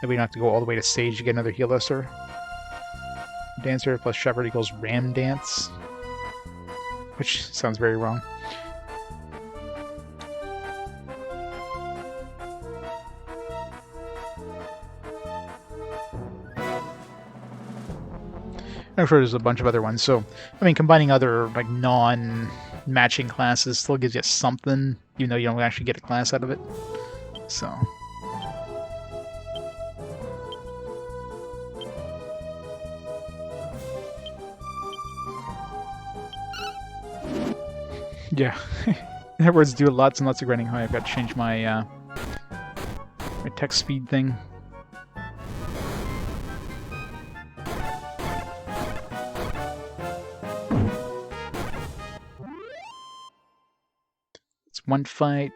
Then we don't have to go all the way to Sage to get another heal-lesser. Dancer plus Shepherd equals Ram Dance. Which sounds very wrong. I'm sure there's a bunch of other ones. So, I mean, combining other, like, non-matching classes still gives you something, even though you don't actually get a class out of it. So. Yeah. In other words, do lots and lots of grinding. Oh, I've got to change my, my text speed thing. One fight.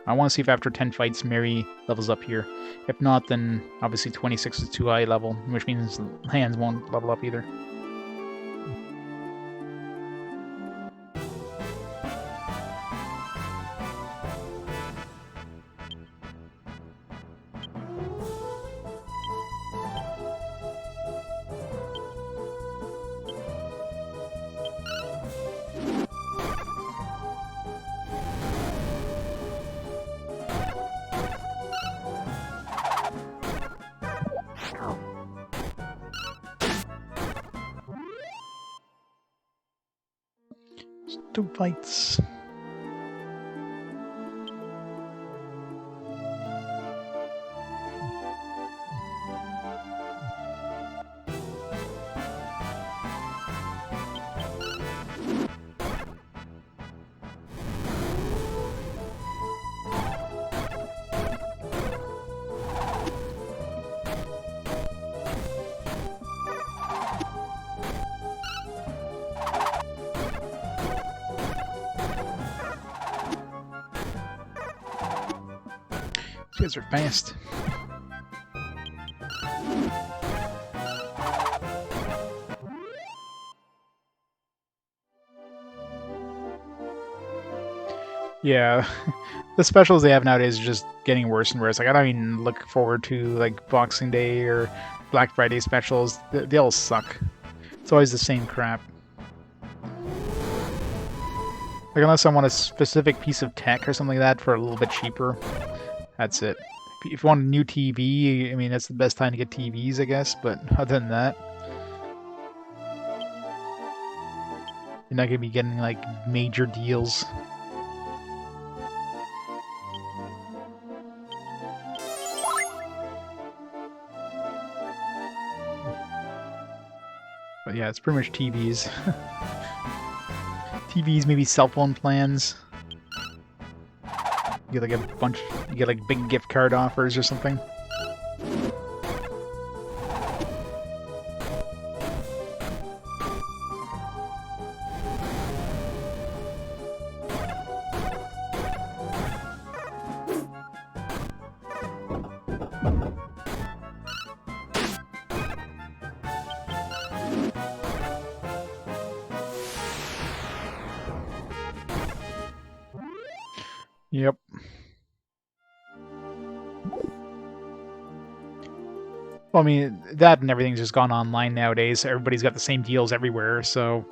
I want to see if after 10 fights Mary levels up here. If not, then obviously 26 is too high level, which means hands won't level up either. Two fights. guys are fast. Yeah, the specials they have nowadays are just getting worse and worse. Like, I don't even look forward to, like, Boxing Day or Black Friday specials. They all suck. It's always the same crap. Like, unless I want a specific piece of tech or something like that for a little bit cheaper, that's it. If you want a new TV, I mean, that's the best time to get TVs, I guess, but other than that, you're not going to be getting, like, major deals. But yeah, it's pretty much TVs. TVs, maybe cell phone plans. You get like a bunch, you get like big gift card offers or something. Yep. Well, I mean, that and everything's just gone online nowadays. Everybody's got the same deals everywhere, so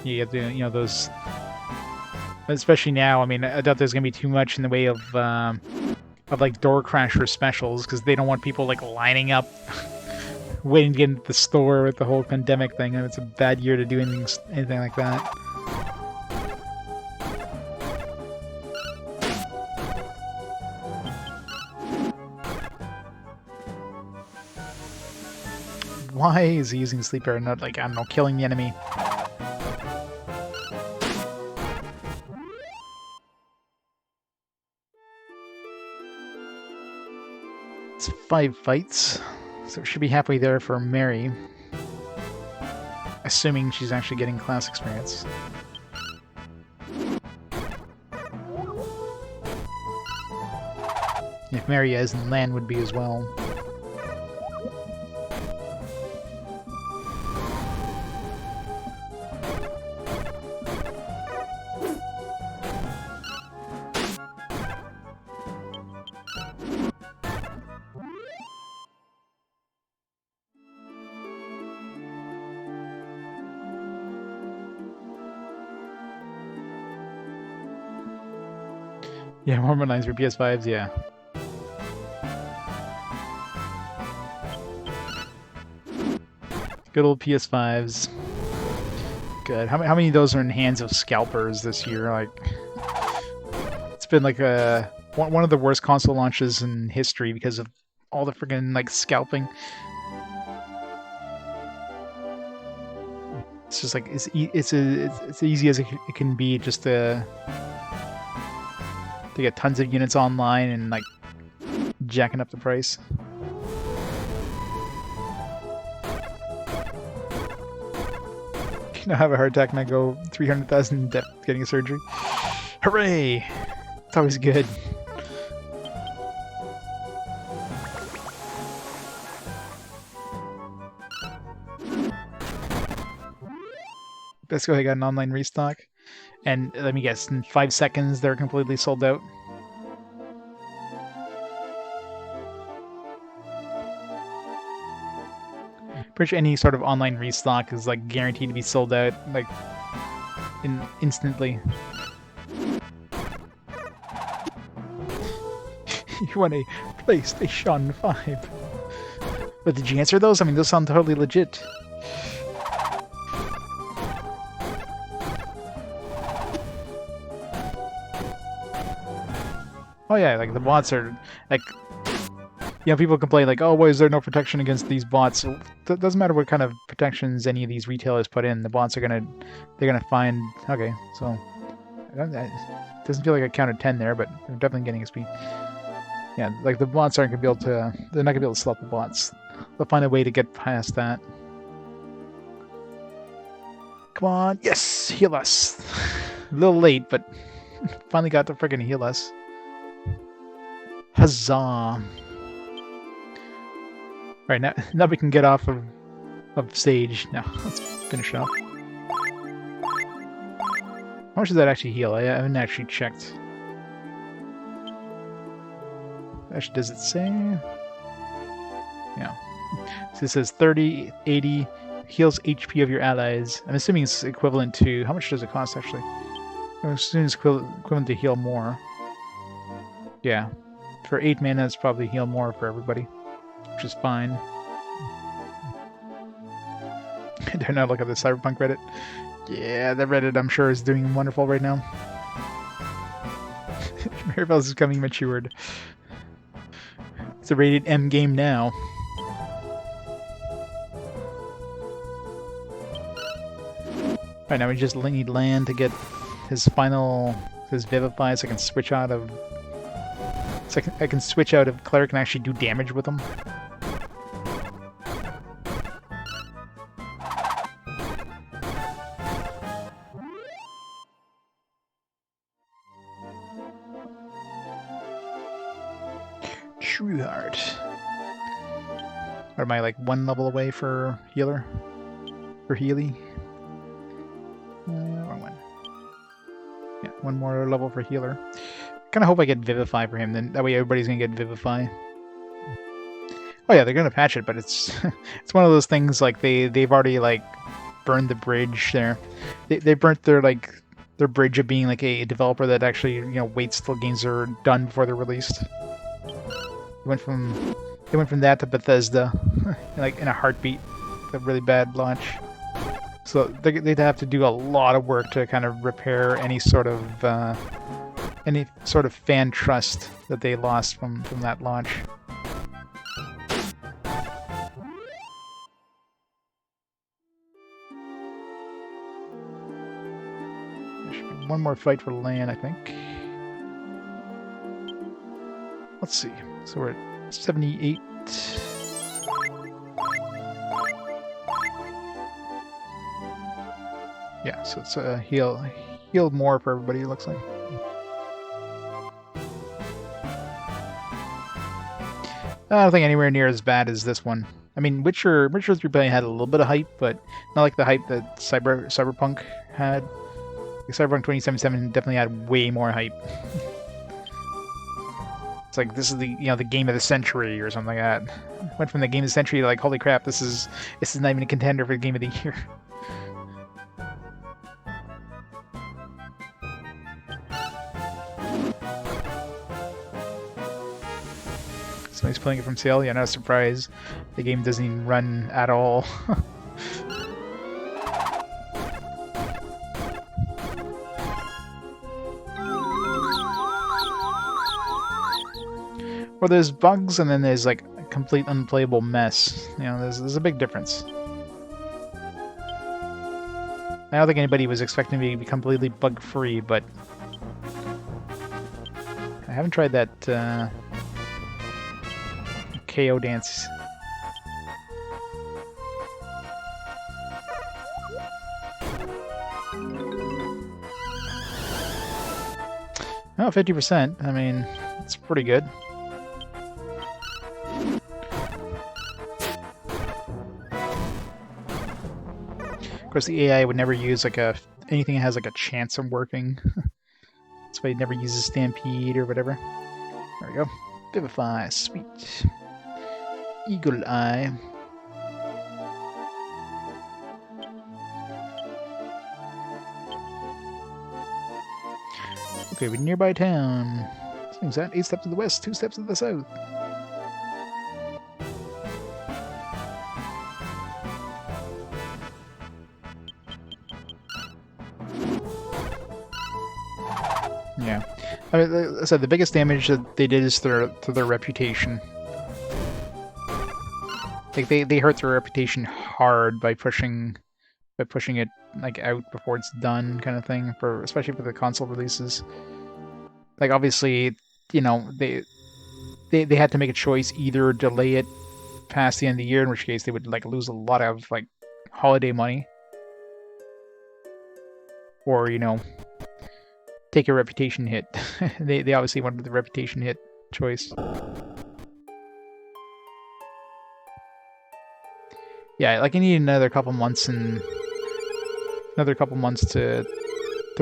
you get the, you know, those. Especially now, I mean, I doubt there's gonna be too much in the way of like door crasher specials because they don't want people like lining up, waiting to get into the store with the whole pandemic thing. And it's a bad year to do anything like that. Why is he using sleep air and not, like, I don't know, killing the enemy? It's 5 fights, so it should be halfway there for Mary. Assuming she's actually getting class experience. If Mary is, then Lan would be as well. Yeah, more mainlines for PS5s, yeah. Good old PS5s. Good. How many of those are in hands of scalpers this year? Like, it's been like one of the worst console launches in history because of all the freaking like scalping. It's just like it's easy as it can be just to get tons of units online and like jacking up the price. You know, have a heart attack and I go 300,000 in debt getting a surgery. Hooray! It's always good. Let's go ahead, got an online restock. And let me guess, in 5 seconds they're completely sold out. Pretty sure any sort of online restock is like guaranteed to be sold out like instantly. You want a PlayStation 5? But did you answer those? I mean, those sound totally legit. Oh yeah, like the bots are like, you know, people complain like, oh, why is there no protection against these bots? It doesn't matter what kind of protections any of these retailers put in. The bots are they're gonna find. Okay, so it doesn't feel like I counted 10 there, but they're definitely getting XP. Yeah, like the bots aren't gonna be able to. They're not gonna be able to slot the bots. They'll find a way to get past that. Come on, yes, heal us. A little late, but finally got to friggin' heal us. Huzzah! Right, now we can get off of stage. Now, let's finish it off. How much does that actually heal? I haven't actually checked. Actually, does it say? Yeah. So it says 30, 80, heals HP of your allies. I'm assuming it's equivalent to... How much does it cost, actually? I'm assuming it's equivalent to heal more. Yeah. For 8 mana, it's probably heal more for everybody, which is fine. Dare not look at the Cyberpunk Reddit. Yeah, the Reddit, I'm sure, is doing wonderful right now. Mirabelle's is becoming matured. It's a rated M game now. Right, now we just need land to get his Vivify, so I can switch out of... So I can switch out of Cleric and actually do damage with him. True Heart. Or am I like 1 level away for healer? For Healy? Wrong one. Yeah, 1 more level for healer. Kind of hope I get Vivify for him, then that way everybody's gonna get Vivify. Oh yeah, they're gonna patch it, but it's it's one of those things like they've already like burned the bridge there. They burnt their bridge of being like a developer that actually waits till games are done before they're released. They went from that to Bethesda like in a heartbeat. A really bad launch. So they'd have to do a lot of work to kind of repair any sort of fan trust that they lost from that launch. There should be 1 more fight for land, I think. Let's see. So we're at 78. Yeah, so it's a heal more for everybody, it looks like. I don't think anywhere near as bad as this one. I mean, Witcher 3 had a little bit of hype, but not like the hype that Cyberpunk had. Cyberpunk 2077 definitely had way more hype. It's like this is the game of the century or something like that. Went from the game of the century to like, holy crap, this is not even a contender for the game of the year. Somebody's playing it from sale. Yeah, not a surprise. The game doesn't even run at all. Well, there's bugs and then there's like a complete unplayable mess. There's a big difference. I don't think anybody was expecting me to be completely bug-free, but I haven't tried that KO dance. Oh, 50%. I mean, it's pretty good. Of course, the AI would never use like anything that has like a chance of working. That's why it never uses Stampede or whatever. There we go. Vivify, sweet. Eagle Eye. Okay, we're nearby town. Things that 8 steps to the west, 2 steps to the south. Yeah. I mean, like I said, the biggest damage that they did is to their reputation. Like they hurt their reputation hard by pushing it like out before it's done, kind of thing. Especially for the console releases. Like obviously, they had to make a choice: either delay it past the end of the year, in which case they would like lose a lot of like holiday money, or take a reputation hit. They obviously wanted the reputation hit. choice. Yeah, like you need another couple months to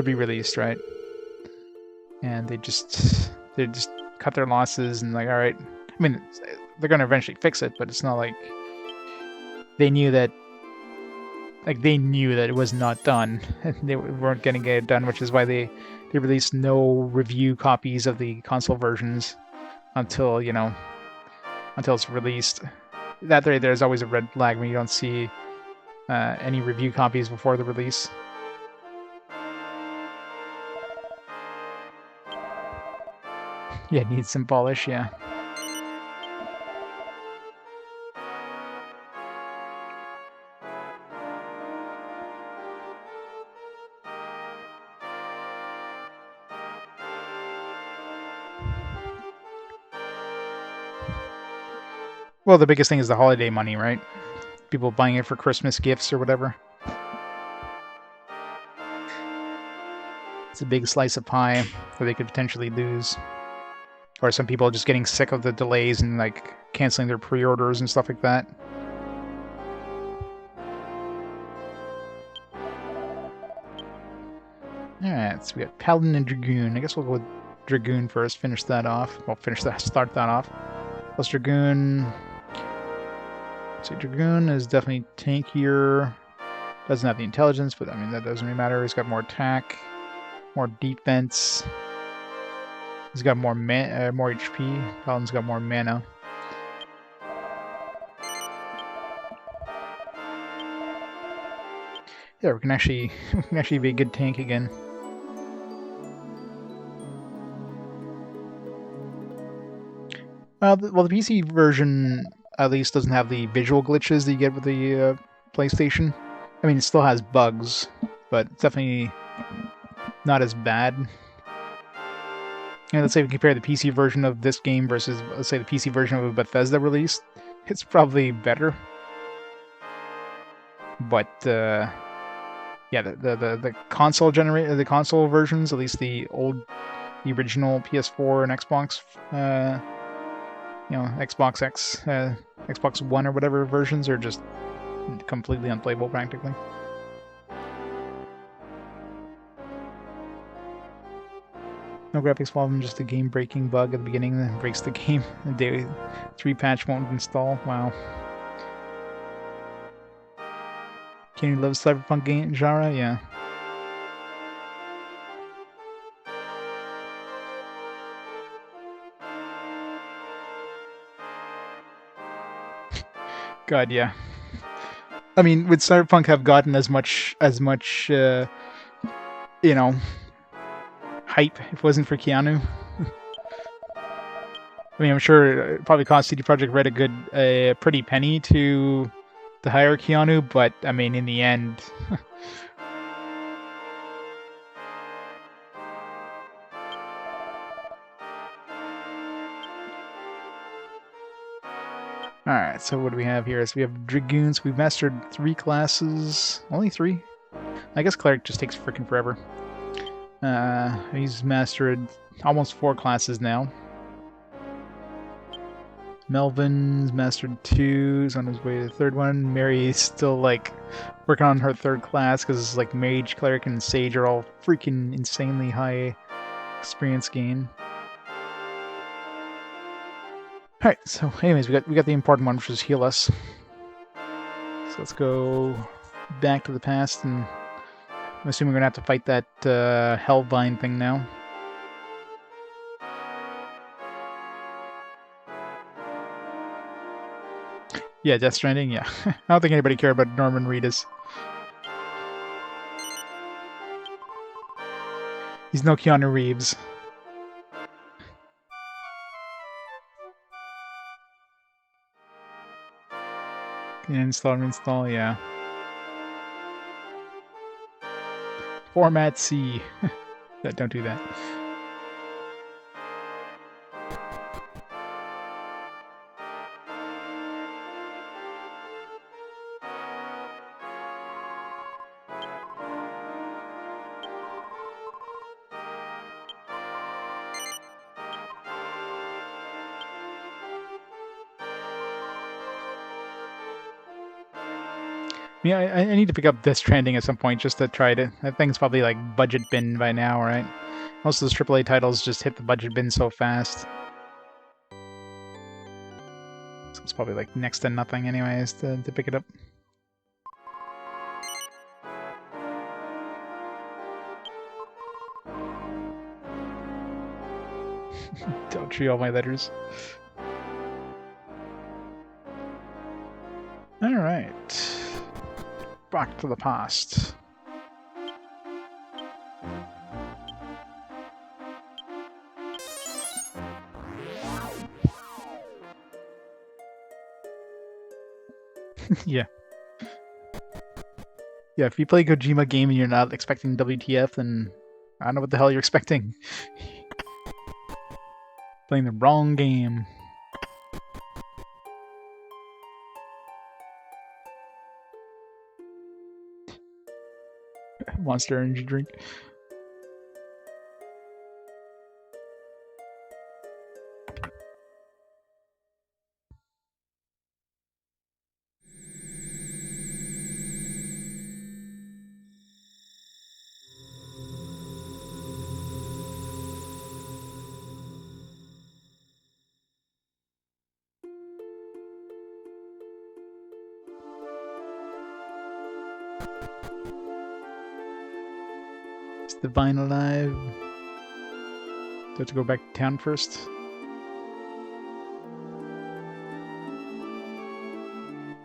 be released, right? And they just cut their losses and like, all right. I mean, they're gonna eventually fix it, but it's not like they knew that. Like they knew that it was not done. They weren't gonna get it done, which is why they released no review copies of the console versions until until it's released. That way, there's always a red flag when you don't see any review copies before the release. Yeah, it needs some polish, yeah. Well, the biggest thing is the holiday money, right? People buying it for Christmas gifts or whatever. It's a big slice of pie that they could potentially lose. Or some people just getting sick of the delays and like canceling their pre-orders and stuff like that. Alright, so we got Paladin and Dragoon. I guess we'll go with Dragoon first, start that off. Plus Dragoon. So Dragoon is definitely tankier. Doesn't have the intelligence, but I mean that doesn't really matter. He's got more attack, more defense. He's got more HP. Paladin's got more mana. Yeah, we can actually be a good tank again. Well, the PC version at least doesn't have the visual glitches that you get with the PlayStation. I mean, it still has bugs, but it's definitely not as bad. And let's say we compare the PC version of this game versus, let's say, the PC version of a Bethesda release, it's probably better. But yeah, the console versions, at least the original PS4 and Xbox, Xbox X, Xbox One or whatever versions are just completely unplayable practically. No graphics problem, just a game-breaking bug at the beginning that breaks the game. The day 3 patch won't install. Wow. Can you love cyberpunk game genre? Yeah. God, yeah. I mean, would cyberpunk have gotten as much hype if it wasn't for Keanu? I mean, I'm sure it probably cost CD Projekt Red a pretty penny to hire Keanu, but I mean, in the end, Alright, so what do we have here? So we have Dragoons. We've mastered 3 classes. Only 3? I guess Cleric just takes freaking forever. He's mastered almost 4 classes now. Melvin's mastered 2. He's on his way to the 3rd one. Mary's still, like, working on her 3rd class because, like, Mage, Cleric, and Sage are all freaking insanely high experience gain. Alright, so anyways, we got the important one, which is heal us. So let's go back to the past, and I'm assuming we're gonna have to fight that Hellvine thing now. Yeah, Death Stranding, yeah. I don't think anybody cared about Norman Reedus. He's no Keanu Reeves. Install, yeah. Format C. Don't do that. mean, I need to pick up this trending at some point just to try to... That thing's probably like budget bin by now, right? Most of those AAA titles just hit the budget bin so fast. So it's probably like next to nothing anyways to pick it up. Don't tree all my letters. Alright. Back to the past. Yeah. Yeah, if you play a Kojima game and you're not expecting WTF, then I don't know what the hell you're expecting. Playing the wrong game. Monster energy drink. Is the vine alive? Do I have to go back to town first?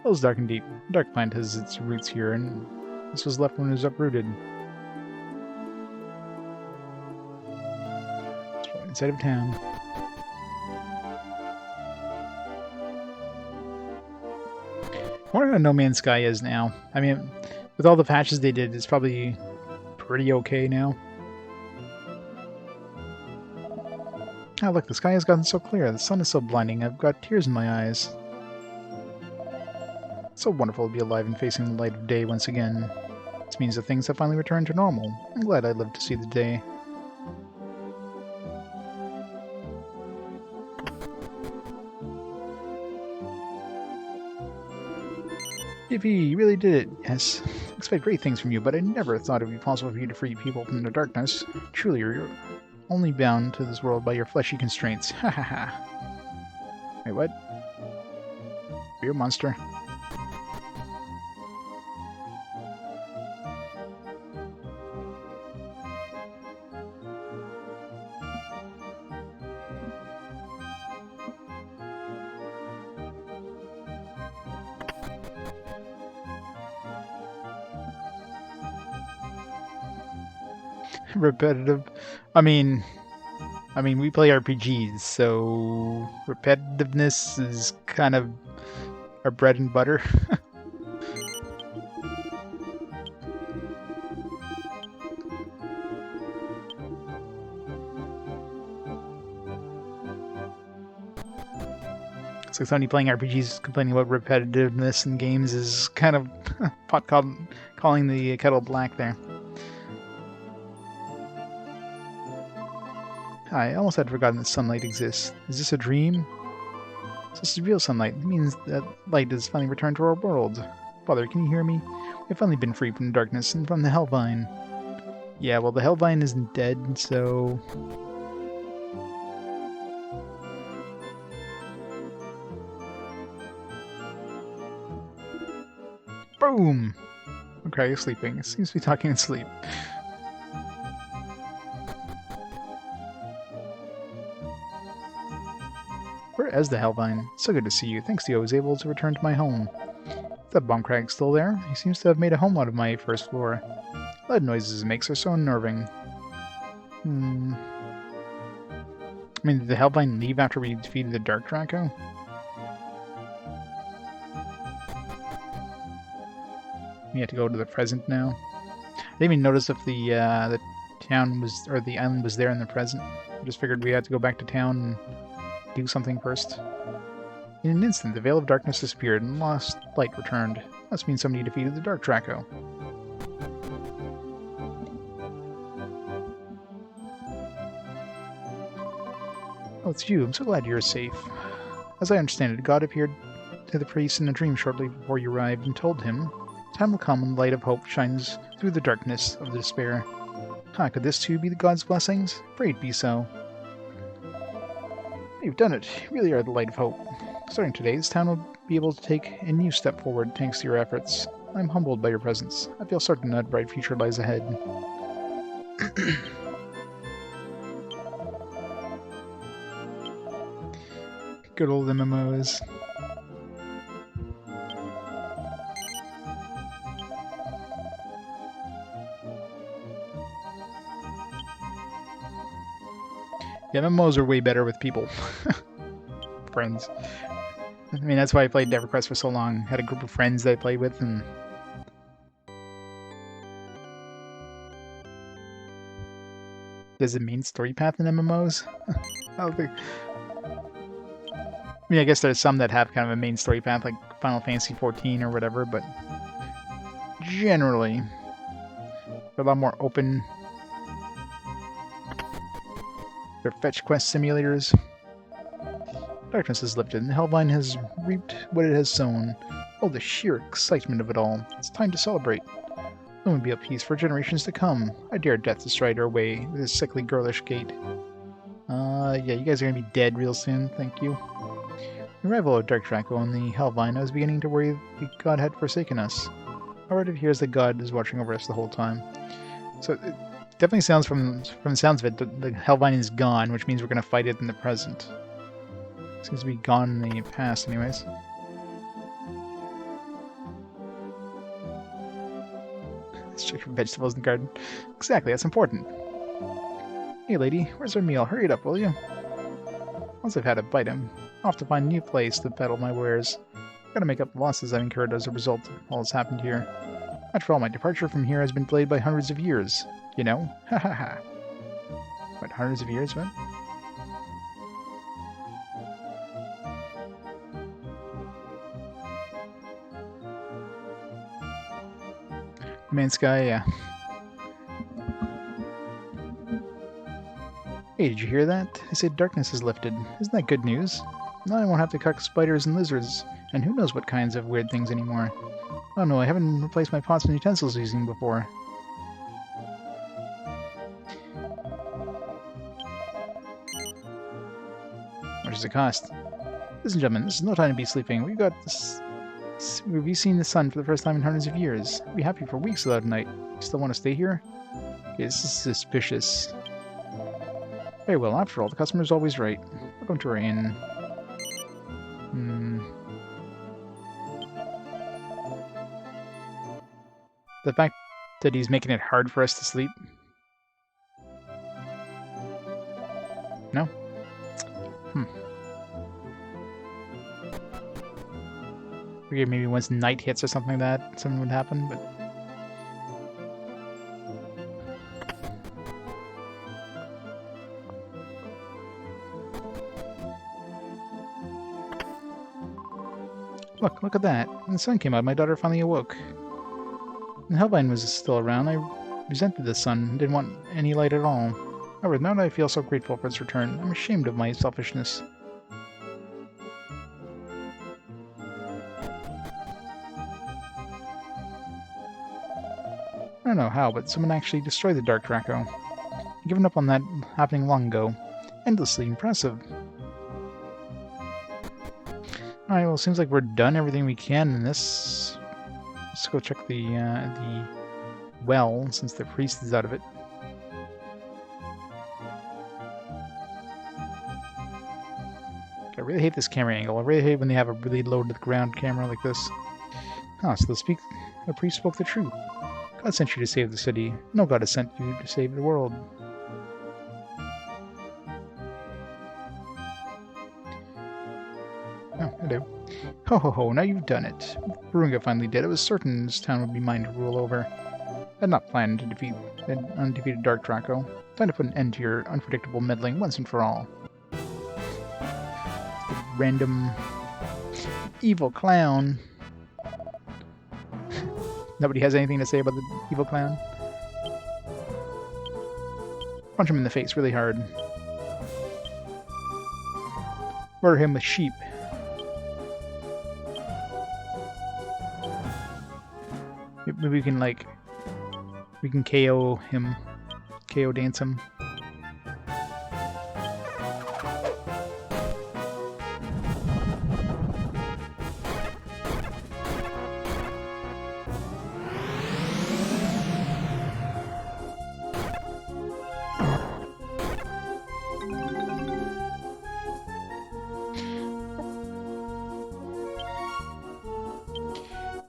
Hell's dark and deep. Dark plant has its roots here, and this was left when it was uprooted. It's right inside of town. I wonder how No Man's Sky is now. I mean, with all the patches they did, it's probably pretty okay now. Oh look, the sky has gotten so clear, the sun is so blinding, I've got tears in my eyes. It's so wonderful to be alive and facing the light of day once again. This means that things have finally returned to normal. I'm glad I lived to see the day. Yippee, you really did it. Yes. I expect great things from you, but I never thought it would be possible for you to free people from the darkness. Truly, you're only bound to this world by your fleshy constraints. Ha ha ha. Wait, what? You're a monster. Repetitive. I mean, we play RPGs, so repetitiveness is kind of our bread and butter. It's like somebody playing RPGs complaining about repetitiveness in games is kind of calling the kettle black there. I almost had forgotten that sunlight exists. Is this a dream? This is real sunlight. It means that light has finally returned to our world. Father, can you hear me? We've finally been free from the darkness and from the Hellvine. Yeah, well, the Hellvine isn't dead, so... Boom! Okay, you're sleeping. It seems to be talking in sleep. Where is the Hellvine? So good to see you. Thanks to you, I was able to return to my home. Is that Bombcrag still there? He seems to have made a home out of my first floor. Loud noises it makes are so unnerving. I mean, did the Hellvine leave after we defeated the Dark Draco? We have to go to the present now. I didn't even notice if the town was, or the island was there in the present. I just figured we had to go back to town and do something first. In an instant, the veil of darkness disappeared and lost light returned. Must mean somebody defeated the Dark Draco. Oh, it's you. I'm so glad you're safe. As I understand it, God appeared to the priest in a dream shortly before you arrived and told him Time will come when the light of hope shines through the darkness of the despair. Could this too be the gods' blessings? Pray it be so. You've done it. You really are the light of hope. Starting today, this town will be able to take a new step forward thanks to your efforts. I'm humbled by your presence. I feel certain that a bright future lies ahead. Good old MMOs. Yeah, MMOs are way better with people. Friends. I mean, that's why I played EverQuest for so long. Had a group of friends that I played with, and there's a main story path in MMOs. I don't think. I mean, I guess there's some that have kind of a main story path, like Final Fantasy XIV or whatever, but generally, they're a lot more open. They're fetch quest simulators. Darkness is lifted, and the Hellvine has reaped what it has sown. Oh, the sheer excitement of it all. It's time to celebrate. There will be a peace for generations to come. I dare death to stride our way with this sickly girlish gait. Yeah, you guys are gonna be dead real soon, thank you. The arrival of Dark Draco on the Hellvine, I was beginning to worry the god had forsaken us. However, it appears that God is watching over us the whole time. So, it definitely sounds from the sounds of it, the Hellvine is gone, which means we're gonna fight it in the present. Seems to be gone in the past, anyways. Let's check for vegetables in the garden. Exactly, that's important. Hey, lady, where's our meal? Hurry it up, will you? Once I've had a bite, I'm off to find a new place to peddle my wares. Gotta make up the losses I've incurred as a result of all that's happened here. After all, my departure from here has been delayed by hundreds of years. You know? Ha ha ha. What, hundreds of years? What? Man's Sky, yeah. Hey, did you hear that? They say darkness is lifted. Isn't that good news? Now I won't have to cook spiders and lizards, and who knows what kinds of weird things anymore. Oh no, I haven't replaced my pots and utensils using before. What does it cost? Listen, gentlemen, this is no time to be sleeping. We've got this. We've seen the sun for the first time in hundreds of years. We'll be happy for weeks without a night. You still want to stay here? Okay, this is suspicious. Very well, after all, the customer's always right. Welcome to our inn. The fact that he's making it hard for us to sleep? No? Figured maybe once night hits or something like that, something would happen, but... Look at that. When the sun came out, my daughter finally awoke. When Hellvine was still around, I resented the sun, didn't want any light at all. However, now that I feel so grateful for its return, I'm ashamed of my selfishness. I don't know how, but someone actually destroyed the Dark Draco. I've given up on that happening long ago. Endlessly impressive. Alright, well, it seems like we're done everything we can in this. Let's go check the well, since the priest is out of it. I really hate this camera angle. I really hate when they have a really low-to-the-ground camera like this. Ah, so the priest spoke the truth. God sent you to save the city. No God has sent you to save the world. Oh, hello. Ho ho ho, now you've done it. Brunga finally did. It was certain this town would be mine to rule over. I had not planned to defeat an undefeated Dark Draco. Time to put an end to your unpredictable meddling once and for all. The random evil clown. Nobody has anything to say about the evil clown? Punch him in the face really hard. Murder him with sheep. maybe we can like KO him, KO dance him.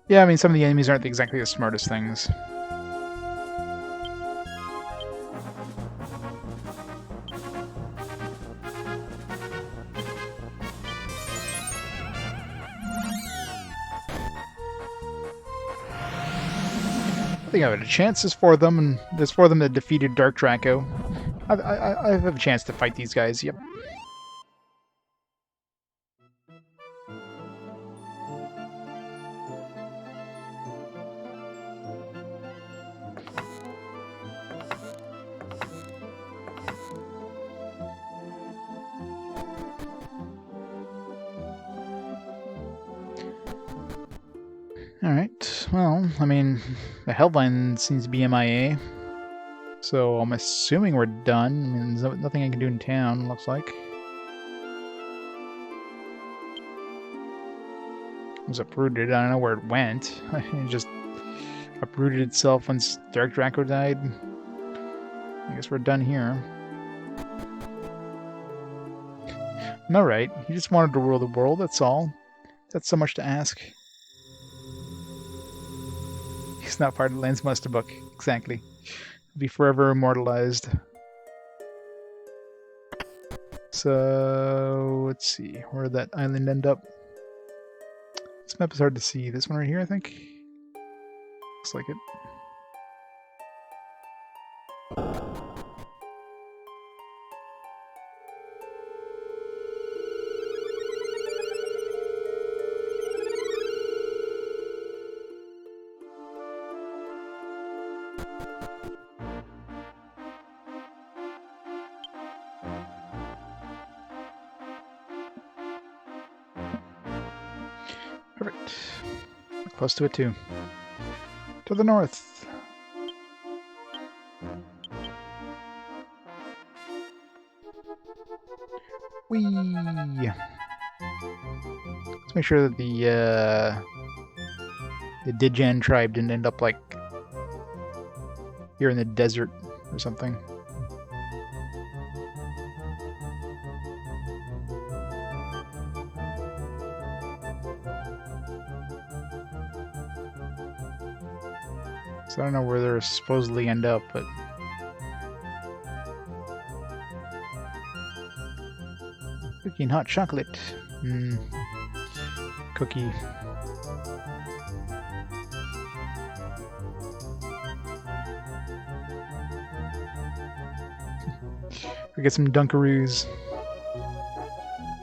Yeah, I mean, some of the enemies aren't exactly the smartest things. I think I have a chance. There's 4 of them, and there's 4 of them that defeated Dark Draco. I have a chance to fight these guys, yep. Alright, well, I mean, the Hellvine seems to be MIA, so I'm assuming we're done. I mean, there's nothing I can do in town, looks like. It was uprooted, I don't know where it went. It just uprooted itself once Dark Draco died. I guess we're done here. I'm alright, he just wanted to rule the world, that's all. That's so much to ask. He's not part of the Lance Muster book. Exactly. He'll be forever immortalized. So, let's see. Where did that island end up? This map is hard to see. This one right here, I think? Looks like it. Perfect. Close to it too. To the north. Whee! Let's make sure that the Dijan tribe didn't end up like here in the desert or something. So I don't know where they'll supposedly end up, but cookie and hot chocolate. Cookie. We get some Dunkaroos.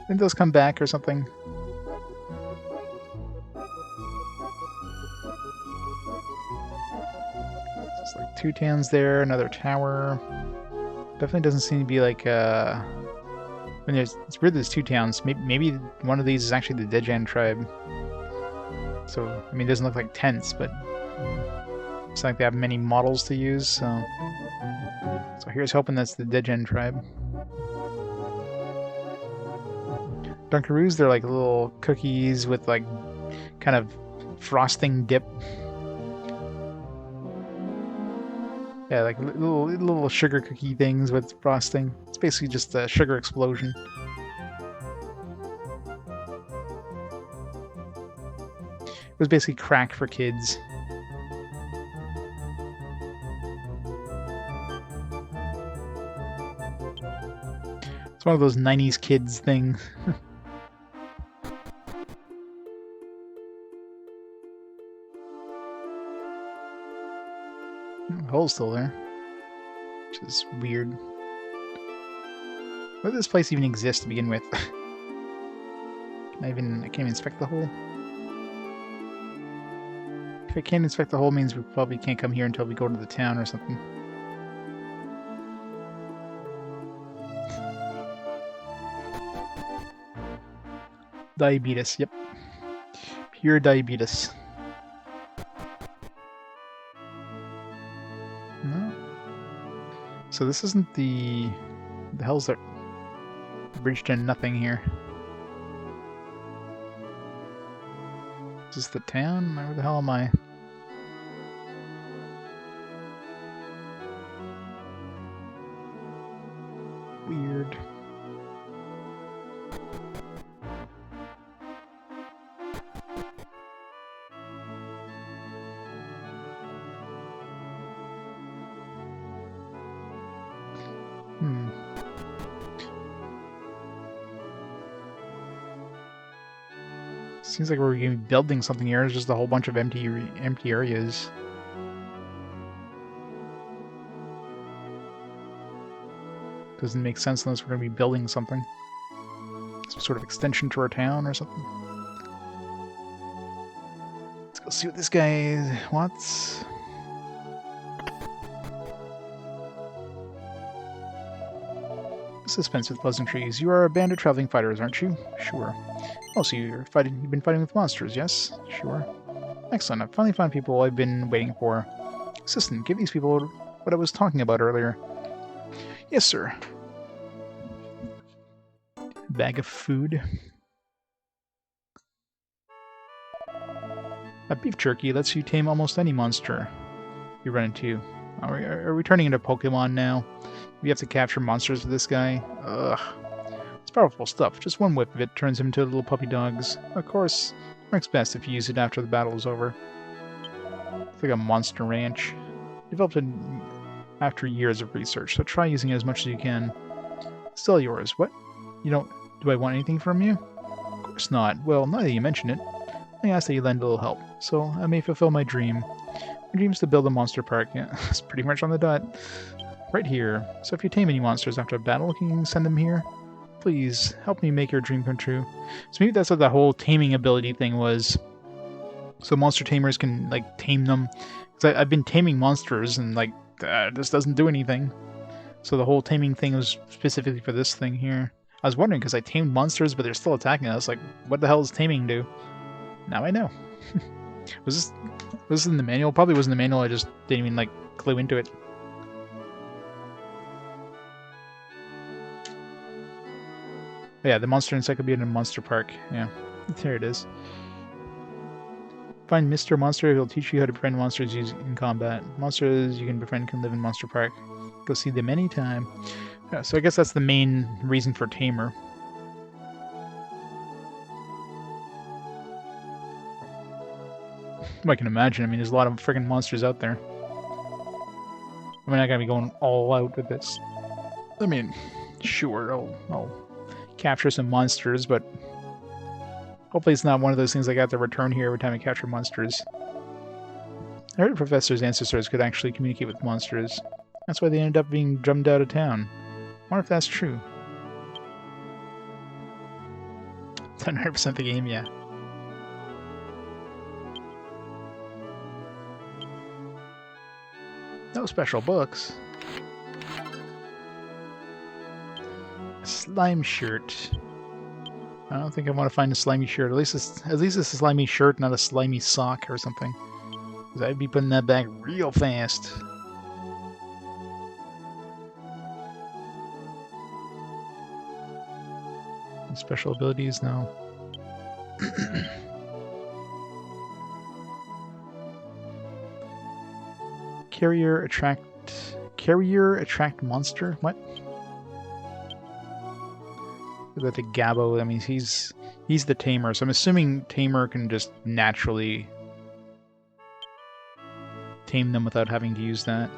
Didn't those come back or something? It's like 2 towns there, another tower. Definitely doesn't seem to be like when it's weird there's 2 towns. Maybe one of these is actually the Dejan tribe. So I mean, it doesn't look like tents, but it's like they have many models to use. So here's hoping that's the Dejan tribe. Dunkaroos, they're like little cookies with like kind of frosting dip. Yeah, like little sugar cookie things with frosting. It's basically just a sugar explosion. It was basically crack for kids. It's one of those 90s kids things. The hole's still there, which is weird. Why does this place even exist to begin with? I can't even inspect the hole. If I can't inspect the hole, means we probably can't come here until we go to the town or something. Diabetes, yep. Pure diabetes. So this isn't the hell's that bridge to nothing here? Is this the town? Where the hell am I? Weird. Seems like we're going to be building something here. It's just a whole bunch of empty areas. Doesn't make sense unless we're going to be building something. Some sort of extension to our town or something. Let's go see what this guy wants. Suspense with pleasantries. You are a band of traveling fighters, aren't you? Sure. Oh, so you've been fighting with monsters, yes? Sure. Excellent. I've finally found people I've been waiting for. Assistant, give these people what I was talking about earlier. Yes, sir. Bag of food. A beef jerky lets you tame almost any monster you run into. Are we turning into Pokemon now? We have to capture monsters with this guy? Ugh. It's powerful stuff. Just one whip of it turns him into little puppy dogs. Of course, it works best if you use it after the battle is over. It's like a monster ranch. Developed it after years of research, so try using it as much as you can. Still yours. What? You don't... Do I want anything from you? Of course not. Well, now that you mention it, I ask that you lend a little help, so I may fulfill my dream. My dream is to build a monster park. Yeah, it's pretty much on the dot. Right here. So if you tame any monsters after a battle, can you send them here? Please, help me make your dream come true. So maybe that's what the whole taming ability thing was. So monster tamers can, like, tame them. Because I've been taming monsters, and, like, this doesn't do anything. So the whole taming thing was specifically for this thing here. I was wondering, because I tamed monsters, but they're still attacking us. Like, what the hell does taming do? Now I know. Was this in the manual? Probably wasn't in the manual, I just didn't even, like, clue into it. Yeah, the monster encyclopedia in a monster park. Yeah, there it is. Find Mr. Monster, he'll teach you how to befriend monsters in combat. Monsters you can befriend can live in Monster Park. Go see them anytime. Yeah, so I guess that's the main reason for Tamer. I can imagine. I mean, there's a lot of friggin' monsters out there. I'm not gonna be going all out with this. I mean, sure, I'll capture some monsters, but hopefully it's not one of those things I got to return here every time I capture monsters. I heard the professor's ancestors could actually communicate with monsters. That's why they ended up being drummed out of town. I wonder if that's true. 100% the game, yeah. No special books. A slime shirt. I don't think I want to find a slimy shirt. At least it's a slimy shirt, not a slimy sock or something. Because I'd be putting that back real fast. Any special abilities? No. Carrier attract monster? What? With the Gabo, I mean he's the tamer, so I'm assuming tamer can just naturally tame them without having to use that.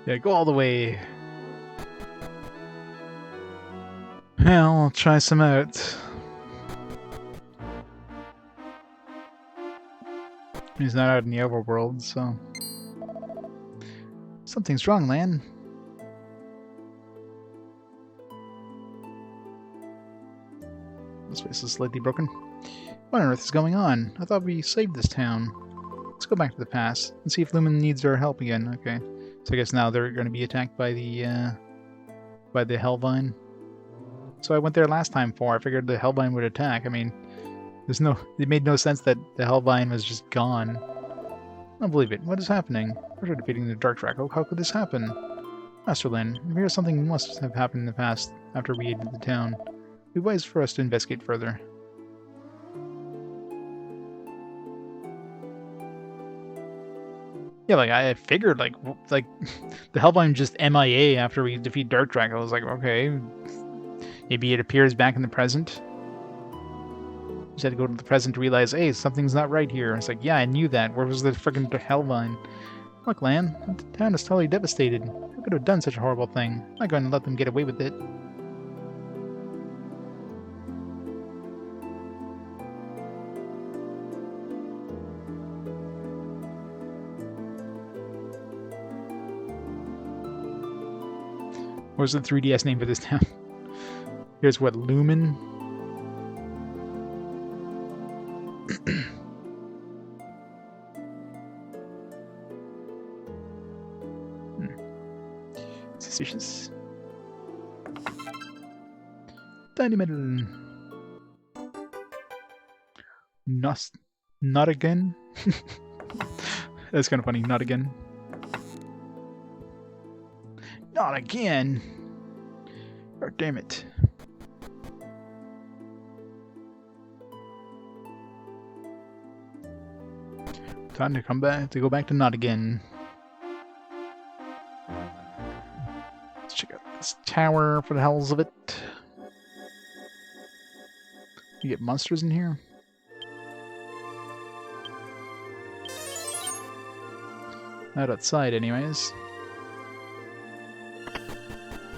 Yeah, go all the way. Well, I'll try some out. He's not out in the overworld, so... Something's wrong, Lan. This place is slightly broken. What on earth is going on? I thought we saved this town. Let's go back to the past and see if Lumen needs our help again. Okay. So I guess now they're going to be attacked by the Hellvine. So I went there last time for. I figured the Hellvine would attack. I mean, it made no sense that the Hellvine was just gone. I don't believe it. What is happening? We're defeating the Dark Draco. How could this happen? Masterlin, I fear something must have happened in the past after we entered the town. It would be wise for us to investigate further. Yeah, like I figured, like the Hellvine just MIA after we defeat Dark Draco. I was like, okay, maybe it appears back in the present. Just had to go to the present to realize, hey, something's not right here. It's like, yeah, I knew that. Where was the freaking Hellvine? Look, Lan, the town is totally devastated. Who could have done such a horrible thing? I'm not going to let them get away with it. What was the 3DS name for this town? Here's what, Lumen? Suspicious. Tiny metal. Not again? That's kind of funny. Not again. Not again! Oh, damn it. Time to come back, to go back to not again. Let's check out this tower for the hells of it. You get monsters in here? Not outside, anyways.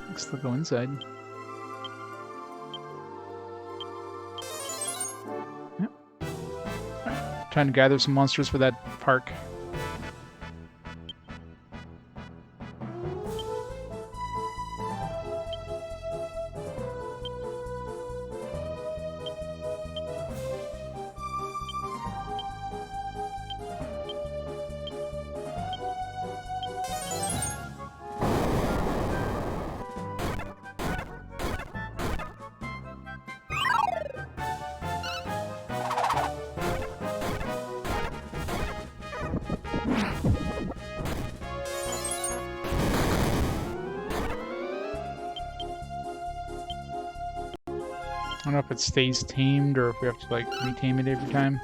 Let's still go inside. Yep. Right. Trying to gather some monsters for that park. I don't know if it stays tamed or if we have to like retame it every time.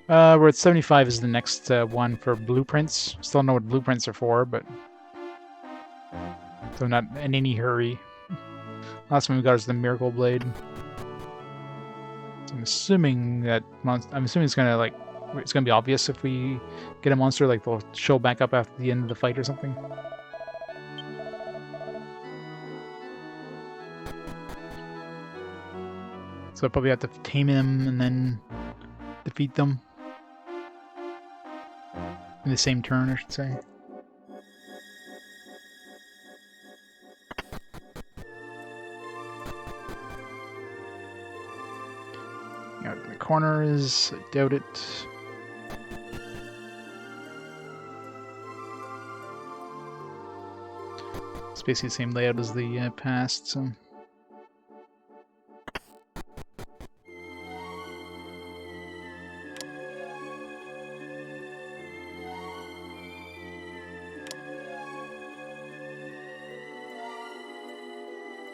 We're at 75 is the next one for blueprints. Still don't know what blueprints are for, but so not in any hurry. Last one we got is the Miracle Blade. So I'm assuming that it's gonna be obvious if we get a monster, like they'll show back up after the end of the fight or something. So I'll probably have to tame them and then defeat them. In the same turn, I should say. Out in the corners, I doubt it. It's basically the same layout as the past, so...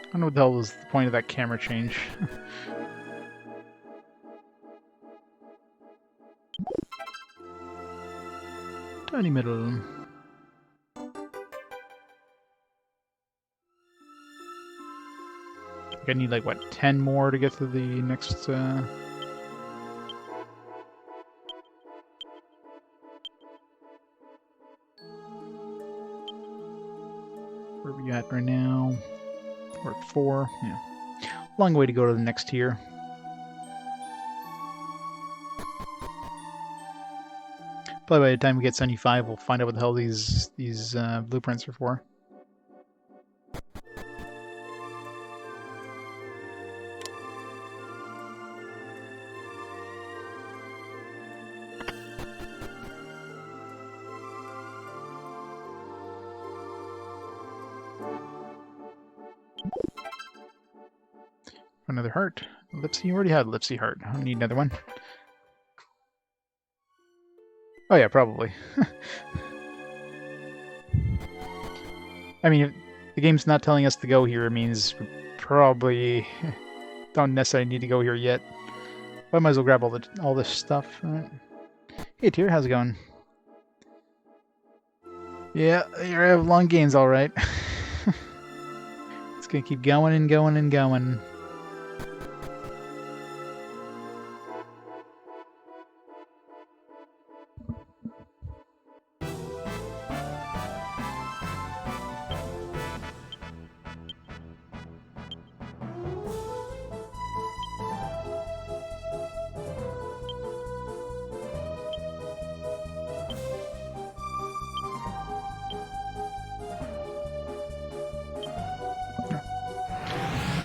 I don't know what the hell was the point of that camera change. Tiny middle. I need like, what, 10 more to get to the next... Where are we at right now? We're at 4, yeah. Long way to go to the next tier. Probably by the time we get 75, we'll find out what the hell these blueprints are for. Another heart. Lipsy, you already had Lipsy heart. I don't need another one. Oh yeah, probably. I mean, if the game's not telling us to go here, it means we probably don't necessarily need to go here yet. But I might as well grab all this stuff. Right. Hey, Tyr, how's it going? Yeah, you're having long games, all right. It's gonna keep going and going and going.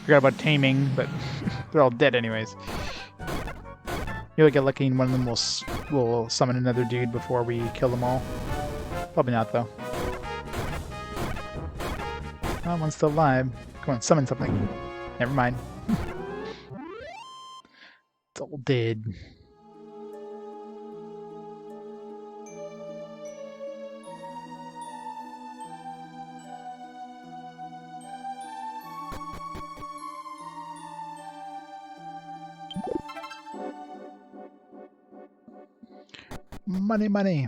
Forgot about taming, but they're all dead anyways. You'll get lucky and one of them will summon another dude before we kill them all. Probably not, though. Oh, one's still alive. Come on, summon something. Never mind. It's all dead. Money, money.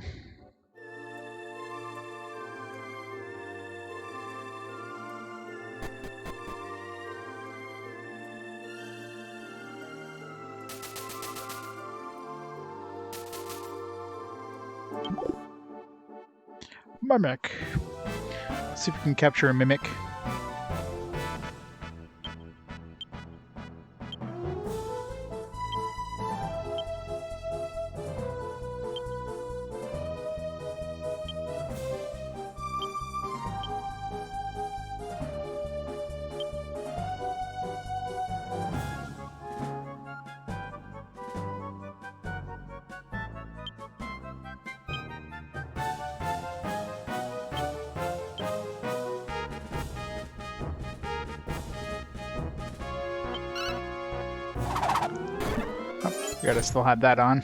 Mimic. Let's see if we can capture a mimic. Gotta still have that on.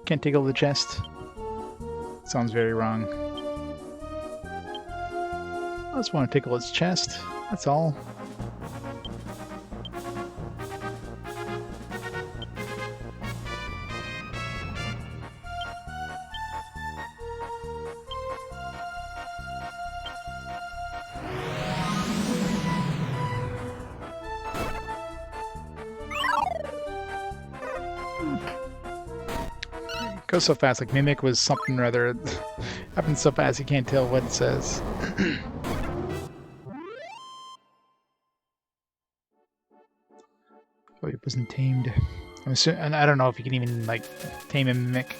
Can't tickle the chest. Sounds very wrong. I just want to tickle its chest. That's all. Goes so fast, like Mimic was something or other. Happens so fast you can't tell what it says. Oh, it wasn't tamed. And I don't know if you can even like tame a Mimic.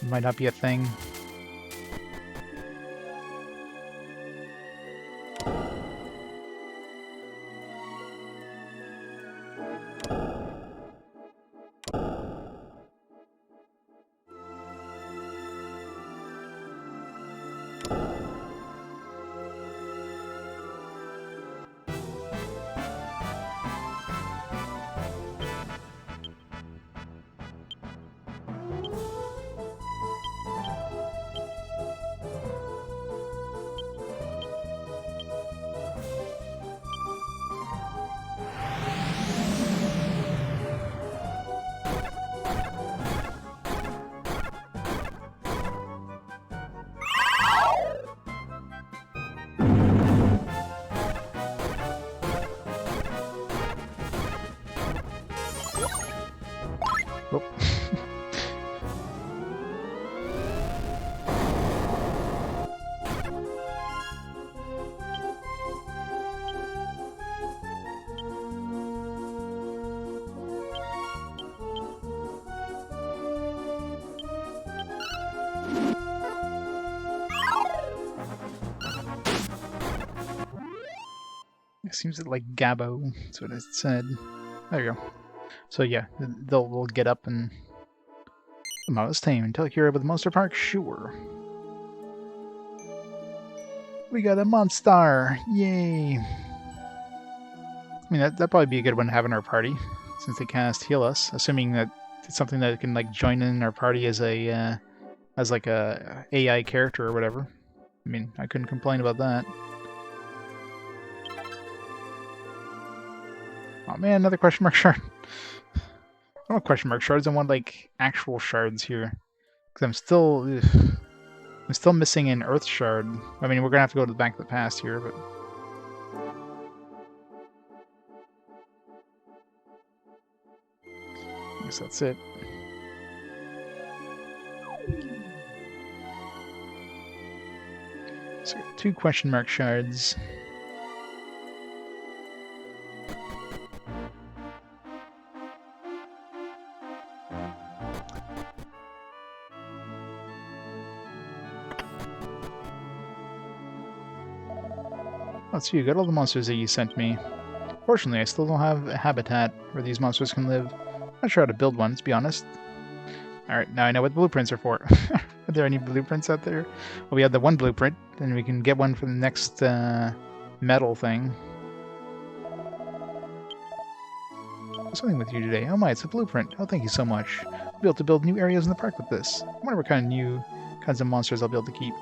It might not be a thing. Oh. It seems like Gabo, that's what it said. There you go. So yeah, they'll get up and the mouse tame until you're with the monster park, sure. We got a monster! Yay! I mean, that'd probably be a good one to have in our party, since they cast heal us, assuming that it's something that can like join in our party as a as like a AI character or whatever. I mean, I couldn't complain about that. Oh man, another question mark shard. I don't want question mark shards. I want like actual shards here, because I'm still missing an earth shard. I mean, we're gonna have to go to the back of the past here, but. I guess that's it. So 2 question mark shards. Let's see, you got all the monsters that you sent me. Fortunately, I still don't have a habitat where these monsters can live. Not sure how to build one, to be honest. Alright, now I know what the blueprints are for. Are there any blueprints out there? Well, we have the one blueprint, and we can get one for the next metal thing. What's something with you today? Oh my, it's a blueprint. Oh, thank you so much. I'll be able to build new areas in the park with this. I wonder what kind of new kinds of monsters I'll be able to keep.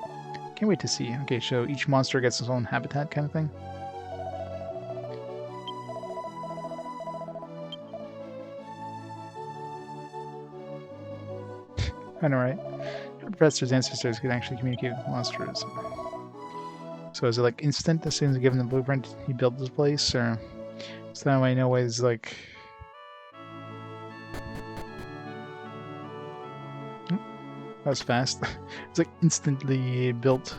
Can't wait to see. Okay, so each monster gets its own habitat kind of thing. I know, right? Professor's ancestors could actually communicate with monsters. So is it like instant as soon as you give him the blueprint, he builds this place, or so that way I know is like. That was fast. It's like instantly built.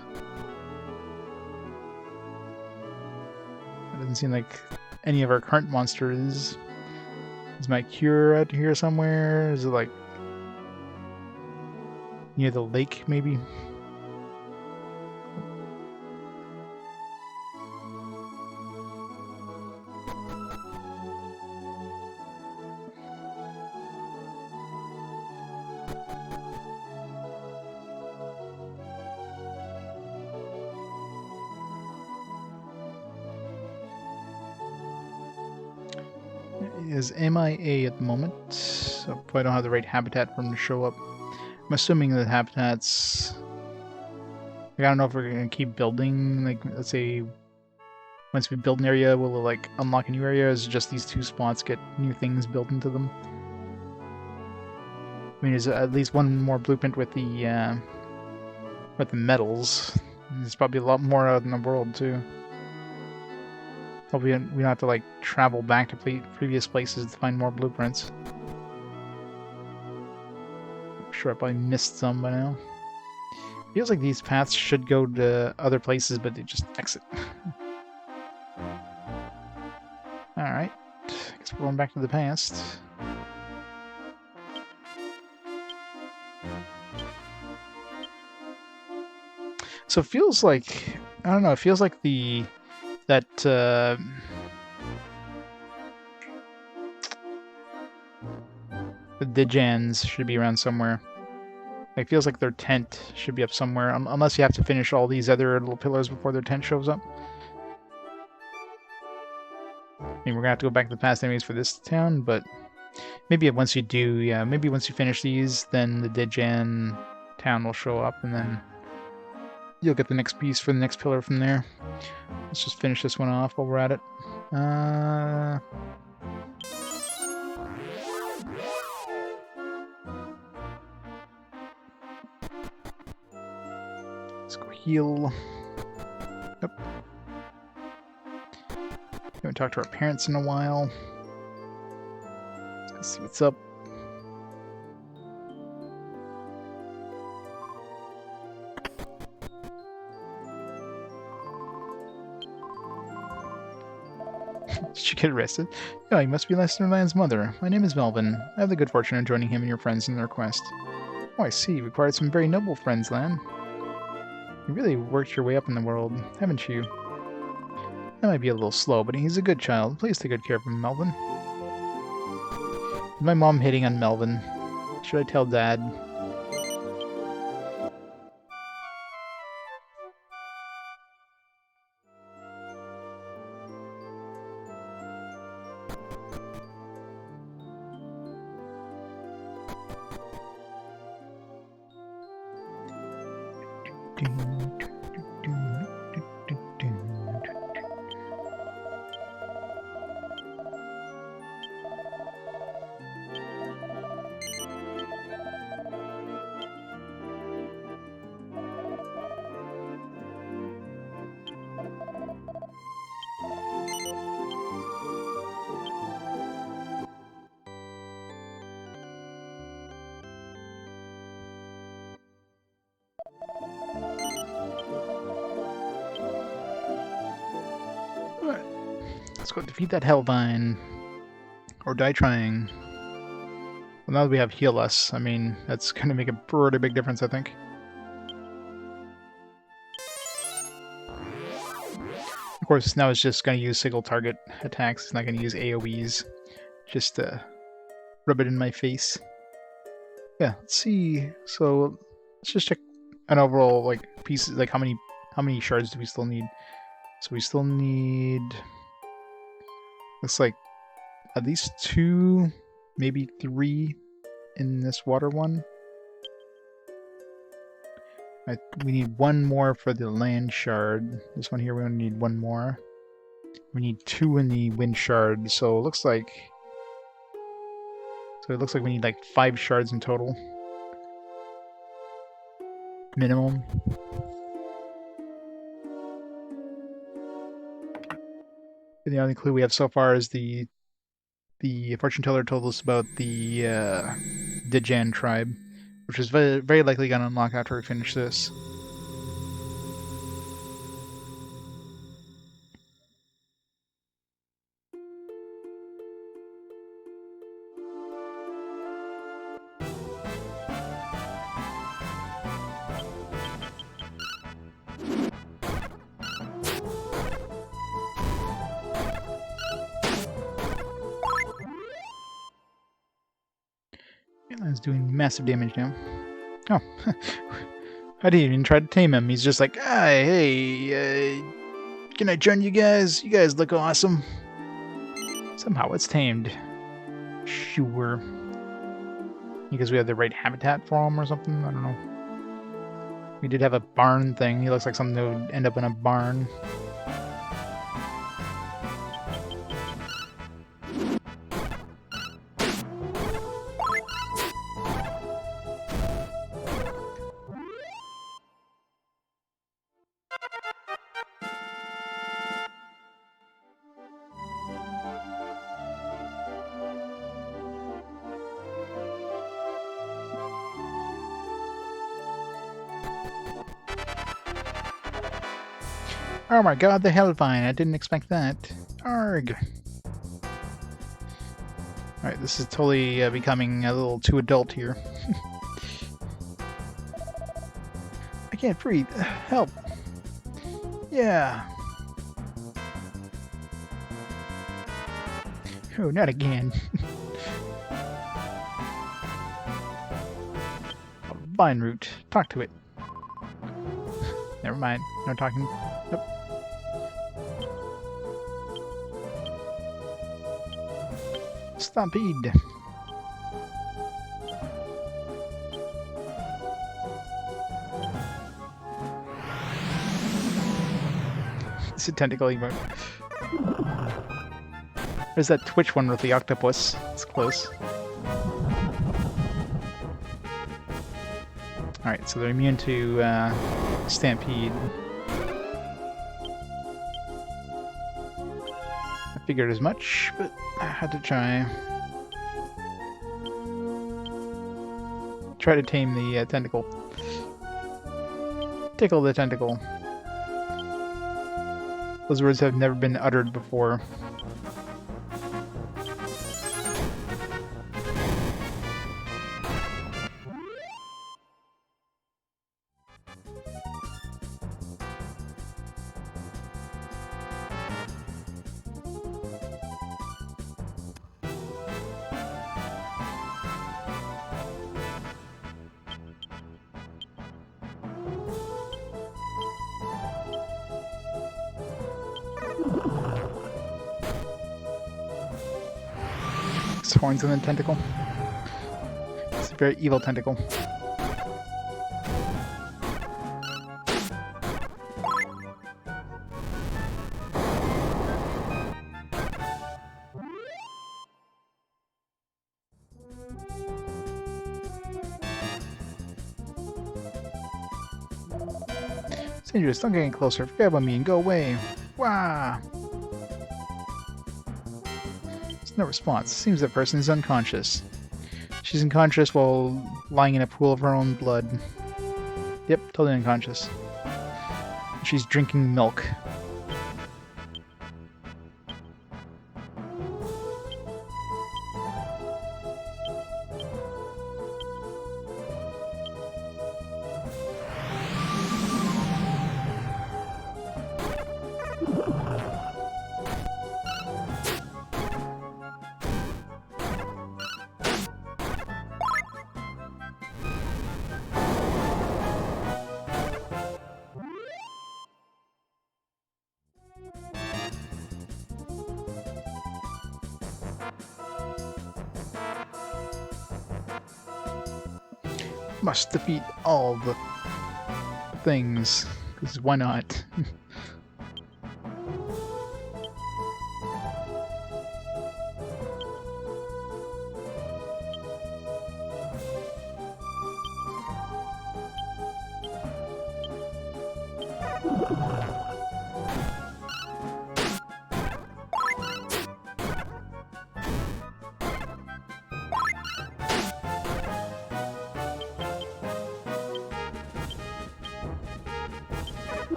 It doesn't seem like any of our current monsters. Is my cure out here somewhere? Is it like near the lake, maybe? Is MIA at the moment, so I don't have the right habitat for him to show up. I'm assuming that habitats. Like, I don't know if we're gonna keep building. Like, let's say, once we build an area, will it like unlock a new area? Or is it just these 2 spots get new things built into them? I mean, there's at least one more blueprint with the metals. There's probably a lot more out in the world too. Hopefully we don't have to like travel back to previous places to find more blueprints. I'm sure I probably missed some by now. Feels like these paths should go to other places, but they just exit. Alright, I guess we're going back to the past. So it feels like, I don't know, it feels like the Dijans should be around somewhere. It feels like their tent should be up somewhere, unless you have to finish all these other little pillars before their tent shows up. I mean, we're gonna have to go back to the past anyways for this town, but maybe once you do, yeah, maybe once you finish these, then the Dijan town will show up, and then you'll get the next piece for the next pillar from there. Let's just finish this one off while we're at it. Let's go heal. Yep. Haven't talked to our parents in a while. Let's see what's up. Did you get arrested? Yeah, you must be Lesterland's mother. My name is Melvin. I have the good fortune of joining him and your friends in their quest. Oh, I see. You've acquired some very noble friends, Lan. You really worked your way up in the world, haven't you? That might be a little slow, but he's a good child. Please take good care of him, Melvin. Is my mom hitting on Melvin? Should I tell Dad? Let's go defeat that Hellvine. Or die trying. Well, now that we have Heal Us, I mean, that's going to make a pretty big difference, I think. Of course, now it's just going to use single target attacks. It's not going to use AoEs. Just to rub it in my face. Yeah, let's see. So, let's just check an overall, like, pieces, like, how many shards do we still need? So we still need... Looks like at least 2, maybe 3 in this water one. We need 1 more for the land shard. This one here, we only need 1 more. We need 2 in the wind shard, so it looks like... we need like 5 shards in total. Minimum. And the only clue we have so far is the fortune teller told us about the Dijan tribe, which is very, very likely going to unlock after we finish this. He's doing massive damage now. Oh, I didn't even try to tame him. He's just like, hey, can I join you guys? You guys look awesome. Somehow it's tamed. Sure. Because we have the right habitat for him or something? I don't know. We did have a barn thing. He looks like something that would end up in a barn. Oh my god, the Hellvine. I didn't expect that. Arg. Alright, this is totally becoming a little too adult here. I can't breathe. Help. Yeah. Oh, not again. A vine root. Talk to it. Never mind. No talking. Nope. Stampede. It's a tentacle emote. There's that Twitch one with the octopus. It's close. Alright, so they're immune to Stampede. I figured as much, but I had to try. Try to tame the tentacle. Tickle the tentacle. Those words have never been uttered before. His horns and then tentacle. It's a very evil tentacle. It's dangerous, don't get any closer. Forget about me and go away. Wah! There's no response. Seems the person is unconscious. She's unconscious while lying in a pool of her own blood. Yep, totally unconscious. She's drinking milk. Must defeat all the things, because why not?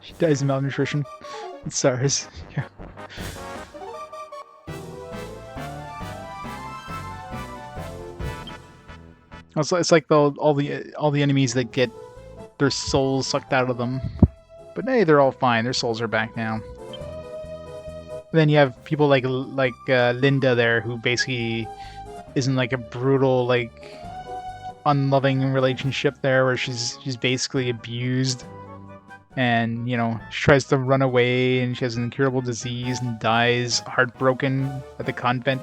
She dies of malnutrition. It's SARS. Yeah. Also, it's like all the enemies that get their souls sucked out of them, but hey, they're all fine. Their souls are back now. Then you have people like Linda there, who basically isn't like a brutal, like unloving relationship there, where she's basically abused. And, you know, she tries to run away, and she has an incurable disease and dies heartbroken at the convent.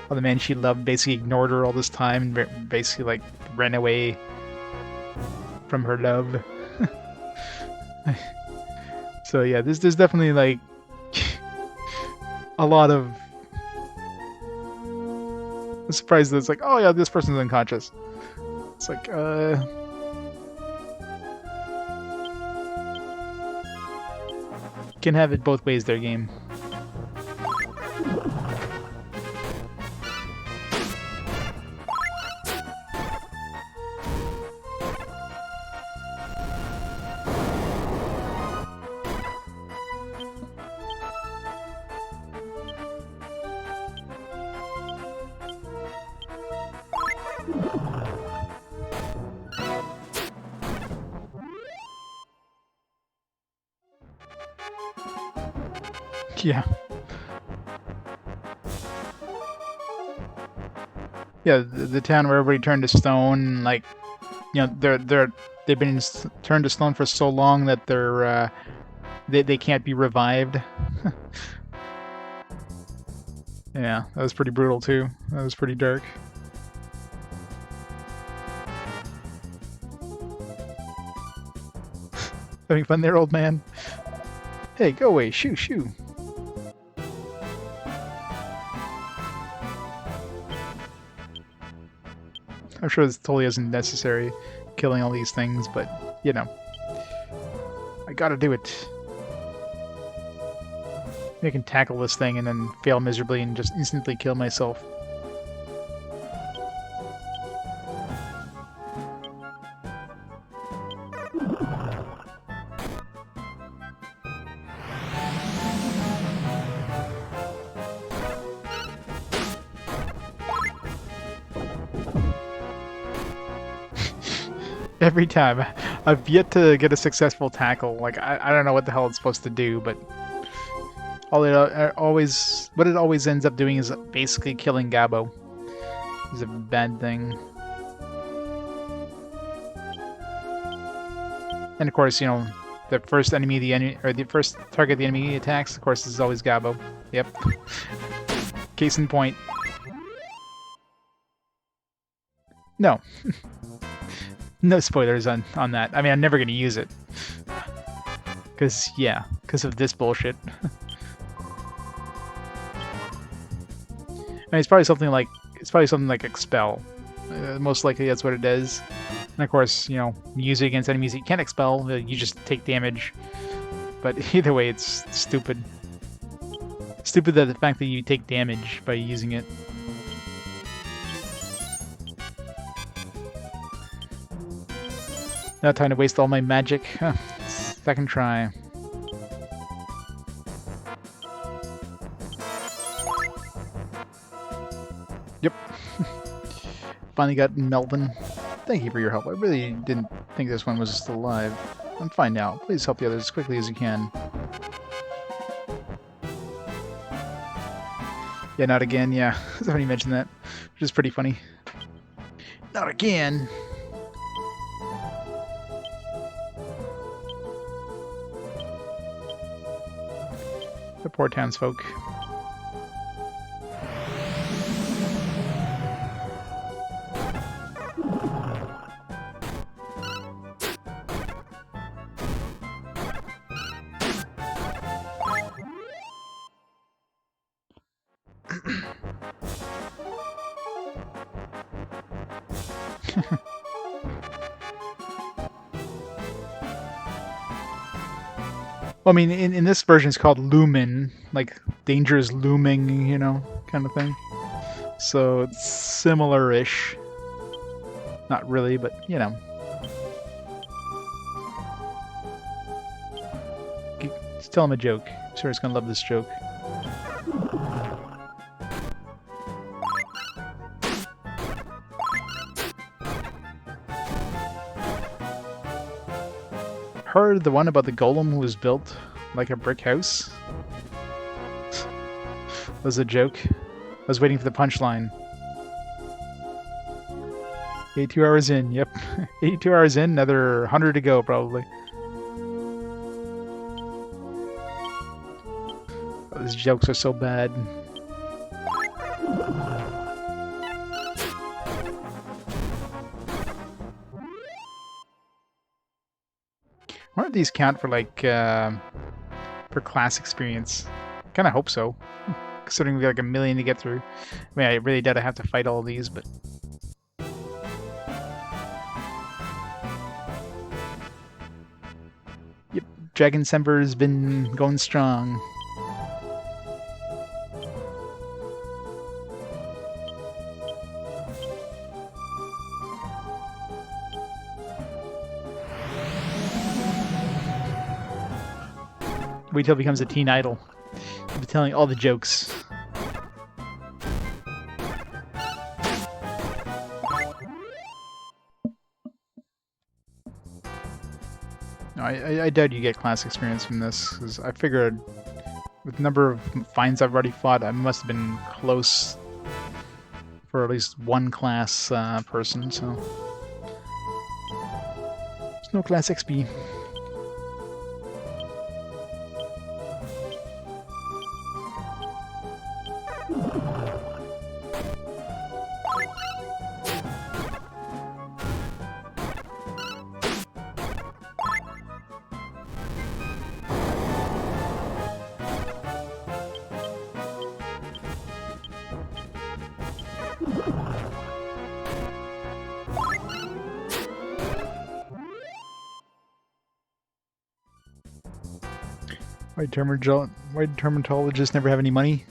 While the man she loved basically ignored her all this time and basically, like, ran away from her love. So, yeah, there's definitely, like, a lot of... I'm surprised that it's like, oh, yeah, this person's unconscious. It's like, can have it both ways, their game. Yeah. Yeah, the town where everybody turned to stone, like, you know, they've been turned to stone for so long that they can't be revived. Yeah, that was pretty brutal too. That was pretty dark. Having fun there, old man? Hey, go away, shoo, shoo. I'm sure this totally isn't necessary, killing all these things, but, you know. I gotta do it. I can tackle this thing and then fail miserably and just instantly kill myself. Every time. I've yet to get a successful tackle. Like, I don't know what the hell it's supposed to do, but what it always ends up doing is basically killing Gabo. It's a bad thing. And of course, you know, the first first target the enemy attacks, of course, is always Gabo. Yep. Case in point. No. No spoilers on that. I mean, I'm never going to use it. Because of this bullshit. I mean, it's probably something like expel. Most likely that's what it does. And of course, you know, use it against enemies that you can't expel. You just take damage. But either way, it's stupid. Stupid that the fact that you take damage by using it. Not time to waste all my magic. Second try. Yep. Finally got Melvin. Thank you for your help. I really didn't think this one was still alive. I'm fine now. Please help the others as quickly as you can. Yeah, not again. Yeah, somebody mentioned that, which is pretty funny. Not again. The poor townsfolk. Well, I mean, in this version, it's called Lumen, like danger is looming, you know, kind of thing. So it's similar-ish. Not really, but you know. Just tell him a joke. I'm sure he's gonna love this joke. Heard the one about the golem who was built like a brick house? That was a joke. I was waiting for the punchline. 82 hours in, yep. 82 hours in, another 100 to go, probably. Those jokes are so bad. I wonder if these count for, like, for class experience. Kinda hope so. Considering we got like 1 million to get through. I mean, I really doubt I have to fight all of these, but... Yep, Dragon Semper's been going strong. Wait till it becomes a teen idol. I'll be telling all the jokes. No, I doubt you get class experience from this, because I figured with the number of finds I've already fought, I must have been close for at least one class person, so... There's no class XP. Why dermatologists never have any money?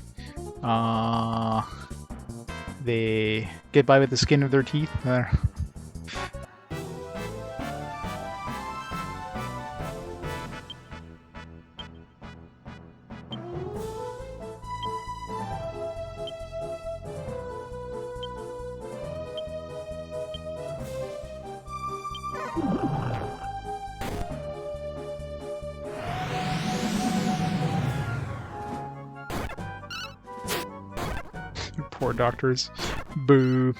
They get by with the skin of their teeth. Poor doctors. Boo.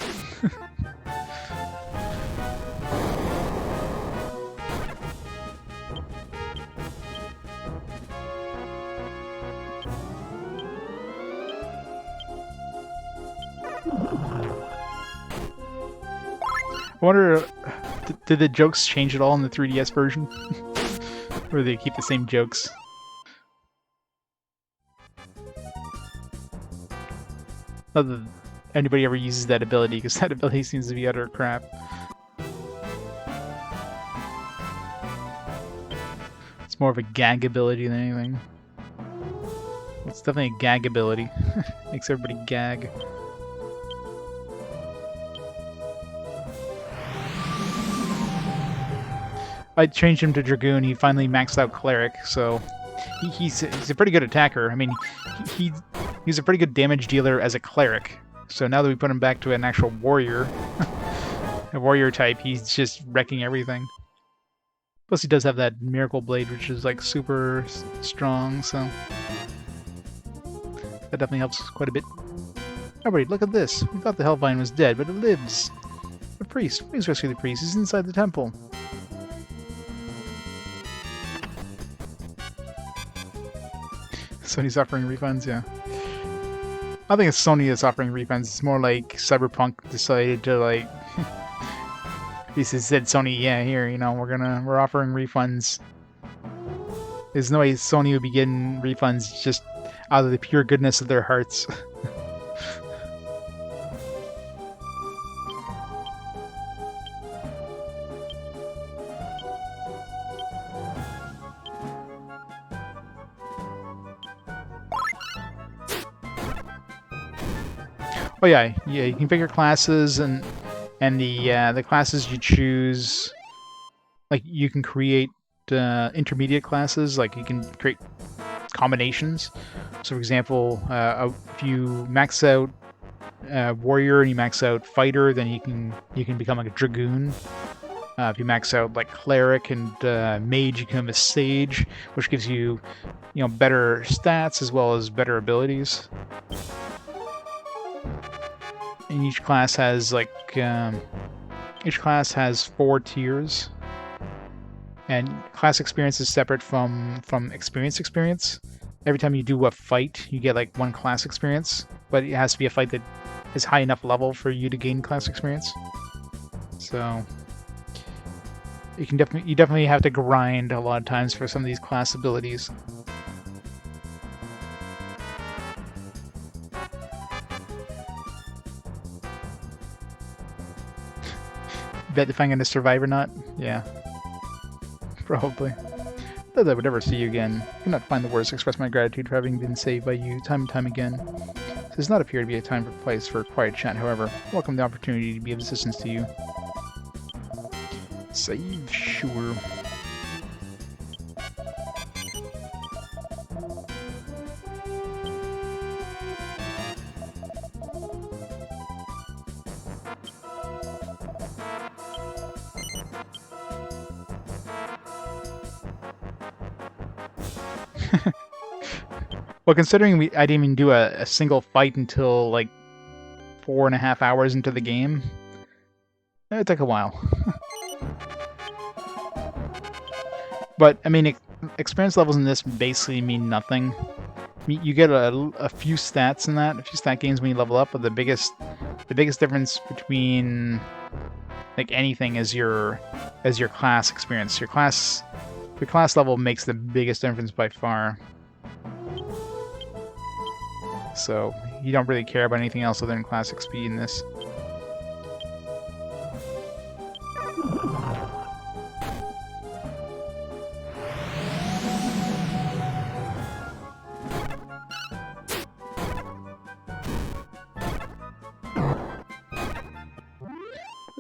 I wonder, did the jokes change at all in the 3DS version? Or do they keep the same jokes? Not that anybody ever uses that ability, because that ability seems to be utter crap. It's more of a gag ability than anything. It's definitely a gag ability. Makes everybody gag. I changed him to Dragoon. He finally maxed out Cleric, so he's a pretty good attacker. I mean, he's a pretty good damage dealer as a Cleric. So now that we put him back to an actual warrior, a warrior type, he's just wrecking everything. Plus, he does have that Miracle Blade, which is like super strong, so that definitely helps quite a bit. Everybody, look at this. We thought the Hellvine was dead, but it lives. The priest. Please rescue the priest. He's inside the temple. Sony's offering refunds, yeah. I think it's Sony that's offering refunds. It's more like Cyberpunk decided to like. He said Sony, yeah, here, you know, we're offering refunds. There's no way Sony would be getting refunds just out of the pure goodness of their hearts. Oh yeah, you can pick your classes and the classes you choose, like you can create intermediate classes, like you can create combinations. So for example, if you max out warrior and you max out fighter, then you can become like a dragoon. If you max out like cleric and mage, you become a sage, which gives you better stats as well as better abilities. And each class has each class has 4 tiers, and class experience is separate from experience. Every time you do a fight, you get like 1 class experience, but it has to be a fight that is high enough level for you to gain class experience. So you definitely have to grind a lot of times for some of these class abilities. Bet if I'm going to survive or not? Yeah. Probably. Though I would never see you again. I cannot find the words to express my gratitude for having been saved by you time and time again. This does not appear to be a time or place for a quiet chat, however. Welcome the opportunity to be of assistance to you. Save? Sure. Well, considering I didn't even do a single fight until like 4.5 hours into the game, it took a while. But I mean, experience levels in this basically mean nothing. You get a few stats in that, a few stat gains when you level up, but the biggest difference between like anything is your class experience. Your class level makes the biggest difference by far. So you don't really care about anything else other than class XP in this.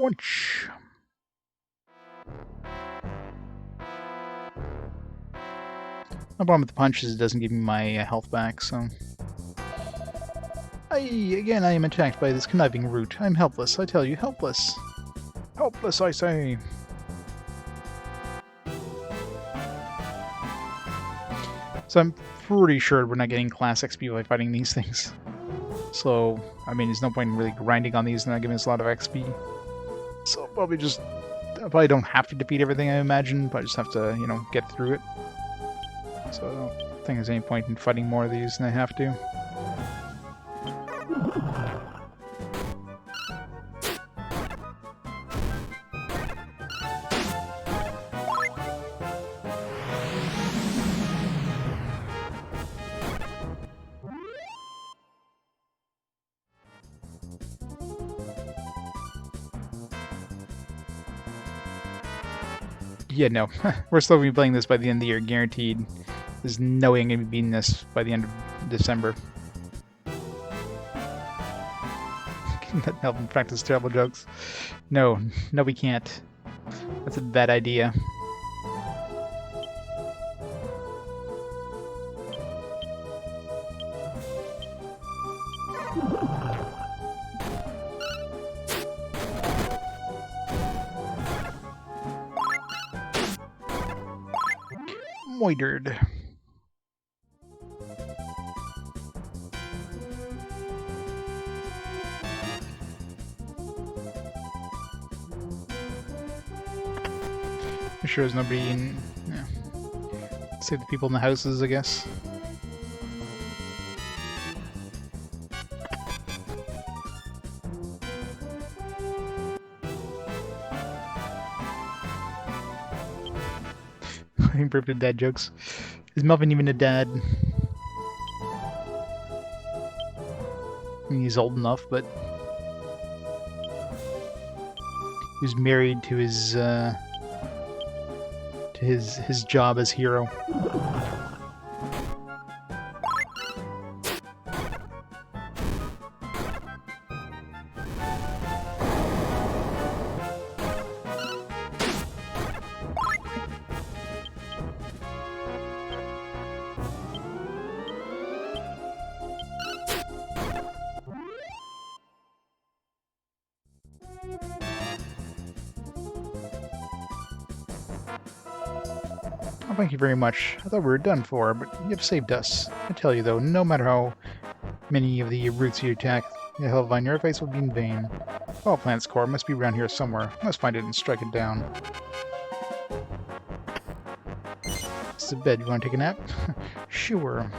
Punch. No problem with the punch is it doesn't give me my health back, so... Again, I am attacked by this conniving root. I'm helpless, I tell you, helpless. Helpless, I say. So I'm pretty sure we're not getting class XP by fighting these things. So, I mean, there's no point in really grinding on these and not giving us a lot of XP. So I probably don't have to defeat everything, I imagine, but I just have to, get through it. So I don't think there's any point in fighting more of these than I have to. Yeah, no. We're still going to be playing this by the end of the year, guaranteed. There's no way I'm going to be beating this by the end of December. Can't help him practice terrible jokes. No, we can't. That's a bad idea. Moitered. I'm sure there's nobody in. Yeah. Save the people in the houses, I guess. Imperfect dad jokes. Is Melvin even a dad? I mean, he's old enough, but he's married to his job as hero. Oh, thank you very much. I thought we were done for, but you've saved us. I tell you though, no matter how many of the roots you attack, the Hellvine your face will be in vain. All plant's core must be around here somewhere. Must find it and strike it down. It's to bed. You want to take a nap? Sure.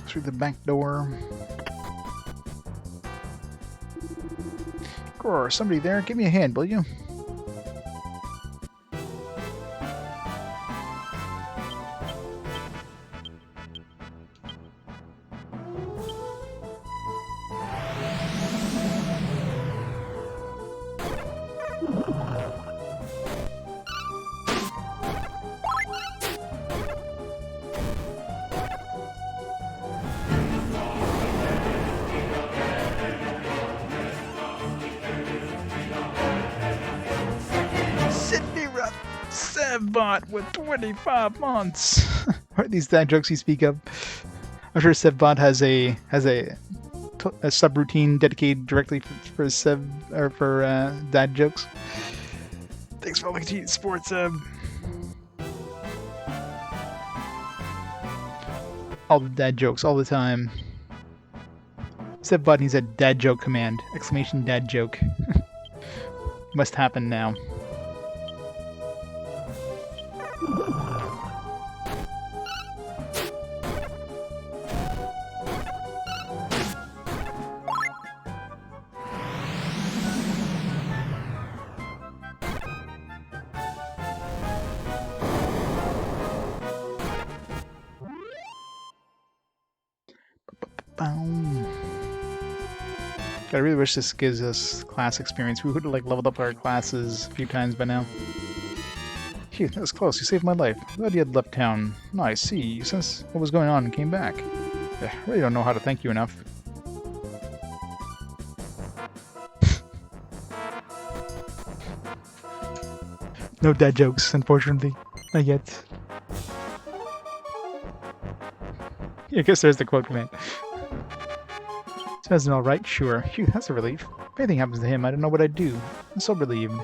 Through the back door. Grr, somebody there, give me a hand, will you? Sevbot with 25 months. What are these dad jokes you speak of? I'm sure Sevbot has a subroutine dedicated directly for dad jokes. Thanks for all the continued support, Seb. All the dad jokes all the time. Sevbot needs a dad joke command! Exclamation dad joke. Must happen now. I really wish this gives us class experience. We would have leveled up our classes a few times by now. Phew, that was close. You saved my life. Glad you had left town. No, I see. You sensed what was going on and came back. I really don't know how to thank you enough. No dad jokes, unfortunately. Not yet. Yeah, I guess there's the quote command. Smells all right, sure. Phew, that's a relief. If anything happens to him, I don't know what I'd do. I'm so relieved.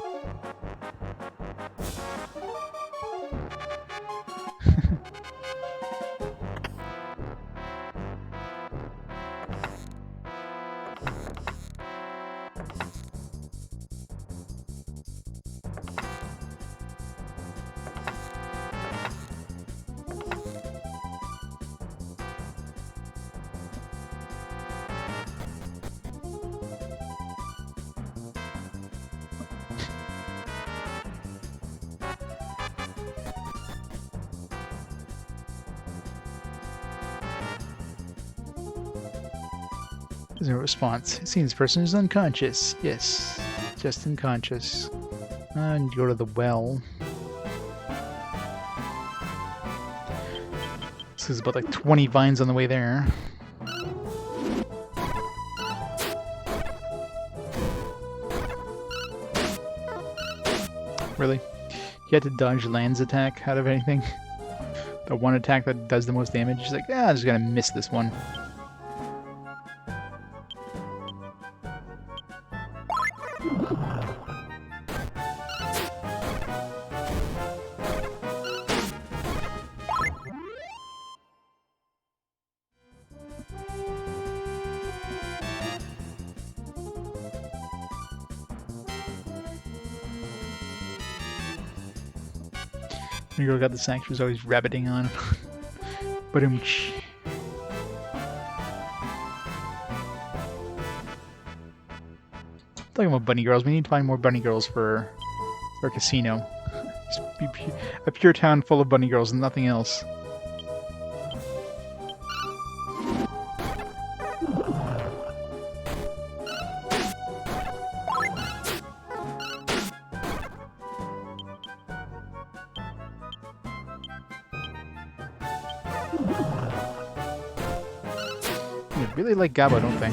There's no response. It seems this person is unconscious. Yes, just unconscious. I need to go to the well. This is about like 20 vines on the way there. Really? You had to dodge Land's attack out of anything? The one attack that does the most damage? He's like, ah, I'm just gonna miss this one. The girl got the sack, she was always rabbiting on. But talking about bunny girls, we need to find more bunny girls for our casino. Just be a pure town full of bunny girls and nothing else. They really like Gabo, don't they?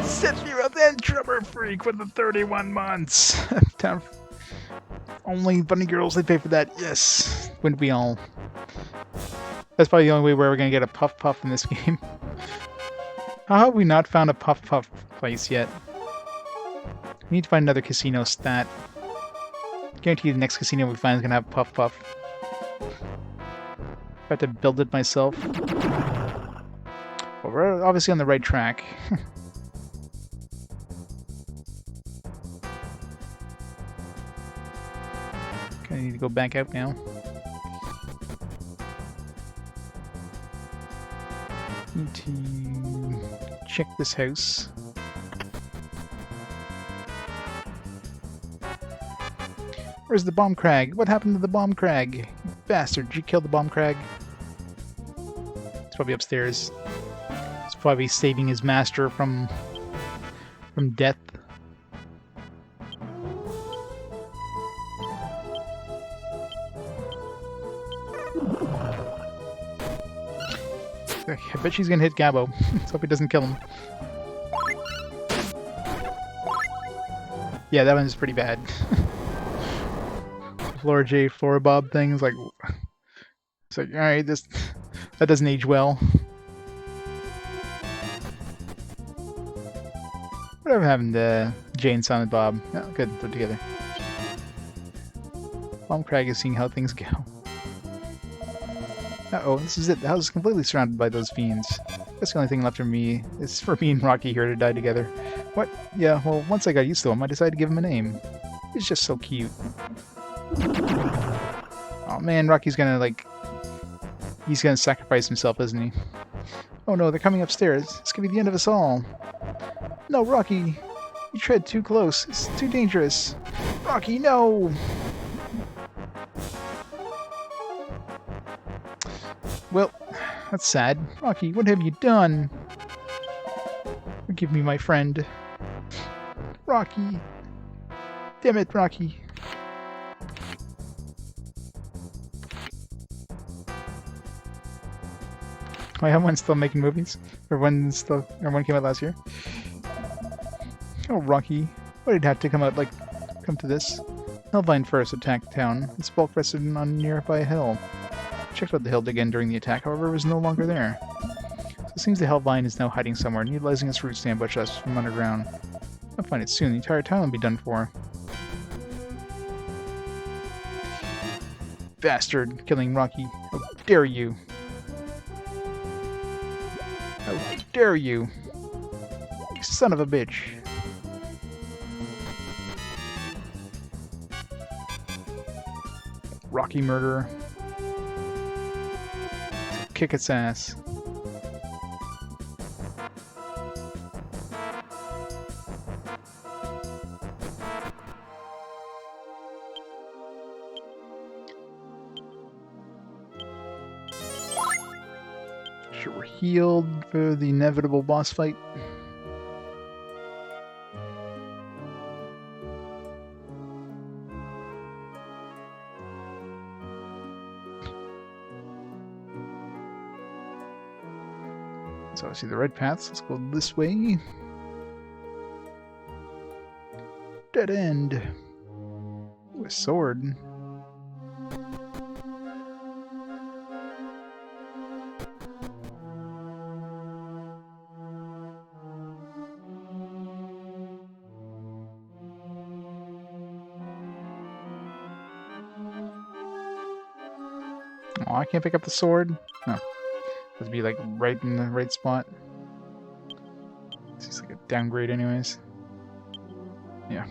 Set you up then, drummer freak, with the 31 months. Town. Only bunny girls, they pay for that. Yes. Wouldn't we all? That's probably the only way where we're gonna get a Puff Puff in this game. How have we not found a Puff Puff place yet? We need to find another casino stat. Guarantee the next casino we find is gonna have Puff Puff. I have to build it myself. But we're obviously on the right track. Okay, I need to go back out now. Need to check this house. Where's the bomb crag? What happened to the bomb crag? You bastard, did you kill the bomb crag? It's probably upstairs. It's probably saving his master from death. I bet she's gonna hit Gabo. Let's hope he doesn't kill him. Yeah, that one's pretty bad. Flora J, Flora Bob things like, it's like, all right, that doesn't age well. Whatever happened to Jay and Silent Bob? Oh, good, they're together. Bomb Crag is seeing how things go. Uh-oh, this is it. The house is completely surrounded by those fiends. That's the only thing left for me. It's for me and Rocky here to die together. What? Yeah, well, once I got used to him, I decided to give him a name. He's just so cute. Oh man, Rocky's gonna, like... He's gonna sacrifice himself, isn't he? Oh no, they're coming upstairs. It's gonna be the end of us all. No, Rocky! You tread too close. It's too dangerous. Rocky, no! Well, that's sad. Rocky, what have you done? Forgive me, my friend. Rocky! Damn it, Rocky. Oh, yeah, one's still making movies? Or one came out last year? Oh, Rocky. Why did it have to come to this? Hellvine first attacked town. Its bulk rested on a nearby hill. Checked out the hill again during the attack, however, it was no longer there. So it seems the Hellvine is now hiding somewhere, utilizing its roots to ambush us from underground. I'll find it soon. The entire town will be done for. Bastard! Killing Rocky. How dare you! How dare you! You son of a bitch! Rocky murderer. Kick its ass. Make sure we're healed for the inevitable boss fight. So I see the red paths. Let's go this way. Dead end. Ooh, a sword. Oh, I can't pick up the sword? No. Has to be like right in the right spot. It's just like a downgrade anyways. Yeah.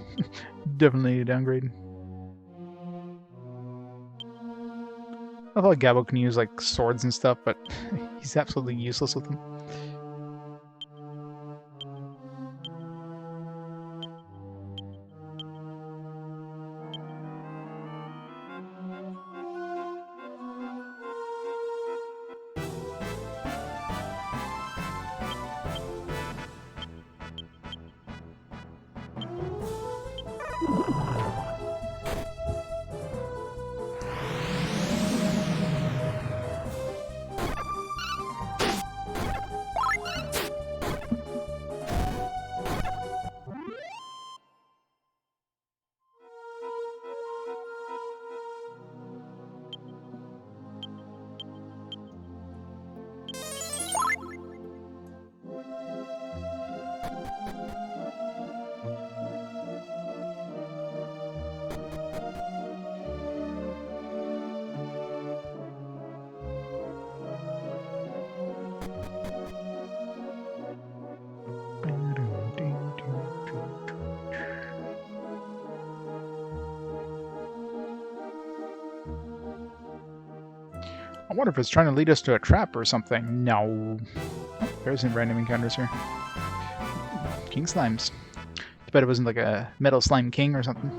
Definitely a downgrade. I thought Gabo can use like swords and stuff, but he's absolutely useless with them. I wonder if it's trying to lead us to a trap or something. No. Oh, there's some random encounters here. King Slimes. I bet it wasn't like a Metal Slime King or something.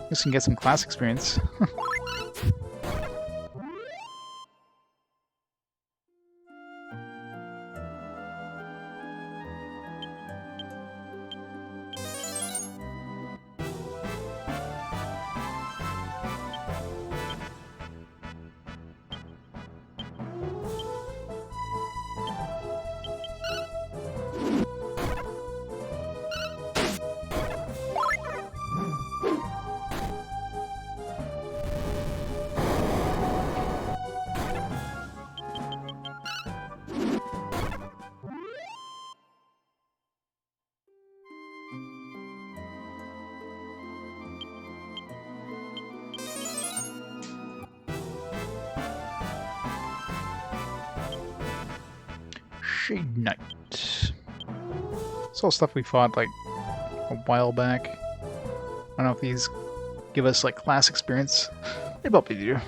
This can get some class experience. Shade Knight. It's all stuff we fought like a while back. I don't know if these give us like class experience. They probably do.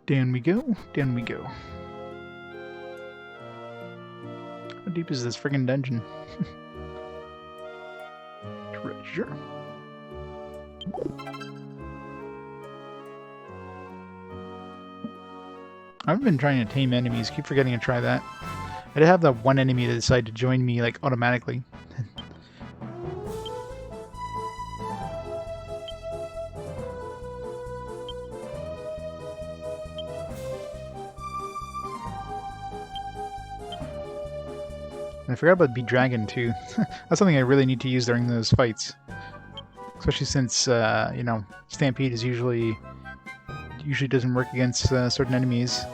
Down we go, down we go. How deep is this friggin' dungeon? Treasure. I've been trying to tame enemies, keep forgetting to try that. I did have that one enemy that decided to join me like automatically. I forgot about Bee Dragon too. That's something I really need to use during those fights. Especially since, you know, Stampede is usually doesn't work against certain enemies.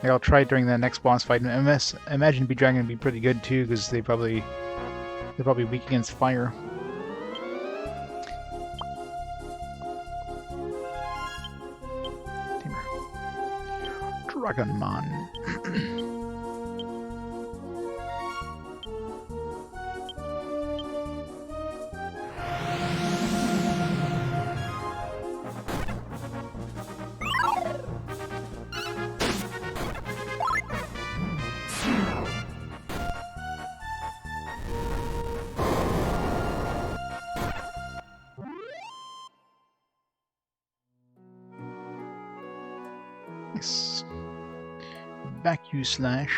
Like I'll try it during the next boss fight. I imagine Bee Dragon would be pretty good too, because they're probably weak against fire. Dragon Man. Nice. Back you slash.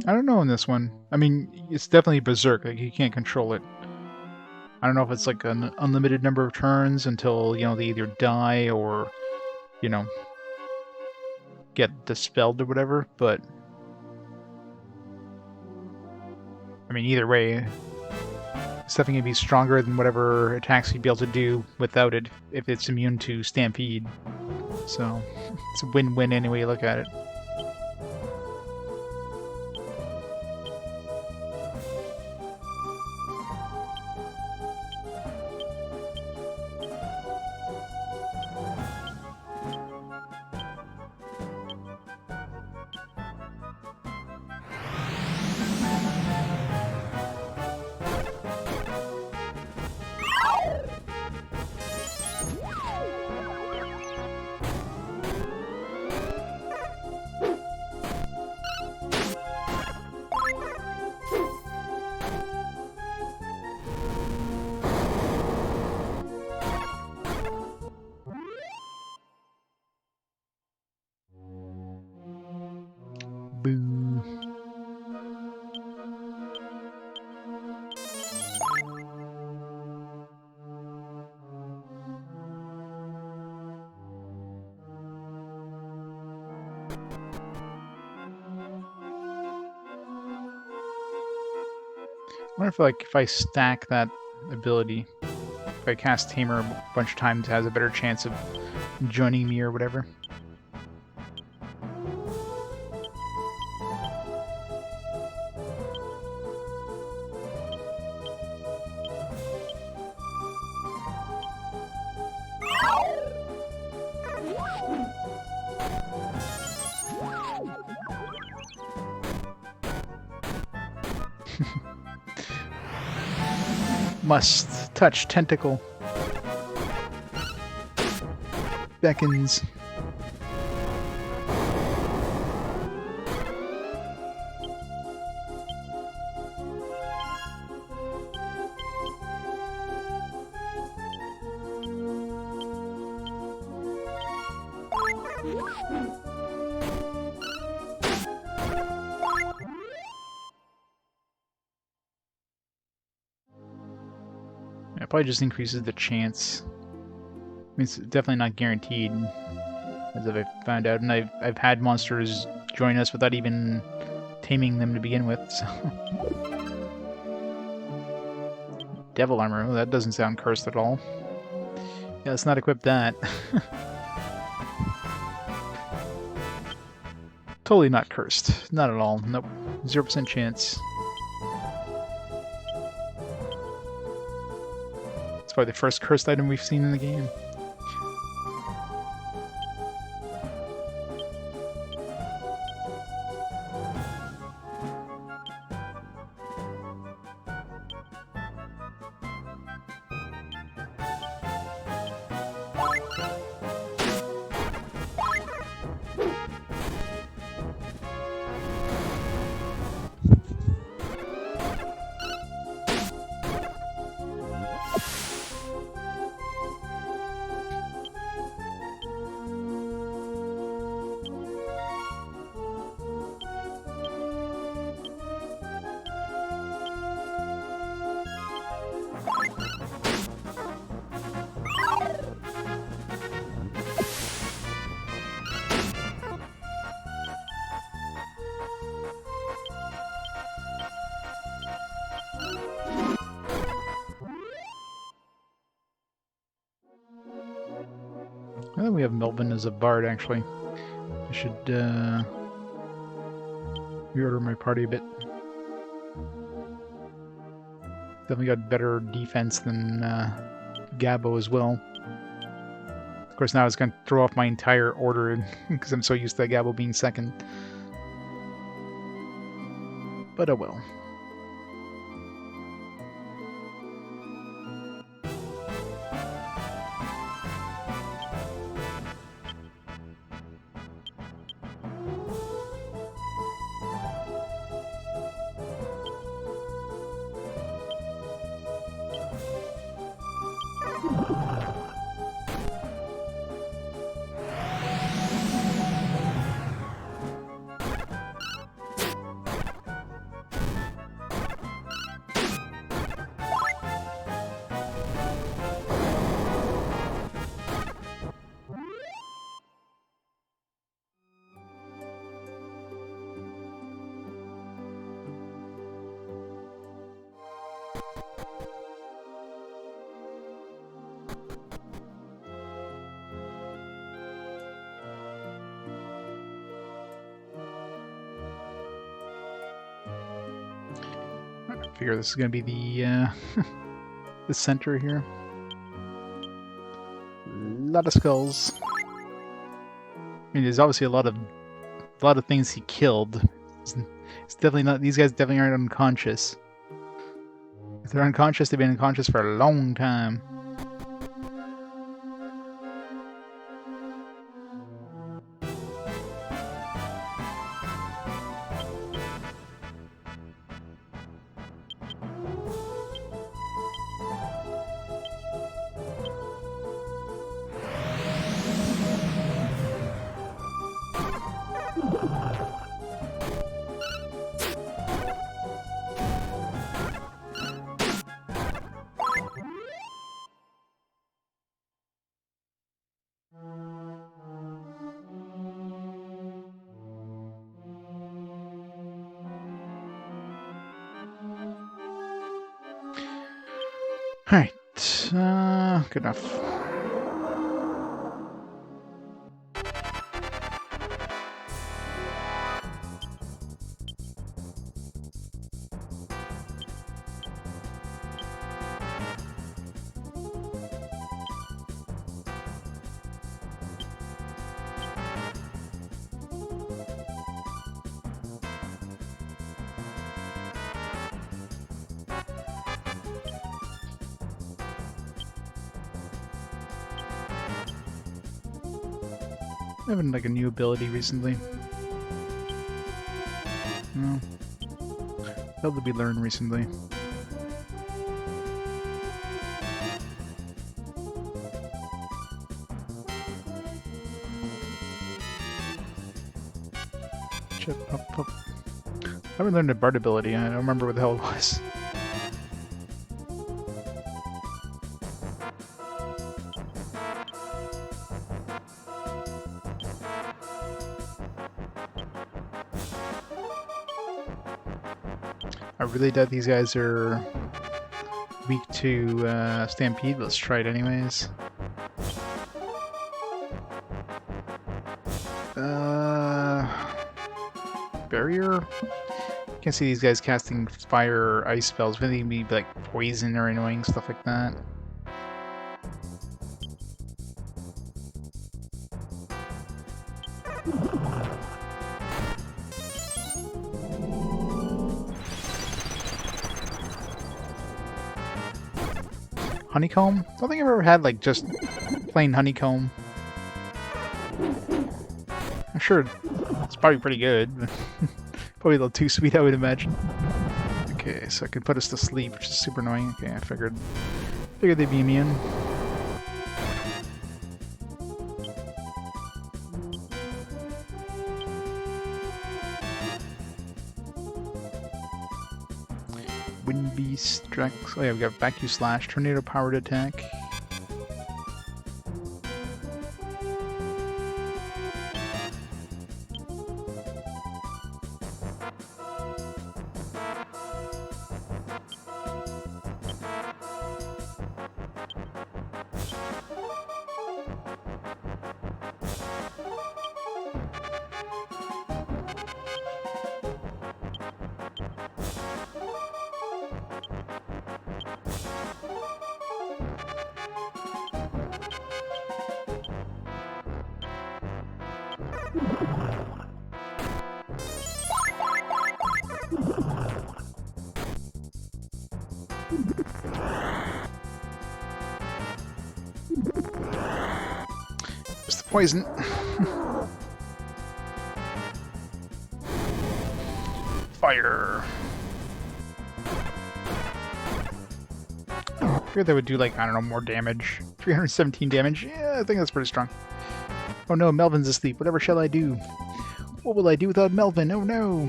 I don't know on this one. I mean, it's definitely berserk. Like, you can't control it. I don't know if it's like an unlimited number of turns until, you know, they either die or, you know, get dispelled or whatever, but I mean, either way, it's definitely going to be stronger than whatever attacks you'd be able to do without it if it's immune to Stampede. So, it's a win-win any way you look at it. Boo. I wonder if, like, if I stack that ability, if I cast Tamer a bunch of times, it has a better chance of joining me or whatever. Must touch tentacle. Beckons. It probably just increases the chance. I mean, it's definitely not guaranteed, as I've found out, and I've had monsters join us without even taming them to begin with. So. Devil armor, oh, that doesn't sound cursed at all. Yeah, let's not equip that. Totally not cursed. Not at all. Nope. 0% chance. It's probably the first cursed item we've seen in the game. I think we have Melvin as a bard, actually. I should reorder my party a bit. Definitely got better defense than Gabo as well. Of course, now it's going to throw off my entire order because I'm so used to Gabo being second. But oh well. I figure this is going to be the the center here. A lot of skulls. I mean, there's obviously a lot of things he killed. It's definitely not. These guys definitely aren't unconscious. If they're unconscious, they've been unconscious for a long time. Alright, good enough. I haven't like a new ability recently. No. Able to be learned recently. Chip up up. I haven't learned a Bard ability. I don't remember what the hell it was. I really doubt these guys are weak to Stampede. Let's try it anyways. Barrier? Can't see these guys casting fire or ice spells. Maybe be like poison or annoying stuff like that. Honeycomb? I don't think I've ever had like just plain honeycomb. I'm sure it's probably pretty good, but probably a little too sweet, I would imagine. Okay, so I can put us to sleep, which is super annoying. Okay, I figured they'd be immune. Wind Beast, Drex. Oh yeah, we got Vacuum Slash, Tornado Powered Attack. It's the poison. Fire. I figured that would do, like, I don't know, more damage. 317 damage. Yeah, I think that's pretty strong. Oh no, Melvin's asleep. Whatever shall I do? What will I do without Melvin? Oh no!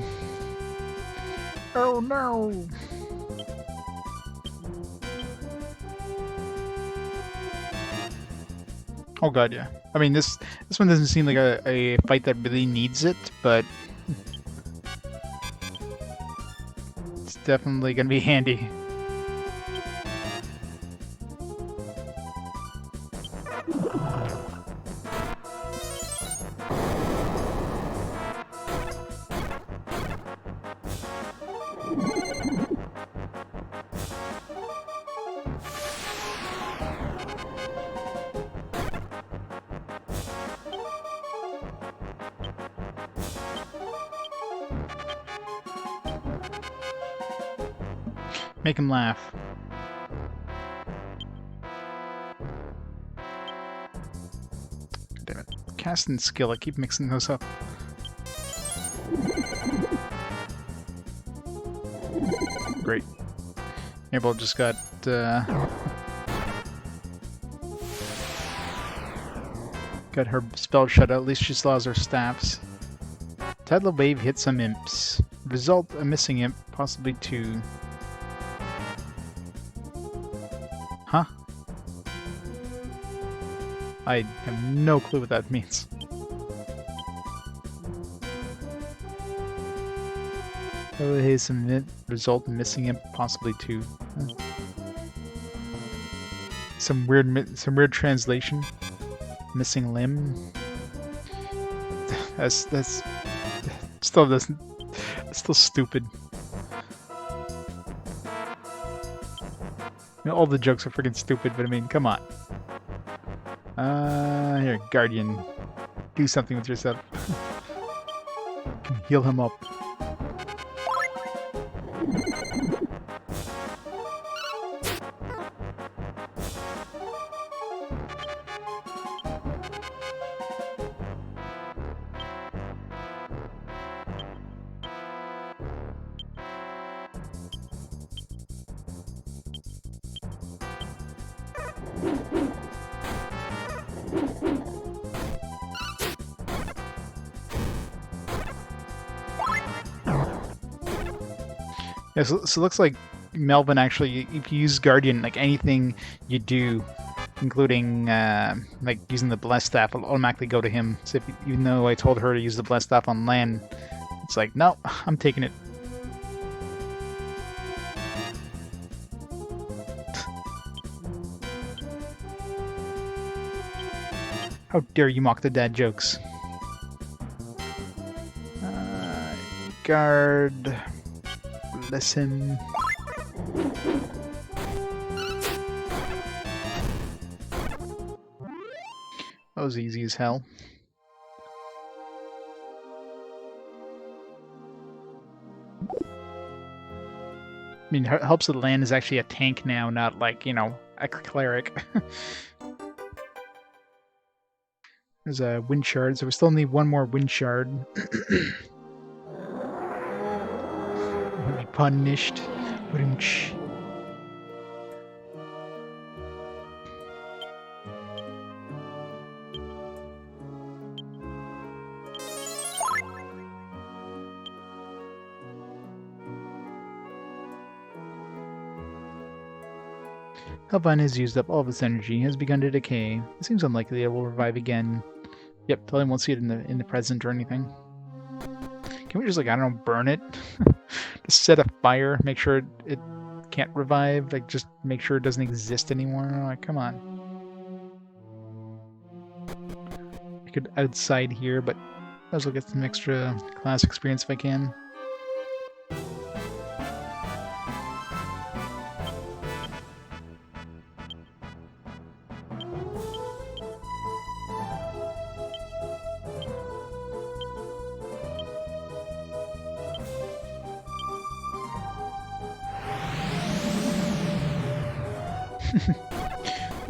Oh no! Oh god, yeah. I mean, this one doesn't seem like a fight that really needs it, but it's definitely gonna be handy. Make him laugh. Damn it. Cast and skill, I keep mixing those up. Great. Mabel just got, got her spell shut out. At least she still has her staffs. Tidal wave hits some imps. Result, a missing imp, possibly two. Huh? I have no clue what that means. Hey, some result in missing imp, possibly two. Some weird translation. Missing limb. That's still doesn't. It's still stupid. I mean, all the jokes are freaking stupid, but I mean, come on. Here, Guardian. Do something with yourself. Heal him up. Yeah, so it looks like Melvin actually, if you use Guardian, like anything you do, including like using the Blessed Staff, will automatically go to him. So even though I told her to use the Blessed Staff on land, it's like, no, I'm taking it. How dare you mock the dad jokes? Guard. Bless him. That was easy as hell. I mean, it helps that Land is actually a tank now, not like, you know, a cleric. There's a wind shard, so we still need one more wind shard. Be punished. Helvine has used up all of its energy, has begun to decay. It seems unlikely it will revive again. Yep, probably won't see it in the present or anything. Can we just, like, I don't know, burn it? Just set a fire, make sure it can't revive, like, just make sure it doesn't exist anymore. Like, come on. I could outside here, but I also get some extra class experience if I can.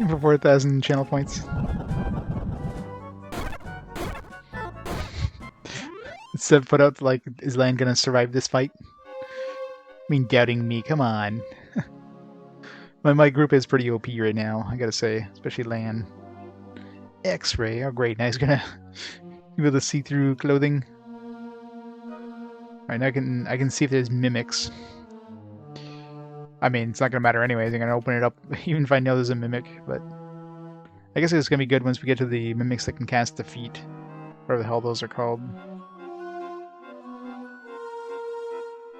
For 4,000 channel points. Instead put out like, is Lan gonna survive this fight? I mean, doubting me, come on. My group is pretty OP right now, I gotta say, especially Lan. X-ray, oh great, now he's gonna be able to see through clothing. Alright, now I can see if there's mimics. I mean, it's not gonna matter anyways, I'm gonna open it up even if I know there's a mimic, but I guess it's gonna be good once we get to the mimics that can cast defeat. Whatever the hell those are called.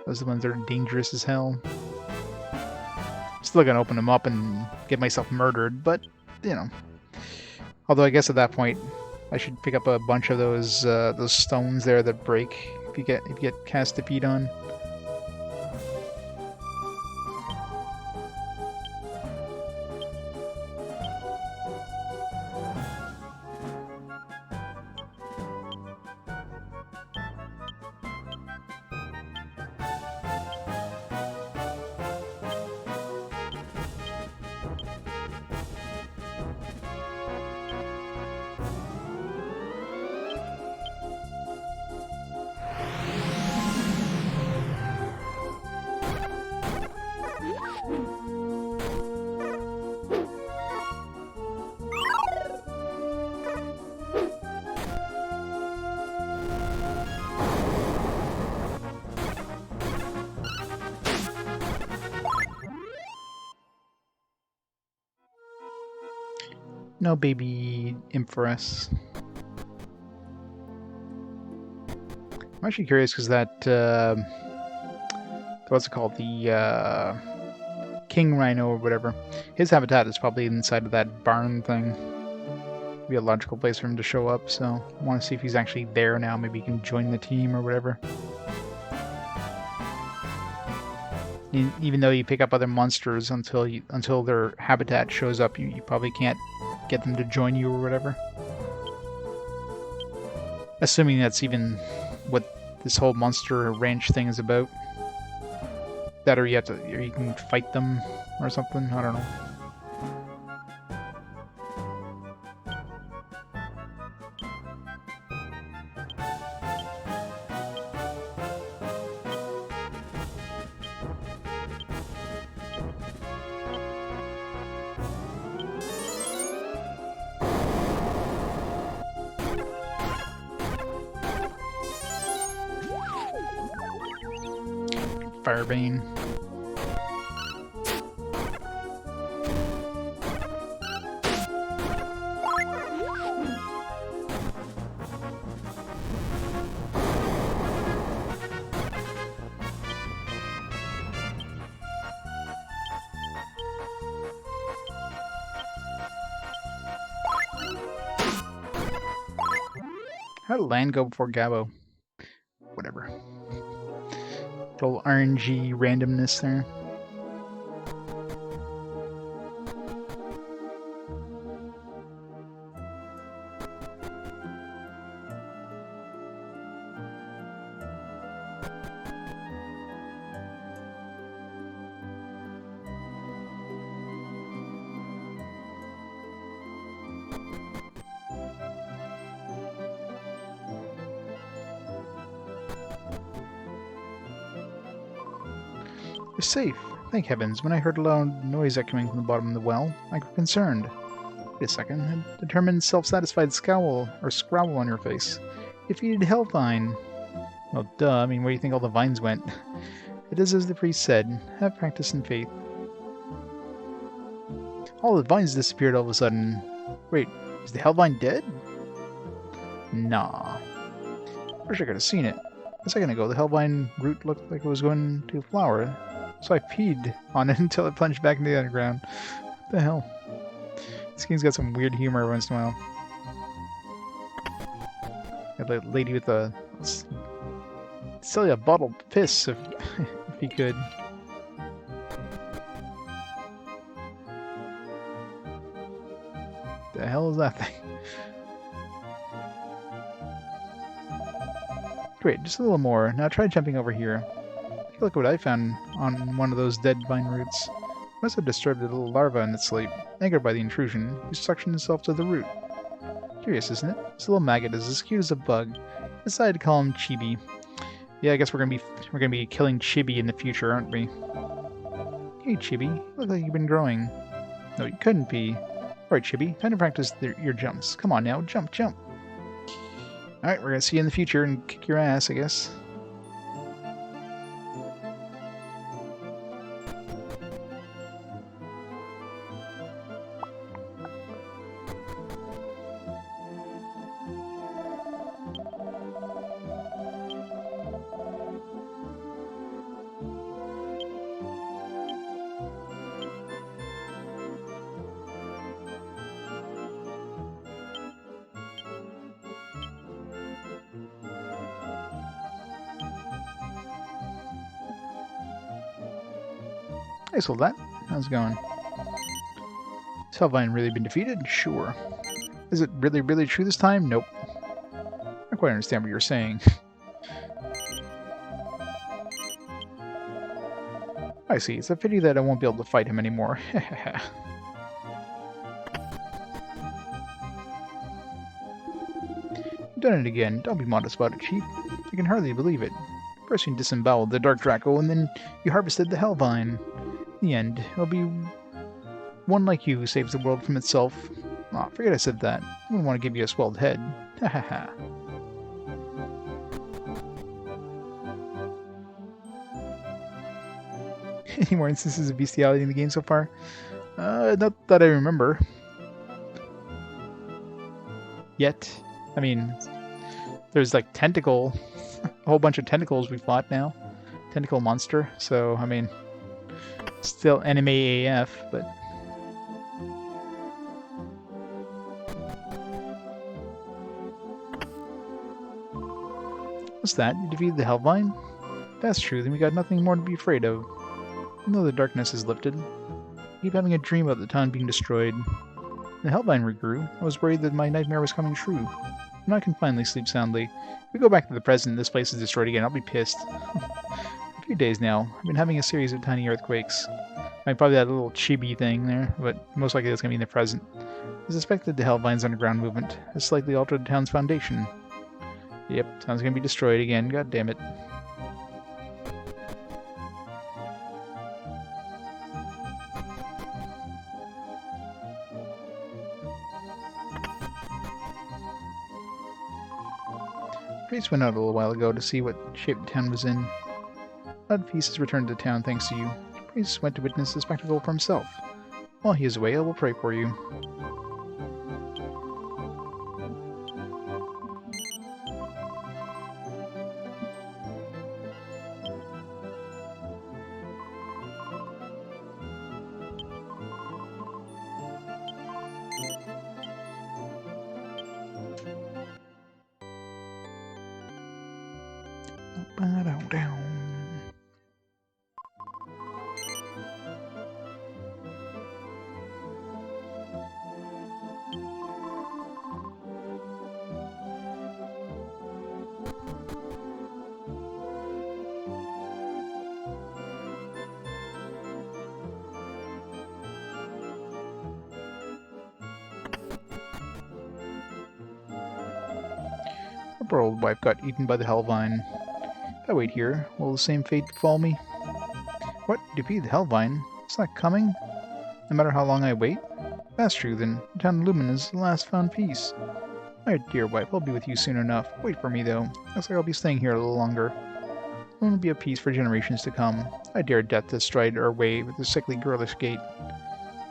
Those are the ones that are dangerous as hell. Still gonna open them up and get myself murdered, but, you know. Although I guess at that point, I should pick up a bunch of those stones there that break if you get cast defeat on. No baby Empress. I'm actually curious because that, what's it called? The King Rhino or whatever. His habitat is probably inside of that barn thing. Be a logical place for him to show up, so I want to see if he's actually there now. Maybe he can join the team or whatever. Even though you pick up other monsters until their habitat shows up, you probably can't get them to join you or whatever. Assuming that's even what this whole monster ranch thing is about. That or you can fight them or something, I don't know. Firebane. How did Land go before Gabo? Whatever. Little RNG randomness there. You're safe. Thank heavens. When I heard a loud noise echoing from the bottom of the well, I grew concerned. Wait a second. A determined, self-satisfied scowl or scrowl on your face. Defeated Hellvine. Well, duh. I mean, where do you think all the vines went? It is as the priest said. Have practice and faith. All the vines disappeared all of a sudden. Wait, is the Hellvine dead? Nah. Wish I could have seen it. A second ago, the Hellvine root looked like it was going to flower. So I peed on it until it plunged back into the underground. What the hell? This game's got some weird humor every once in a while. Got a lady with a... sell you a bottle of piss if he could. The hell is that thing? Great, just a little more. Now try jumping over here. Look what I found on one of those dead vine roots. Must have disturbed the little larva in its slate. Angered by the intrusion, he suctioned himself to the root. Curious, isn't it? This little maggot is as cute as a bug. I decided to call him Chibi. Yeah, I guess we're gonna be killing Chibi in the future, aren't we? Hey, Chibi, you look like you've been growing. No, you couldn't be. Alright, Chibi, time to practice your jumps. Come on now, jump, jump. Alright, we're gonna see you in the future and kick your ass, I guess. Hey, so that. How's it going? Has Helvine really been defeated? Sure. Is it really, really true this time? Nope. I don't quite understand what you're saying. I see. It's a pity that I won't be able to fight him anymore. You've done it again. Don't be modest about it, Chief. I can hardly believe it. First you disemboweled the Dark Draco, and then you harvested the Helvine. In the end, it'll be one like you who saves the world from itself. Aw, forget I said that. I wouldn't want to give you a swelled head. Ha ha ha. Any more instances of bestiality in the game so far? Not that I remember. Yet. I mean, there's like tentacle, a whole bunch of tentacles we fought now. Tentacle monster, so, I mean, still anime AF, but... What's that? You defeated the Helvine? That's true, then we got nothing more to be afraid of. Even though the darkness is lifted, I keep having a dream about the town being destroyed. The Helvine regrew. I was worried that my nightmare was coming true. Now I can finally sleep soundly. If we go back to the present and this place is destroyed again, I'll be pissed. A few days now, I've been having a series of tiny earthquakes. I mean, probably that little chibi thing there, but most likely that's going to be in the present. I suspected the Helvine's underground movement has slightly altered the town's foundation. Yep, town's going to be destroyed again, god damn it. Priest went out a little while ago to see what shape the town was in. Blood Feast has returned to town thanks to you. Priest went to witness the spectacle for himself. While he is away, I will pray for you. Ba-down. Our poor old wife got eaten by the Helvine. If I wait here, will the same fate befall me? What? Defeat the Helvine? It's not coming? No matter how long I wait? That's true then. The town of Lumen is the last found peace. My dear wife, I'll be with you soon enough. Wait for me though. Looks like I'll be staying here a little longer. Lumen will be at peace for generations to come. I dare death to stride our way with a sickly girlish gait.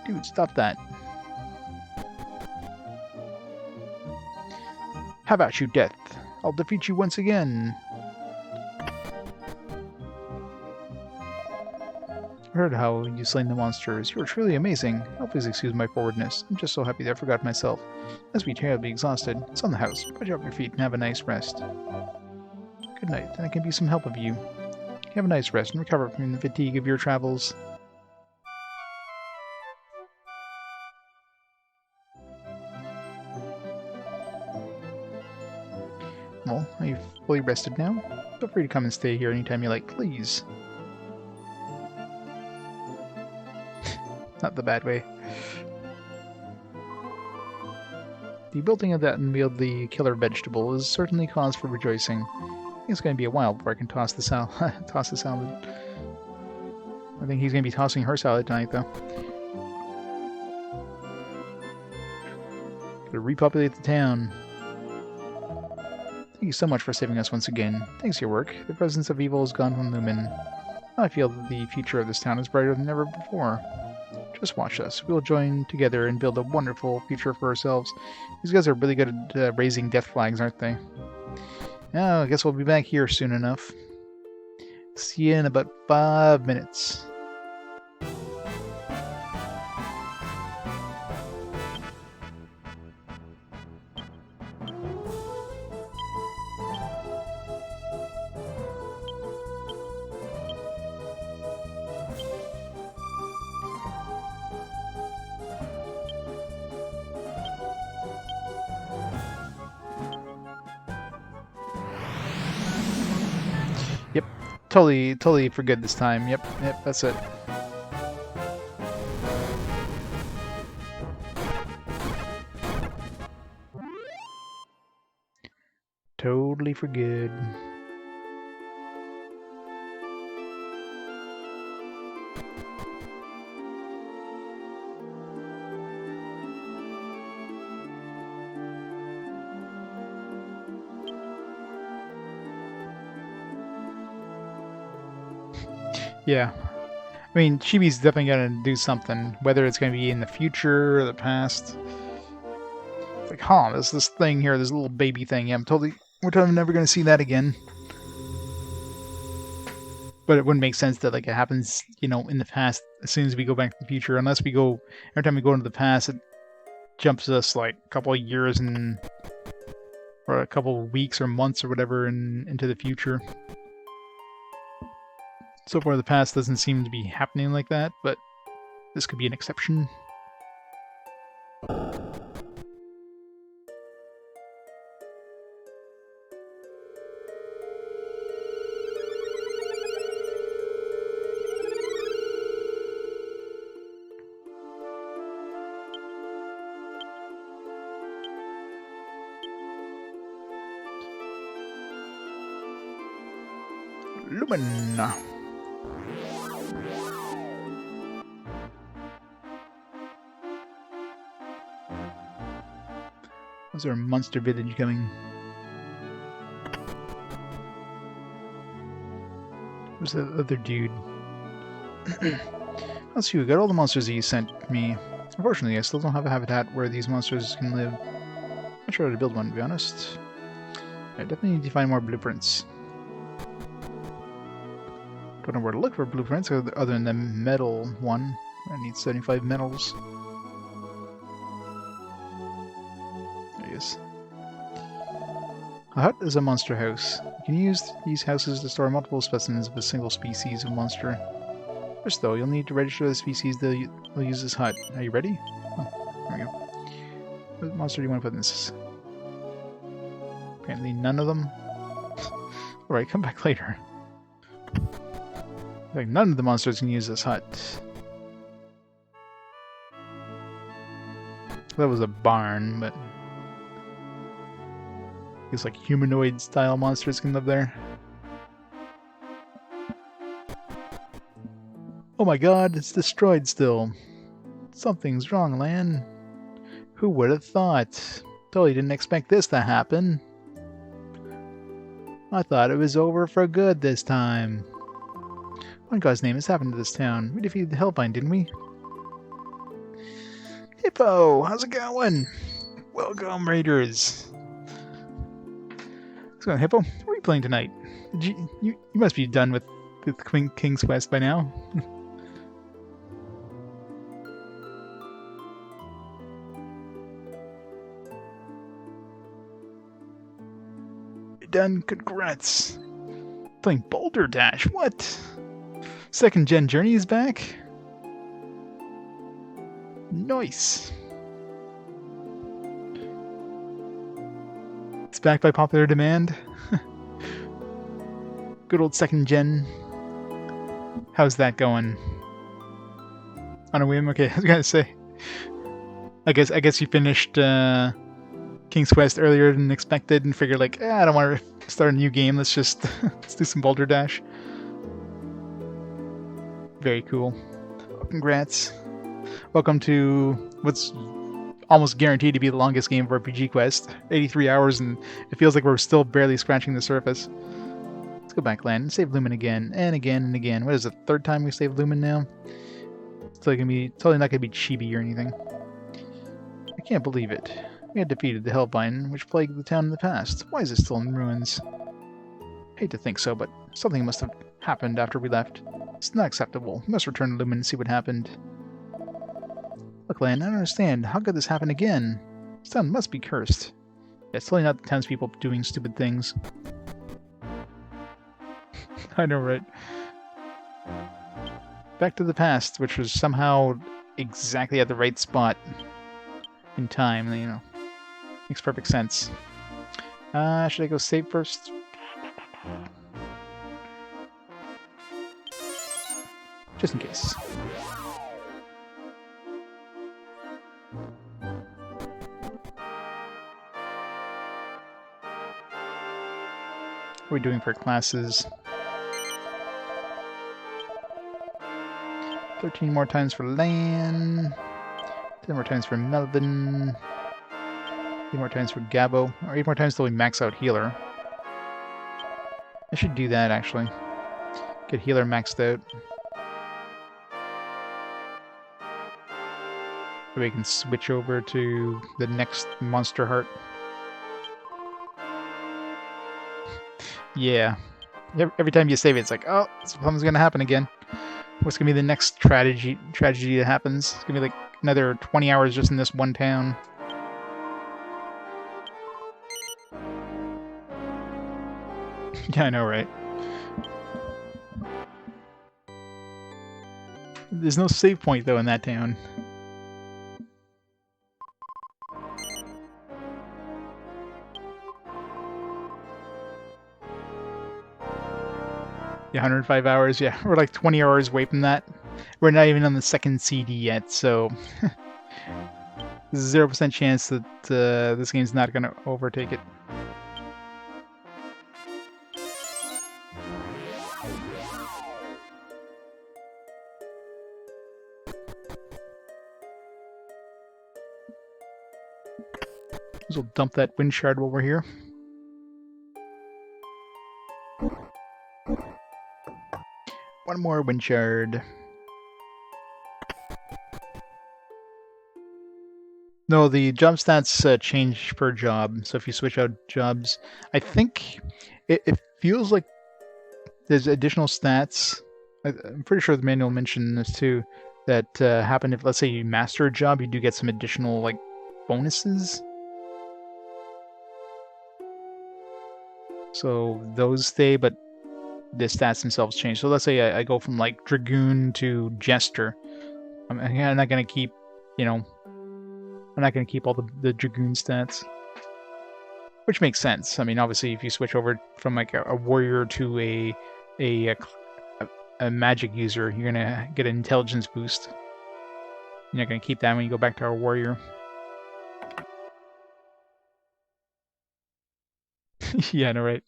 Dude, stop that. How about you, Death? I'll defeat you once again. I heard how you slain the monsters. You were truly amazing. Oh, please excuse my forwardness. I'm just so happy that I forgot myself. I must be terribly exhausted. It's on the house. Put you up your feet and have a nice rest. Good night, and I can be some help of you. Have a nice rest and recover from the fatigue of your travels. Well, are you fully rested now? Feel free to come and stay here anytime you like, please. Not the bad way. The building of that unwieldy killer vegetable is certainly cause for rejoicing. I think it's going to be a while before I can toss the toss the salad. I think he's going to be tossing her salad tonight, though. Gotta repopulate the town. Thank you so much for saving us once again. Thanks to your work, the presence of evil is gone from Lumen. I feel that the future of this town is brighter than ever before. Just watch us. We'll join together and build a wonderful future for ourselves. These guys are really good at raising death flags, aren't they? Oh, I guess we'll be back here soon enough. See you in about 5 minutes. Yep, totally for good this time. Yep, that's it. Totally for good. Yeah. I mean, Chibi's definitely gonna do something, whether it's gonna be in the future or the past. It's like, huh, there's this thing here, this little baby thing. Yeah, we're never gonna see that again. But it wouldn't make sense that like it happens, you know, in the past as soon as we go back to the future, unless we go every time we go into the past, it jumps us like a couple of years or a couple of weeks or months or whatever into the future. So far, the past doesn't seem to be happening like that, but this could be an exception. Lumen. Was there a monster village coming? Where's the other dude? Let's see, we got all the monsters that you sent me. Unfortunately, I still don't have a habitat where these monsters can live. I'm not sure how to build one, to be honest. I definitely need to find more blueprints. Don't know where to look for blueprints other than the metal one. I need 75 metals. A hut is a monster house. You can use these houses to store multiple specimens of a single species of monster. First though, you'll need to register the species that will use this hut. Are you ready? Oh, there we go. What monster do you want to put in this? Apparently none of them. Alright, come back later. Like none of the monsters can use this hut. That was a barn, but it's like humanoid style monsters can live there. Oh my god, it's destroyed still. Something's wrong, Lan. Who would have thought? Totally didn't expect this to happen. I thought it was over for good this time. What in God's name has happened to this town? We defeated the Hellvine, didn't we? Hippo, how's it going? Welcome, Raiders. What's going on, Hippo? What are you playing tonight? You must be done with King's Quest by now. You're done? Congrats. Playing Boulder Dash? What? Second gen Journey is back? Nice. It's back by popular demand. Good old second gen. How's that going? On a whim? Okay, I was gonna say. I guess you finished King's Quest earlier than expected and figured like, I don't want to start a new game. Let's just let's do some Balderdash. Very cool. Well, congrats. Welcome to what's almost guaranteed to be the longest game of RPG Quest. 83 hours, and it feels like we're still barely scratching the surface. Let's go back land and save Lumen again and again and again. What is it, the third time we saved Lumen now? It's totally not gonna be chibi or anything. I can't believe it. We had defeated the Hellvine, which plagued the town in the past. Why is it still in ruins? Hate to think so, but something must have happened after we left. It's not acceptable. We must return to Lumen and see what happened. Look, Lan, I don't understand. How could this happen again? This town must be cursed. Yeah, it's totally not the townspeople doing stupid things. I know, right? Back to the past, which was somehow exactly at the right spot in time, you know. Makes perfect sense. Should I go save first? Just in case. What are we doing for classes? 13 more times for Lan. 10 more times for Melvin. 8 more times for Gabo. Or 8 more times till we max out healer. I should do that, actually. Get healer maxed out. So we can switch over to the next monster heart. Yeah. Every time you save it, it's like, oh, something's gonna happen again. What's gonna be the next tragedy that happens? It's gonna be like another 20 hours just in this one town. Yeah, I know, right? There's no save point, though, in that town. Yeah, 105 hours, yeah. We're like 20 hours away from that. We're not even on the second CD yet, so... There's a 0% chance that this game's not going to overtake it. So we'll dump that wind shard while we're here. One more wind shard. No, the job stats change per job, so if you switch out jobs, I think it feels like there's additional stats. I'm pretty sure the manual mentioned this too, that happen if, let's say, you master a job, you do get some additional, like, bonuses. So those stay, but the stats themselves change. So let's say I go from, like, Dragoon to Jester. I'm not going to keep, you know, I'm not going to keep all the Dragoon stats. Which makes sense. I mean, obviously, if you switch over from, like, a warrior to a magic user, you're going to get an intelligence boost. You're not going to keep that when you go back to our warrior. Yeah, no, right.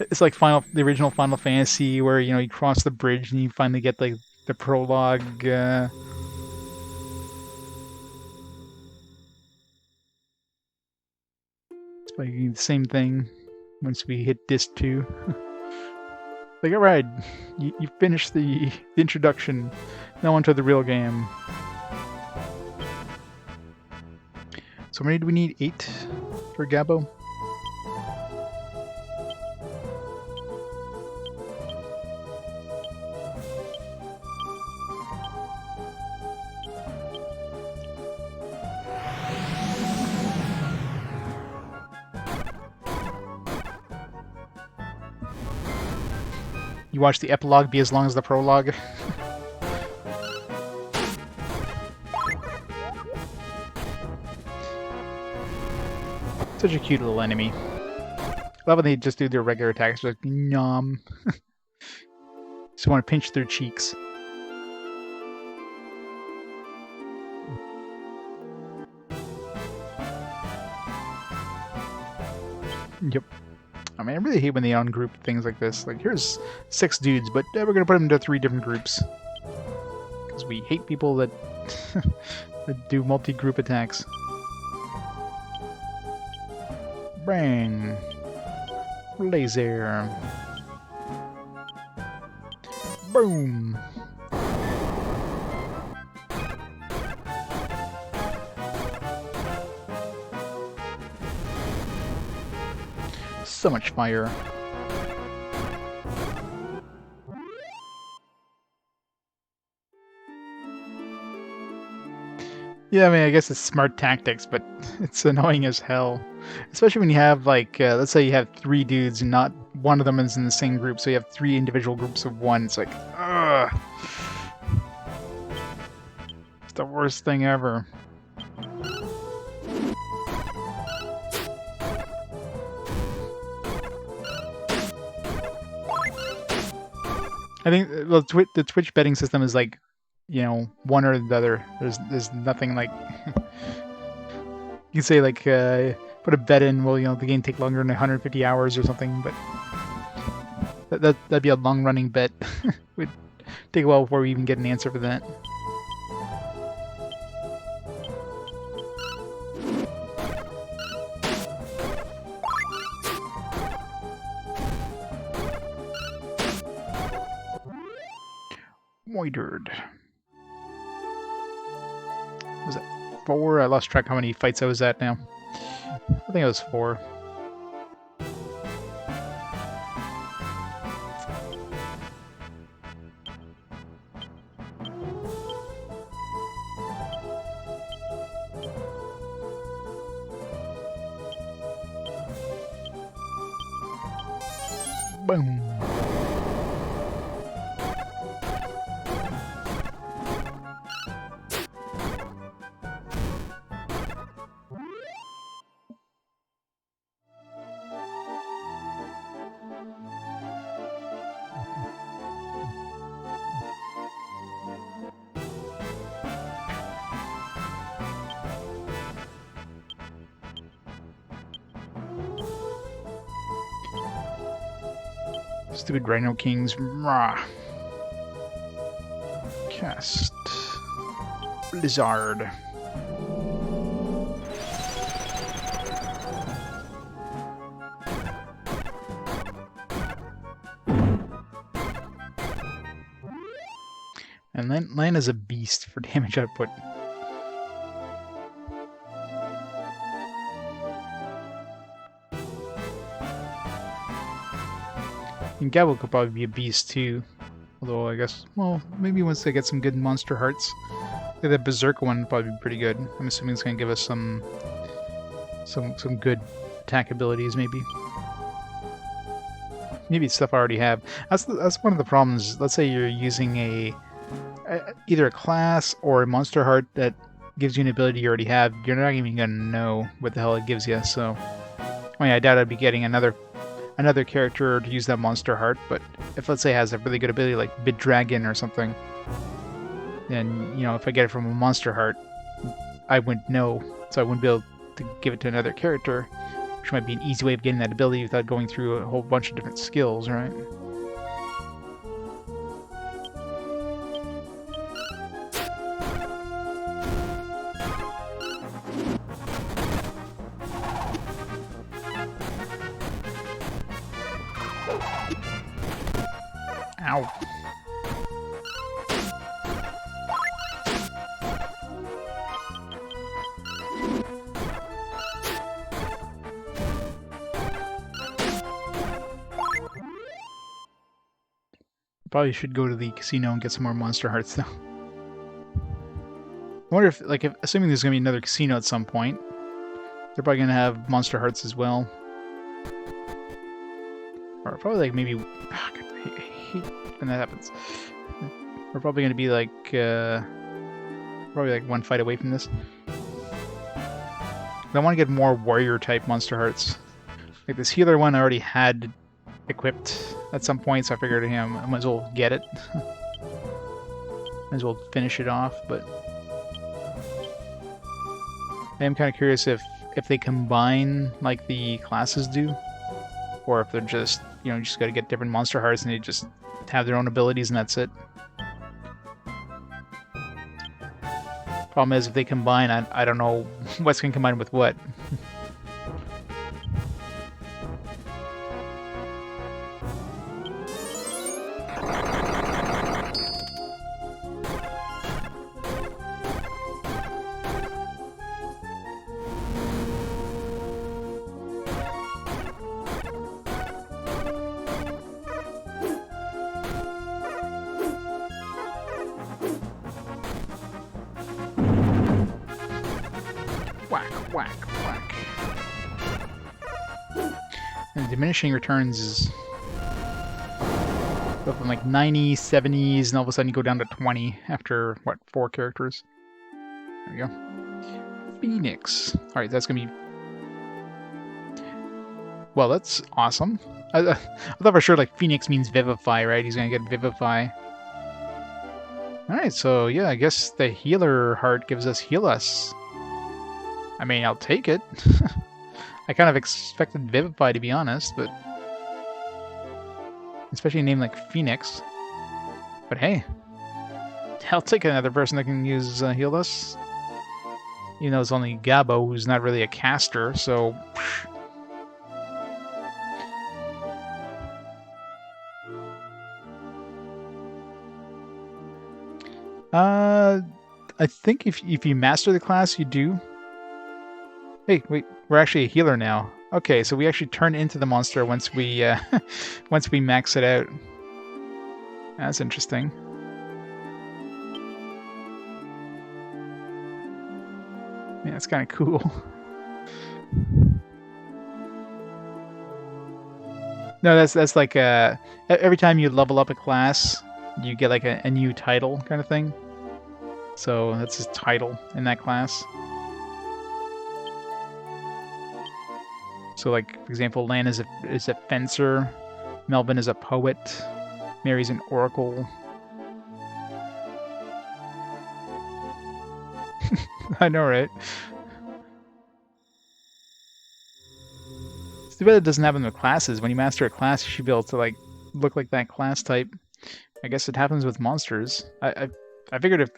It's like the original Final Fantasy, where, you know, you cross the bridge and you finally get, like, the prologue. It's like the same thing once we hit disc 2. Like, alright, you finished the introduction. Now onto the real game. So how many do we need? 8 for Gabo? You watch the epilogue be as long as the prologue. Such a cute little enemy. I love when they just do their regular attacks, like nom. Just want to pinch their cheeks. Yep. I mean, I really hate when they ungroup things like this. Like, here's 6 dudes, but we're gonna put them into 3 different groups. Because we hate people that, that do multi-group attacks. Bang! Laser. Boom! So much fire. Yeah, I mean, I guess it's smart tactics, but it's annoying as hell. Especially when you have, like, let's say you have 3 dudes and not one of them is in the same group, so you have 3 individual groups of 1. It's like, ugh. It's the worst thing ever. I think well, the Twitch betting system is like, you know, one or the other. There's nothing like you can say like put a bet in. Well, you know, the game take longer than 150 hours or something, but that'd be a long running bet. Would take a while before we even get an answer for that. Moitered. Was it 4? I lost track how many fights I was at now. I think it was 4. Boom. Stupid Rhino Kings. Rah. Cast. Blizzard. And then Lan is a beast for damage output. And Gabble could probably be a beast too. Although I guess, well, maybe once they get some good monster hearts. Like that Berserk one would probably be pretty good. I'm assuming it's gonna give us some good attack abilities maybe. Maybe it's stuff I already have. That's one of the problems. Let's say you're using either a class or a monster heart that gives you an ability you already have. You're not even gonna know what the hell it gives you. So, I mean, I doubt I'd be getting another character to use that monster heart, but if let's say it has a really good ability like Bid Dragon or something, then you know if I get it from a monster heart, I wouldn't know, so I wouldn't be able to give it to another character, which might be an easy way of getting that ability without going through a whole bunch of different skills, right? Ow. Probably should go to the casino and get some more monster hearts though. I wonder if, like, assuming there's gonna be another casino at some point, they're probably gonna have monster hearts as well. Or probably like maybe, I hate when that happens. We're probably gonna be like, probably like one fight away from this. I want to get more warrior type monster hearts. Like this healer one I already had equipped at some point, so I figured, I might as well get it. Might as well finish it off, but I am kind of curious if they combine like the classes do. or if they're just, you just got to get different monster hearts and they just have their own abilities and that's it. Problem is, if they combine, I don't know what's going to combine with what. Whack, whack. And diminishing returns is go from like 90s, 70s, and all of a sudden you go down to 20 after, what, 4 characters? There we go. Phoenix. Alright, that's gonna be... Well, that's awesome. I thought for sure like Phoenix means vivify, right? He's gonna get vivify. Alright, so yeah, I guess the healer heart gives us heal us. I mean, I'll take it. I kind of expected Vivify, to be honest, but... Especially a name like Phoenix. But hey. I'll take another person that can use Heal Us. Even though it's only Gabo, who's not really a caster, so... I think if you master the class, you do. Hey, wait, we're actually a healer now. Okay, so we actually turn into the monster once we once we max it out. That's interesting. Yeah, that's kind of cool. No, that's like every time you level up a class, you get like a new title kind of thing. So that's his title in that class. So, like, for example, Lan is a fencer, Melvin is a poet, Mary's an oracle. I know, right? It's too bad it doesn't happen with classes. When you master a class, you should be able to, like, look like that class type. I guess it happens with monsters. I figured if,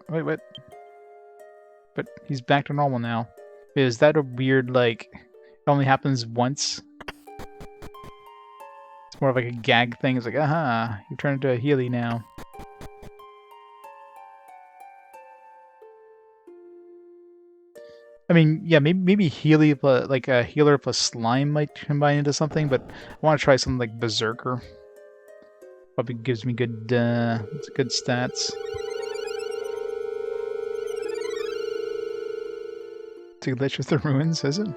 wait, what? But he's back to normal now. Is that a weird, like... It only happens once. It's more of like a gag thing. It's like, aha, you turn into a Healy now. I mean, yeah, maybe Healy, like a healer plus slime might combine into something, but I want to try something like Berserker. Probably gives me good stats. To glitch with the ruins, is it?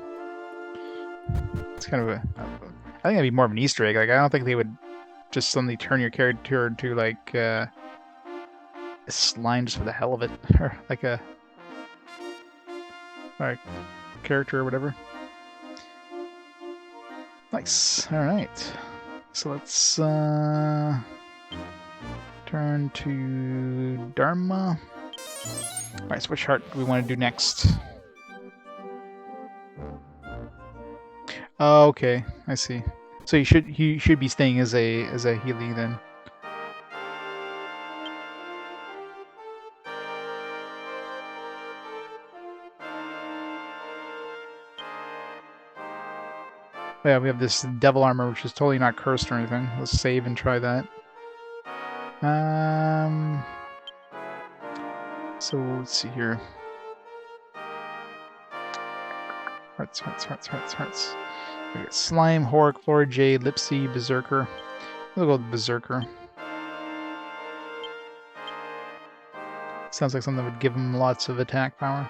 It's kind of I think that'd be more of an Easter egg. Like, I don't think they would just suddenly turn your character into like a slime just for the hell of it, or like a character or whatever. Nice. All right. So let's turn to Dharma. All right. So which heart do we want to do next? Oh, okay, I see. So he should be staying as a Healy then. Yeah, we have this devil armor, which is totally not cursed or anything. Let's save and try that. So let's see here. Hearts. We got Slime, Horic, Flora Jade, Lipsy, Berserker. We'll go with Berserker. Sounds like something that would give him lots of attack power.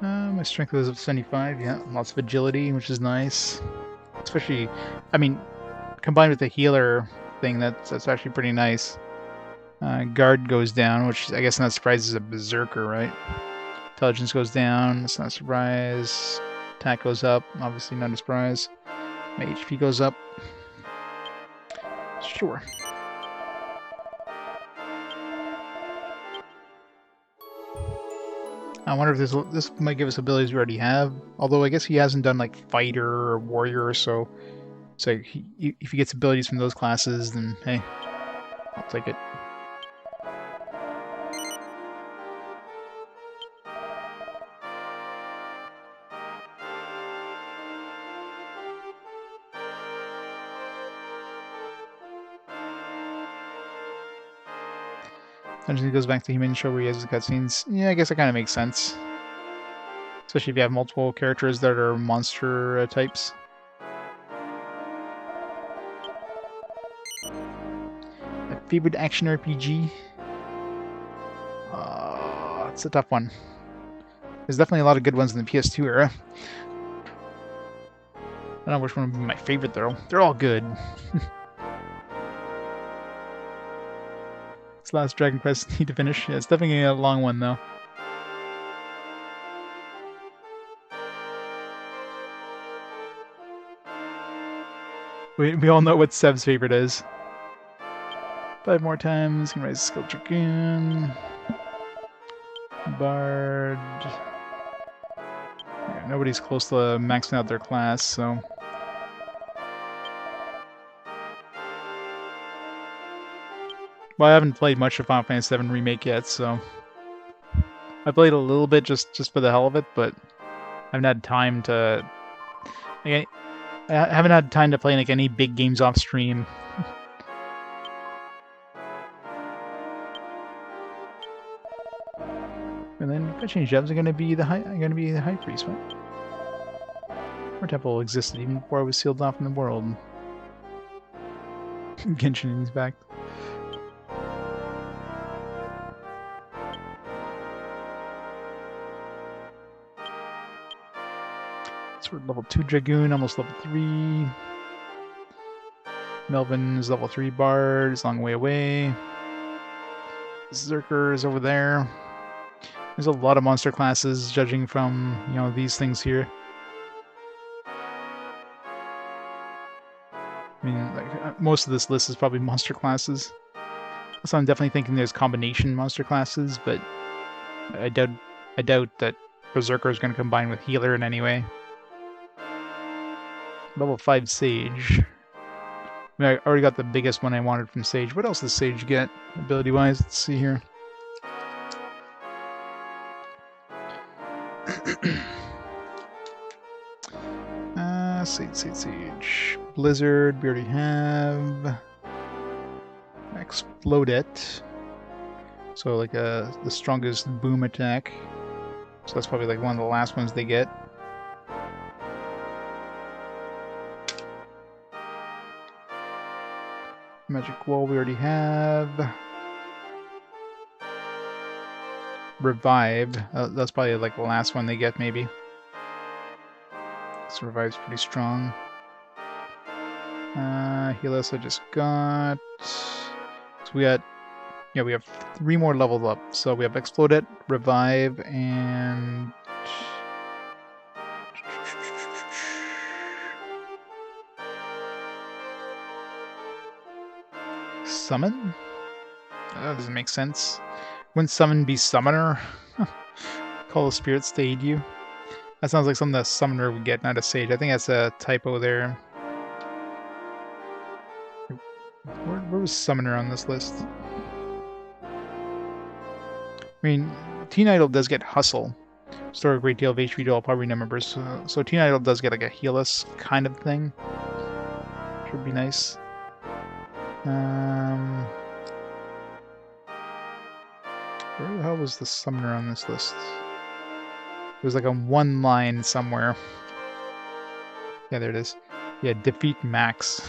My strength is of 75, yeah. Lots of agility, which is nice. Especially, I mean, combined with the healer thing, that's actually pretty nice. Guard goes down, which I guess not surprise is a berserker, right? Intelligence goes down, it's not a surprise. Attack goes up, obviously not a surprise. My HP goes up. Sure. I wonder if this might give us abilities we already have. Although I guess he hasn't done like fighter or warrior, so if he gets abilities from those classes, then hey, I'll take it. He goes back to Human Show where he has his cutscenes. Yeah, I guess that kind of makes sense. Especially if you have multiple characters that are monster types. My favorite action RPG? It's a tough one. There's definitely a lot of good ones in the PS2 era. I don't know which one would be my favorite though. They're all good. This last Dragon Quest need to finish. Yeah, it's definitely a long one though. We all know what Sev's favorite is. 5 more times. Can raise Skill Dragoon. Bard. Yeah, nobody's close to maxing out their class, so. Well, I haven't played much of Final Fantasy VII Remake yet, so. I played a little bit just for the hell of it, but I haven't had time to. I haven't had time to play like any big games off stream. And then fetching gems are gonna be the high priest, right? Our temple existed even before I was sealed off in the world. Genshin is back. So we're level 2 Dragoon, almost level 3. Melvin is level 3 Bard, is a long way away. Zerker is over there. There's a lot of monster classes, judging from, you know, these things here. I mean, like, most of this list is probably monster classes. So I'm definitely thinking there's combination monster classes, but I doubt that Berserker is going to combine with Healer in any way. Level 5 Sage. I mean, I already got the biggest one I wanted from Sage. What else does Sage get, ability-wise? Let's see here. Sage. Blizzard, we already have. Explode it. So like the strongest boom attack. So that's probably like one of the last ones they get. Magic Wall we already have. Revive. That's probably like the last one they get maybe. So Revive's pretty strong. Healers I just got. So we have 3 more levels up. So we have Explode It, Revive, and Summon? That doesn't make sense. Wouldn't Summon be Summoner? Call the Spirit to aid you. That sounds like something that Summoner would get, not a Sage. I think that's a typo there. Where was Summoner on this list? I mean, Teen Idol does get Hustle. Store a great deal of HP to all power members. So Teen Idol does get like a heal-us kind of thing. Which would be nice. Where the hell was the Summoner on this list? It was like on one line somewhere. Yeah, there it is. Yeah, defeat max.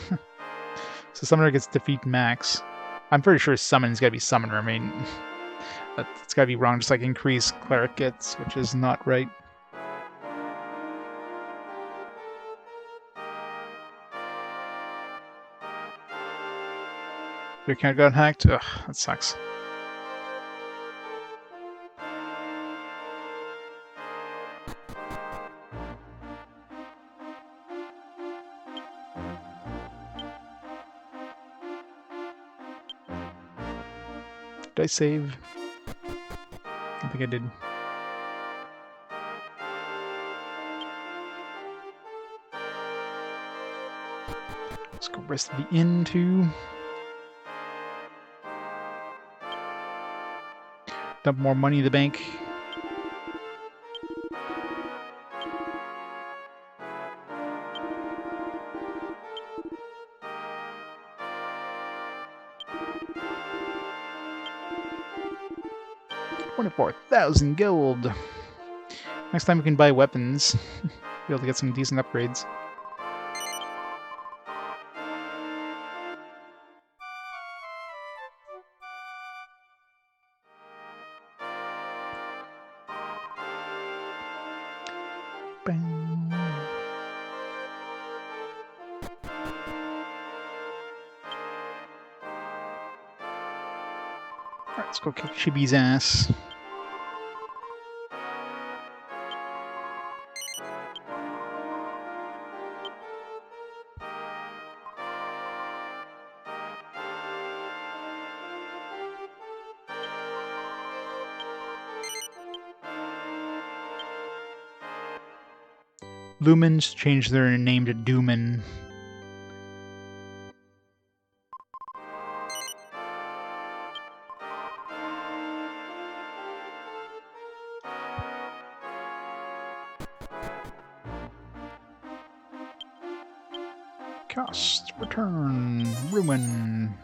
So Summoner gets defeat max. I'm pretty sure Summon's gotta be Summoner. I mean, it's gotta be wrong. Just like increase Cleric gets, which is not right. Your account got hacked? Ugh, that sucks. Did I save? I think I did. Let's go rest of the inn too. Dump more money in the bank. $24,000 gold. Next time we can buy weapons. Be able to get some decent upgrades. Bang. Alright, let's go kick Chibi's ass. Lumens changed their name to Dooman. Cost, return, ruin.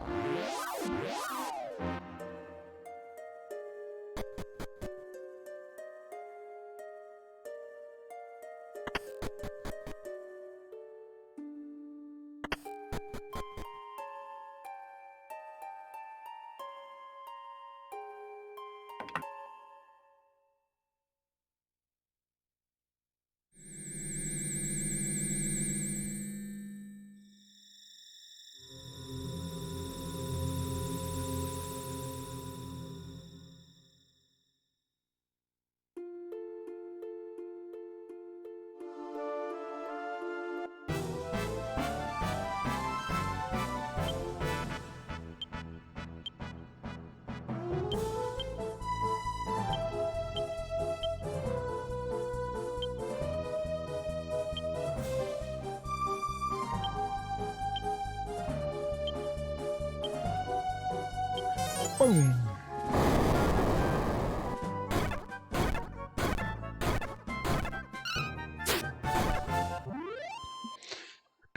Boom.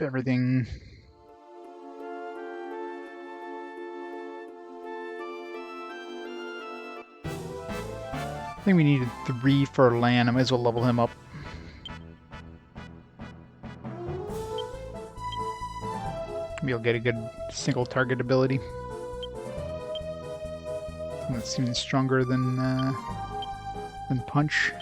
Everything. I think we needed 3 for land. I might as well level him up. Maybe I'll get a good single target ability. That's even stronger than punch.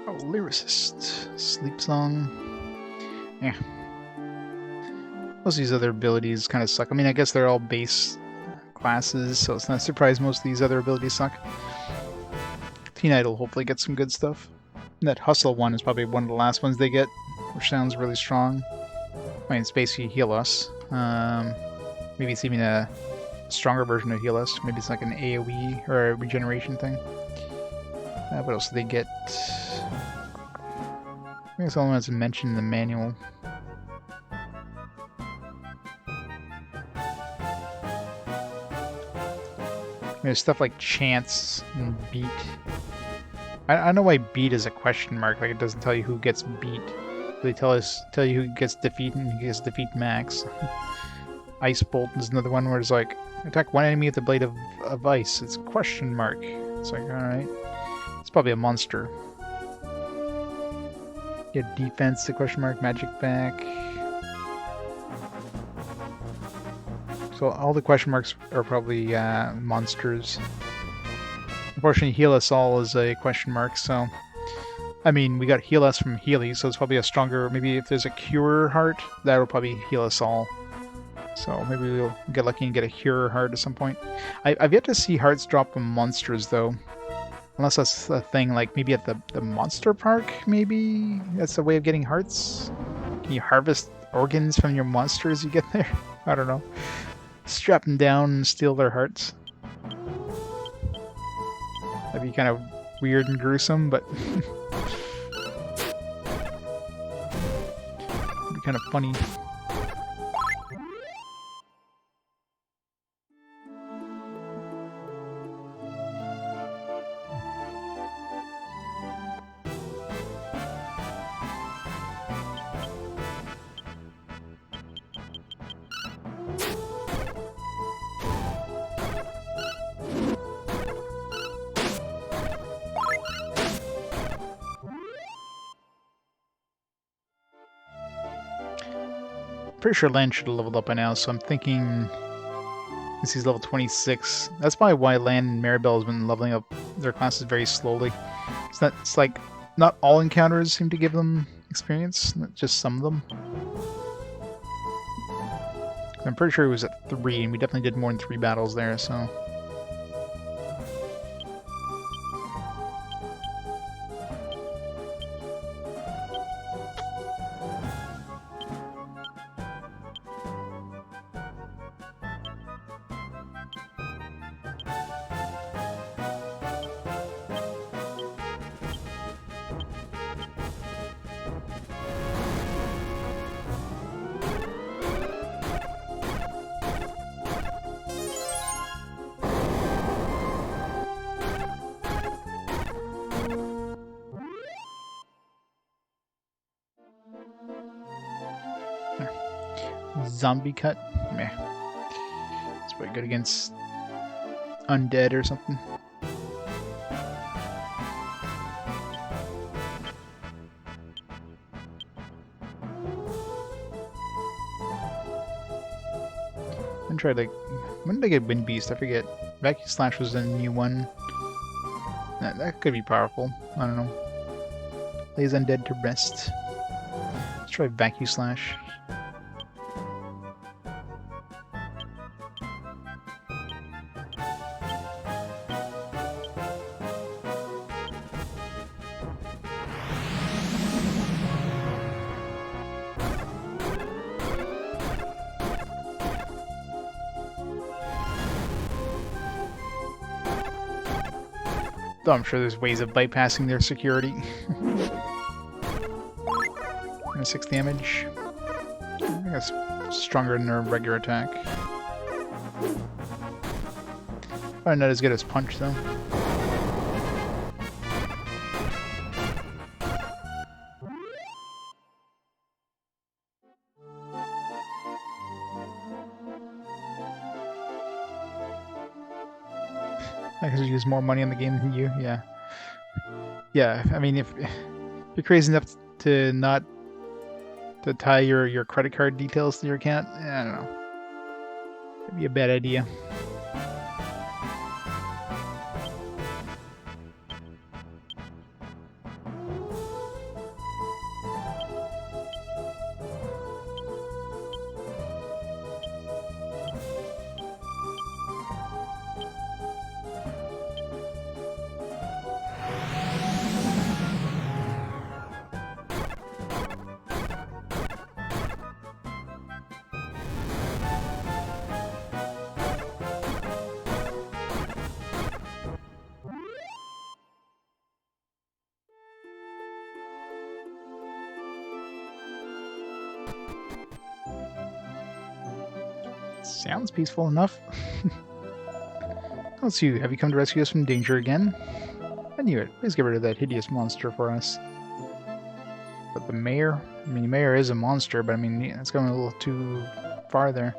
Oh, lyricist. Sleep song. Yeah. Most of these other abilities kind of suck. I mean, I guess they're all base classes, so it's not a surprise most of these other abilities suck. Teen Idol hopefully gets some good stuff. And that Hustle one is probably one of the last ones they get, which sounds really strong. I mean, it's basically Heal Us. Maybe it's even a stronger version of Heal Us. Maybe it's like an AoE or a regeneration thing. What else do they get? I think it's all that's mentioned in the manual. There's stuff like Chance and Beat. I don't know why Beat is a question mark. Like, it doesn't tell you who gets beat. They tell you who gets defeat and who gets defeat max. Ice Bolt is another one where it's like, attack one enemy with the blade of ice. It's a question mark. It's like, alright. It's probably a monster. Get defense, the question mark, magic back. So all the question marks are probably monsters. Unfortunately, Heal Us All is a question mark, so... I mean, we got Heal Us from Healy, so it's probably a stronger... Maybe if there's a Cure Heart, that'll probably heal us all. So maybe we'll get lucky and get a Cure Heart at some point. I've yet to see hearts drop from monsters, though. Unless that's a thing, like maybe at the monster park, maybe? That's a way of getting hearts? Can you harvest organs from your monsters you get there? I don't know. Strap them down and steal their hearts. That'd be kind of weird and gruesome, but... it'd be kind of funny. Pretty sure Lan should have leveled up by now, so I'm thinking since he's level 26, that's probably why Lan and Maribel has been leveling up their classes very slowly. It's like not all encounters seem to give them experience, not just some of them. I'm pretty sure it was at 3, and we definitely did more than 3 battles there, so... Zombie cut? Meh. It's pretty good against undead or something. I'm trying to... When did I get Wind Beast? I forget. Vacuum Slash was a new one. That could be powerful. I don't know. Lays undead to rest. Let's try Vacuum Slash. Though I'm sure there's ways of bypassing their security. And 6 damage. I think that's stronger than their regular attack. Probably not as good as Punch, though. I could use more money on the game than you, yeah. Yeah, I mean, if you're crazy enough to not to tie your credit card details to your account, I don't know. That'd be a bad idea. Sounds peaceful enough. Let's see, have you come to rescue us from danger again? I knew it. Please get rid of that hideous monster for us. But the mayor? I mean, the mayor is a monster, but I mean, it's going a little too far there.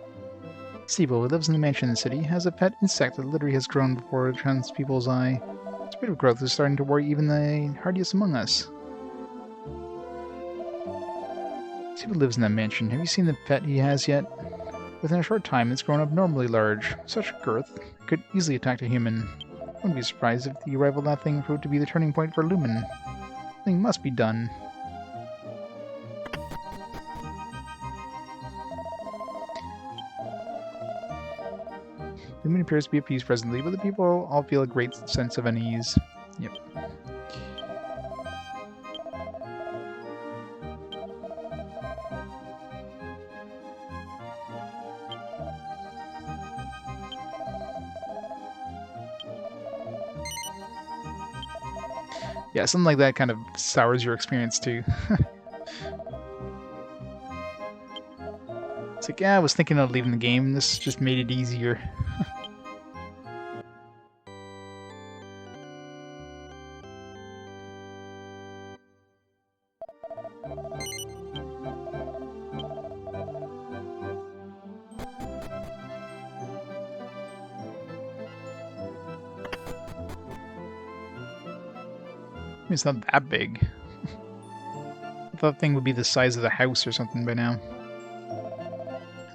Siebel, who lives in the mansion in the city, has a pet insect that literally has grown before the townspeople's eye. Its rate of growth is starting to worry even the hardiest among us. Siebel lives in that mansion. Have you seen the pet he has yet? Within a short time, it's grown abnormally large. Such girth could easily attack a human. I wouldn't be surprised if the arrival of that thing proved to be the turning point for Lumen. Something must be done. Lumen appears to be at peace presently, but the people all feel a great sense of unease. Yep. Yeah, something like that kind of sours your experience too. It's like, yeah, I was thinking of leaving the game. This just made it easier. I mean, it's not that big. I thought the thing would be the size of the house or something by now.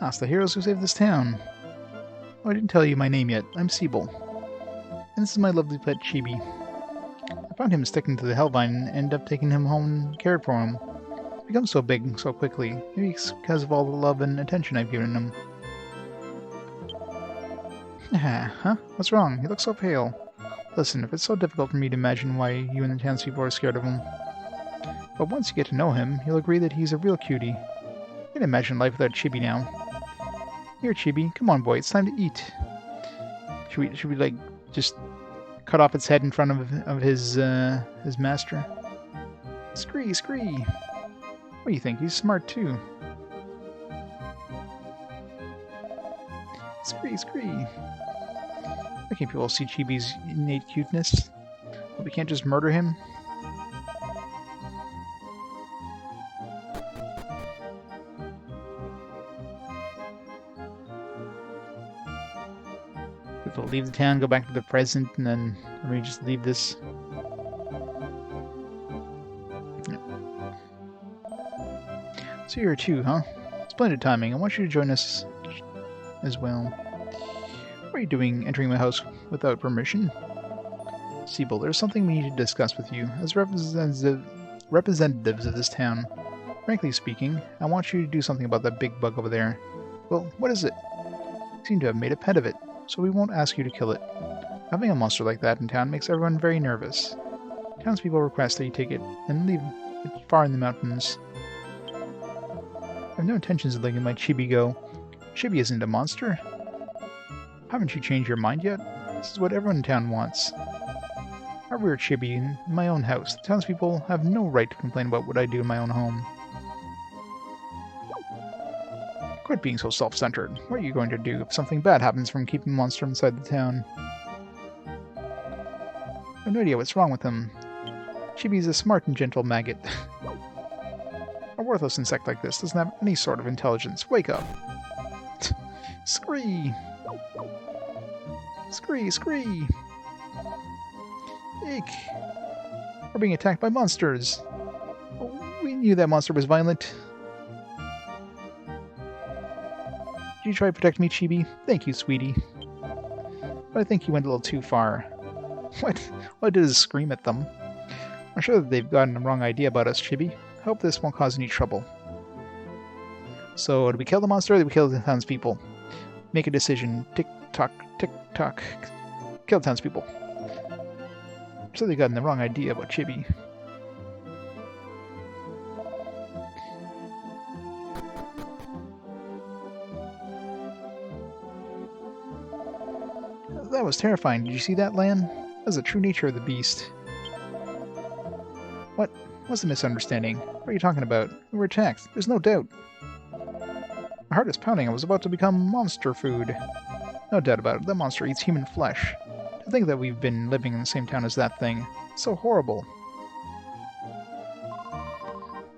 Ah, it's the heroes who saved this town. Oh, I didn't tell you my name yet. I'm Fishbel. And this is my lovely pet Chibi. I found him sticking to the Hellvine and ended up taking him home and cared for him. He's become so big so quickly. Maybe it's because of all the love and attention I've given him. Huh? What's wrong? He looks so pale. Listen, if it's so difficult for me to imagine why you and the townspeople are scared of him, but once you get to know him, you'll agree that he's a real cutie. You can imagine life without Chibi now. Here, Chibi, come on, boy, it's time to eat. Should we like just cut off its head in front of his master? Scree! What do you think? He's smart too. Scree! Why can't people see Chibi's innate cuteness? But we can't just murder him? We'll leave the town, go back to the present, and then we just leave this. No. So you're too, huh? Splendid timing. I want you to join us as well. What are you doing entering my house without permission? Fishbel, there's something we need to discuss with you as representatives of this town. Frankly speaking, I want you to do something about that big bug over there. Well, what is it? You seem to have made a pet of it, so we won't ask you to kill it. Having a monster like that in town makes everyone very nervous. Townspeople request that you take it and leave it far in the mountains. I have no intentions of letting my Chibi go. Chibi isn't a monster. Haven't you changed your mind yet? This is what everyone in town wants. I rear Chibi in my own house. The townspeople have no right to complain about what I do in my own home. Quit being so self-centered. What are you going to do if something bad happens from keeping a monster inside the town? I have no idea what's wrong with him. Chibi's a smart and gentle maggot. A worthless insect like this doesn't have any sort of intelligence. Wake up! Scree! Eek! We're being attacked by monsters! We knew that monster was violent. Did you try to protect me, Chibi? Thank you, sweetie. But I think you went a little too far. What I did is scream at them. I'm sure that they've gotten the wrong idea about us, Chibi. I hope this won't cause any trouble. So, do we kill the monster or do we kill the townspeople? Make a decision. Tick-tock, tick-tock. Kill the townspeople. I'm sure they've gotten the wrong idea about Chibi. That was terrifying. Did you see that, Lan? That was the true nature of the beast. What? What's the misunderstanding? What are you talking about? We were attacked. There's no doubt. My heart is pounding. I was about to become monster food. No doubt about it. That monster eats human flesh. To think that we've been living in the same town as that thing. It's so horrible.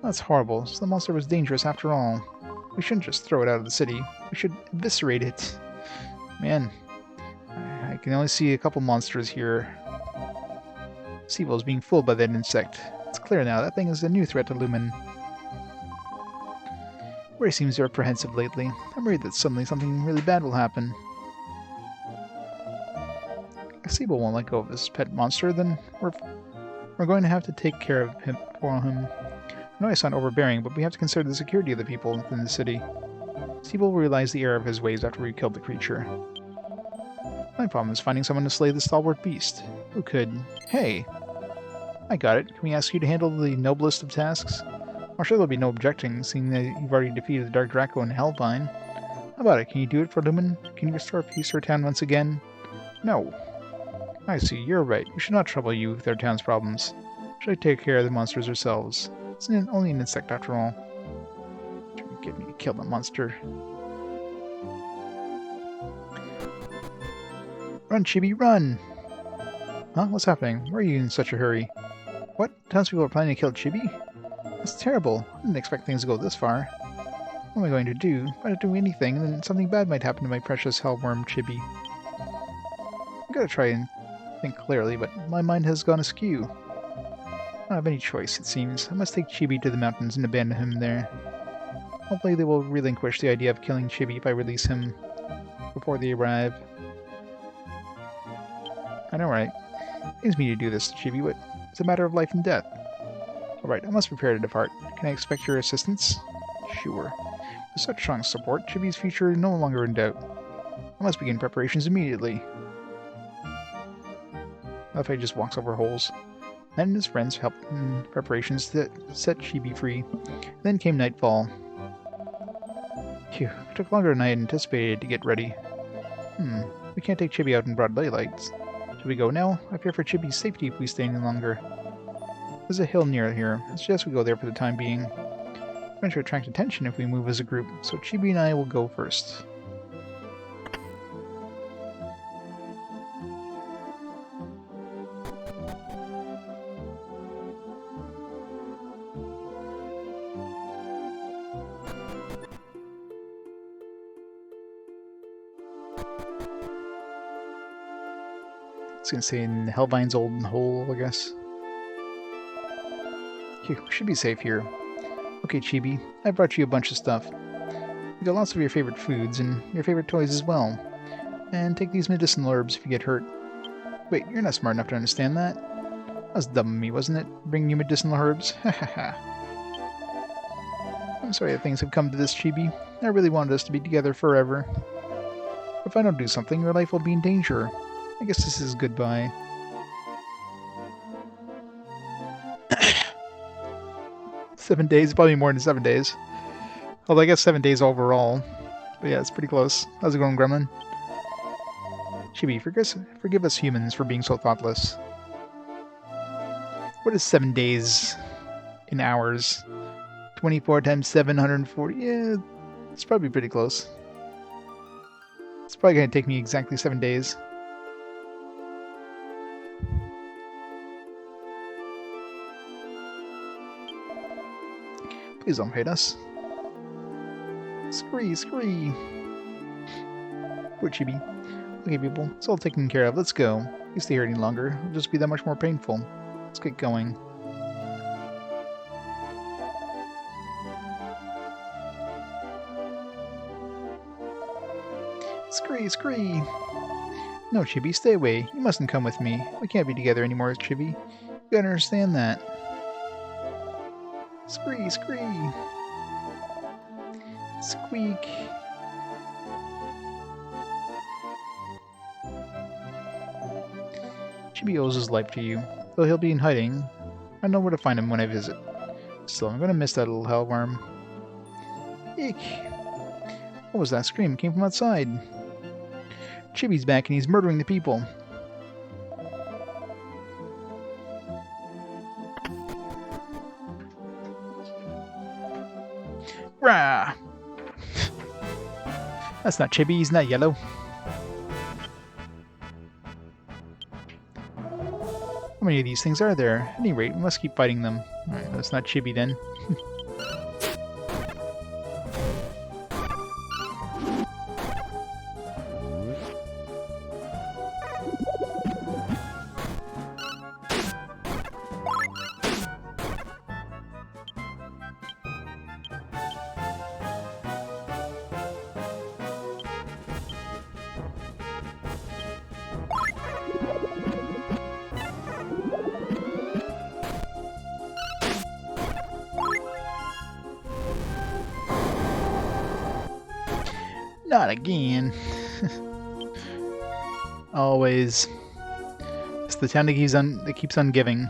That's horrible. So the monster was dangerous after all. We shouldn't just throw it out of the city. We should eviscerate it. Man, I can only see a couple monsters here. Fishbel's being fooled by that insect. It's clear now, that thing is a new threat to Lumen. Everybody seems apprehensive lately. I'm worried that suddenly something really bad will happen. If Fishbel won't let go of this pet monster, then we're going to have to take care of him for him. I know I sound overbearing, but we have to consider the security of the people within the city. Fishbel will realize the error of his ways after we killed the creature. My problem is finding someone to slay the stalwart beast. Who could? Hey! I got it. Can we ask you to handle the noblest of tasks? I'm sure there'll be no objecting, seeing that you've already defeated the Dark Draco and Hellvine. How about it? Can you do it for Lumen? Can you restore peace to our town once again? No. I see, you're right. We should not trouble you with our town's problems. We should take care of the monsters ourselves. It's only an insect after all. Trying to get me to kill the monster. Run, Chibi, run! Huh? What's happening? Why are you in such a hurry? What? Townspeople are planning to kill Chibi? That's terrible. I didn't expect things to go this far. What am I going to do? If I don't do anything, then something bad might happen to my precious hellworm Chibi. I'm gonna try and think clearly, but my mind has gone askew. I don't have any choice, it seems. I must take Chibi to the mountains and abandon him there. Hopefully they will relinquish the idea of killing Chibi if I release him before they arrive. I know, right? It pains me to do this to Chibi, but it's a matter of life and death. Alright, I must prepare to depart. Can I expect your assistance? Sure. With such strong support, Chibi's future is no longer in doubt. I must begin preparations immediately. If just walks over holes. Matt and his friends helped in preparations to set Chibi free. Then came nightfall. Phew, it took longer than I had anticipated to get ready. We can't take Chibi out in broad daylight. Should we go now? I fear for Chibi's safety if we stay any longer. There's a hill near here. I suggest we go there for the time being. We're going to attract attention if we move as a group, so Chibi and I will go first. I was gonna say in Hellvine's old hole, I guess. Okay, we should be safe here. Okay, Chibi, I brought you a bunch of stuff. You got lots of your favorite foods and your favorite toys as well. And take these medicinal herbs if you get hurt. Wait, you're not smart enough to understand that? That was dumb of me, wasn't it? Bringing you medicinal herbs? Ha ha ha. I'm sorry that things have come to this, Chibi. I really wanted us to be together forever. If I don't do something, your life will be in danger. I guess this is goodbye. 7 days, probably more than 7 days. Although I guess 7 days overall. But yeah, it's pretty close. How's it going, Gremlin? Chibi, forgive us humans for being so thoughtless. What is 7 days in hours? 24 times 740? Yeah, it's probably pretty close. It's probably going to take me exactly 7 days. Please don't hate us. Scree, scree. Poor Chibi. Okay, people, it's all taken care of. Let's go. If you stay here any longer, it'll just be that much more painful. Let's get going. Scree, scree. No, Chibi, stay away. You mustn't come with me. We can't be together anymore, Chibi. You gotta understand that. Scree, scree. Squeak. Chibi owes his life to you, though he'll be in hiding. I know where to find him when I visit. Still, I'm gonna miss that little hellworm. Eek! What was that scream? It came from outside. Chibi's back and he's murdering the people. Rah! That's not Chibi, he's not yellow. How many of these things are there? At any rate, we must keep fighting them. Alright, that's not Chibi then. Not again. Always. It's the town that keeps on giving.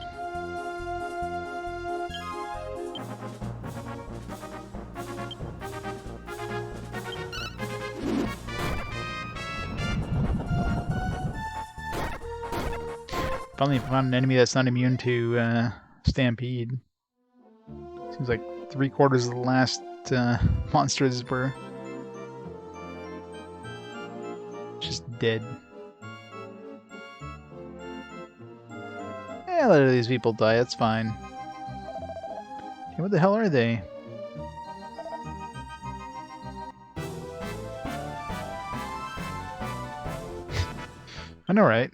Finally found an enemy that's not immune to Stampede. Seems like 3/4 of the last monsters were just dead. Yeah, let these people die, that's fine. Okay, what the hell are they? I know, right?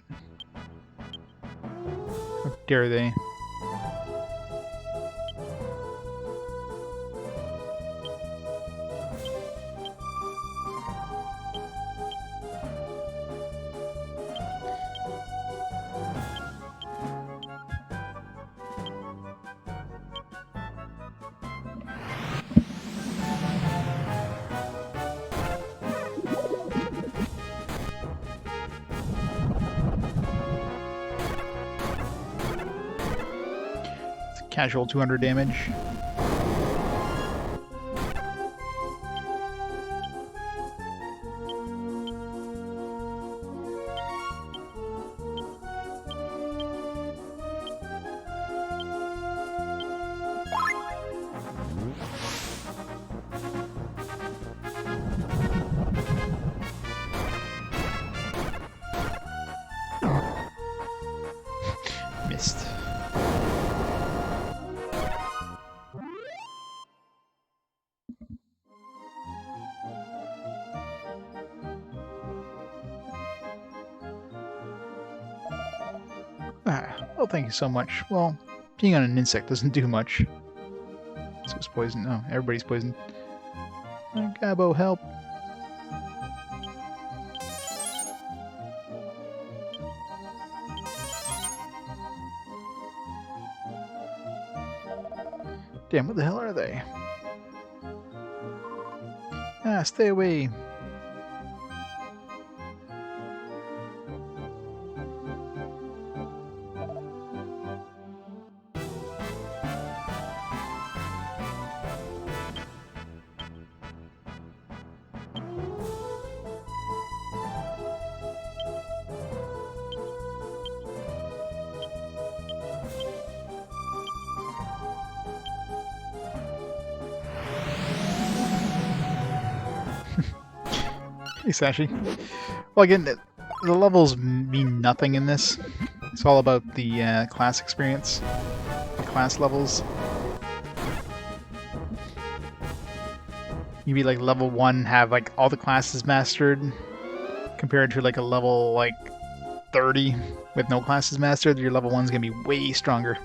How dare they? Casual 200 damage. Missed. Well, thank you so much. Well, being on an insect doesn't do much. So it's poisoned. Oh, everybody's poisoned. Gabo, help. Damn, what the hell are they? Ah, stay away. Hey, Sashi. Well, again, the levels mean nothing in this. It's all about the class experience, the class levels. You be like level 1, have like all the classes mastered, compared to like a level like 30 with no classes mastered. Your level 1's gonna be way stronger.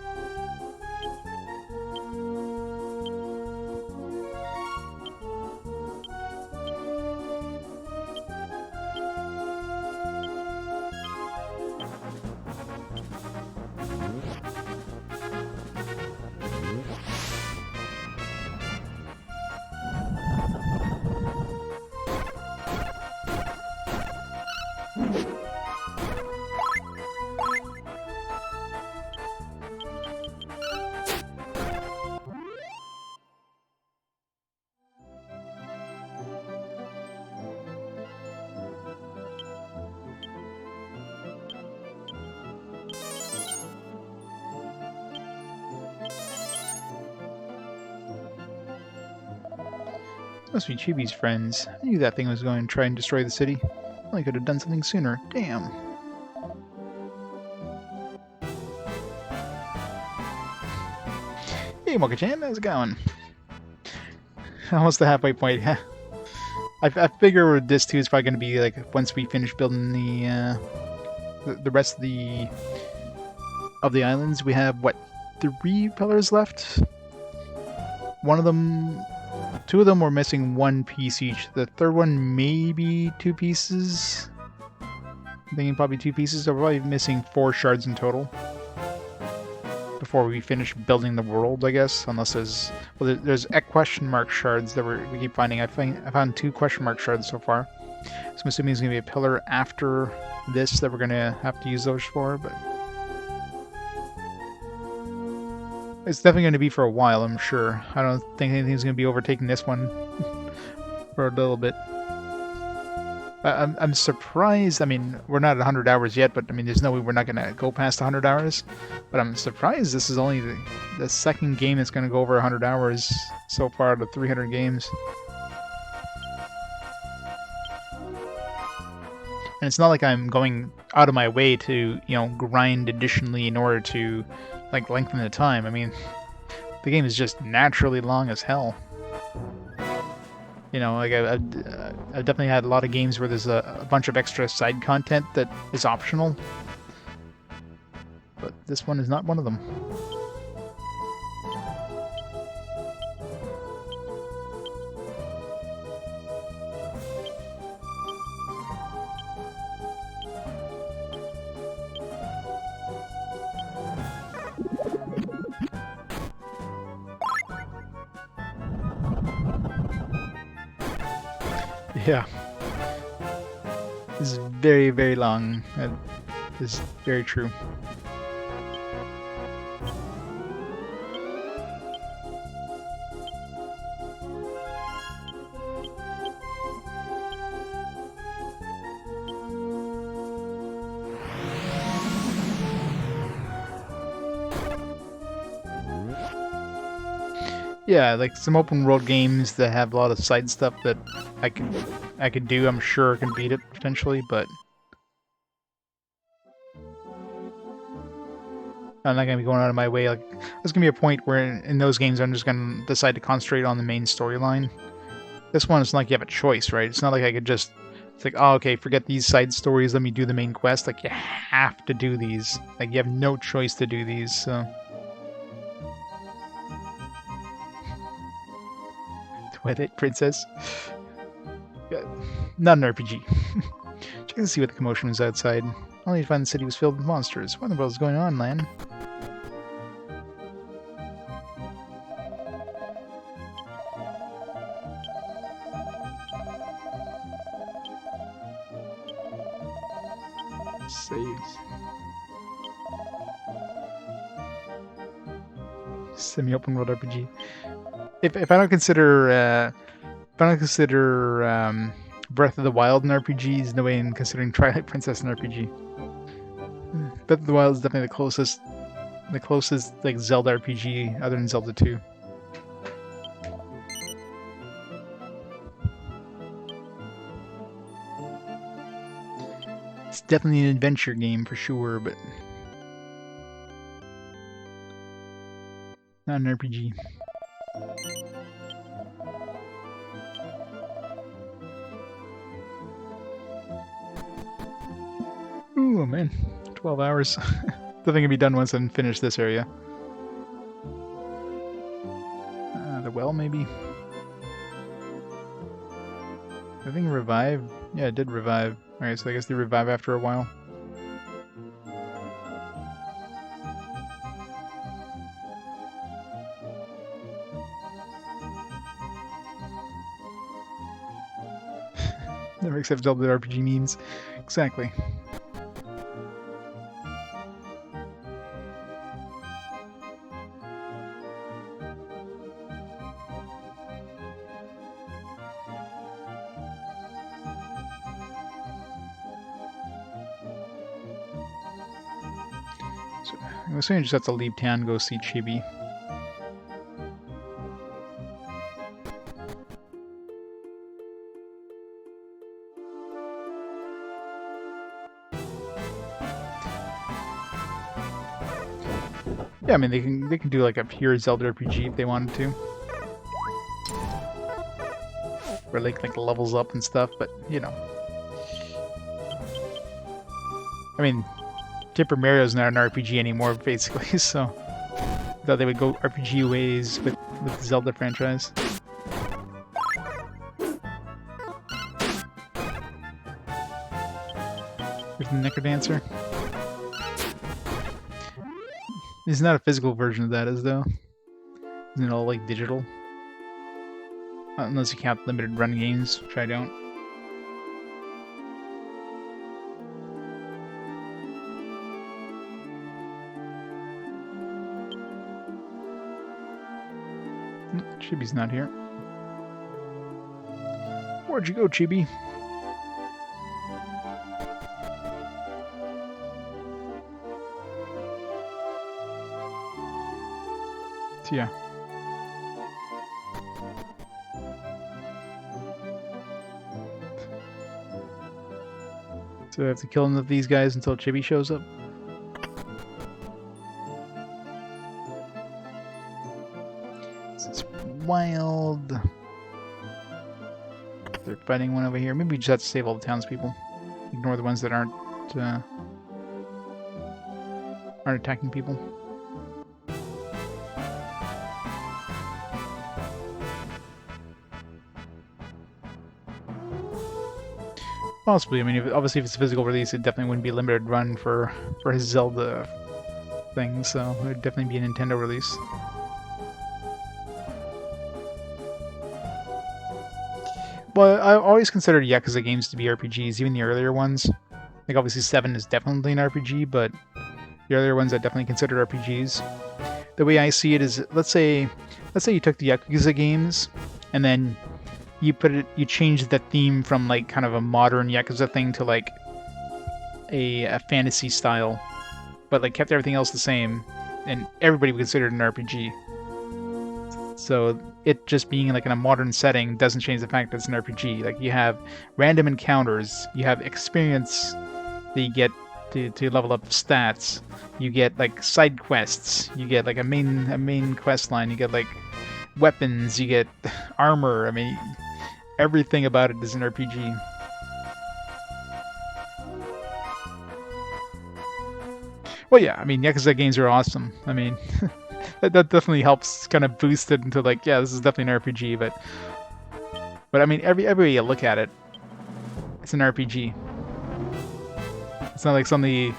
Must be Chibi's friends. I knew that thing was going to try and destroy the city. Well, I could have done something sooner. Damn. Hey, Mocha-chan, how's it going? Almost the halfway point. I figure this too is probably going to be like once we finish building the rest of the islands. We have what, 3 pillars left? Two of them were missing 1 piece each. The third one maybe 2 pieces. I'm thinking probably 2 pieces. So we're probably missing 4 shards in total before we finish building the world, I guess. Unless there's... Well, there's question mark shards that we keep finding. I found 2 question mark shards so far. So I'm assuming there's going to be a pillar after this that we're going to have to use those for, but... It's definitely going to be for a while, I'm sure. I don't think anything's going to be overtaking this one for a little bit. I'm surprised. I mean, we're not at 100 hours yet, but I mean, there's no way we're not going to go past 100 hours. But I'm surprised this is only the second game that's going to go over 100 hours so far out of 300 games. And it's not like I'm going out of my way to, you know, grind additionally in order to, like, lengthen the time. I mean, the game is just naturally long as hell. You know, like, I've definitely had a lot of games where there's a bunch of extra side content that is optional. But this one is not one of them. Yeah. This is very, very long. That is very true. Yeah, like some open world games that have a lot of side stuff that I could do, I'm sure I can beat it potentially, but I'm not gonna be going out of my way. Like, there's gonna be a point where in those games I'm just gonna decide to concentrate on the main storyline. This one, it's not like you have a choice, right? It's not like I could just, it's like, oh, okay, forget these side stories, let me do the main quest. Like, you have to do these. Like, you have no choice to do these, so... Twilight Princess. Not an RPG. Check to see what the commotion was outside. Only to find the city was filled with monsters. What in the world is going on, Lan? Saves. Semi-open world RPG. If I don't consider Breath of the Wild an RPG, there's no way in considering Twilight Princess an RPG. Breath of the Wild is definitely the closest like Zelda RPG other than Zelda 2. It's definitely an adventure game for sure, but not an RPG. Ooh, man. 12 hours. The thing can be done once I finish this area. The well, maybe? I think revive. Yeah, it did revive. Alright, so I guess they revive after a while. Never accept Zelda RPG memes. Exactly. So, I'm assuming I just have to leave town and go see Chibi. Yeah, I mean they can do like a pure Zelda RPG if they wanted to, where like levels up and stuff. But you know, I mean, Super Mario's not an RPG anymore, basically. So I thought they would go RPG ways with the Zelda franchise. Here's the Necrodancer. It's not a physical version of that, is though? Isn't it all like digital? Unless you count limited run games, which I don't. Chibi's not here. Where'd you go, Chibi? So yeah. So I have to kill enough of these guys until Chibi shows up. It's wild. They're fighting one over here. Maybe we just have to save all the townspeople. Ignore the ones that aren't attacking people. Possibly. I mean, obviously, if it's a physical release, it definitely wouldn't be a limited run for his Zelda thing. So it would definitely be a Nintendo release. Well, I always considered Yakuza games to be RPGs, even the earlier ones. Like, obviously, 7 is definitely an RPG, but the earlier ones I definitely consider RPGs. The way I see it is, let's say you took the Yakuza games, and then you changed the theme from like kind of a modern Yakuza thing to like a fantasy style, but like kept everything else the same, and everybody would consider it an RPG. So it just being like in a modern setting doesn't change the fact that it's an RPG. Like, you have random encounters, you have experience that you get to level up stats, you get like side quests, you get like a main quest line, you get like weapons, you get armor. I mean, everything about it is an RPG. Well, yeah, I mean, Yakuza games are awesome. I mean, that definitely helps kind of boost it into like, yeah, this is definitely an RPG. But I mean, every way you look at it, it's an RPG. It's not like something,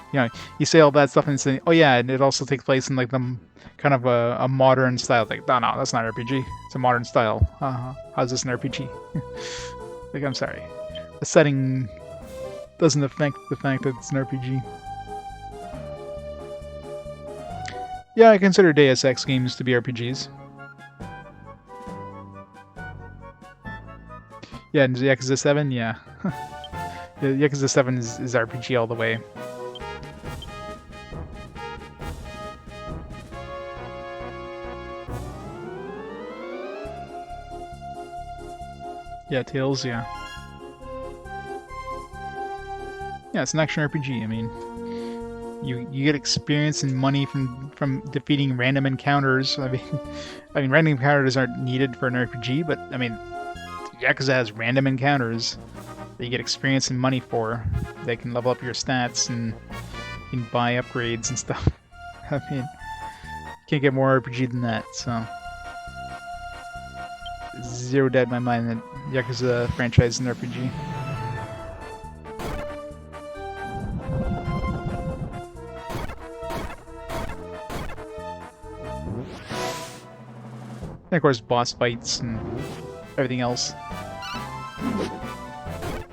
you say all that stuff and say, oh yeah, and it also takes place in like the kind of a modern style. Like, no, that's not RPG. It's a modern style. How's this an RPG? Like, I'm sorry. The setting doesn't affect the fact that it's an RPG. Yeah, I consider Deus Ex games to be RPGs. Yeah, and Yakuza 7, yeah. Yakuza 7 is RPG all the way. Yeah, Tales, yeah. Yeah, it's an action RPG. I mean, you get experience and money from defeating random encounters. I mean, random encounters aren't needed for an RPG, but I mean, Yakuza has random encounters that you get experience and money for. They can level up your stats and you can buy upgrades and stuff. I mean, can't get more RPG than that. So, zero doubt in my mind that Yakuza franchise is an RPG. And of course, boss fights and everything else.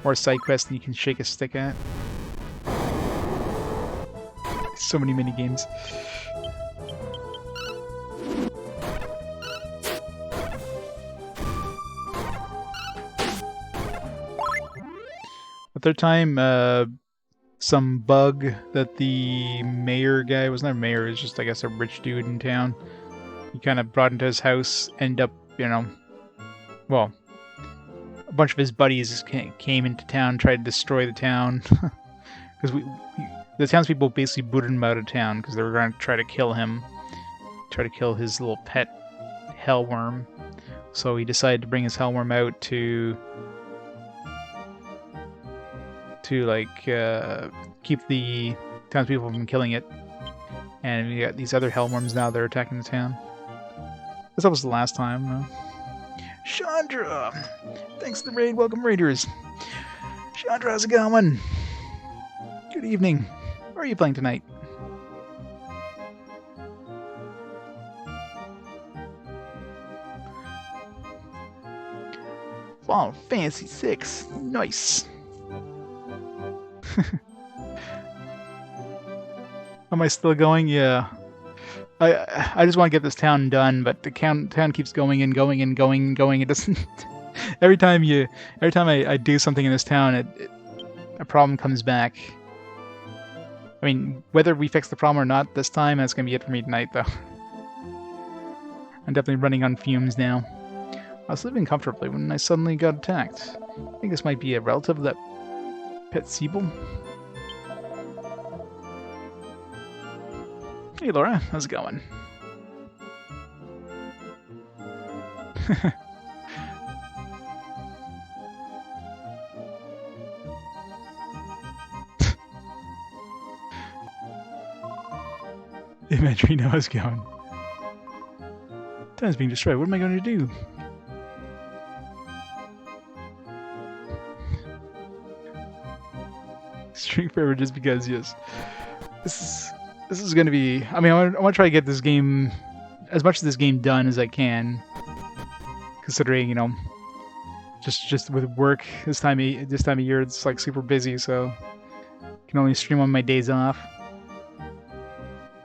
Or side quests that you can shake a stick at. So many mini games. The third time, some bug that the mayor guy was not a mayor, it was just, I guess, a rich dude in town. He kind of brought into his house, ended up, well, a bunch of his buddies came into town, tried to destroy the town. Because the townspeople basically booted him out of town because they were going to try to kill him. Try to kill his little pet hellworm. So he decided to bring his hellworm out to keep the townspeople from killing it. And we got these other hellworms now that are attacking the town. That was the last time. Chandra! Thanks for the raid. Welcome, Raiders. Chandra, how's it going? Good evening. What are you playing tonight? Final Fantasy 6. Nice. Am I still going? Yeah. I just want to get this town done, but the town keeps going and going and going and going. It doesn't. every time I do something in this town, a problem comes back. I mean, whether we fix the problem or not this time, that's gonna be it for me tonight, though. I'm definitely running on fumes now. I was living comfortably when I suddenly got attacked. I think this might be a relative of that pet Siebel. Hey Laura, how's it going? Imagery now is going. Time's being destroyed. What am I going to do? String forever just because, yes. This is going to be... I mean, I want to try to get this game... as much of this game done as I can. Considering, you know... Just with work this time of year, it's like super busy, so... I can only stream on my days off.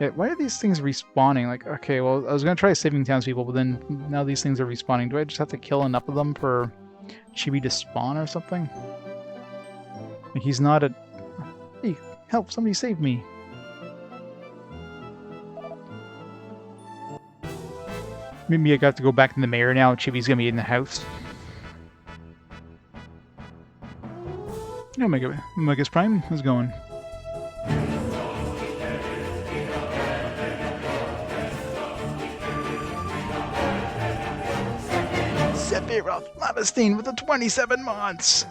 Yeah, why are these things respawning? Like, okay, well, I was going to try saving townspeople, but then now these things are respawning. Do I just have to kill enough of them for Chibi to spawn or something? Like, he's not a... Hey, help, somebody save me. Maybe I got to go back to the mayor now. Chibi's going to be in the house. Oh my god, Megas Prime, how's it going? Sephiroth Lavestein with the 27 months.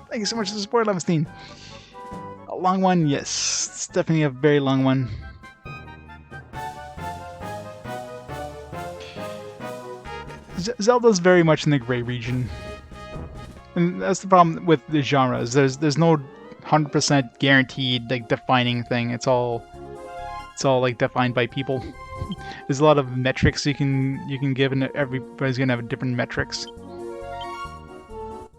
Thank you so much for the support, Lavestein. A long one, yes. It's definitely a very long one. Zelda's very much in the gray region. And that's the problem with the genres. There's no 100% guaranteed like defining thing. It's all like defined by people. There's a lot of metrics you can give, and everybody's gonna have different metrics.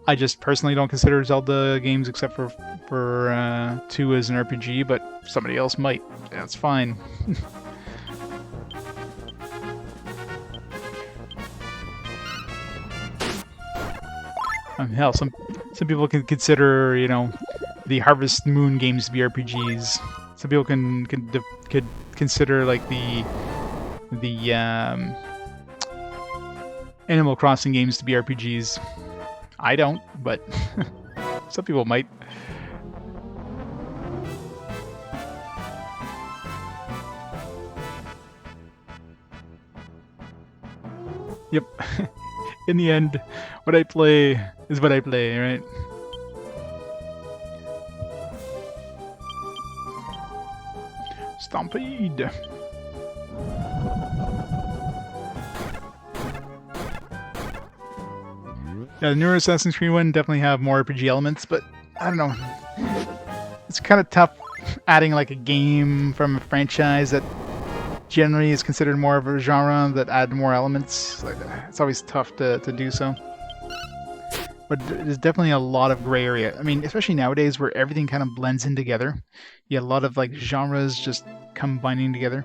I just personally don't consider Zelda games except for 2 as an RPG, but somebody else might. That's fine. Hell, some people can consider, you know, the Harvest Moon games to be RPGs. Some people could consider like the Animal Crossing games to be RPGs. I don't, but some people might. Yep. In the end, what I play is what I play, right? Stampede! Yeah, the newer Assassin's Creed one definitely have more RPG elements, but I don't know. It's kind of tough adding like a game from a franchise that generally is considered more of a genre that add more elements. Like, it's always tough to do so. But there's definitely a lot of gray area. I mean, especially nowadays where everything kind of blends in together. You have a lot of like genres just combining together.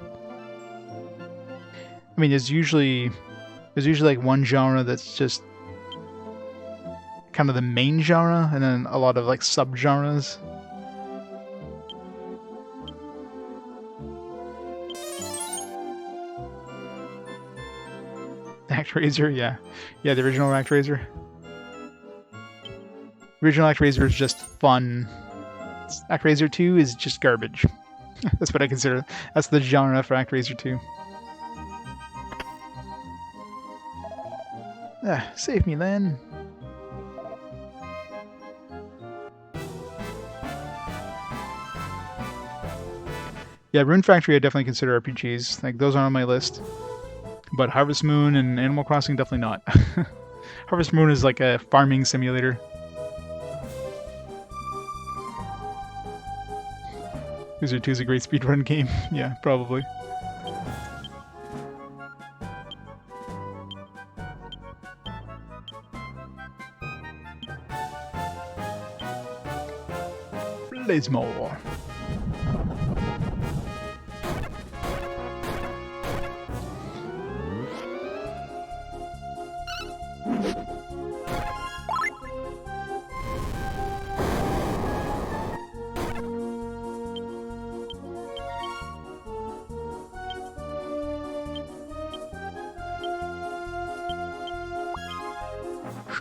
I mean, there's usually like one genre that's just kind of the main genre, and then a lot of like sub-genres. ActRaiser, yeah. Yeah, the original ActRaiser. Original ActRaiser is just fun. ActRaiser 2 is just garbage. That's what I consider. That's the genre for ActRaiser 2. Ah, save me, Len. Yeah, Rune Factory I definitely consider RPGs. Like, those are on my list. But Harvest Moon and Animal Crossing, definitely not. Harvest Moon is like a farming simulator. Wizard 2 is a great speedrun game. Yeah, probably. There's more.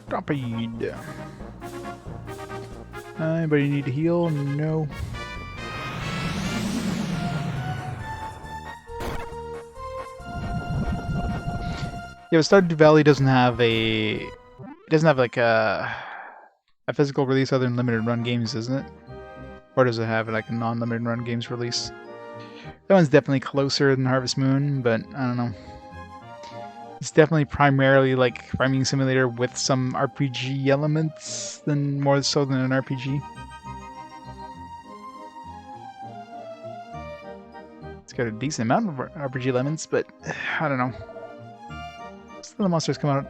Stoppade. Anybody need to heal? No. Yeah, but Stardew Valley doesn't have a... It doesn't have like a physical release other than limited run games, isn't it? Or does it have like a non-limited run games release? That one's definitely closer than Harvest Moon, but I don't know. It's definitely primarily like farming simulator with some RPG elements, than more so than an RPG. It's got a decent amount of RPG elements, but I don't know. Still, the monsters come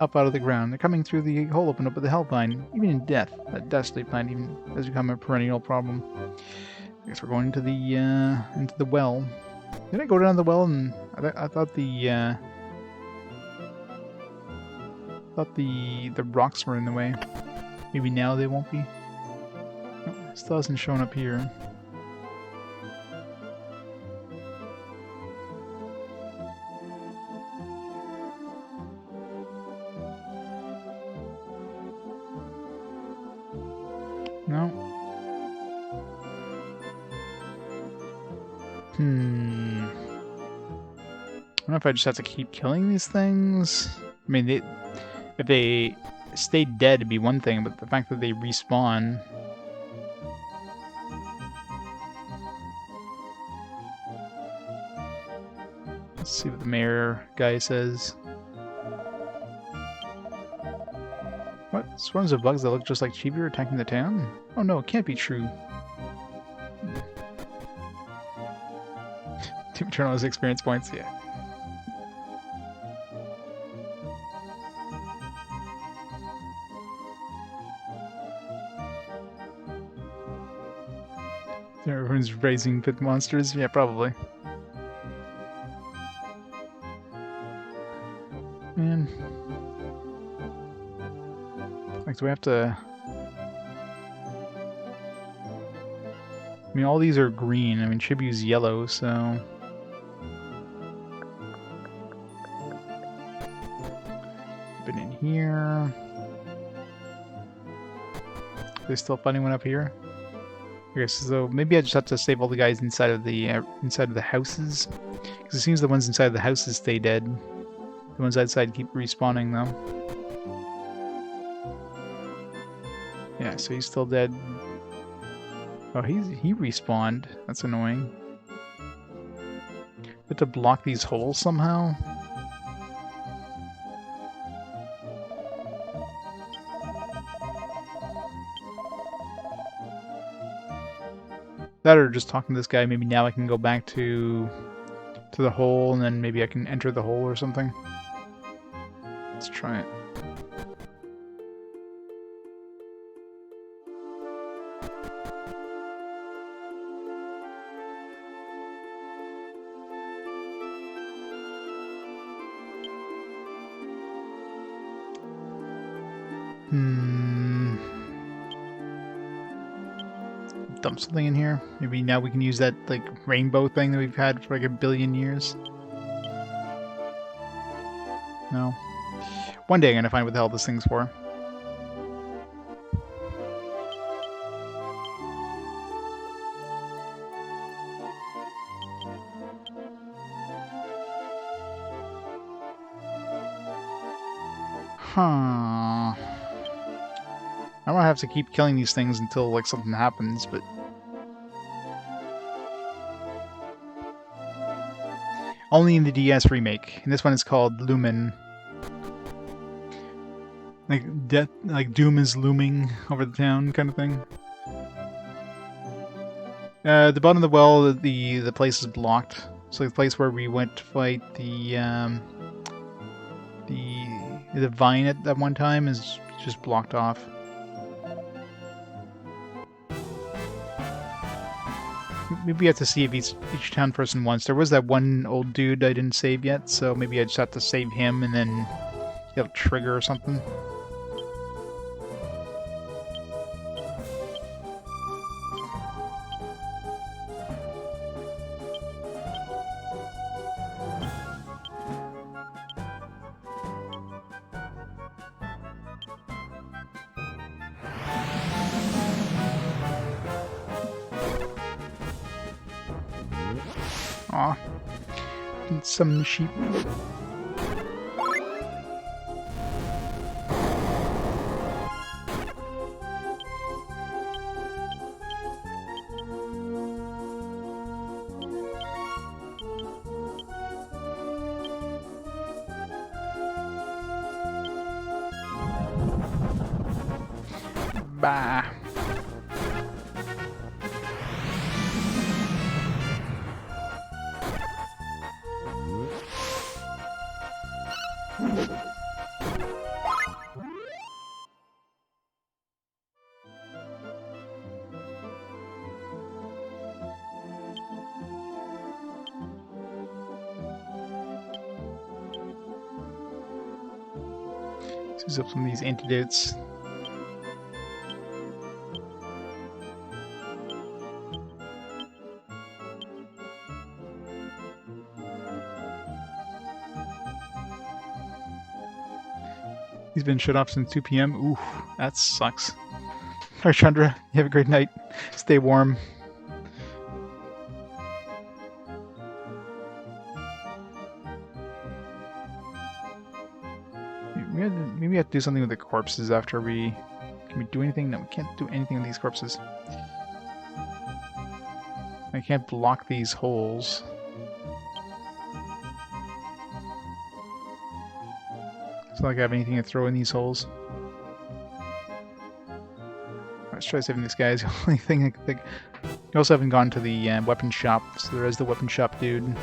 up out of the ground. They're coming through the hole opened up with the Hellvine. Even in death, that dastardly plant even has become a perennial problem. I guess we're going into the well. Did I go down the well? And I thought the rocks were in the way. Maybe now they won't be. No, it still hasn't shown up here. No. I don't know if I just have to keep killing these things. I mean, if they stayed dead, it'd be one thing, but the fact that they respawn... Let's see what the mayor guy says. What? Swarms of bugs that look just like Chibi are attacking the town? Oh no, it can't be true. Team Eternal has experience points, yeah. Everyone's raising pit monsters? Yeah, probably. Man. Like, do we have to... I mean, all these are green. I mean, Chibi's yellow, so... Been in here. Are they still fighting one up here? Okay, so maybe I just have to save all the guys inside of the houses, because it seems the ones inside of the houses stay dead. The ones outside keep respawning, though. Yeah, so he's still dead. Oh, he respawned. That's annoying. Have to block these holes somehow. That or just talking to this guy, maybe now I can go back to the hole and then maybe I can enter the hole or something. Let's try it. Dump something in here. Maybe now we can use that like rainbow thing that we've had for like 1 billion years. No. One day I'm gonna find what the hell this thing's for. Huh. I don't have to keep killing these things until like something happens, but only in the DS remake. And this one is called Lumen. Like death, like doom is looming over the town, kind of thing. The bottom of the well, the place is blocked. So the place where we went to fight the vine at that one time is just blocked off. maybe we have to see if each town person wants. There was that one old dude I didn't save yet, so maybe I just have to save him and then he'll trigger or something. Aw. Some sheep. Bah. Use up some of these antidotes. He's been shut off since 2 p.m. Ooh, that sucks. Alright, Chandra, you have a great night. Stay warm. Maybe we have to do something with the corpses after we... Can we do anything? No, we can't do anything with these corpses. I can't block these holes. It's not like I have anything to throw in these holes. Let's try saving this guy. It's the only thing I can think. We also haven't gone to the weapon shop, so there is the weapon shop dude.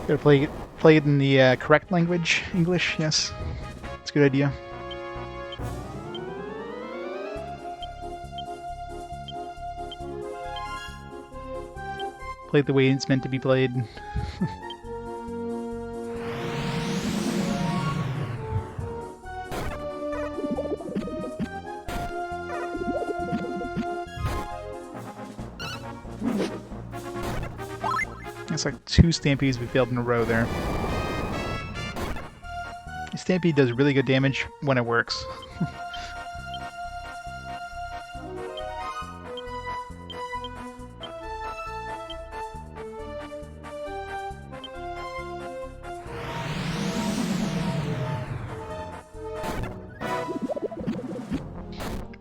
Gotta play it in the correct language, English. Yes, it's a good idea. Play it the way it's meant to be played. It's like 2 Stampedes we failed in a row there. Stampede does really good damage when it works.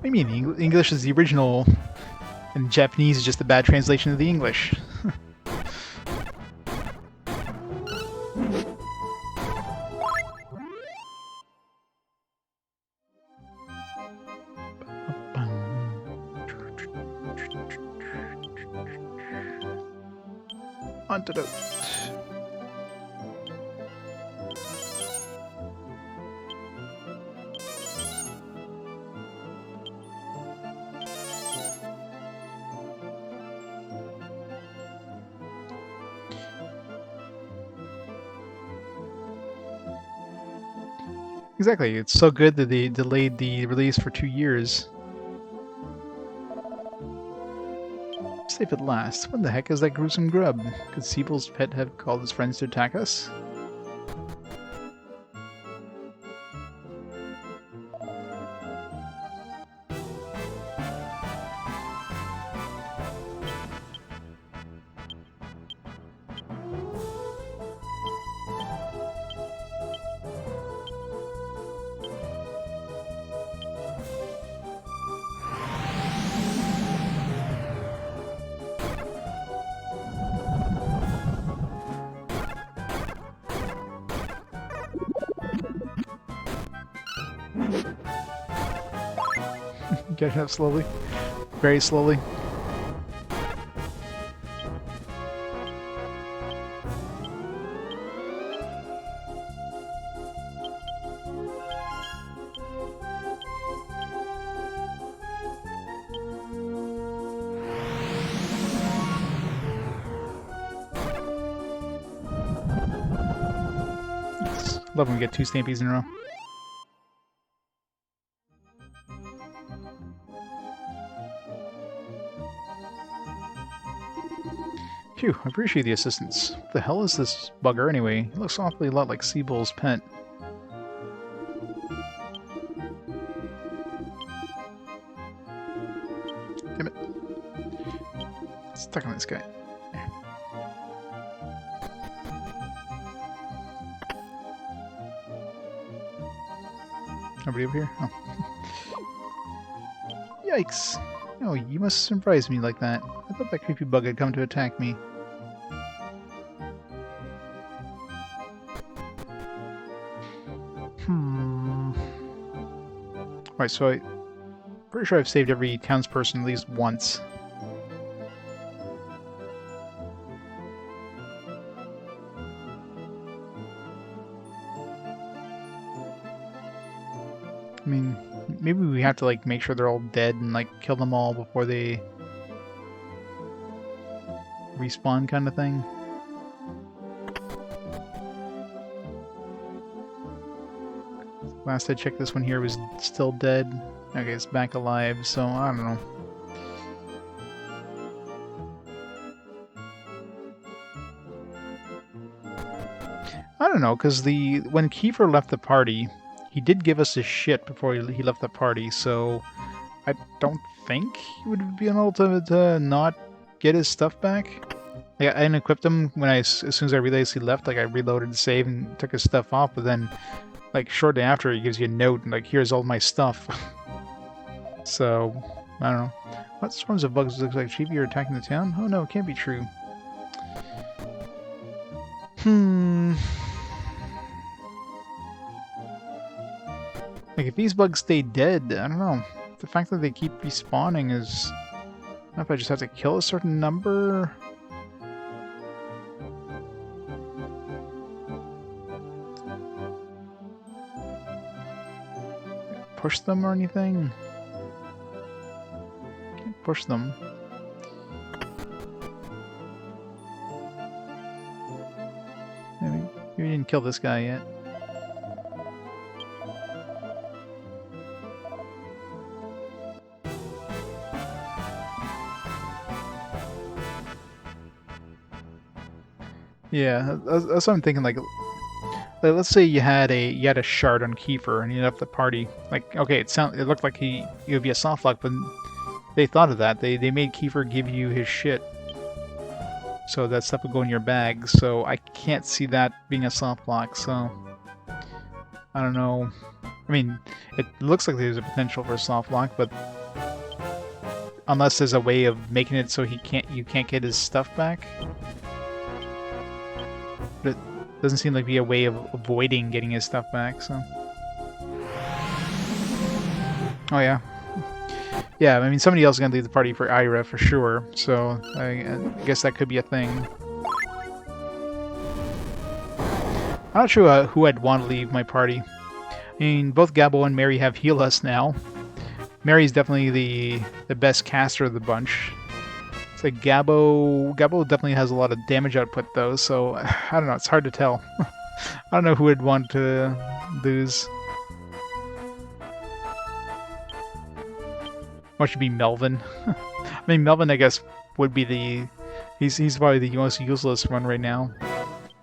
I mean, English is the original, and Japanese is just a bad translation of the English. Antidote. Exactly, it's so good that they delayed the release for 2 years. Safe at last. What the heck is that gruesome grub? Could Siebel's pet have called his friends to attack us? Get it up slowly. Very slowly. Love when we get 2 stampies in a row. Phew, I appreciate the assistance. What the hell is this bugger anyway? He looks awfully a lot like Seabull's pet. Damn it. Stuck on this guy. There. Nobody over here? Oh. Yikes! Oh, you must surprise me like that. I thought that creepy bug had come to attack me. Alright, so I'm pretty sure I've saved every townsperson at least once. I mean, maybe we have to, like, make sure they're all dead and, like, kill them all before they respawn kind of thing. Last I checked, this one here was still dead. Okay, it's back alive, so I don't know. I don't know, because when Kiefer left the party, he did give us his shit before he left the party, so I don't think he would be able to not get his stuff back. Like, I unequipped him when as soon as I realized he left. Like, I reloaded the save and took his stuff off, but then, like, shortly after, he gives you a note and, like, here's all my stuff. So, I don't know. What swarms of bugs looks like? Chief, you're attacking the town? Oh no, it can't be true. Like, if these bugs stay dead, I don't know. The fact that they keep respawning is... I don't know if I just have to kill a certain number... Push them or anything? Can't push them. Maybe we didn't kill this guy yet. Yeah, that's what I'm thinking. Like, let's say you had a shard on Kiefer and you left the party. Like, okay, it looked like he would be a soft lock, but they thought of that. They made Kiefer give you his shit, so that stuff would go in your bag. So I can't see that being a soft lock. So I don't know. I mean, it looks like there's a potential for a soft lock, but unless there's a way of making it so you can't get his stuff back. But it doesn't seem like be a way of avoiding getting his stuff back, so... Oh yeah. Yeah, I mean, somebody else is gonna leave the party for Ira for sure, so I guess that could be a thing. I'm not sure who I'd want to leave my party. I mean, both Gabo and Mary have Heal Us now. Mary's definitely the best caster of the bunch. Like Gabo definitely has a lot of damage output though, so I don't know, it's hard to tell. I don't know who would want to lose. What should be Melvin? I mean, Melvin, I guess, would be he's probably the most useless one right now.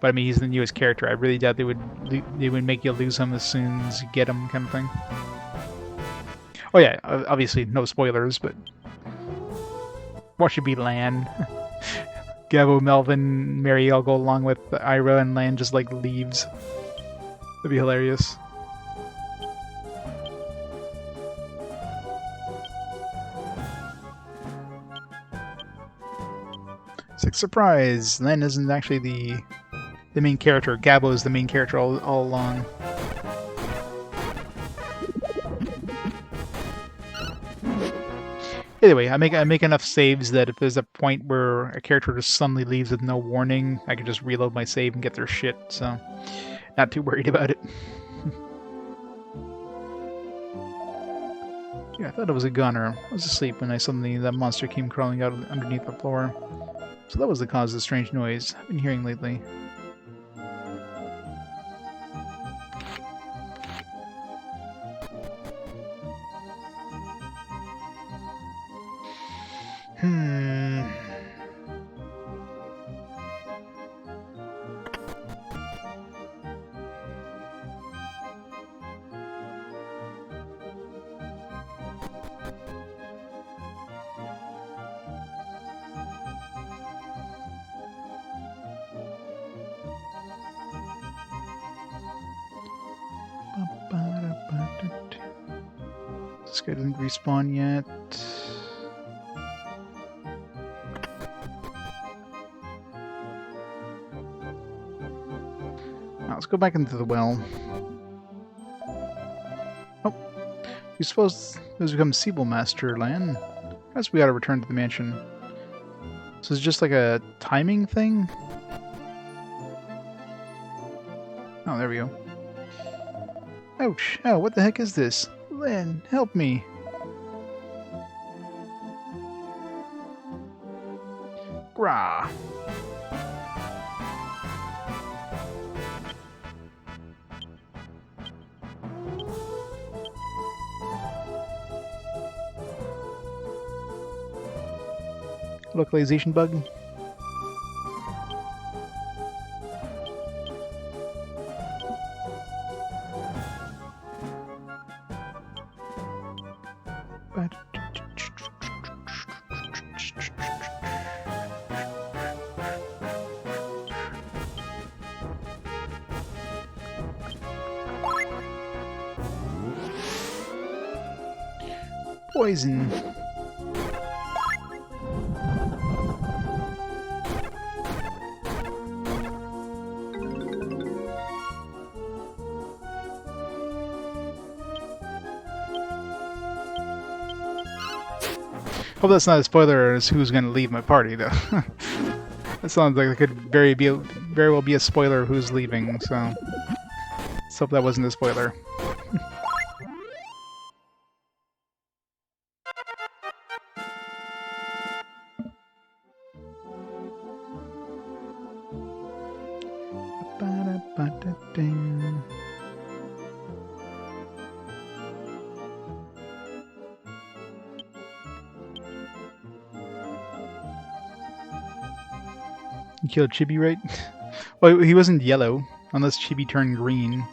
But I mean, he's the newest character. I really doubt they would make you lose him as soon as you get him, kind of thing. Oh yeah, obviously no spoilers, but. What should be Lan? Gabo, Melvin, Mary all go along with Ira, and Lan just like leaves. That'd be hilarious. It's like, surprise! Lan isn't actually the main character. Gabo is the main character all along. Anyway, I make enough saves that if there's a point where a character just suddenly leaves with no warning, I can just reload my save and get their shit, so not too worried about it. Yeah, I thought it was a gunner. I was asleep when that monster came crawling out underneath the floor. So that was the cause of the strange noise I've been hearing lately. This guy doesn't respawn yet. Now, let's go back into the well. Oh, you suppose this becomes Siebel Master land? I guess we gotta return to the mansion. So it's just like a timing thing? Oh, there we go. Ouch! Oh, what the heck is this? Lynn, help me! Grah! Localization bug? Poison. Hope that's not a spoiler as who's going to leave my party, though. That sounds like it could very well be a spoiler of who's leaving, so let's hope that wasn't a spoiler. You killed Chibi, right? Well, he wasn't yellow, unless Chibi turned green.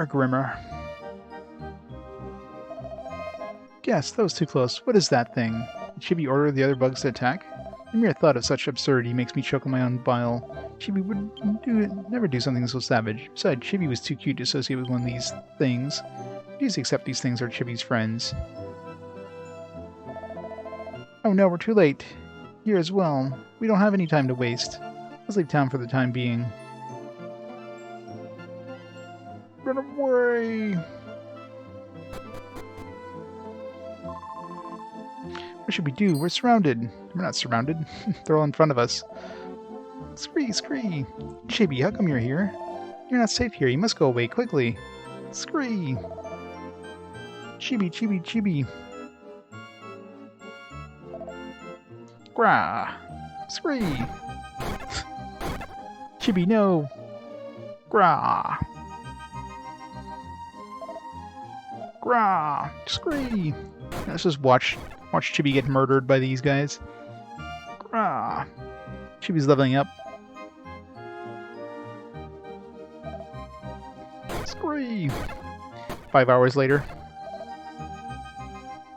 Grimmer. Yes, that was too close. What is that thing? Did Chibi order the other bugs to attack? The mere thought of such absurdity makes me choke on my own bile. Chibi would never do something so savage. Besides, Chibi was too cute to associate with one of these things. Please accept these things are Chibi's friends. Oh no, we're too late. Here as well. We don't have any time to waste. Let's leave town for the time being. Run away! What should we do? We're surrounded. We're not surrounded. They're all in front of us. Scree, Scree! Chibi, how come you're here? You're not safe here. You must go away quickly. Scree! Chibi, Chibi, Chibi! Grah! Scree! Chibi, no! Grah! Grah! Scree! Let's just watch Chibi get murdered by these guys. Grah! Chibi's leveling up. Scree! 5 hours later.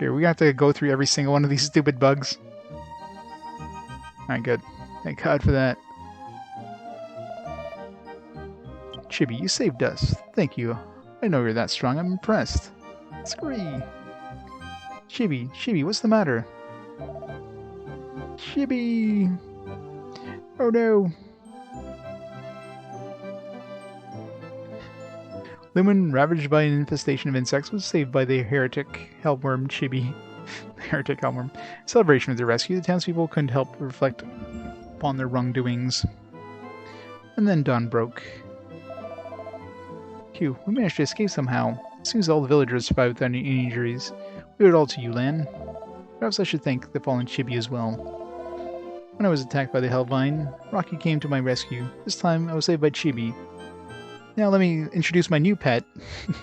Here, we have to go through every single one of these stupid bugs. Alright, good. Thank God for that. Chibi, you saved us. Thank you. I know you're that strong. I'm impressed. Scree! Chibi, what's the matter? Chibi! Oh no! Lumen, ravaged by an infestation of insects, was saved by the heretic hellworm Chibi. The heretic hellworm. In celebration of their rescue, the townspeople couldn't help but reflect upon their wrongdoings. And then dawn broke. Phew, we managed to escape somehow. It seems all the villagers survived without any injuries. We owe it all to you, Lan. Perhaps I should thank the fallen Chibi as well. When I was attacked by the Hellvine, Rocky came to my rescue. This time, I was saved by Chibi. Now let me introduce my new pet. Do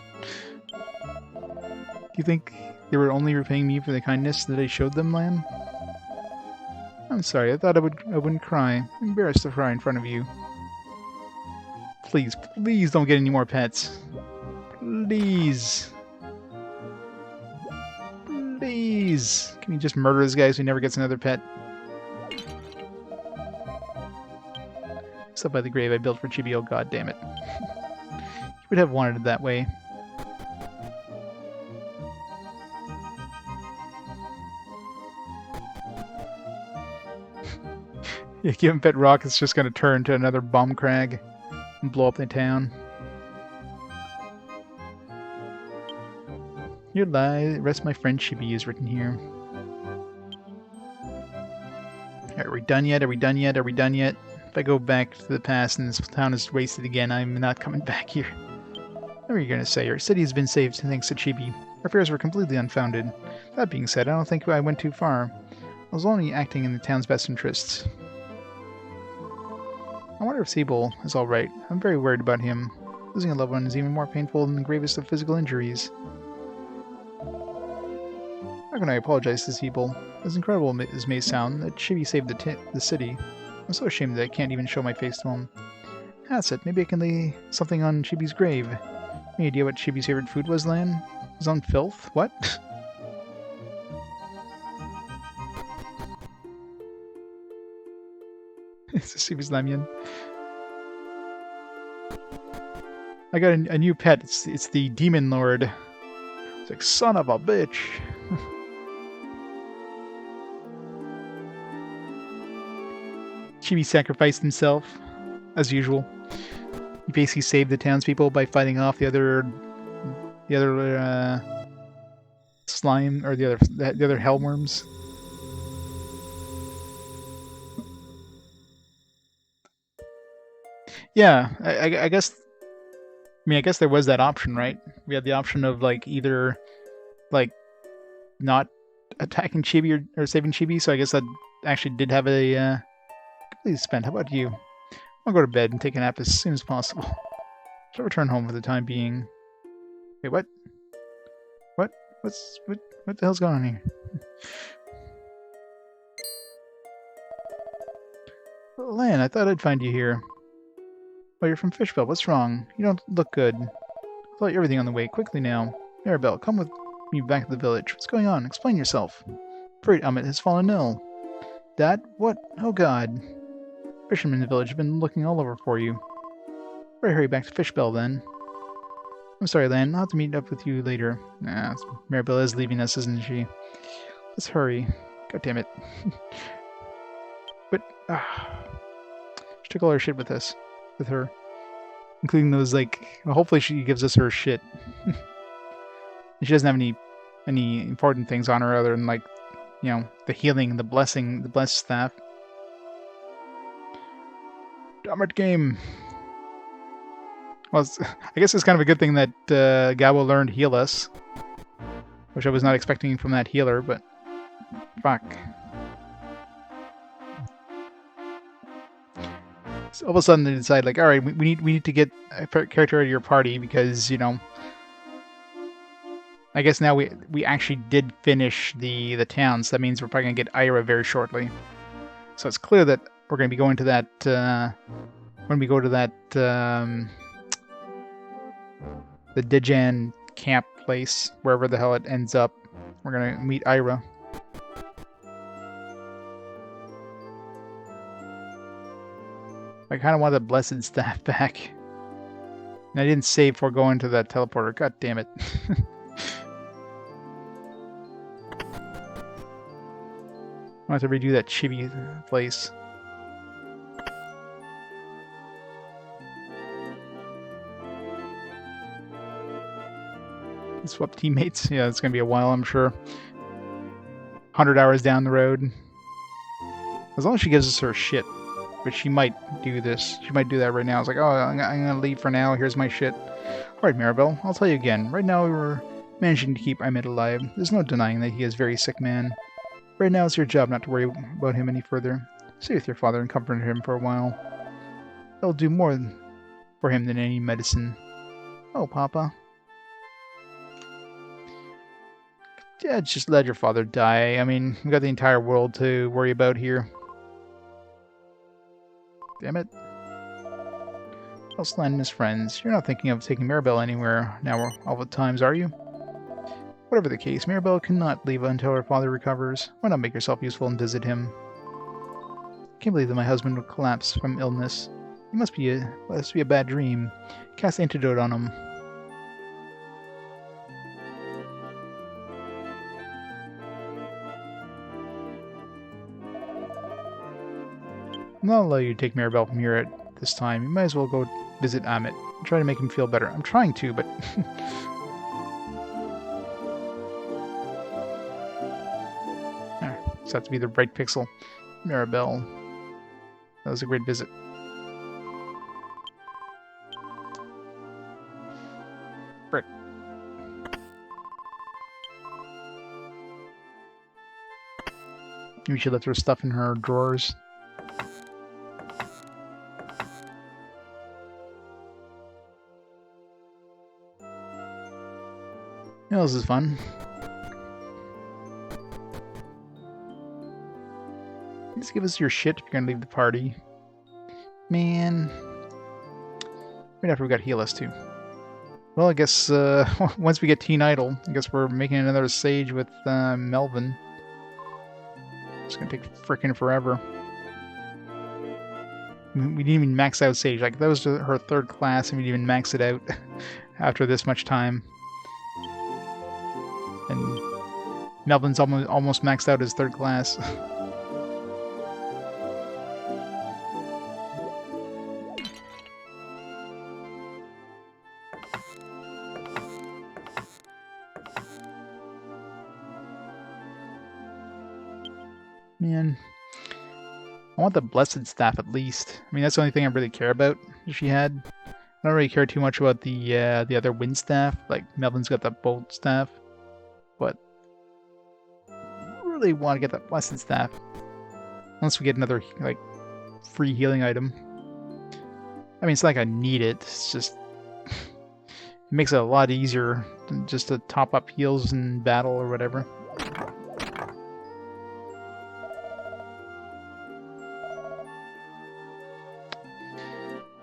you think they were only repaying me for the kindness that I showed them, Lan? I'm sorry, I thought I wouldn't cry. I'm embarrassed to cry in front of you. Please don't get any more pets. Please. Please. Can you just murder this guy so he never gets another pet? Except by the grave I built for Chibi, oh god damn it. You would have wanted it that way. Yeah, give him Pet Rock, it's just gonna turn to another bomb crag and blow up the town. Your lie, rest my friend Chibi is written here. Are we done yet? Are we done yet? Are we done yet? If I go back to the past and this town is wasted again, I'm not coming back here. What are you gonna say? Our city has been saved thanks to Chibi. Our fears were completely unfounded. That being said, I don't think I went too far. I was only acting in the town's best interests. I wonder if Siebel is alright. I'm very worried about him. Losing a loved one is even more painful than the gravest of physical injuries. How can I apologize to Siebel? As incredible as it may sound, that Chibi saved the city. I'm so ashamed that I can't even show my face to him. That's it. Maybe I can lay something on Chibi's grave. Any idea what Chibi's favorite food was, Lan? It was on filth? What? It's a Chibi's Lamyan. I got a new pet. It's the Demon Lord. It's like, son of a bitch. Chibi sacrificed himself, as usual. He basically saved the townspeople by fighting off the other slime, or the other hellworms. Yeah, I guess. I mean, I guess there was that option, right? We had the option of like either like not attacking Chibi or saving Chibi. So I guess that actually did have a completely spent. How about you? I'll go to bed and take a nap as soon as possible. I'll return home for the time being. Wait, what? What? What the hell's going on here? Lan, I thought I'd find you here. Oh, you're from Fishbel. What's wrong? You don't look good. I thought you were everything on the way. Quickly now. Maribel, come with me back to the village. What's going on? Explain yourself. Afraid Amit has fallen ill. Dad? What? Oh god. Fishermen in the village have been looking all over for you. Better hurry back to Fishbel then. I'm sorry, Lan. I'll have to meet up with you later. Nah, Maribel is leaving us, isn't she? Let's hurry. God damn it. But, she took all her shit with us. With her. Including those, like, well, hopefully she gives us her shit. She doesn't have any important things on her other than, like, you know, the healing, the blessing, the blessed staff. Damn it, game. Well, I guess it's kind of a good thing that Gawa learned to heal us. Which I was not expecting from that healer, but fuck. So all of a sudden they decide, like, alright, we need to get a character out of your party because, you know, I guess now we actually did finish the town, so that means we're probably going to get Ira very shortly. So it's clear that we're going to be going to that, when we go to that, the Dijan camp place, wherever the hell it ends up, we're going to meet Ira. I kind of want the blessed staff back. And I didn't save before going to that teleporter. God damn it. I have to redo that chibi place. Swap teammates. Yeah, it's gonna be a while, I'm sure. 100 hours down the road. As long as she gives us her shit. But she might do this. She might do that right now. It's like, oh, I'm gonna leave for now. Here's my shit. Alright, Maribel, I'll tell you again. Right now we were managing to keep Ahmed alive. There's no denying that he is a very sick man. Right now it's your job not to worry about him any further. Stay with your father and comfort him for a while. It'll do more for him than any medicine. Oh, Papa. Yeah, just let your father die. I mean, we got the entire world to worry about here. Damn it. Elsland and his friends. You're not thinking of taking Maribel anywhere now all the times, are you? Whatever the case, Maribel cannot leave until her father recovers. Why not make yourself useful and visit him? Can't believe that my husband would collapse from illness. It must be a bad dream. Cast antidote on him. I'll not allow you to take Maribel from here at this time. You might as well go visit Amit. Try to make him feel better. I'm trying to, but... This has to be the right pixel. Maribel. That was a great visit. Frick. Maybe she left her stuff in her drawers. Yeah, this is fun. Just give us your shit if you're gonna leave the party. Man. Right after we got heal us too. Well, I guess once we get Teen Idol, I guess we're making another Sage with Melvin. It's gonna take frickin' forever. We didn't even max out Sage. Like, that was her third class, and we didn't even max it out after this much time. And Melvin's almost maxed out his third class. Man, I want the blessed staff at least. I mean, that's the only thing I really care about. She had. I don't really care too much about the other wind staff. Like, Melvin's got the bolt staff. But I really want to get that blessed staff. Unless we get another, like, free healing item. I mean, it's not like I need it. It's just... it makes it a lot easier than just to top up heals in battle or whatever.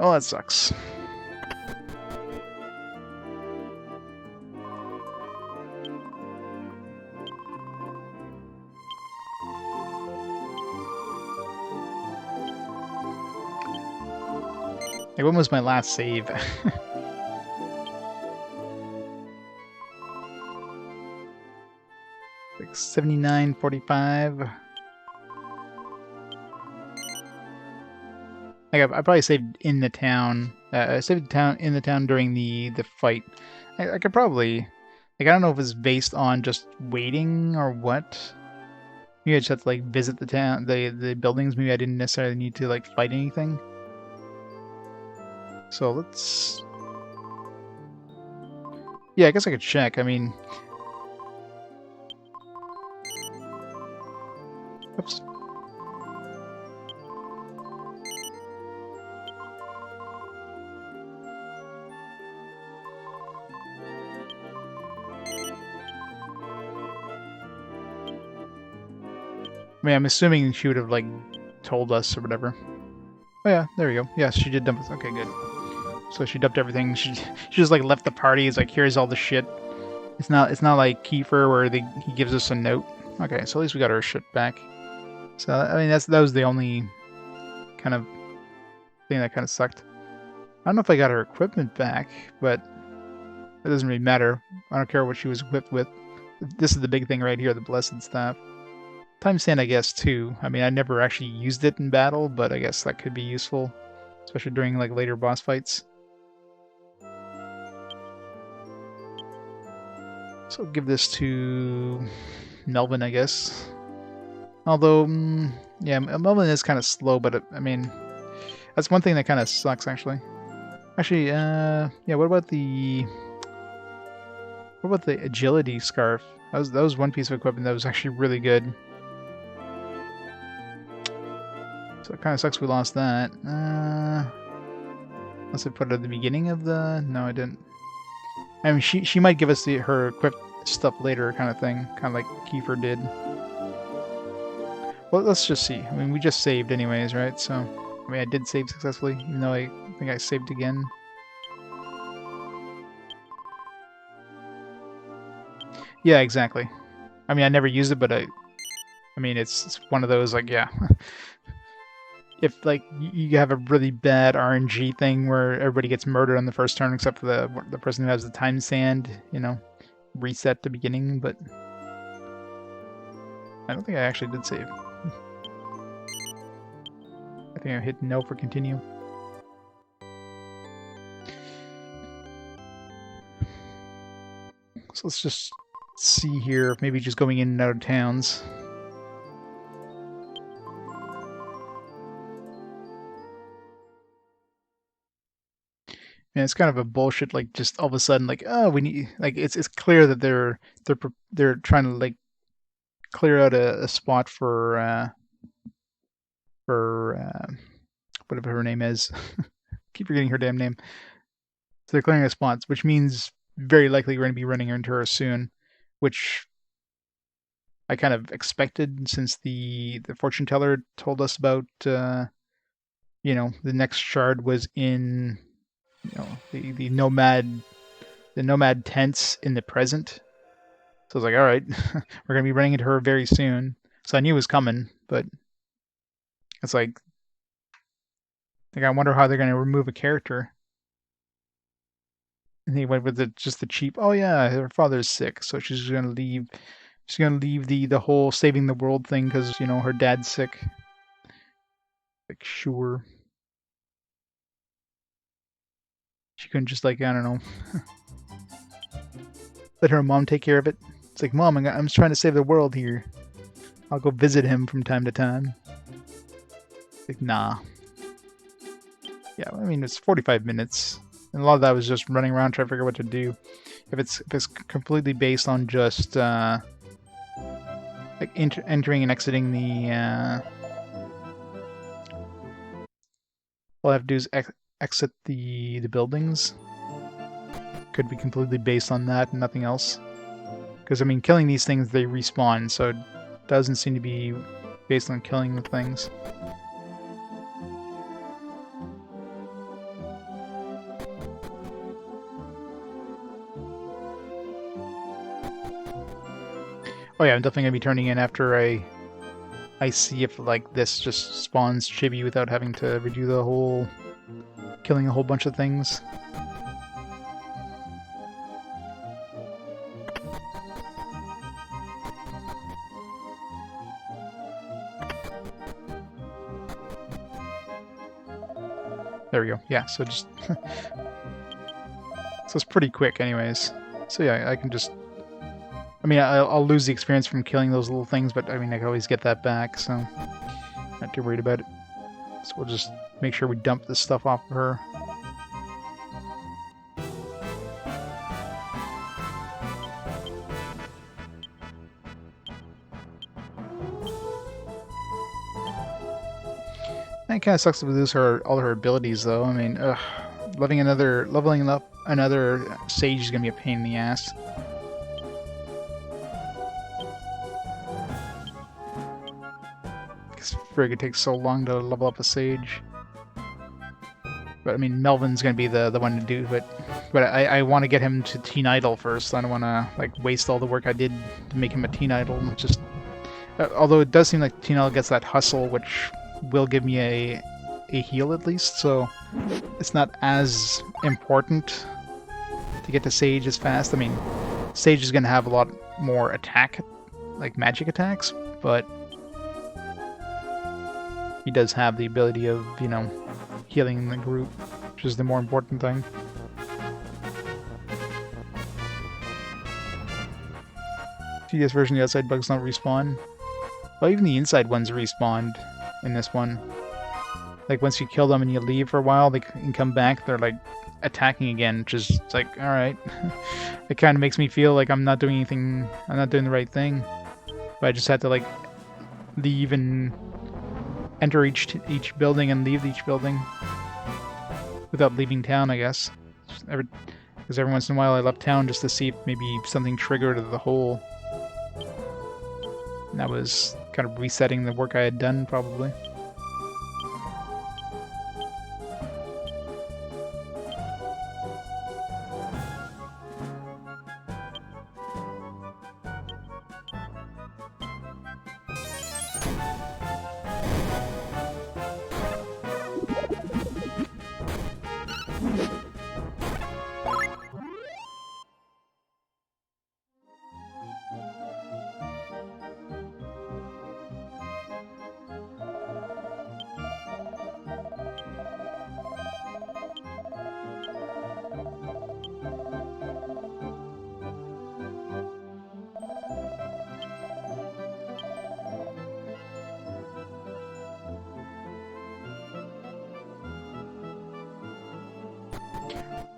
Oh, that sucks. Like, when was my last save? Like 79:45. Like, I probably saved in the town. I saved in the town during the fight. I could probably, like, I don't know if it's based on just waiting or what. Maybe I just have to, like, visit the town, the buildings. Maybe I didn't necessarily need to, like, fight anything. So let's... yeah, I guess I could check. I mean... oops. I mean, I'm assuming she would have, like, told us or whatever. Oh yeah, there we go. Yes, she did dump us. Okay, good. So she dumped everything. She just, like, left the party. It's like, here's all the shit. It's not like Kiefer where he gives us a note. Okay, so at least we got our shit back. So I mean, that was the only kind of thing that kind of sucked. I don't know if I got her equipment back, but it doesn't really matter. I don't care what she was equipped with. This is the big thing right here, the Blessed Staff. Time Sand, I guess, too. I mean, I never actually used it in battle, but I guess that could be useful, especially during like later boss fights. So I'll give this to Melvin, I guess. Although, yeah, Melvin is kind of slow, but I mean, that's one thing that kind of sucks, actually. Actually, yeah, what about the agility scarf? That was one piece of equipment that was actually really good. So it kind of sucks we lost that. Unless I put it at the beginning of the... No, I didn't. I mean, she might give us her equipped stuff later, kind of thing. Kind of like Kiefer did. Well, let's just see. I mean, we just saved anyways, right? So, I mean, I did save successfully, even though I think I saved again. Yeah, exactly. I mean, I never used it, but I mean, it's one of those, like, yeah. If, like, you have a really bad RNG thing where everybody gets murdered on the first turn except for the person who has the time sand, you know, reset to beginning, but I don't think I actually did save. I think I hit no for continue. So let's just see here, maybe just going in and out of towns. And it's kind of a bullshit, like, just all of a sudden, like, oh, we need, like, it's clear that they're trying to, like, clear out a spot for whatever her name is. Keep forgetting her damn name. So they're clearing a spot, which means very likely we're going to be running into her soon, which I kind of expected since the fortune teller told us about, you know, the next shard was in, you know, the nomad tents in the present. So I was like, all right, we're going to be running into her very soon. So I knew it was coming, but it's like I wonder how they're going to remove a character. And he went with just the cheap, oh yeah, her father's sick, so she's going to leave. She's going to leave the whole saving the world thing because, you know, her dad's sick. Like, sure. She couldn't just, like, I don't know, let her mom take care of it. It's like, Mom, I'm just trying to save the world here. I'll go visit him from time to time. Like, nah. Yeah, I mean, it's 45 minutes. And a lot of that was just running around trying to figure out what to do. If it's completely based on just, like, entering and exiting the, all I have to do is exit the buildings. Could be completely based on that and nothing else. Because, I mean, killing these things, they respawn, so it doesn't seem to be based on killing the things. Oh yeah, I'm definitely going to be turning in after I see if, like, this just spawns chibi without having to redo the whole... killing a whole bunch of things. There we go. Yeah, so just... so it's pretty quick anyways. So yeah, I can just... I mean, I'll lose the experience from killing those little things, but I mean, I can always get that back, so... not too worried about it. So we'll just make sure we dump this stuff off of her. It kind of sucks to lose all her abilities, though. I mean, leveling up another sage is gonna be a pain in the ass. Because frig, it takes so long to level up a sage. But I mean, Melvin's gonna be the one to do it. But I want to get him to Teen Idol first. I don't want to, like, waste all the work I did to make him a Teen Idol. Just although it does seem like Teen Idol gets that hustle, which will give me a a heal at least, so it's not as important to get to Sage as fast. I mean, Sage is going to have a lot more attack, like magic attacks, but he does have the ability of, you know, healing the group, which is the more important thing. TDS version, the outside bugs don't respawn. Well, even the inside ones respawned in this one. Like, once you kill them and you leave for a while, they can come back, they're, like, attacking again, which is, like, alright. It kind of makes me feel like I'm not doing anything, I'm not doing the right thing. But I just had to, like, leave and enter each building and leave each building without leaving town, I guess. Because every once in a while I left town just to see if maybe something triggered the hole. And that was kind of resetting the work I had done, probably.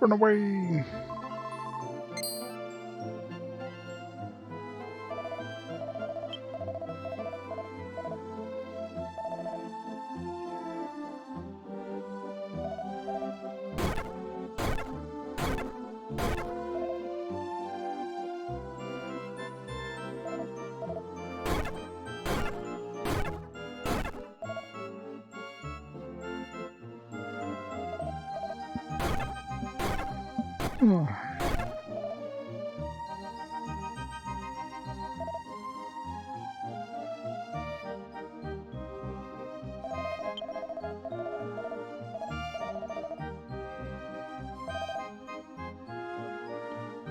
Run away!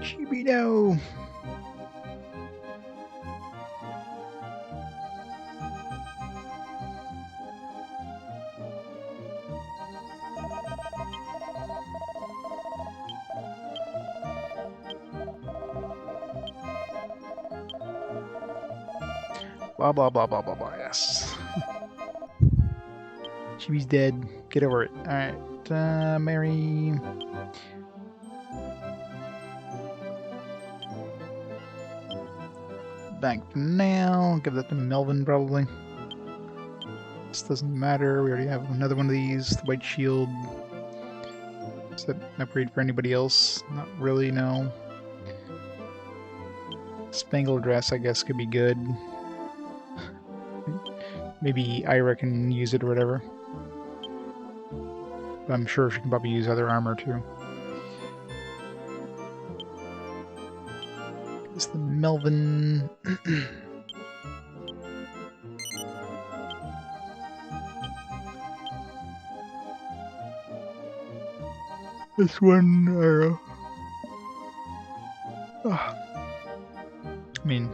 Chibi-no! Blah blah blah blah blah blah, yes. Chibi's dead. Get over it. Alright, Mary. Back for now. Give that to Melvin, probably. This doesn't matter. We already have another one of these. The white shield. Is that an upgrade for anybody else? Not really, no. Spangled dress, I guess, could be good. Maybe Ira can use it or whatever. But I'm sure she can probably use other armor too. It's the Melvin. This one, Ira. I mean,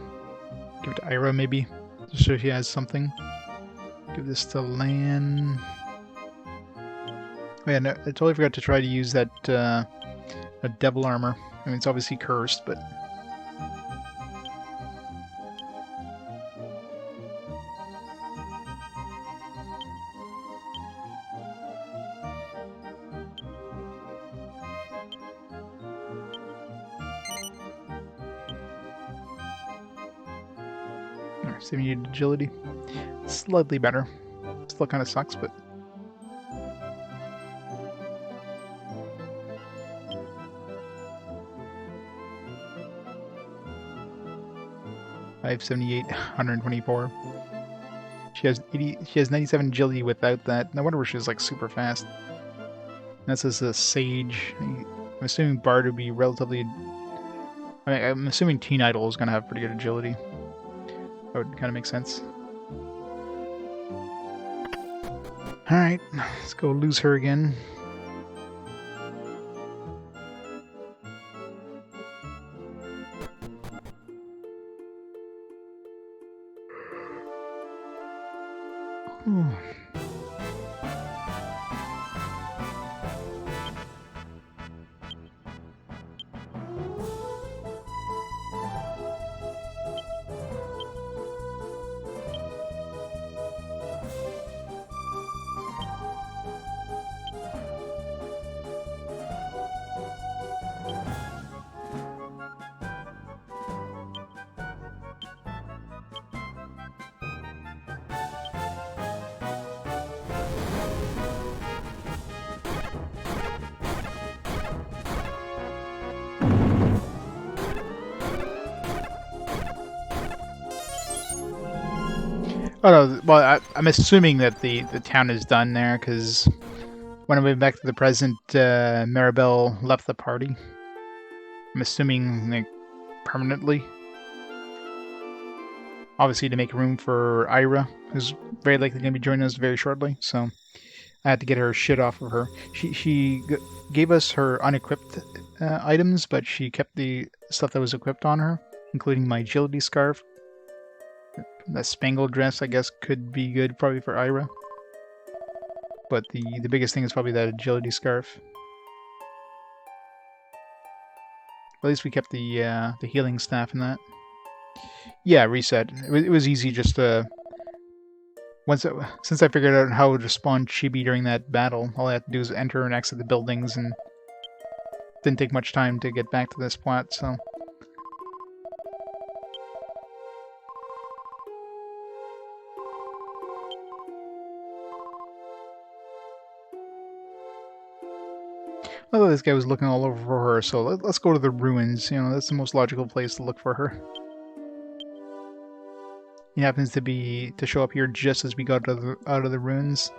give it to Ira maybe, just so she has something. Give this to Lan. Oh yeah, no, I totally forgot to try to use that devil armor. I mean, it's obviously cursed, but... Saving you agility. Slightly better. Still kind of sucks, but... $578, 124. She has 80. She has 97 agility without that. No wonder where she's like super fast. That's as a sage. I'm assuming Bard would be relatively. I mean, I'm assuming Teen Idol is gonna have pretty good agility. That would kind of make sense. Alright, let's go lose her again. Oh no, well, I'm assuming that the town is done there, because when I went back to the present, Maribel left the party. I'm assuming, like, permanently. Obviously to make room for Ira, who's very likely going to be joining us very shortly, so I had to get her shit off of her. She gave us her unequipped items, but she kept the stuff that was equipped on her, including my agility scarf. That spangled dress, I guess, could be good probably for Ira. But the biggest thing is probably that agility scarf. At least we kept the healing staff in that. Yeah, reset. It was easy just to... Since I figured out how to spawn Chibi during that battle, all I had to do is enter and exit the buildings, and didn't take much time to get back to this spot, so... Although this guy was looking all over for her, so let's go to the ruins. You know, that's the most logical place to look for her. He happens to show up here just as we got out of the ruins.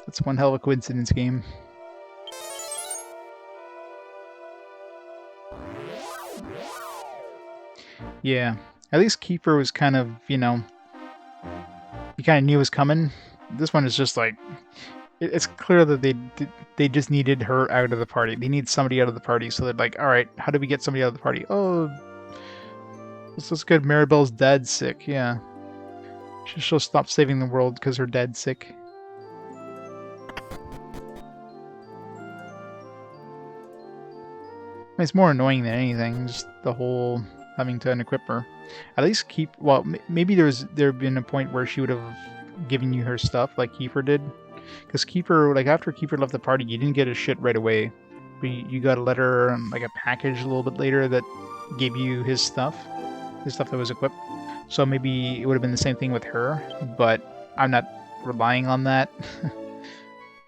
That's one hell of a coincidence game. Yeah, at least Kiefer was kind of, you know, you kind of knew it was coming. This one is just like, it's clear that they just needed her out of the party. They need somebody out of the party, so they're like, all right, how do we get somebody out of the party? Oh, let's get Maribel's dad's sick. Yeah, she'll stop saving the world because her dad's sick. It's more annoying than anything, just the whole having to unequip her. At least well, maybe there'd been a point where she would have given you her stuff like Kiefer did. Because Kiefer, like, after Kiefer left the party, you didn't get his shit right away. But you got a letter and, like, a package a little bit later that gave you his stuff that was equipped. So maybe it would have been the same thing with her, but I'm not relying on that. I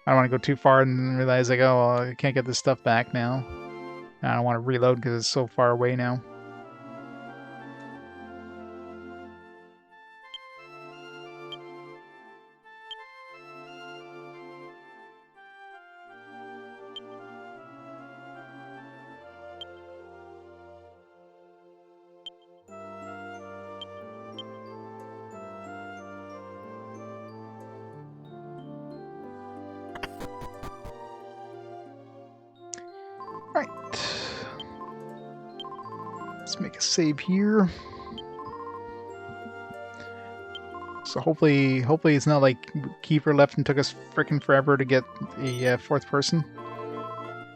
don't want to go too far and realize, like, oh, well, I can't get this stuff back now. I don't want to reload because it's so far away now. Right. Let's make a save here. So hopefully it's not like Kiefer left and took us freaking forever to get a fourth person.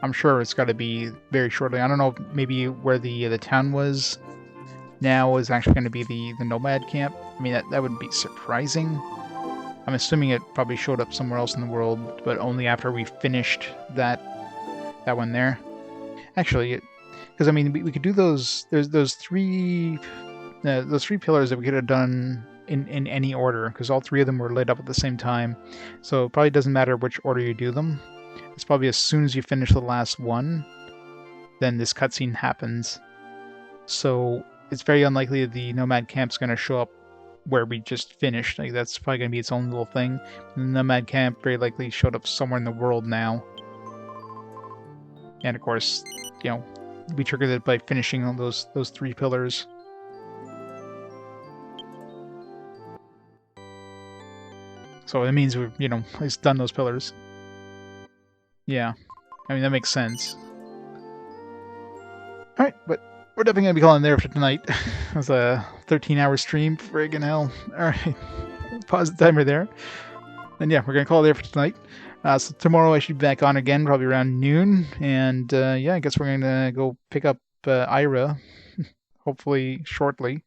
I'm sure it's got to be very shortly. I don't know, maybe where the town was now is actually going to be the nomad camp. I mean, that would be surprising. I'm assuming it probably showed up somewhere else in the world, but only after we finished that one there. Actually, because I mean, we could do those. There's those three pillars that we could have done in any order, because all three of them were lit up at the same time. So it probably doesn't matter which order you do them. It's probably as soon as you finish the last one, then this cutscene happens. So it's very unlikely that the nomad camp's going to show up where we just finished. Like, that's probably going to be its own little thing. The nomad camp very likely showed up somewhere in the world now. And of course, you know, we triggered it by finishing all those three pillars. So it means we've, at least done those pillars. Yeah. I mean, that makes sense. Alright, but we're definitely going to be calling there for tonight. It was a 13-hour stream. Friggin' hell. Alright. Pause the timer there. And yeah, we're going to call it there for tonight. So tomorrow I should be back on again, probably around noon. And yeah, I guess we're going to go pick up Ira, hopefully shortly.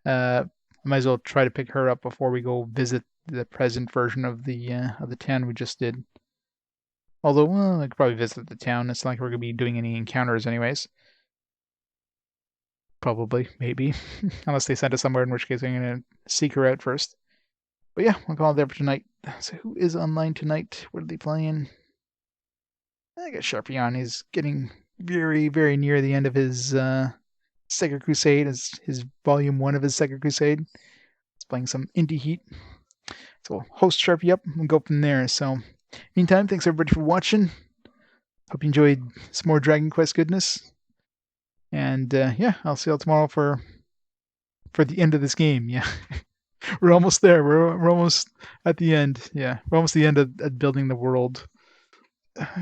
I might as well try to pick her up before we go visit the present version of the town we just did. Although, well, I could probably visit the town. It's not like we're going to be doing any encounters anyways. Probably, maybe. Unless they send us somewhere, in which case I'm going to seek her out first. But yeah, we'll call it there for tonight. So who is online tonight? What are they playing? I got Sharpie on. He's getting very, very near the end of his Sacred Crusade, his volume 1 of his Sacred Crusade. He's playing some indie heat. So we'll host Sharpie up and go from there. So meantime, thanks everybody for watching. Hope you enjoyed some more Dragon Quest goodness. And yeah, I'll see you all tomorrow for the end of this game. Yeah. We're almost there. We're almost at the end. Yeah, we're almost at the end of building the world.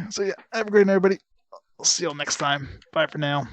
So yeah, have a great night, everybody. I'll see you all next time. Bye for now.